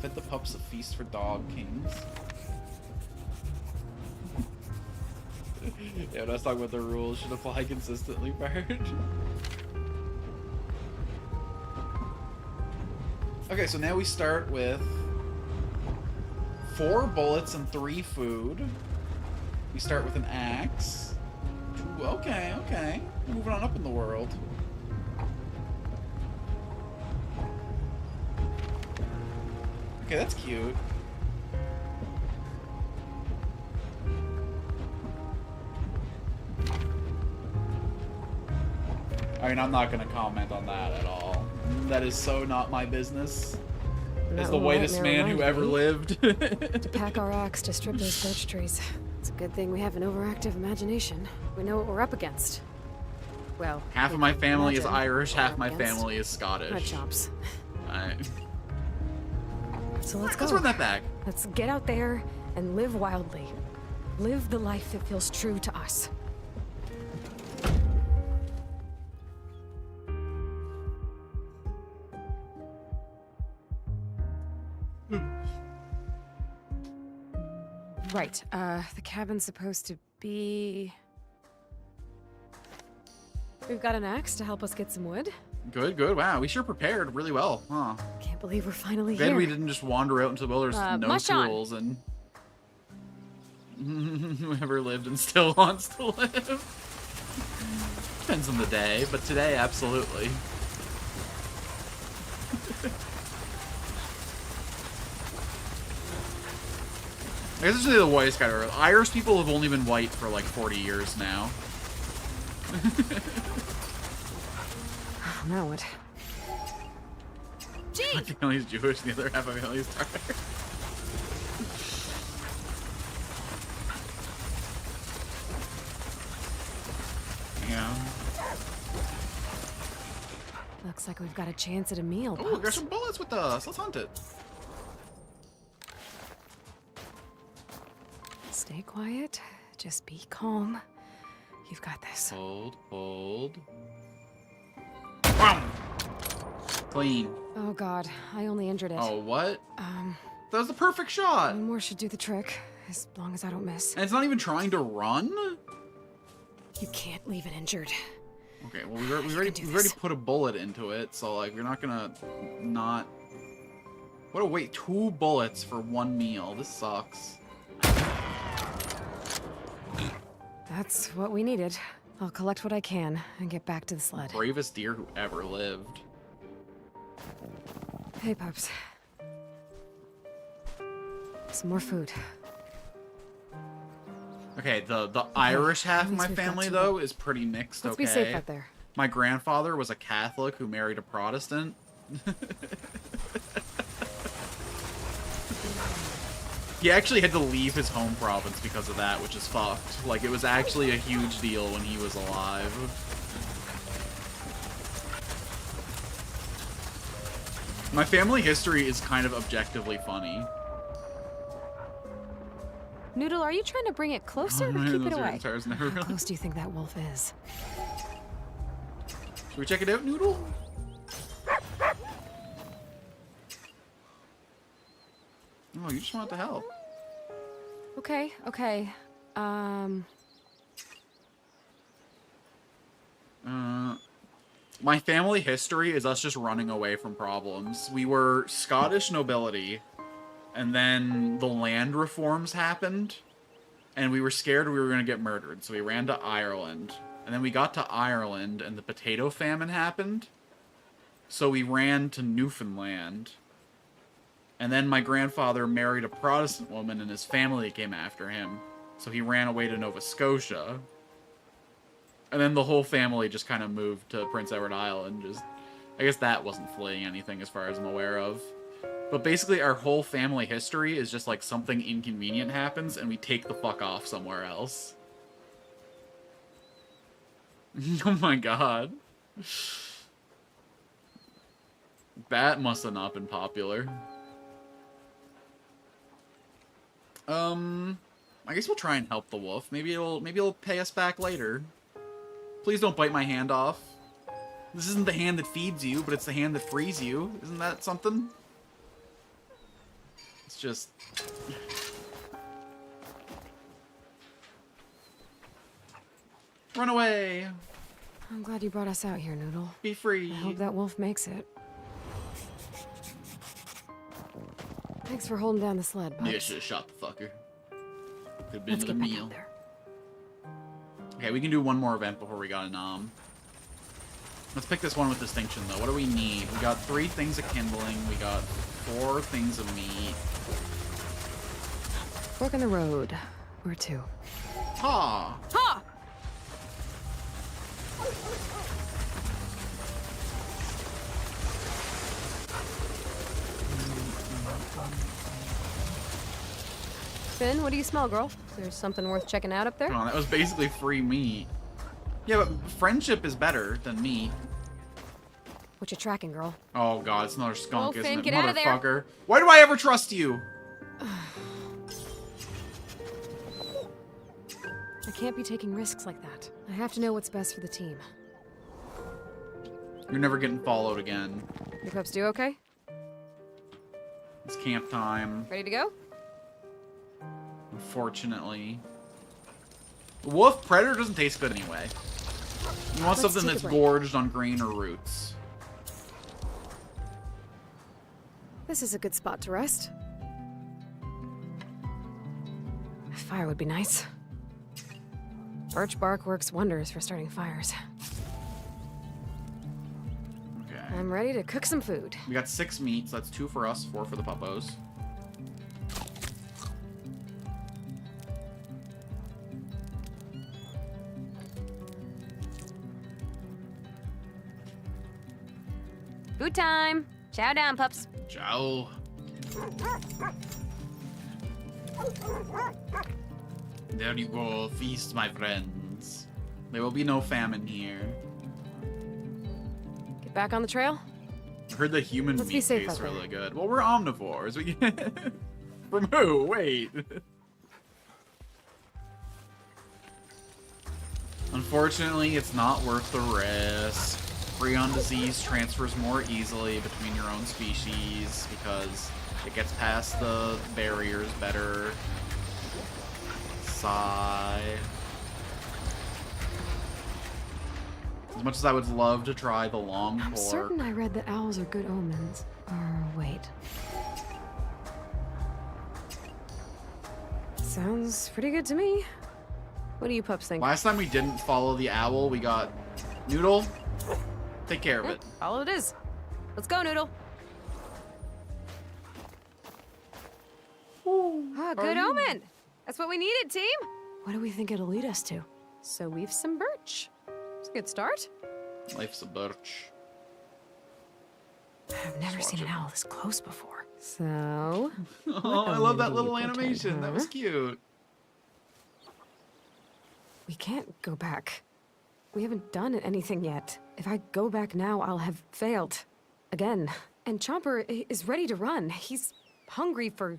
Fed the pups a feast for dog kings. Yeah, let's talk about the rules. Should apply consistently, Bard. Okay, so now we start with 4 bullets and 3 food. We start with an axe. Ooh, okay, okay. Moving on up in the world. Okay, that's cute. I mean, I'm not gonna comment on that at all. That is so not my business. As the whitest man who ever lived. To pack our axe to strip those birch trees. It's a good thing we have an overactive imagination. We know what we're up against. Well, Half of my family is imagine Irish, what we're half my against. family is Scottish. Nut chops. Alright. So let's Let's go. run that back. Let's get out there and live wildly. Live the life that feels true to us. Right, the cabin's supposed to be... We've got an axe to help us get some wood. Good, good. Wow, we sure prepared really well, huh? Can't believe we're finally Glad here. we didn't just wander out into the wilderness with no mush on. tools and... Whoever lived and still wants to live. Depends on the day, but today, absolutely. I guess it's really the whitest guy ever. Irish people have only been white for like 40 years now. Now what? My family's Jewish, the other half of my family's Tartar. Yeah. Looks like we've got a chance at a meal, Oh, we got Pops. some bullets with us. Let's hunt it. Stay quiet. Just be calm. You've got this. Hold, hold. Boom! Clean. Oh god, I only injured it. Oh, what? That was the perfect shot. One more should do the trick, as long as I don't miss. And it's not even trying to run? You can't leave it injured. Okay, well, we've already put a bullet into it, so, like, we're not gonna not... What a wait, 2 bullets for 1 meal. This sucks. That's what we needed. I'll collect what I can and get back to the sled. Bravest deer who ever lived. Hey, Pups. Some more food. Okay, the Irish half at of my least we've got family, some- though, is pretty mixed, Let's okay? be safe out there. My grandfather was a Catholic who married a Protestant. He actually had to leave his home province because of that, which is fucked. Like, it was actually a huge deal when he was alive. My family history is kind of objectively funny. Noodle, are you trying to bring it closer or keep it away? Never How close do you think that wolf is? Should we check it out, Noodle? Oh, you just want to help. Okay, okay. My family history is us just running away from problems. We were Scottish nobility, and then the land reforms happened, and we were scared we were going to get murdered, so we ran to Ireland. And then we got to Ireland, and the potato famine happened, so we ran to Newfoundland. And then my grandfather married a Protestant woman, and his family came after him, so he ran away to Nova Scotia. And then the whole family just kind of moved to Prince Edward Island. I guess that wasn't fleeing anything as far as I'm aware of. But basically our whole family history is just like something inconvenient happens and we take the fuck off somewhere else. Oh my god. That must have not been popular. I guess we'll try and help the wolf. Maybe it'll pay us back later. Please don't bite my hand off. This isn't the hand that feeds you, but it's the hand that frees you. Isn't that something? It's just... Run away! I'm glad you brought us out here, Noodle. Be free! I hope that wolf makes it. Thanks for holding down the sled, Bugs. Yeah, should have shot the fucker. Could have been Let's another get back meal. out there. Okay, we can do one more event before we got an Let's pick this one with distinction, though. What do we need? We got 3 things of kindling. We got 4 things of meat. Fork in the road. Where to? Ha! Ha! Finn, what do you smell, girl? There's something worth checking out up there? Come on, that was basically free meat. Yeah, but friendship is better than meat. What you tracking, girl? Oh god, it's another skunk, Oh, isn't Finn, it? get out of there. Motherfucker. Why do I ever trust you? I can't be taking risks like that. I have to know what's best for the team. You're never getting followed again. Your pups do okay? It's camp time. Ready to go? Unfortunately. Wolf Predator doesn't taste good anyway. You want Let's something take a that's break. gorged on grain or roots. This is a good spot to rest. A fire would be nice. Birch bark works wonders for starting fires. Okay. I'm ready to cook some food. We got 6 meats. That's 2 for us, 4 for the puppos. Food time! Chow down, pups. Ciao. There you go, feast, my friends. There will be no famine here. Get back on the trail? I heard the human Let's be meat safe tastes out there. really good. Well, we're omnivores. We From who? Wait. Unfortunately, it's not worth the risk. Prion disease transfers more easily between your own species because it gets past the barriers better. Sigh. As much as I would love to try the long I'm pork. certain I read that owls are good omens. Wait. Sounds pretty good to me. What do you pups think? Last time we didn't follow the owl, we got Noodle. Take care of it. All it is. Let's go, Noodle. Good omen. That's what we needed, team. What do we think it'll lead us to? So we've some birch. It's a good start. Life's a birch. I've never Just seen watch an it. owl this close before. So, Oh, I love that little animation. That was cute. we can't go back. We haven't done anything yet. If I go back now, I'll have failed. Again. And Chomper is ready to run. He's hungry for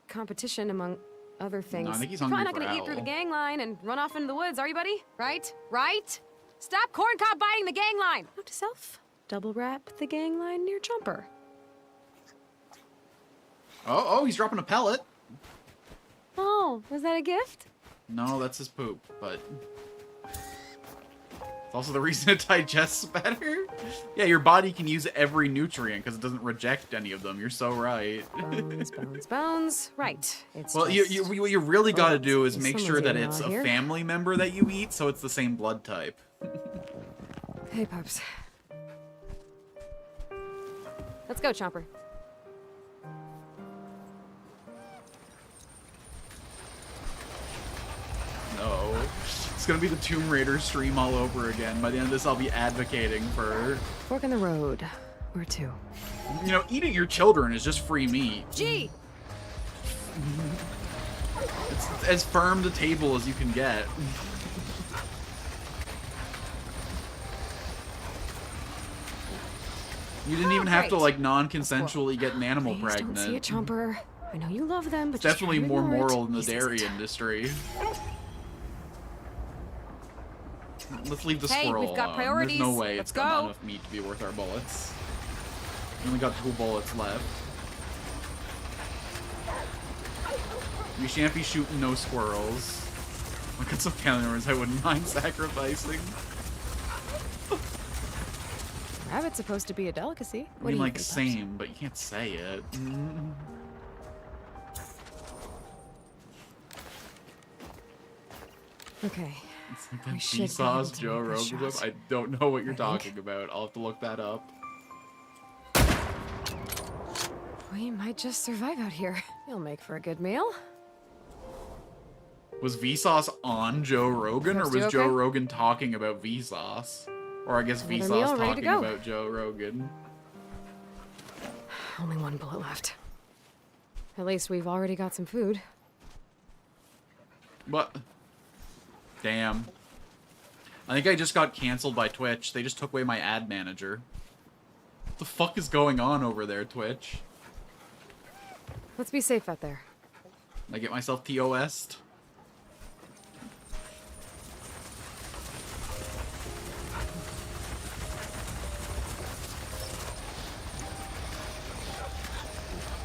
competition, among other things. No, I think he's You're hungry probably not for gonna eat through the Owl. gang line and run off into the woods, are you, buddy? Right? Right? Stop corncob biting the gang line! Note to self, double wrap the gang line near Chomper. Oh, he's dropping a pellet. Oh, was that a gift? No, that's his poop, but... It's also the reason it digests better. Yeah, your body can use every nutrient because it doesn't reject any of them. You're so right. Bones, bones, bones. Right. It's Well, just... what you really got to do is Someone's make sure that eating it's out a here. family member that you eat, so it's the same blood type. Hey, pups. Let's go, Chomper. No. It's gonna be the Tomb Raider stream all over again. By the end of this, I'll be advocating for... Fork in the road. Where to? You know, eating your children is just free meat. Gee! It's as firm to table as you can get. You didn't even have to, great. like, non-consensually get an animal Please pregnant. don't see it, Chomper. I know you love them, but It's just definitely try to more ignore it. moral than the He says dairy it. industry. Let's leave the Hey, squirrel we've got alone. priorities. There's no way Let's it's got go. enough meat to be worth our bullets. We only got 2 bullets left. We shan't be shooting no squirrels. Look at some family members I wouldn't mind sacrificing. Rabbit's supposed to be a delicacy. I What mean, do you like, think, pups? same, but you can't say it. Okay. It's like We that should be Vsauce able to Joe make this Rogan. shot. I don't know what you're I think. talking about. I'll have to look that up. We might just survive out here. It'll make for a good meal. Was Vsauce on Joe Rogan, or Pups, was you Joe okay? Rogan talking about Vsauce? Or I guess Another Vsauce meal, ready to talking go. about Joe Rogan. Only 1 bullet left. At least we've already got some food. What? Damn. I think I just got canceled by Twitch. They just took away my ad manager. What the fuck is going on over there, Twitch? Let's be safe out there. I get myself TOS'd?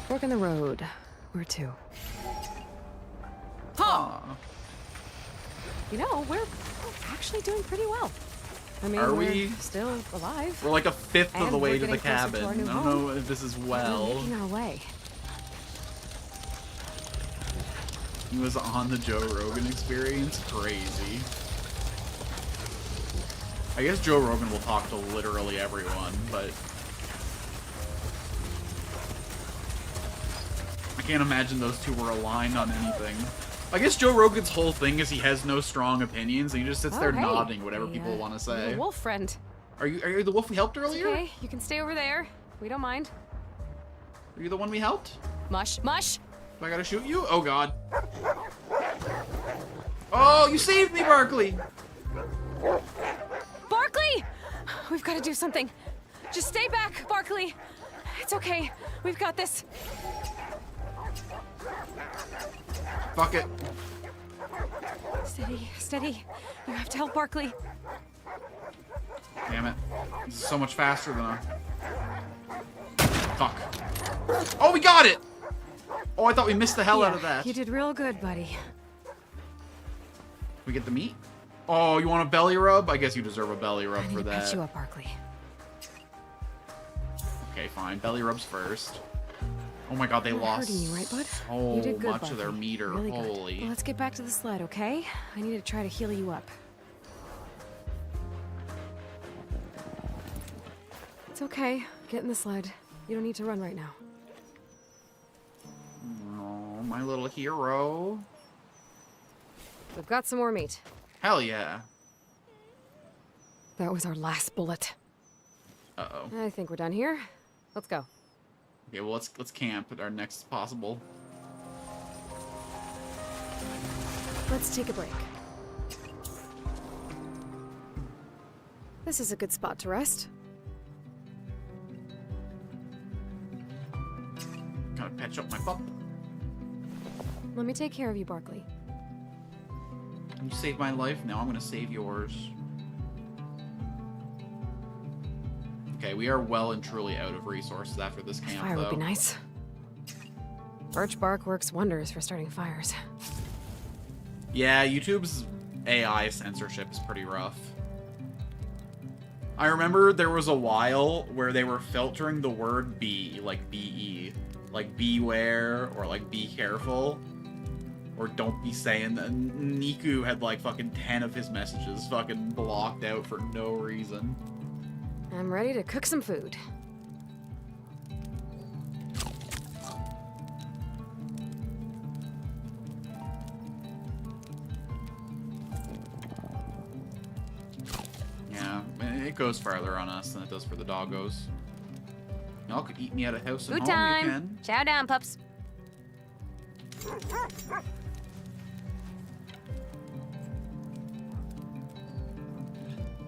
Fork in the road. Where to? Aw. You know, we're actually doing pretty well. I mean, Are we're we? still alive. We're like a fifth of And the way we're to the getting closer to cabin. our I new don't home. know if this is We're well. making our way. He was on the Joe Rogan Experience. Crazy. I guess Joe Rogan will talk to literally everyone, but I can't imagine those two were aligned on anything. I guess Joe Rogan's whole thing is he has no strong opinions, and he just sits there hey, nodding whatever the, people want to little say. wolf friend. Are you the wolf we helped earlier? Okay, you can stay over there. We don't mind. Are you the one we helped? Mush, mush. Do I gotta shoot you? Oh god. Oh, you saved me, Barkley! Barkley! We've got to do something. Just stay back, Barkley. It's okay. We've got this. Fuck it. Steady, steady. You have to help Barkley. Damn it. This is so much faster than a... Fuck. Oh, we got it! Oh, I thought we missed the hell out of that. You did real good, buddy. We get the meat? Oh, you want a belly rub? I guess you deserve a belly rub I need for to patch you that. up, Barkley. Okay, fine. Belly rubs first. Oh my god, they Not lost hurting you, right, bud? so You did good, much of their Barkley. meter. Really good. Holy. Well, let's get back to the sled, okay? I need to try to heal you up. It's okay. Get in the sled. You don't need to run right now. Oh, my little hero. We've got some more meat. Hell yeah. That was our last bullet. Uh-oh. I think we're done here. Let's go. Okay, well let's camp at our next possible. Let's take a break. This is a good spot to rest. Gotta patch up my pup. Let me take care of you, Barkley. You saved my life, now I'm gonna save yours. Okay, we are well and truly out of resources after this camp, Fire though. would be nice. Birch bark works wonders for starting fires. Yeah, YouTube's AI censorship is pretty rough. I remember there was a while where they were filtering the word be, like B-E. Like beware, or like be careful. Or don't be saying that. Niku had like fucking 10 of his messages fucking blocked out for no reason. I'm ready to cook some food. Yeah, it goes farther on us than it does for the doggos. Y'all could eat me at a house and Food home, time! you can. Chow down, pups.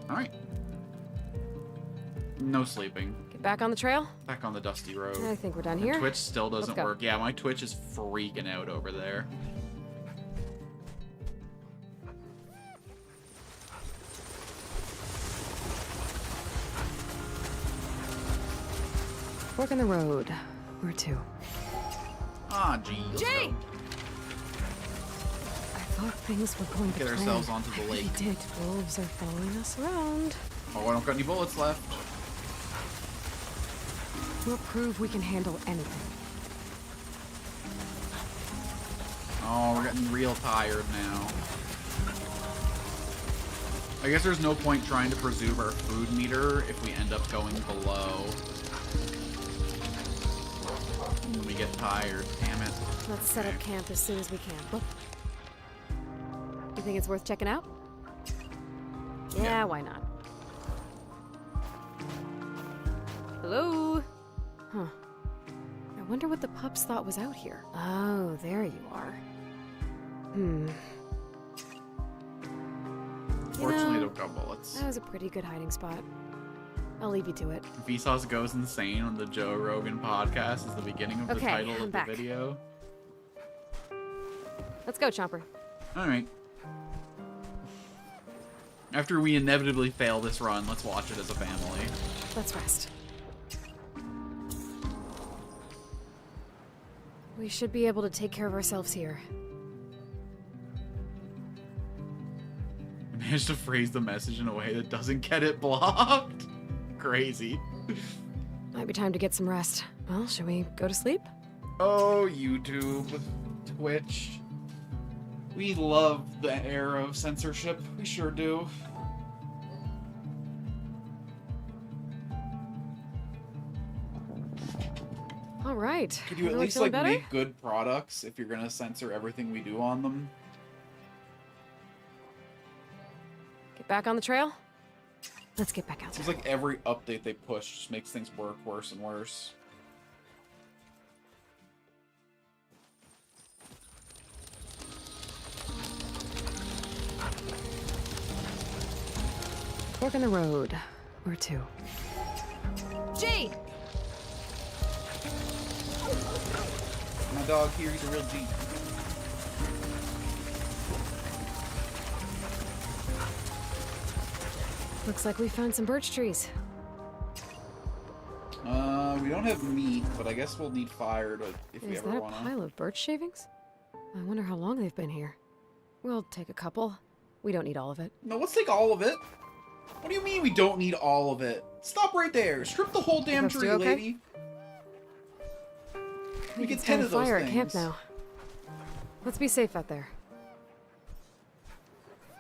Alright. No sleeping. Get back on the trail. Back on the dusty road. I think we're done And here. Twitch still doesn't go. work. Yeah, my Twitch is freaking out over there. Fork in the road. Where to? Ah, gee. Let's Jay! go. I thought things were going to Get plan. ourselves onto the I really lake. did. Wolves are following us around. Oh, I don't got any bullets left. We'll prove we can handle anything. Oh, we're getting real tired now. I guess there's no point trying to preserve our food meter if we end up going below. When we get tired, damn it. Let's set up camp as soon as we can. Look. You think it's worth checking out? Yeah, why not? Hello? Huh. I wonder what the pups thought was out here. Oh, there you are. Fortunately, know, don't got bullets. That was a pretty good hiding spot. I'll leave you to it. Vsauce goes insane on the Joe Rogan podcast is the beginning of the Okay, title I'm of back. the video. Let's go, Chomper. Alright. After we inevitably fail this run, let's watch it as a family. Let's rest. We should be able to take care of ourselves here. I managed to phrase the message in a way that doesn't get it blocked. Crazy. Might be time to get some rest. Well, shall we go to sleep? Oh, YouTube, Twitch. We love the era of censorship. We sure do. All right. Could you at Everyone least feeling like better? make good products if you're gonna censor everything we do on them? Get back on the trail? Let's get back out Seems there. like every update they push just makes things work worse and worse. Fork in the road. Where to? Jade! My dog here, he's a real G. Looks like we found some birch trees. We don't have meat, but I guess we'll need fire if we Is ever that a wanna. pile of birch shavings? I wonder how long they've been here. We'll take a couple. We don't need all of it. No, let's take all of it. What do you mean we don't need all of it? Stop right there. Strip the whole damn Folks do tree, okay? lady. We get It's 10 got a of those fire things. at camp now. Let's be safe out there.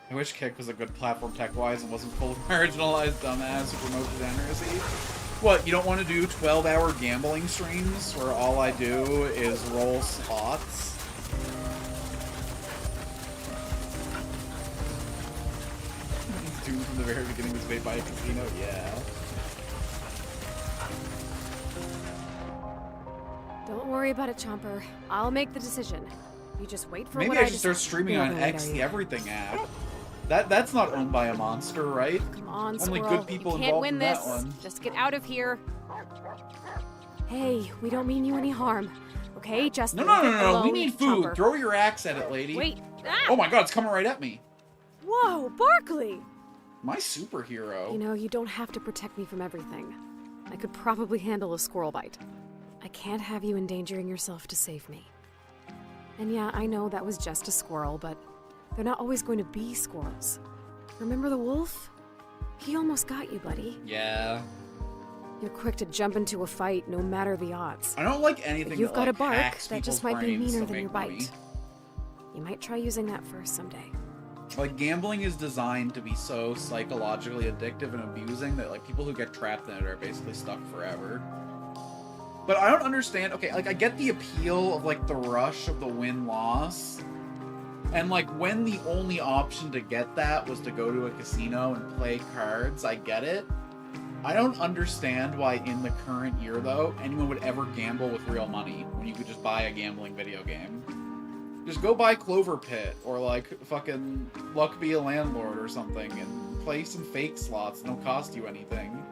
I wish Kick was a good platform tech-wise and wasn't full of marginalized dumbass who promote degeneracy. What, you don't want to do 12-hour gambling streams where all I do is roll slots? Doomed from the very beginning was made by a casino? Yeah. worry about it, Chomper. I'll make the decision. You just wait for Maybe what I I should start decide. streaming You're on not gonna X, wait, are the you? Everything app. That's not owned by a monster, right? Come on, Only squirrel. good people you can't involved win in this. that one. Just get out of here. Hey, we don't mean you any harm. Okay, just No, leave no, no, it no, no. We alone, need food. Chomper. Throw your axe at it, lady. Wait. Ah! Oh my god, it's coming right at me. Whoa, Barkley! My superhero. You know, you don't have to protect me from everything. I could probably handle a squirrel bite. I can't have you endangering yourself to save me. And yeah, I know that was just a squirrel, but they're not always going to be squirrels. Remember the wolf? He almost got you, buddy. Yeah. You're quick to jump into a fight, no matter the odds. I don't like anything But you've that, got like, a bark hacks that just people's might be brains meaner to than your make money. bite. You might try using that first someday. Like, gambling is designed to be so psychologically addictive and abusing that, like, people who get trapped in it are basically stuck forever. But I don't understand. Okay, like, I get the appeal of, like, the rush of the win-loss. And, like, when the only option to get that was to go to a casino and play cards, I get it. I don't understand why in the current year, though, anyone would ever gamble with real money when you could just buy a gambling video game. Just go buy Clover Pit, or, like, fucking Luck Be a Landlord or something, and play some fake slots that don't cost you anything.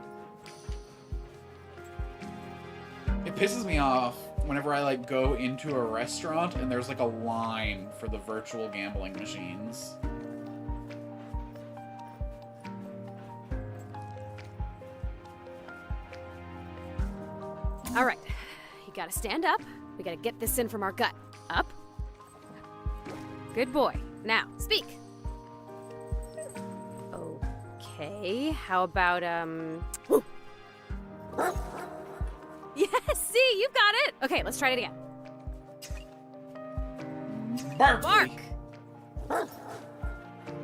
It pisses me off whenever I, like, go into a restaurant and there's, like, a line for the virtual gambling machines. All right, you gotta stand up. We gotta get this in from our gut. Up. Good boy. Now, speak. Okay, how about, woo. Yes, see, you've got it. Okay, let's try it again. Barkley! Bark.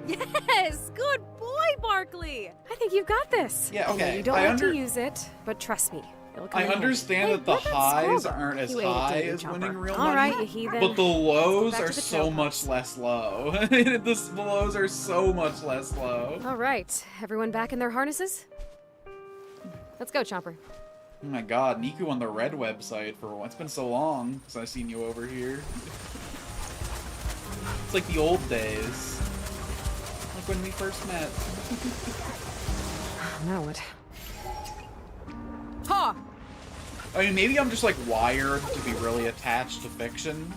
Yes, good boy, Barkley. I think you've got this. Yeah, I know okay, you don't I like to use it, but trust me, it'll come I in handy. understand Hey, that the where'd that highs squirrel go? aren't as You ate it, high didn't you, as Chomper? winning real All money, right, you heathen. but the lows Back to are the so tail much pumps. less low. The lows are so much less low. All right, everyone back in their harnesses? Let's go, Chomper. Oh my god, Niku on the red website for once. It's been so long since I've seen you over here. It's like the old days. Like when we first met. Now what? Ha! I mean, maybe I'm just like wired to be really attached to fiction.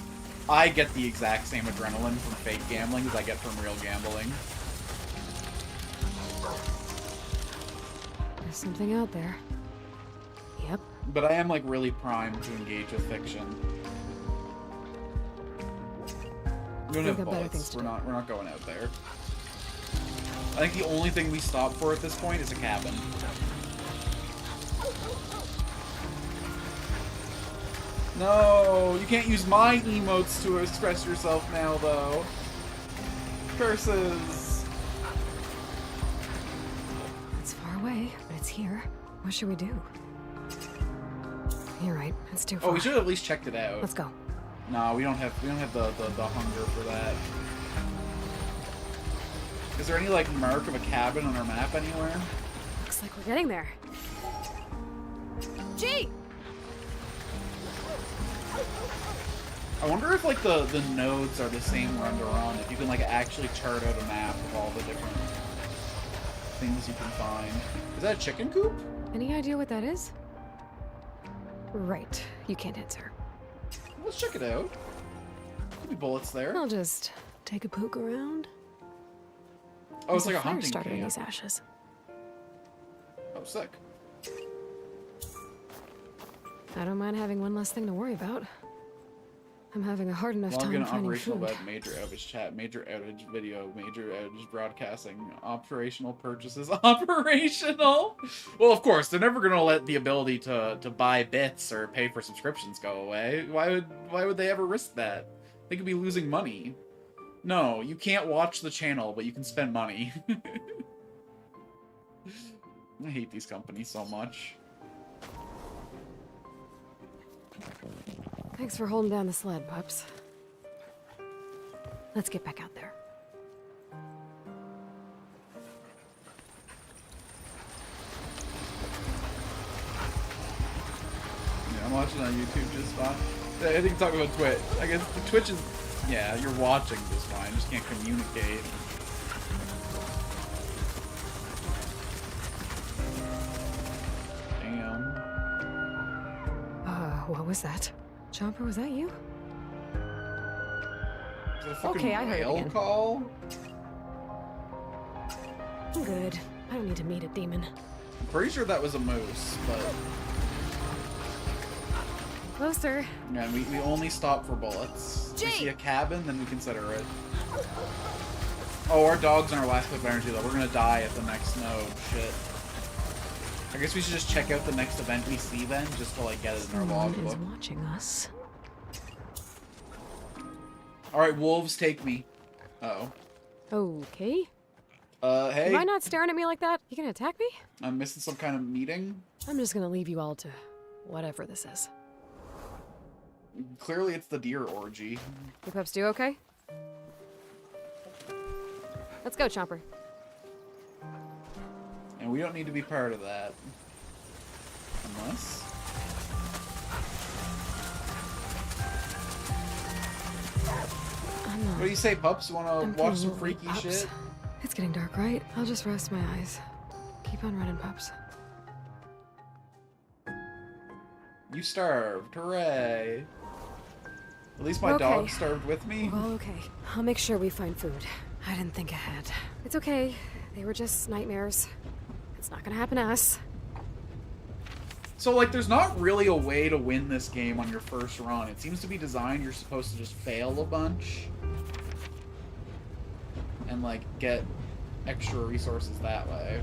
I get the exact same adrenaline from fake gambling as I get from real gambling. There's something out there. Yep. But I am like really primed to engage with fiction. We don't We've have got better things bullets. to We're do. not going out there. I think the only thing we stop for at this point is a cabin. No, you can't use my emotes to express yourself now, though. Curses. It's far away, but it's here. What should we do? You're right. It's too far. Oh, we should have at least checked it out. Let's go. No, we don't have the hunger for that. Is there any like mark of a cabin on our map anywhere? Looks like we're getting there. Gee! I wonder if like the nodes are the same run to run. If you can like actually chart out a map of all the different things you can find. Is that a chicken coop? Any idea what that is? Right. You can't answer. Let's check it out. Could be bullets there. I'll just take a poke around. Oh, it's There's like a fire hunting starter in camp. these ashes. Oh, sick. I don't mind having one less thing to worry about. I'm having a hard enough Log in time finding operational food. web, major outage chat, major outage video, major outage broadcasting, operational purchases, operational! Well, of course, they're never gonna let the ability to buy bits or pay for subscriptions go away. Why would they ever risk that? They could be losing money. No, you can't watch the channel, but you can spend money. I hate these companies so much. Thanks for holding down the sled, pups. Let's get back out there. Yeah, I'm watching on YouTube just fine. I think talk about Twitch. I guess the Twitch is, yeah, you're watching just fine. Just can't communicate. Damn. What was that? Chomper, was that you? Is it a fucking Okay, I heard it whale again. call? I'm good. I don't need to meet a demon. I'm pretty sure that was a moose, but Closer. yeah, we only stop for bullets. If we Jake! see a cabin, then we consider it. Oh, our dog's on our last clip of energy though. We're gonna die at the next node. Shit. I guess we should just check out the next event we see then, just to like get it in our Someone is logbook. watching us. Alright, wolves, take me. Uh-oh. Okay. Hey. Why not staring at me like that? You gonna attack me? I'm missing some kind of meeting. I'm just gonna leave you all to whatever this is. Clearly it's the deer orgy. Your pups do okay? Let's go, Chomper. And we don't need to be part of that. Unless... What do you say, pups? I'm Wanna watch feeling some lonely, freaky pups. shit? It's getting dark, right? I'll just rest my eyes. Keep on running, pups. You starved. Hooray. At least my Okay. dog starved with me. Well, okay. I'll make sure we find food. I didn't think ahead. It's okay. They were just nightmares. It's not gonna happen to us. So, like, there's not really a way to win this game on your first run. It seems to be designed you're supposed to just fail a bunch. And, like, get extra resources that way.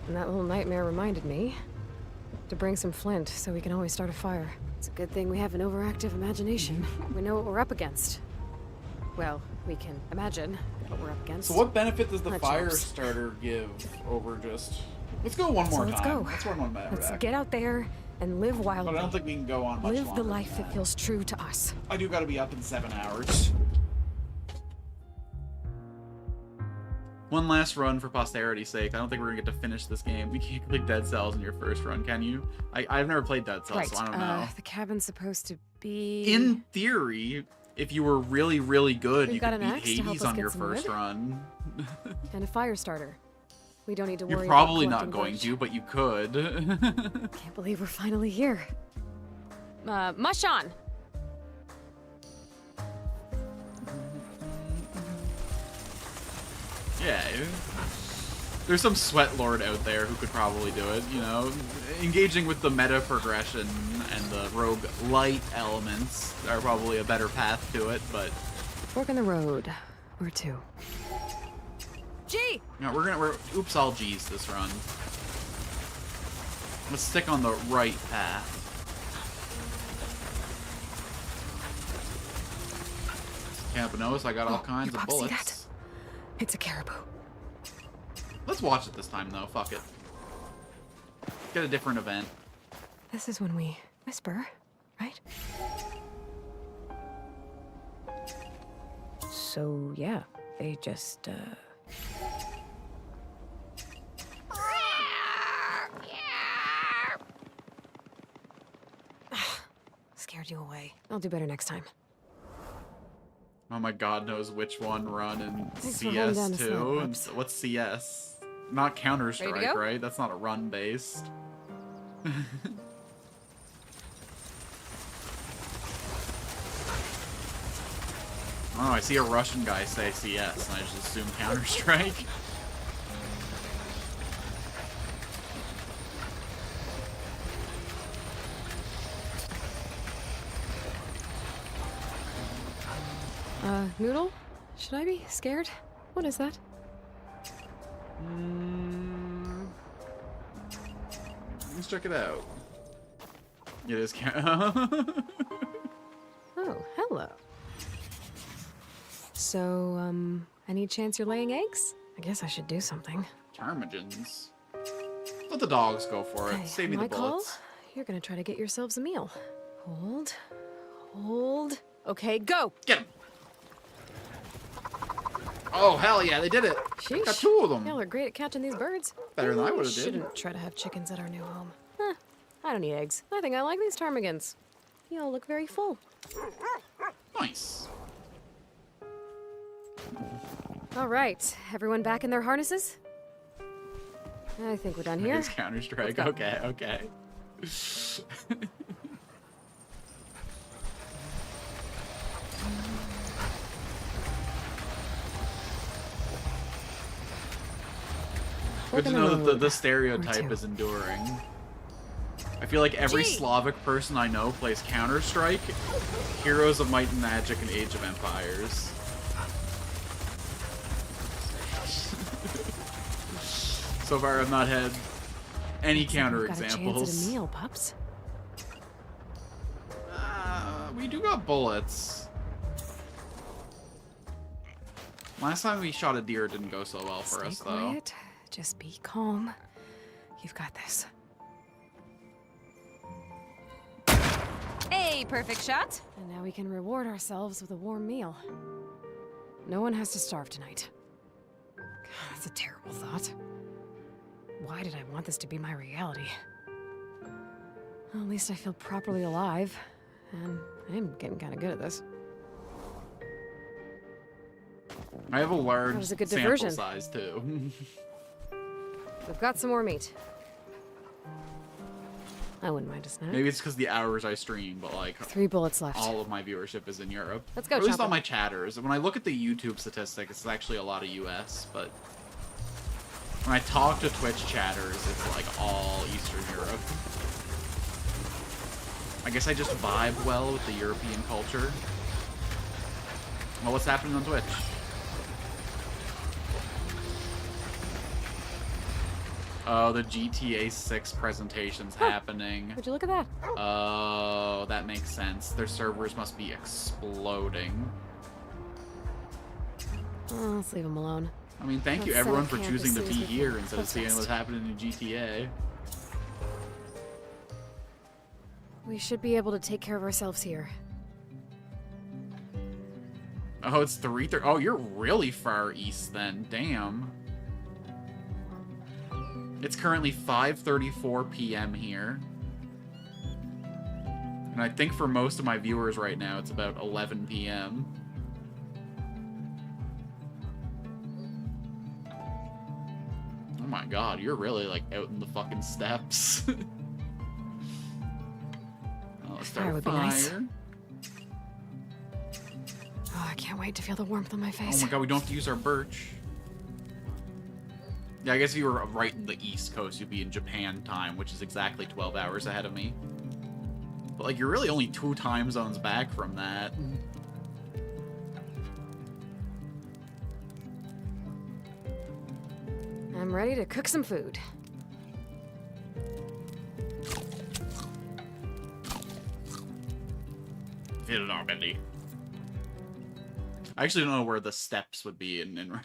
And that little nightmare reminded me to bring some flint so we can always start a fire. It's a good thing we have an overactive imagination. We know what we're up against. Well, we can imagine what we're up against. So what benefit does the That fire jumps. starter give over just... Let's go one more Let's time. go. Let's run one back. Let's get out there and live But wildly. I don't think we can go on much Live longer the life than that feels true to us. I do gotta be up in 7 hours. One last run for posterity's sake. I don't think we're gonna get to finish this game. You can't click Dead Cells in your first run, can you? I've never played Dead Cells, Right. so I don't know. The cabin's supposed to be... In theory, if you were really, really good, We've you got could an beat axe to help Hades us on get your some first wood. run. And a fire starter. We don't need to You're worry probably about not collecting going garbage. to, but you could. Can't believe we're finally here. Mush on! Yeah. There's some sweat lord out there who could probably do it, you know? Engaging with the meta progression and the rogue light elements are probably a better path to it, but... Fork in the road. Where to? Gee! No, we're oops all G's this run. Let's stick on the right path. Can't notice I got all kinds your of pups see bullets. that? It's a caribou. Let's watch it this time though, fuck it. Get a different event. This is when we whisper, right? So, yeah, they just, scared you away. I'll do better next time. Oh my god knows which one run in Thanks for holding down the CS2. slab, And pups. what's CS? Not Counter-Strike, Ready to go? right? That's not a run-based. Oh, I see a Russian guy say CS, and I just assume Counter-Strike. Noodle? Should I be scared? What is that? Let's check it out. It is Counter. Oh, hello. So, any chance you're laying eggs? I guess I should do something. Ptarmigans. Let the dogs go for it. Hey, Save me my the call? bullets. You're gonna try to get yourselves a meal. Hold. Hold. Okay, go! Get him! Oh, hell yeah, they did it! Sheesh. Got two of them! Y'all are great at catching these birds. Better than I We would've did. Shouldn't try to have chickens at our new home. Huh. I don't eat eggs. I think I like these ptarmigans. Y'all look very full. Nice. All right, everyone back in their harnesses? I think we're done here. It's Counter-Strike. Let's go. Okay, okay. Good to know that the stereotype is enduring. I feel like every Slavic person I know plays Counter-Strike, Heroes of Might and Magic, and Age of Empires. So far, I've not had any counter examples. Got a chance at a meal, pups. We do got bullets. Last time we shot a deer, it didn't go so well for us, though. Quiet. Just be calm. You've got this. Hey, perfect shot. And now we can reward ourselves with a warm meal. No one has to starve tonight. God, that's a terrible thought. Why did I want this to be my reality? Well, at least I feel properly alive. And I'm getting kind of good at this. I have a large That was a good sample diversion. size, too. We've got some more meat. I wouldn't mind a snack. Maybe it's because the hours I stream, but like 3 bullets left. all of my viewership is in Europe. Let's go, Or at least Chopper. all my chatters. When I look at the YouTube statistics, it's actually a lot of US, but when I talk to Twitch chatters, it's like all Eastern Europe. I guess I just vibe well with the European culture. Well, what's happening on Twitch? Oh, the GTA 6 presentation's happening. Would you look at that? Oh, that makes sense. Their servers must be exploding. Oh, let's leave them alone. I mean, thank you Let's set everyone up for camp choosing as to soon as be we can. here instead of Close seeing fast. what's happening in GTA. We should be able to take care of ourselves here. Oh, it's 3:30. Oh, you're really far east then. Damn. It's currently 5:34 p.m. here. And I think for most of my viewers right now, it's about 11 p.m. Oh my god, you're really like out in the fucking steppes. Oh, let's start Fire a would be fire. nice. Oh, I can't wait to feel the warmth on my Oh face. my god, we don't have to use our birch. Yeah, I guess if you were right in the East Coast, you'd be in Japan time, which is exactly 12 hours ahead of me. But, like, you're really only 2 time zones back from that. I'm ready to cook some food. Feel it already. I actually don't know where the steps would be in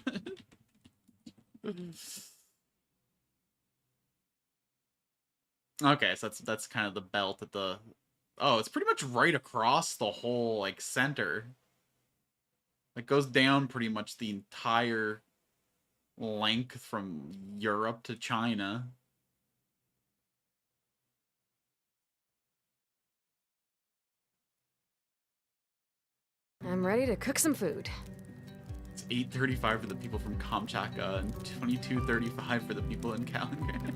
Okay, so that's kind of the belt at the... Oh, it's pretty much right across the whole, like, center. It goes down pretty much the entire length from Europe to China. I'm ready to cook some food. It's 8:35 for the people from Kamchatka and 22:35 for the people in Kaliningrad.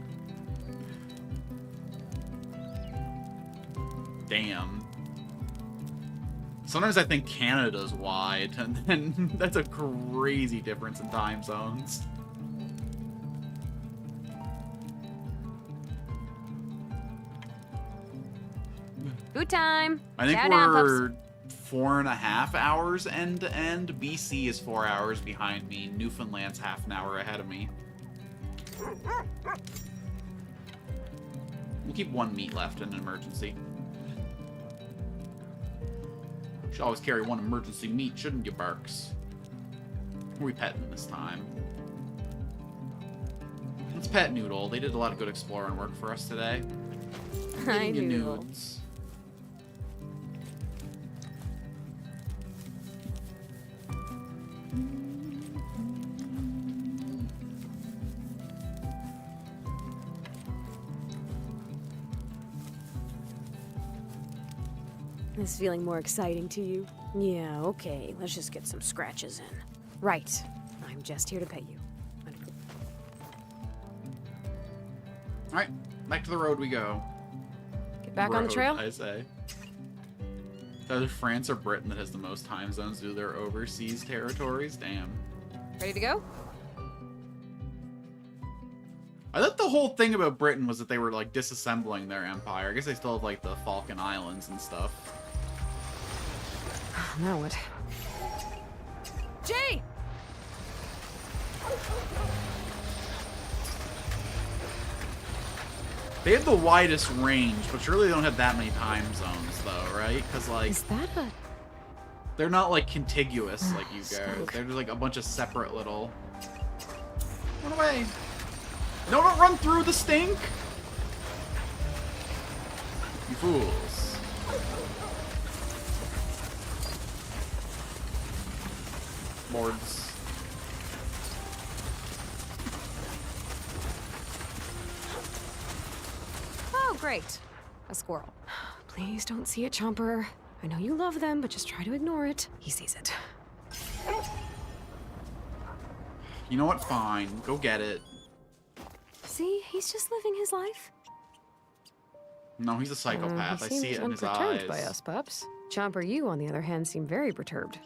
Damn. Sometimes I think Canada's wide, and then that's a crazy difference in time zones. Food time. I think Chow down, pups. we're 4.5 hours end to end. BC is 4 hours behind me. Newfoundland's half an hour ahead of me. We'll keep 1 meat left in an emergency. Should always carry 1 emergency meat, shouldn't you, Barks? Who are we petting this time? Let's pet Noodle. They did a lot of good exploring work for us today. Hi, Getting you Noodle. nudes. This feeling more exciting to you? Yeah, okay. Let's just get some scratches in. Right. I'm just here to pay you. Alright, back to the road we go. Get back on the trail? I say. It's either France or Britain that has the most time zones due to their overseas territories. Damn. Ready to go? I thought the whole thing about Britain was that they were, like, disassembling their empire. I guess they still have, like, the Falkland Islands and stuff. Now what? Jay! They have the widest range, but surely they don't have that many time zones, though, right? Because, like, Is that a... they're not, like, contiguous like you guys. Skunk. They're just, like, a bunch of separate little... Run away! No, don't run through the stink! You fools. Boards. Oh, great. A squirrel. Please don't see it, Chomper. I know you love them, but just try to ignore it. He sees it. You know what? Fine. Go get it. See? He's just living his life. No, he's a psychopath. I He see seems it in his unperturbed eyes. by us, pups. Chomper, you, on the other hand, seem very perturbed.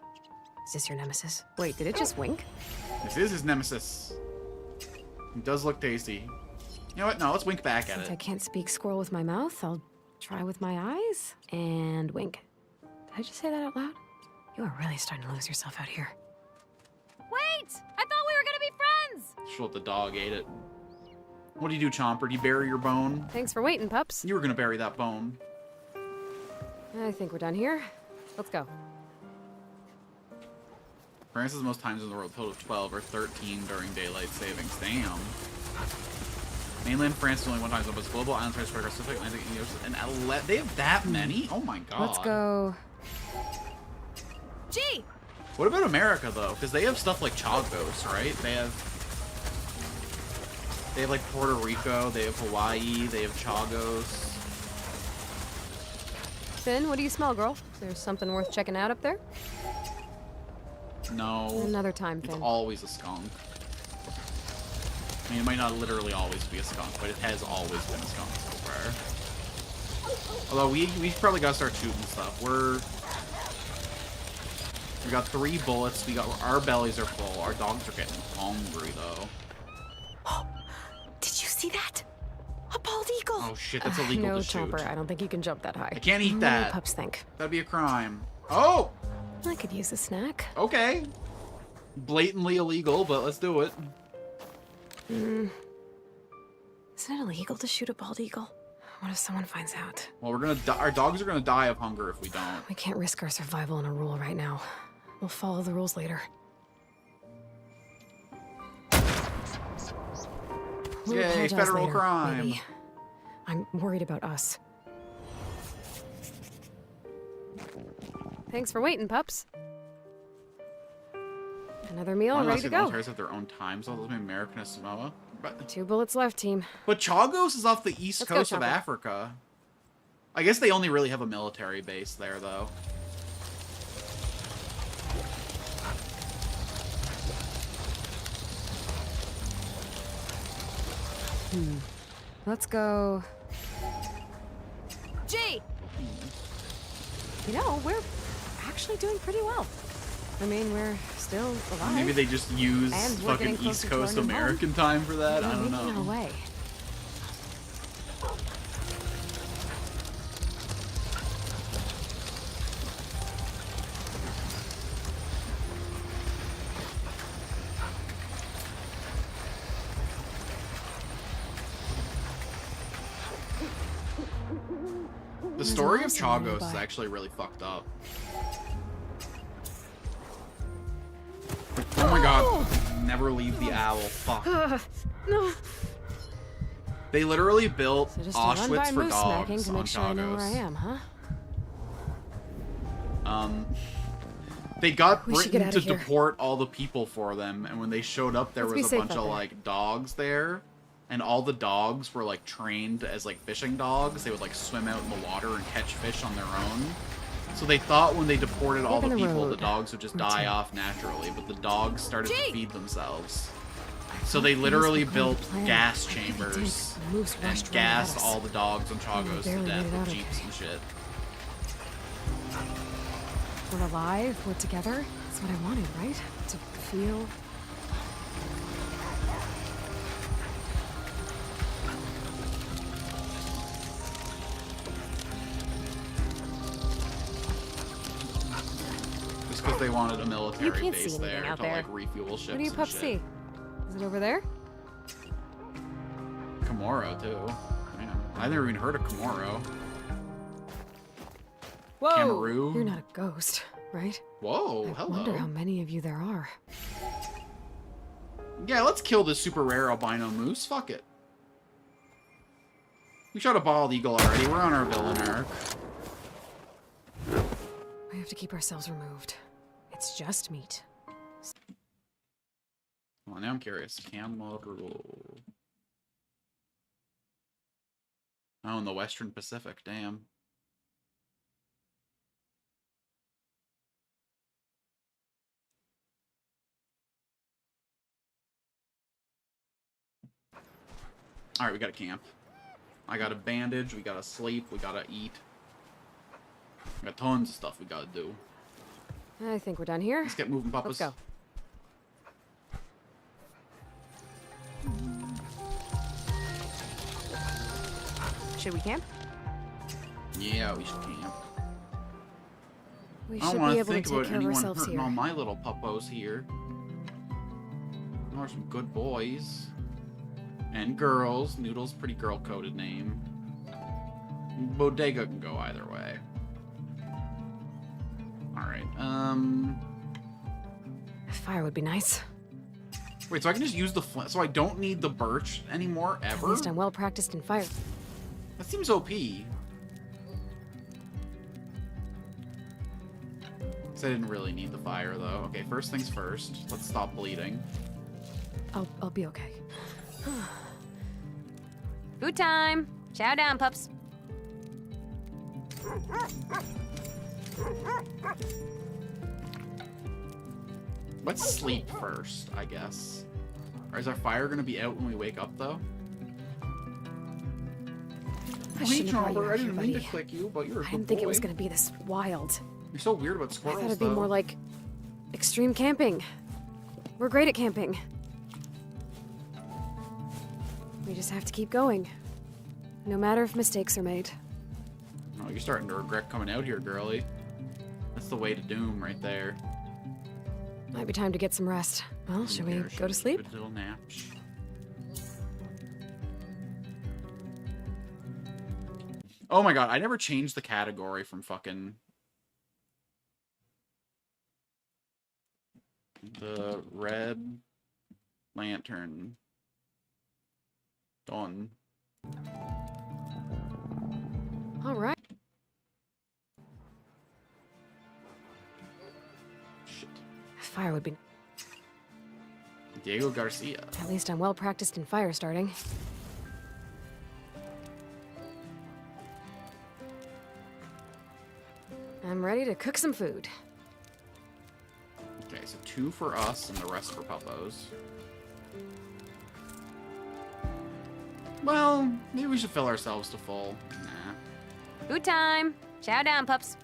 Is this your nemesis? Wait, did it just wink? This is his nemesis. It does look tasty. You know what? No, let's wink back at Since I it. can't speak squirrel with my mouth, I'll try with my eyes and wink. Did I just say that out loud? You are really starting to lose yourself out here. Wait! I thought we were gonna be friends! Just what the dog ate it. What do you do, Chomper? Do you bury your bone? Thanks for waiting, pups. You were gonna bury that bone. I think we're done here. Let's go. France has the most times in the world, total of 12 or 13 during daylight savings. Damn. Mainland France is only one time zone, but it's global islands, Pacific, Atlantic, and they have that many? Oh my god. Let's go. Gee! What about America though? Because they have stuff like Chagos, right? They have like Puerto Rico, they have Hawaii, they have Chagos. Finn, what do you smell, girl? There's something worth checking out up there? No. Another time, It's Finn. always a skunk. I mean, it might not literally always be a skunk, but it has always been a skunk so far. Although we probably gotta start shooting stuff. We got 3 bullets. Our bellies are full. Our dogs are getting hungry though. Did you see that? A bald eagle! Oh shit, that's illegal no, to shoot. Chomper, I don't think you can jump that high. I can't eat What that. do pups think? That'd be a crime. Oh! I could use a snack. Okay. Blatantly illegal, but let's do it. Isn't it illegal to shoot a bald eagle? What if someone finds out? Well, our dogs are gonna die of hunger if we don't. We can't risk our survival in a rule right now. We'll follow the rules later. We'll Yay, apologize federal later, crime. maybe. I'm worried about us. Thanks for waiting, pups. Another meal ready to go. Militaries have their own time zones. Maybe American and Samoa. But 2 bullets left, team. Chagos is off the east Let's go, coast of Chomper. Africa. I guess they only really have a military base there, though. Let's go. G! You know, we're actually doing pretty well. I mean, we're still alive. Maybe they just use And we're fucking getting East closer to our Coast new home. American time for that. I We're don't making our know. way. The story of awesome Chagos is nearby. actually really fucked up. Oh my god. Never leave the owl. Fuck. No. They literally built So just to run by Auschwitz for moose smacking dogs to on make sure I know where I Chagos. am, huh? They got We should Britain get to outta here. deport all the people for them, and when they showed up, there Let's be was a safe bunch out of there. like dogs there, and all the dogs were like trained as like fishing dogs. They would like swim out in the water and catch fish on their own. So they thought when they deported all the Fork in the people, the road. dogs would just Routine. die off naturally, but the dogs started to Gee! feed themselves. I So thought they things literally were going built to plan. gas I really did. chambers The moves and rushed right gassed at us. all the dogs on Chagos to barely death made it with out jeeps okay. and shit. We're alive. We're together. That's what I wanted, right? To feel. Just because they wanted a military You can't base see anything there out to there. like refuel ships What do you and pups shit. see? Is it over there? Komoro too. Damn. I've never even heard of Komoro. Whoa! Cameroon? You're not a ghost, right? Whoa, I hello. wonder how many of you there are. Yeah, let's kill this super rare albino moose. Fuck it. We shot a bald eagle already. We're on our villain arc. We have to keep ourselves removed. It's just meat. Well, now I'm curious. Cameroon. Oh, in the Western Pacific. Damn. Alright, we gotta camp. I got a bandage, we gotta sleep, we gotta eat. We got tons of stuff we gotta do. I think we're done here. Let's get moving, Let's papas. go. Should we camp? Yeah, we should camp. We I don't should want be to able to think take about care of anyone ourselves hurting here. all my little puppos here. There are some good boys. And girls. Noodle's a pretty girl-coded name. Bodega can go either way. Alright, Fire would be nice. Wait, so I can just use the flint, so I don't need the birch anymore, At ever? least I'm well practiced in fire. That seems OP. Because I didn't really need the fire, though. Okay, first things first. Let's stop bleeding. I'll be okay. Food time! Chow down, pups. Let's sleep first, I guess. Or is our fire gonna be out when we wake up, though? I Hey, shouldn't have brought you Chomper, I out didn't here, mean to buddy. click you, but you're a I good didn't think it was boy. gonna be this wild. You're so weird about I squirrels, thought it'd be though. more like extreme camping. We're great at camping. We just have to keep going. No matter if mistakes are made. Oh, you're starting to regret coming out here, girly. That's the way to doom right there. Might be time to get some rest. Well, should we Here, go should to we sleep? take a little naps? Oh my god, I never changed the category from fucking... The red lantern. Done. All right. Shit. Fire would be... Diego Garcia. At least I'm well practiced in fire starting. I'm ready to cook some food. Okay, so 2 for us and the rest for puppos. Well, maybe we should fill ourselves to full. Nah. Food time! Chow down, pups.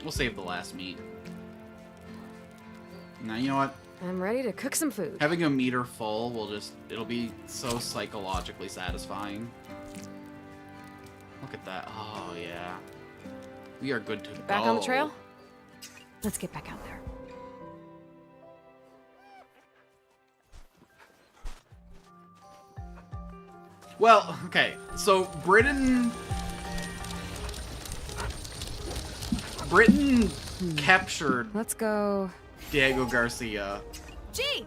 We'll save the last meat. Now, you know what? I'm ready to cook some food. Having a meter full will just... It'll be so psychologically satisfying. Look at that. Oh, yeah. We are good to go. Back on the trail? Let's get back out there. Well, okay. So, Britain captured Let's go. Diego Garcia, Gee!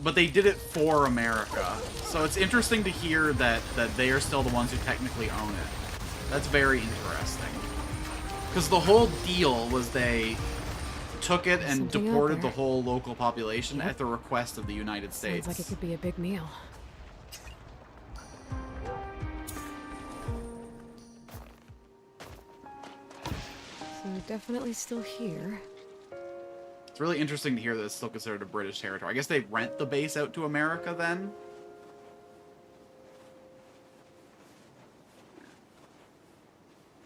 but they did it for America. So it's interesting to hear that they are still the ones who technically own it. That's very interesting. Because the whole deal was they took it and Something out deported the there. whole local population Yep. at the request of the United States. Sounds like it could be a big meal. So definitely still here. It's really interesting to hear that it's still considered a British territory. I guess they rent the base out to America then?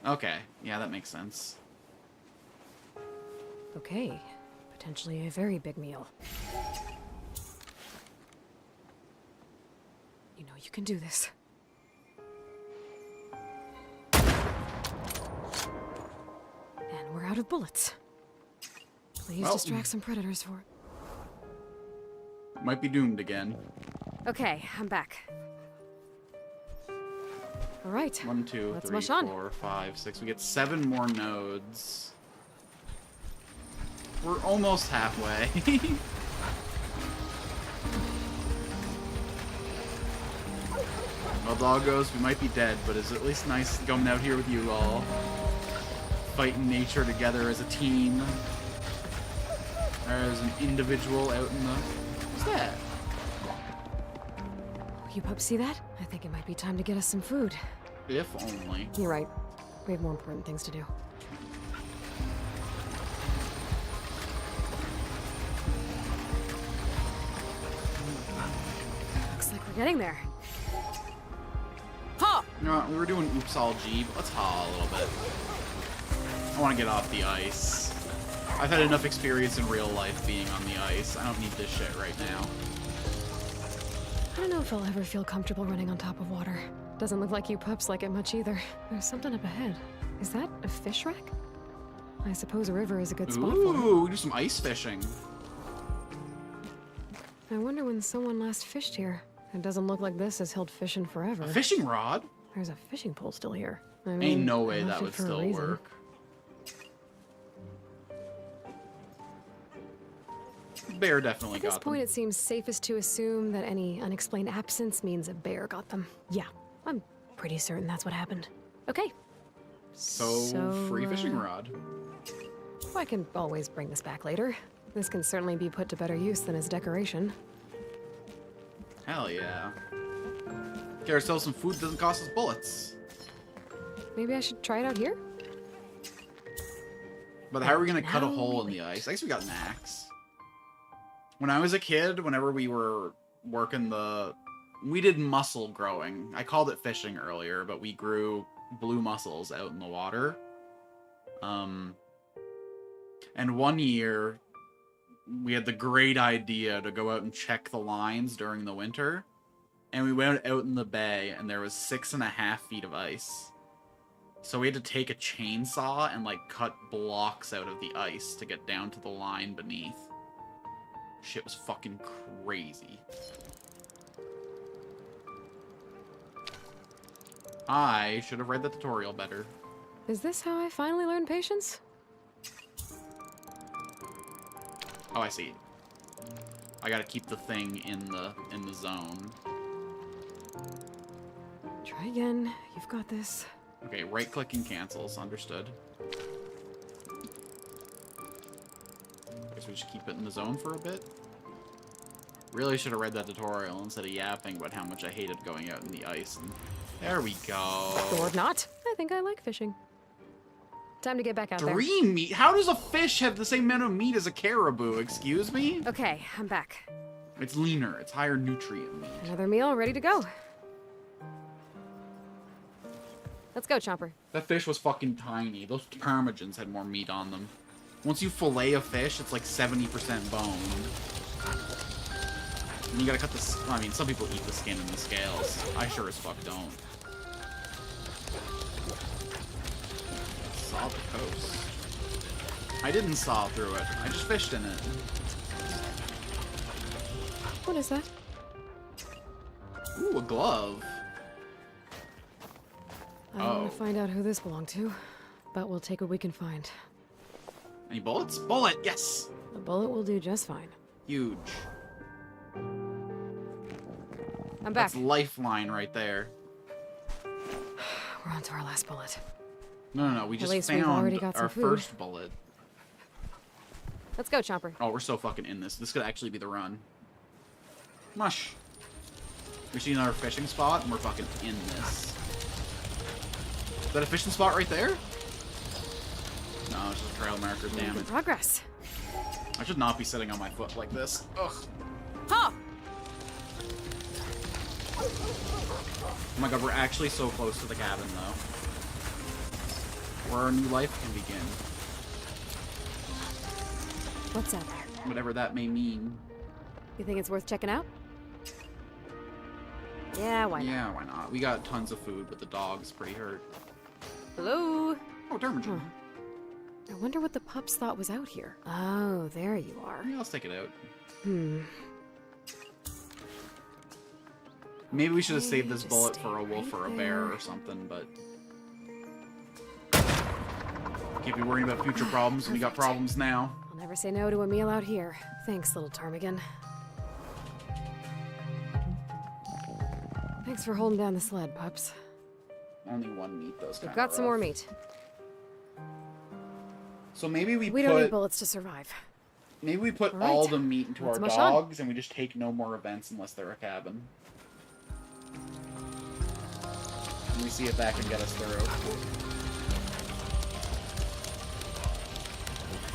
Okay, yeah, that makes sense. Okay, potentially a very big meal. You know you can do this. And we're out of bullets. Please Well, distract some predators for it. Might be doomed again. Okay, I'm back. All right. 1, 2, Let's 3, mush on. 4, 5, 6. We get 7 more nodes. We're almost halfway. Well, doggos, we might be dead, but it's at least nice coming out here with you all. Fighting nature together as a team. Or as an individual out in the... What's that? You pups see that? I think it might be time to get us some food. If only. You're right. We have more important things to do. Looks like we're getting there. Ha! You know what, we were doing oops all G, but let's haul a little bit. I want to get off the ice. I've had enough experience in real life being on the ice. I don't need this shit right now. I don't know if I'll ever feel comfortable running on top of water. Doesn't look like you pups like it much either. There's something up ahead. Is that a fish rack? I suppose a river is a good spot for it. Ooh, we do some ice fishing. I wonder when someone last fished here. It doesn't look like this has held fishing forever. A fishing rod? There's a fishing pole still here. I Ain't mean, no I way left that it would for a still reason. work. Bear definitely At this got point, them. it seems safest to assume that any unexplained absence means a bear got them. Yeah, I'm pretty certain that's what happened. Okay. So, free fishing rod. I can always bring this back later. This can certainly be put to better use than as decoration. Hell yeah. Get ourselves some food that doesn't cost us bullets. Maybe I should try it out here? But how are we gonna cut a Now hole in we the ice? I guess we got an axe. When I was a kid, whenever we were working we did mussel growing. I called it fishing earlier, but we grew blue mussels out in the water. And one year, we had the great idea to go out and check the lines during the winter. And we went out in the bay, and there was 6.5 feet of ice. So we had to take a chainsaw and, like, cut blocks out of the ice to get down to the line beneath. Shit was fucking crazy. I should have read the tutorial better. Is this how I finally learned patience? Oh, I see. I gotta keep the thing in the zone. Try again. You've got this. Okay, right-clicking cancels. Understood. Guess we should keep it in the zone for a bit. Really should have read that tutorial instead of yapping about how much I hated going out in the ice. And there we go. Or not. I think I like fishing. Time to get back out there. Dream meat? How does a fish have the same amount of meat as a caribou? Excuse me? Okay, I'm back. It's leaner. It's higher nutrient meat. Another meal ready to go. Let's go, Chomper. That fish was fucking tiny. Those ptarmigans had more meat on them. Once you fillet a fish, it's like 70% bone. And you gotta cut the... I mean, some people eat the skin and the scales. I sure as fuck don't. Saw the coast. I didn't saw through it. I just fished in it. What is that? Ooh, a glove. I don't want Oh. to find out who this belonged to, but we'll take what we can find. Any bullets? Bullet! Yes! A bullet will do just fine. Huge. I'm back. That's lifeline right there. We're on to our last bullet. No, we just least we've found already got some our food. first bullet. Let's go, Chomper. Oh, we're so fucking in this. This could actually be the run. Mush. We see another fishing spot, and we're fucking in this. Is that a fishing spot right there? No, it's just a trail marker, damn Good it. progress. I should not be sitting on my foot like this. Ugh. Huh! Oh my god, we're actually so close to the cabin, though. Where our new life can begin. What's out there? Whatever that may mean. You think it's worth checking out? Yeah, why not? Yeah, why not? We got tons of food, but the dog's pretty hurt. Hello? Oh, Dermagin. I wonder what the pups thought was out here. Oh, there you are. Yeah, let's take it out. Hmm. Maybe we should have Okay, saved this just bullet stay for a wolf right or a bear there. or something, but... Can't be worrying about future problems when we got Perfect. problems now. I'll never say no to a meal out here. Thanks, little ptarmigan. Thanks for holding down the sled, pups. Only one meat, though. We've got some more meat. So maybe we We don't need put... bullets to survive. Maybe we put All right. all the meat into Let's our mush on. dogs, and we just take no more events unless they're a cabin. And we see if that can get us through.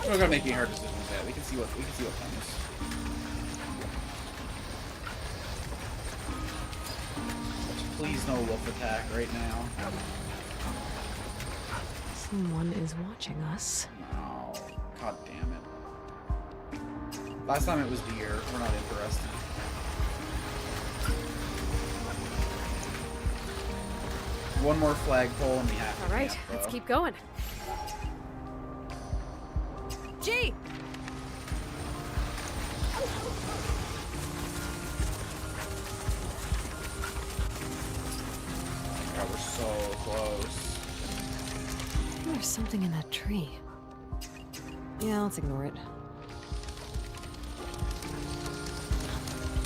We're not gonna make any hard decisions yet. We can see what comes. Please no wolf attack right now. Someone is watching us. No. God damn it. Last time it was deer. We're not interested. One more flagpole and we have to All right, camp, let's though. keep going. Gee! God, we're so close. There's something in that tree. Yeah, let's ignore it.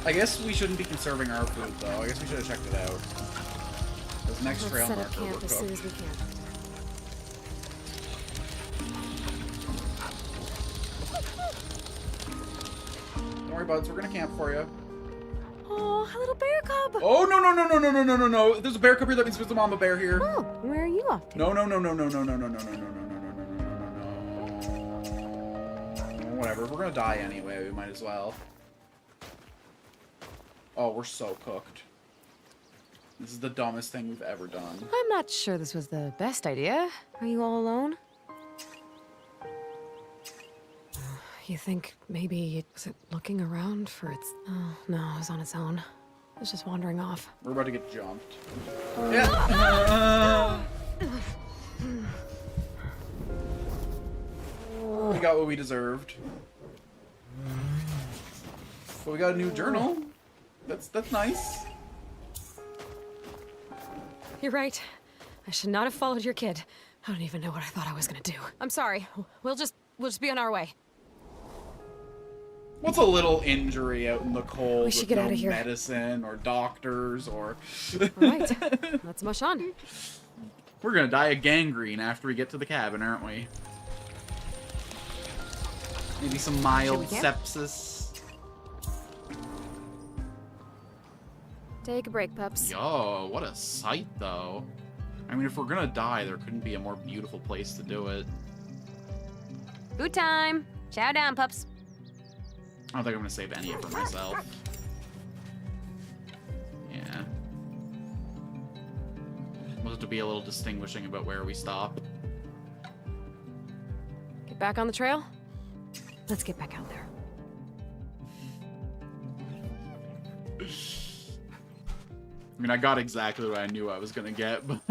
I guess we shouldn't be conserving our food, though. I guess we should have checked it out. This next Let's trail set up marker camp we're as soon cooked. as we can. Don't worry, buds. We're gonna camp for you. Oh, a little bear cub! Oh, no, no, no, no, no, no, no, no, no. If there's a bear cub here, that means there's a mama bear here. Oh, where are you off to? No, no, no, no, no, no, no, no, no, no, no, no, no, no, no, no. Whatever. We're gonna die anyway. We might as well. Oh, we're so cooked. This is the dumbest thing we've ever done. I'm not sure this was the best idea. Are you all alone? You think maybe was it looking around for its... Oh, no, it was on its own. It was just wandering off. We're about to get jumped. Yeah. We got what we deserved. But we got a new journal. That's nice. You're right. I should not have followed your kid. I don't even know what I thought I was gonna do. I'm sorry. We'll just be on our way. What's a little injury out in the cold We should with get no outta here. medicine or doctors or... All right, let's mush on. We're gonna die of gangrene after we get to the cabin, aren't we? Maybe some mild Should we camp? sepsis. Take a break, pups. Yo, what a sight, though. I mean, if we're gonna die, there couldn't be a more beautiful place to do it. Food time. Chow down, pups. I don't think I'm gonna save any for myself. Yeah. We'll have to be a little distinguishing about where we stop. Get back on the trail? Let's get back out there. I mean, I got exactly what I knew I was gonna get, but...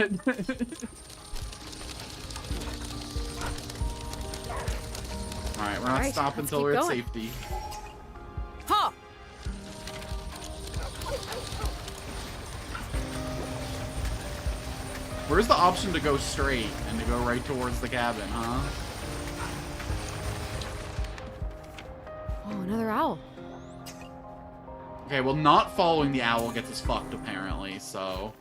Alright, we're not Alright, stopping let's until keep we're at going. safety. Ha! Where's the option to go straight and to go right towards the cabin, huh? Oh, another owl. Okay, well, not following the owl gets us fucked, apparently, so...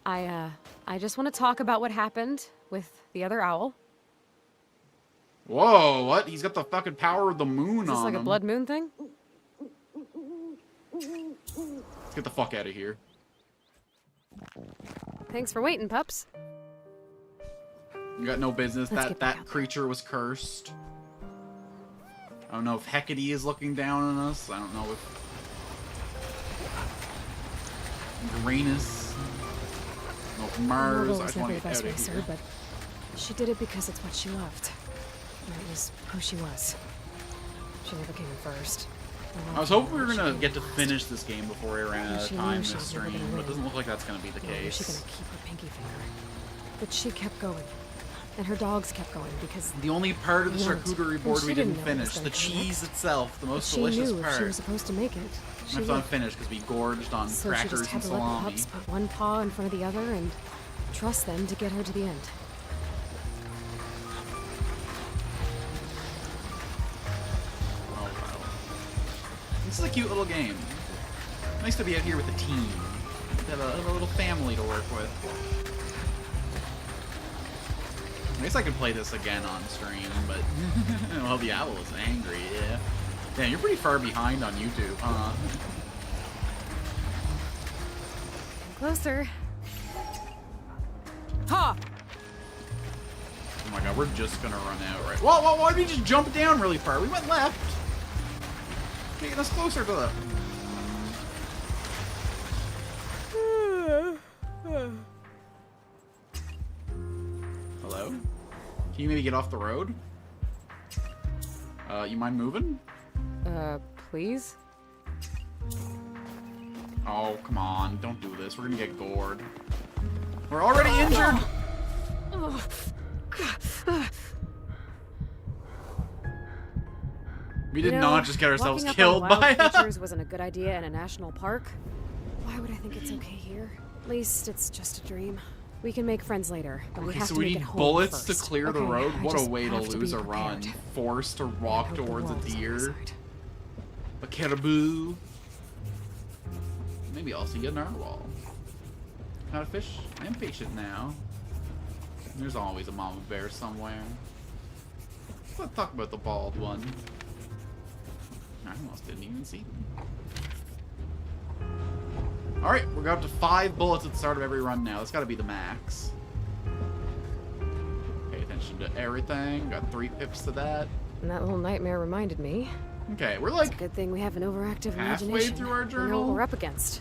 I just want to talk about what happened with the other owl. Whoa, what? He's got the fucking power of the moon Is this on like a him. blood moon thing? Let's get the fuck out of here. Thanks for waiting, pups. You got no business. Let's get back That out there. creature was cursed. I don't know if Hecate is looking down on us. I don't know if Uranus. I don't know if Mars. Marvel I was just never want the to get best out of racer, here. but she did it because it's what she loved. And it was who she was. She never came in first. I was hoping we were gonna get to finish this game before we ran out of She time knew she this was never stream, gonna but it win. doesn't look like that's gonna be the Nor was she gonna case. keep her pinky finger. But she kept going. And her dogs kept going because The only part of the They weren't. charcuterie And board she we didn't didn't know it was finish, gonna the come cheese itself, the most she delicious knew if she part. was supposed to make it. She That's would. unfinished because we gorged on So she crackers just had and to let the salami. pups put one paw in front of the other and trust them to get her to the end. Oh, wow. This is a cute little game. Nice to be out here with a team. To have a little family to work with. I guess I could play this again on stream, but well, the owl is angry. Yeah. Yeah, you're pretty far behind on YouTube, huh? Closer. Ha! Oh my god, we're just gonna run out right. Whoa, whoa, why did we just jump down really far? We went left. Making us closer to the. Hello? Can you maybe get off the road? You mind moving? Please? Oh, come on. Don't do this. We're gonna get gored. We're already injured! We did You know, not just get ourselves walking up killed on by wild creatures wasn't a good idea in a national park. Why would I think it's okay here? At least it's just a dream. We can make friends later, but we Okay, have so to we make need it home bullets first. to clear the Okay, road? I What a just way to have lose be a run. prepared. Forced to And walk hope the towards a world is on my deer. side. A caribou. Maybe I'll see a narwhal. Not a fish. I am patient now. There's always a mama bear somewhere. Let's talk about the bald one. I almost didn't even see them. Alright, we're up to 5 bullets at the start of every run now. That's gotta be the max. Pay attention to everything. Got 3 pips to that. And that little nightmare reminded me. Okay, we're It's like a good thing we have an overactive halfway imagination. through our We know journal. what we're up against.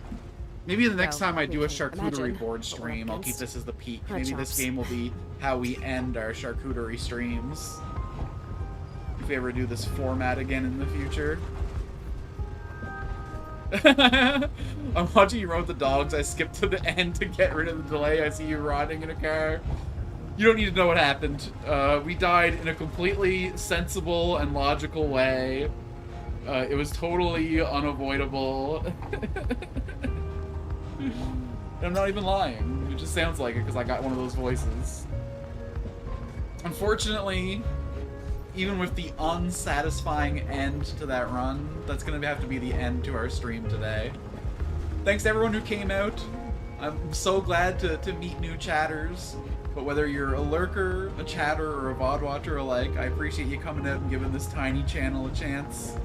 maybe the next Well, time I do a we can charcuterie imagine board what we're stream, I'll keep against. this as the peak. Our Maybe this chops. game will be how we end our charcuterie streams. If we ever do this format again in the future. I'm watching you run with the dogs. I skipped to the end to get rid of the delay. I see you riding in a car. You don't need to know what happened. We died in a completely sensible and logical way. It was totally unavoidable. I'm not even lying. It just sounds like it because I got one of those voices. Unfortunately, even with the unsatisfying end to that run, that's going to have to be the end to our stream today. Thanks to everyone who came out. I'm so glad to meet new chatters. But whether you're a lurker, a chatter, or a VOD watcher alike, I appreciate you coming out and giving this tiny channel a chance.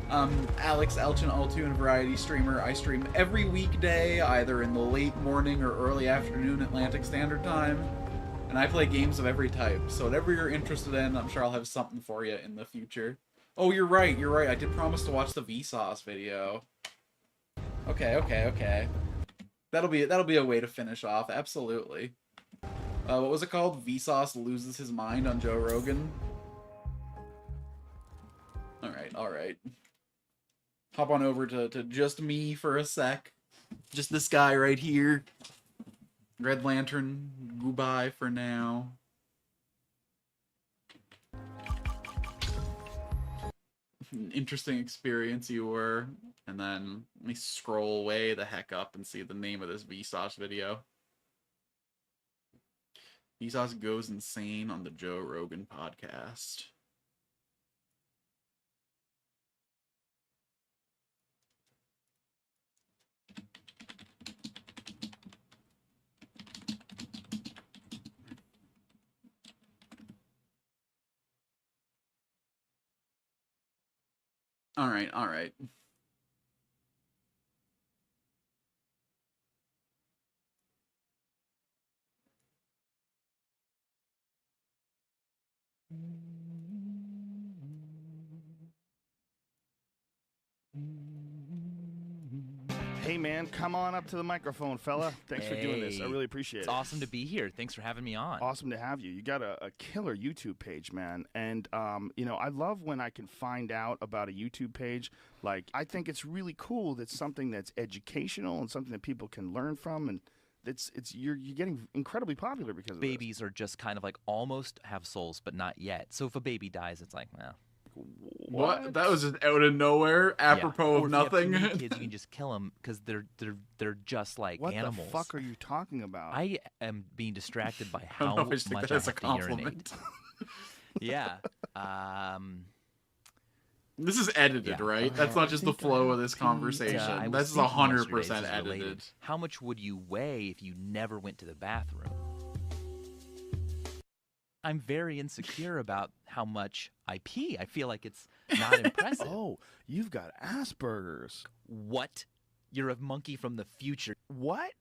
Alex Elchin Altoon, variety streamer. I stream every weekday, either in the late morning or early afternoon Atlantic Standard Time. And I play games of every type, so whatever you're interested in, I'm sure I'll have something for you in the future. Oh, you're right, I did promise to watch the Vsauce video. Okay. That'll be a way to finish off, absolutely. What was it called? Vsauce loses his mind on Joe Rogan? Alright. Hop on over to just me for a sec. Just this guy right here. Red Lantern, goodbye for now. An interesting experience you were. And then let me scroll way the heck up and see the name of this Vsauce video. Vsauce goes insane on the Joe Rogan podcast. All right, all right. Hey, man, come on up to the microphone, fella. Thanks for doing this. I Hey, really appreciate It's it. awesome to be here. Thanks for having me on. Awesome to have you. You got a killer YouTube page, man. And, you know, I love when I can find out about a YouTube page. Like, I think it's really cool that something that's educational and something that people can learn from. And you're getting incredibly popular because of this. Babies are just kind of like almost have souls, but not yet. So if a baby dies, it's like, well, What? That was just out of nowhere, apropos Or of if you have too nothing. many kids, you can just kill them because they're just like What animals. the fuck are you talking about? I am being distracted by I how don't know if I should take much that I as a have to urinate. compliment. Yeah. This is edited, Yeah. right? That's not just the flow of this I conversation. was This is thinking 100% yesterday, this is related. edited. How much would you weigh if you never went to the bathroom? I'm very insecure about how much I pee. I feel like it's not impressive. Oh, you've got Asperger's. What? You're a monkey from the future. What?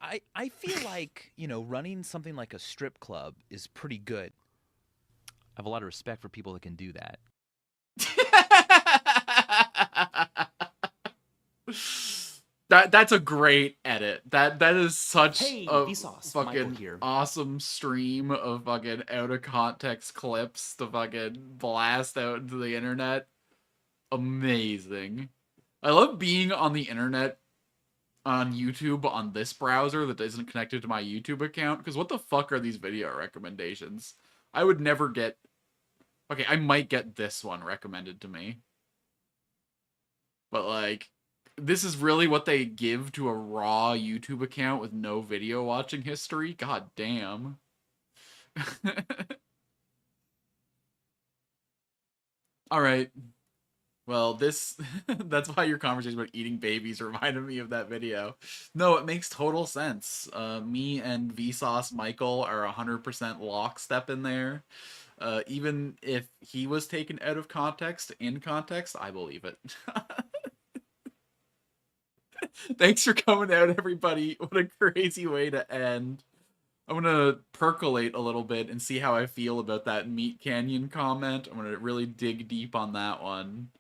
I feel like, you know, running something like a strip club is pretty good. I have a lot of respect for people that can do that. That's a great edit. That is such Hey, a Vsauce, Michael fucking here. awesome stream of fucking out of context clips to fucking blast out into the internet. Amazing. I love being on the internet on YouTube on this browser that isn't connected to my YouTube account, because what the fuck are these video recommendations? I would never get... Okay, I might get this one recommended to me. But, like, this is really what they give to a raw YouTube account with no video watching history? God damn. Alright. Well, this... that's why your conversation about eating babies reminded me of that video. No, it makes total sense. Me and Vsauce Michael are 100% lockstep in there. Even if he was taken out of context, in context, I believe it. Thanks for coming out, everybody. What a crazy way to end. I'm gonna percolate a little bit and see how I feel about that Meat Canyon comment. I'm gonna really dig deep on that one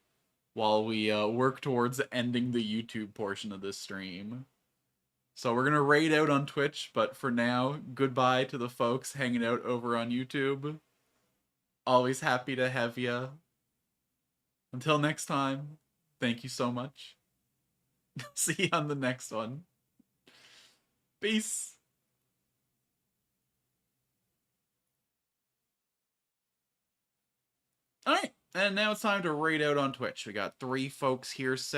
while we work towards ending the YouTube portion of this stream. So we're gonna raid out on Twitch, but for now, goodbye to the folks hanging out over on YouTube. Always happy to have ya. Until next time, thank you so much. See you on the next one. Peace. Alright, and now it's time to raid out on Twitch. We got 3 folks here sitting.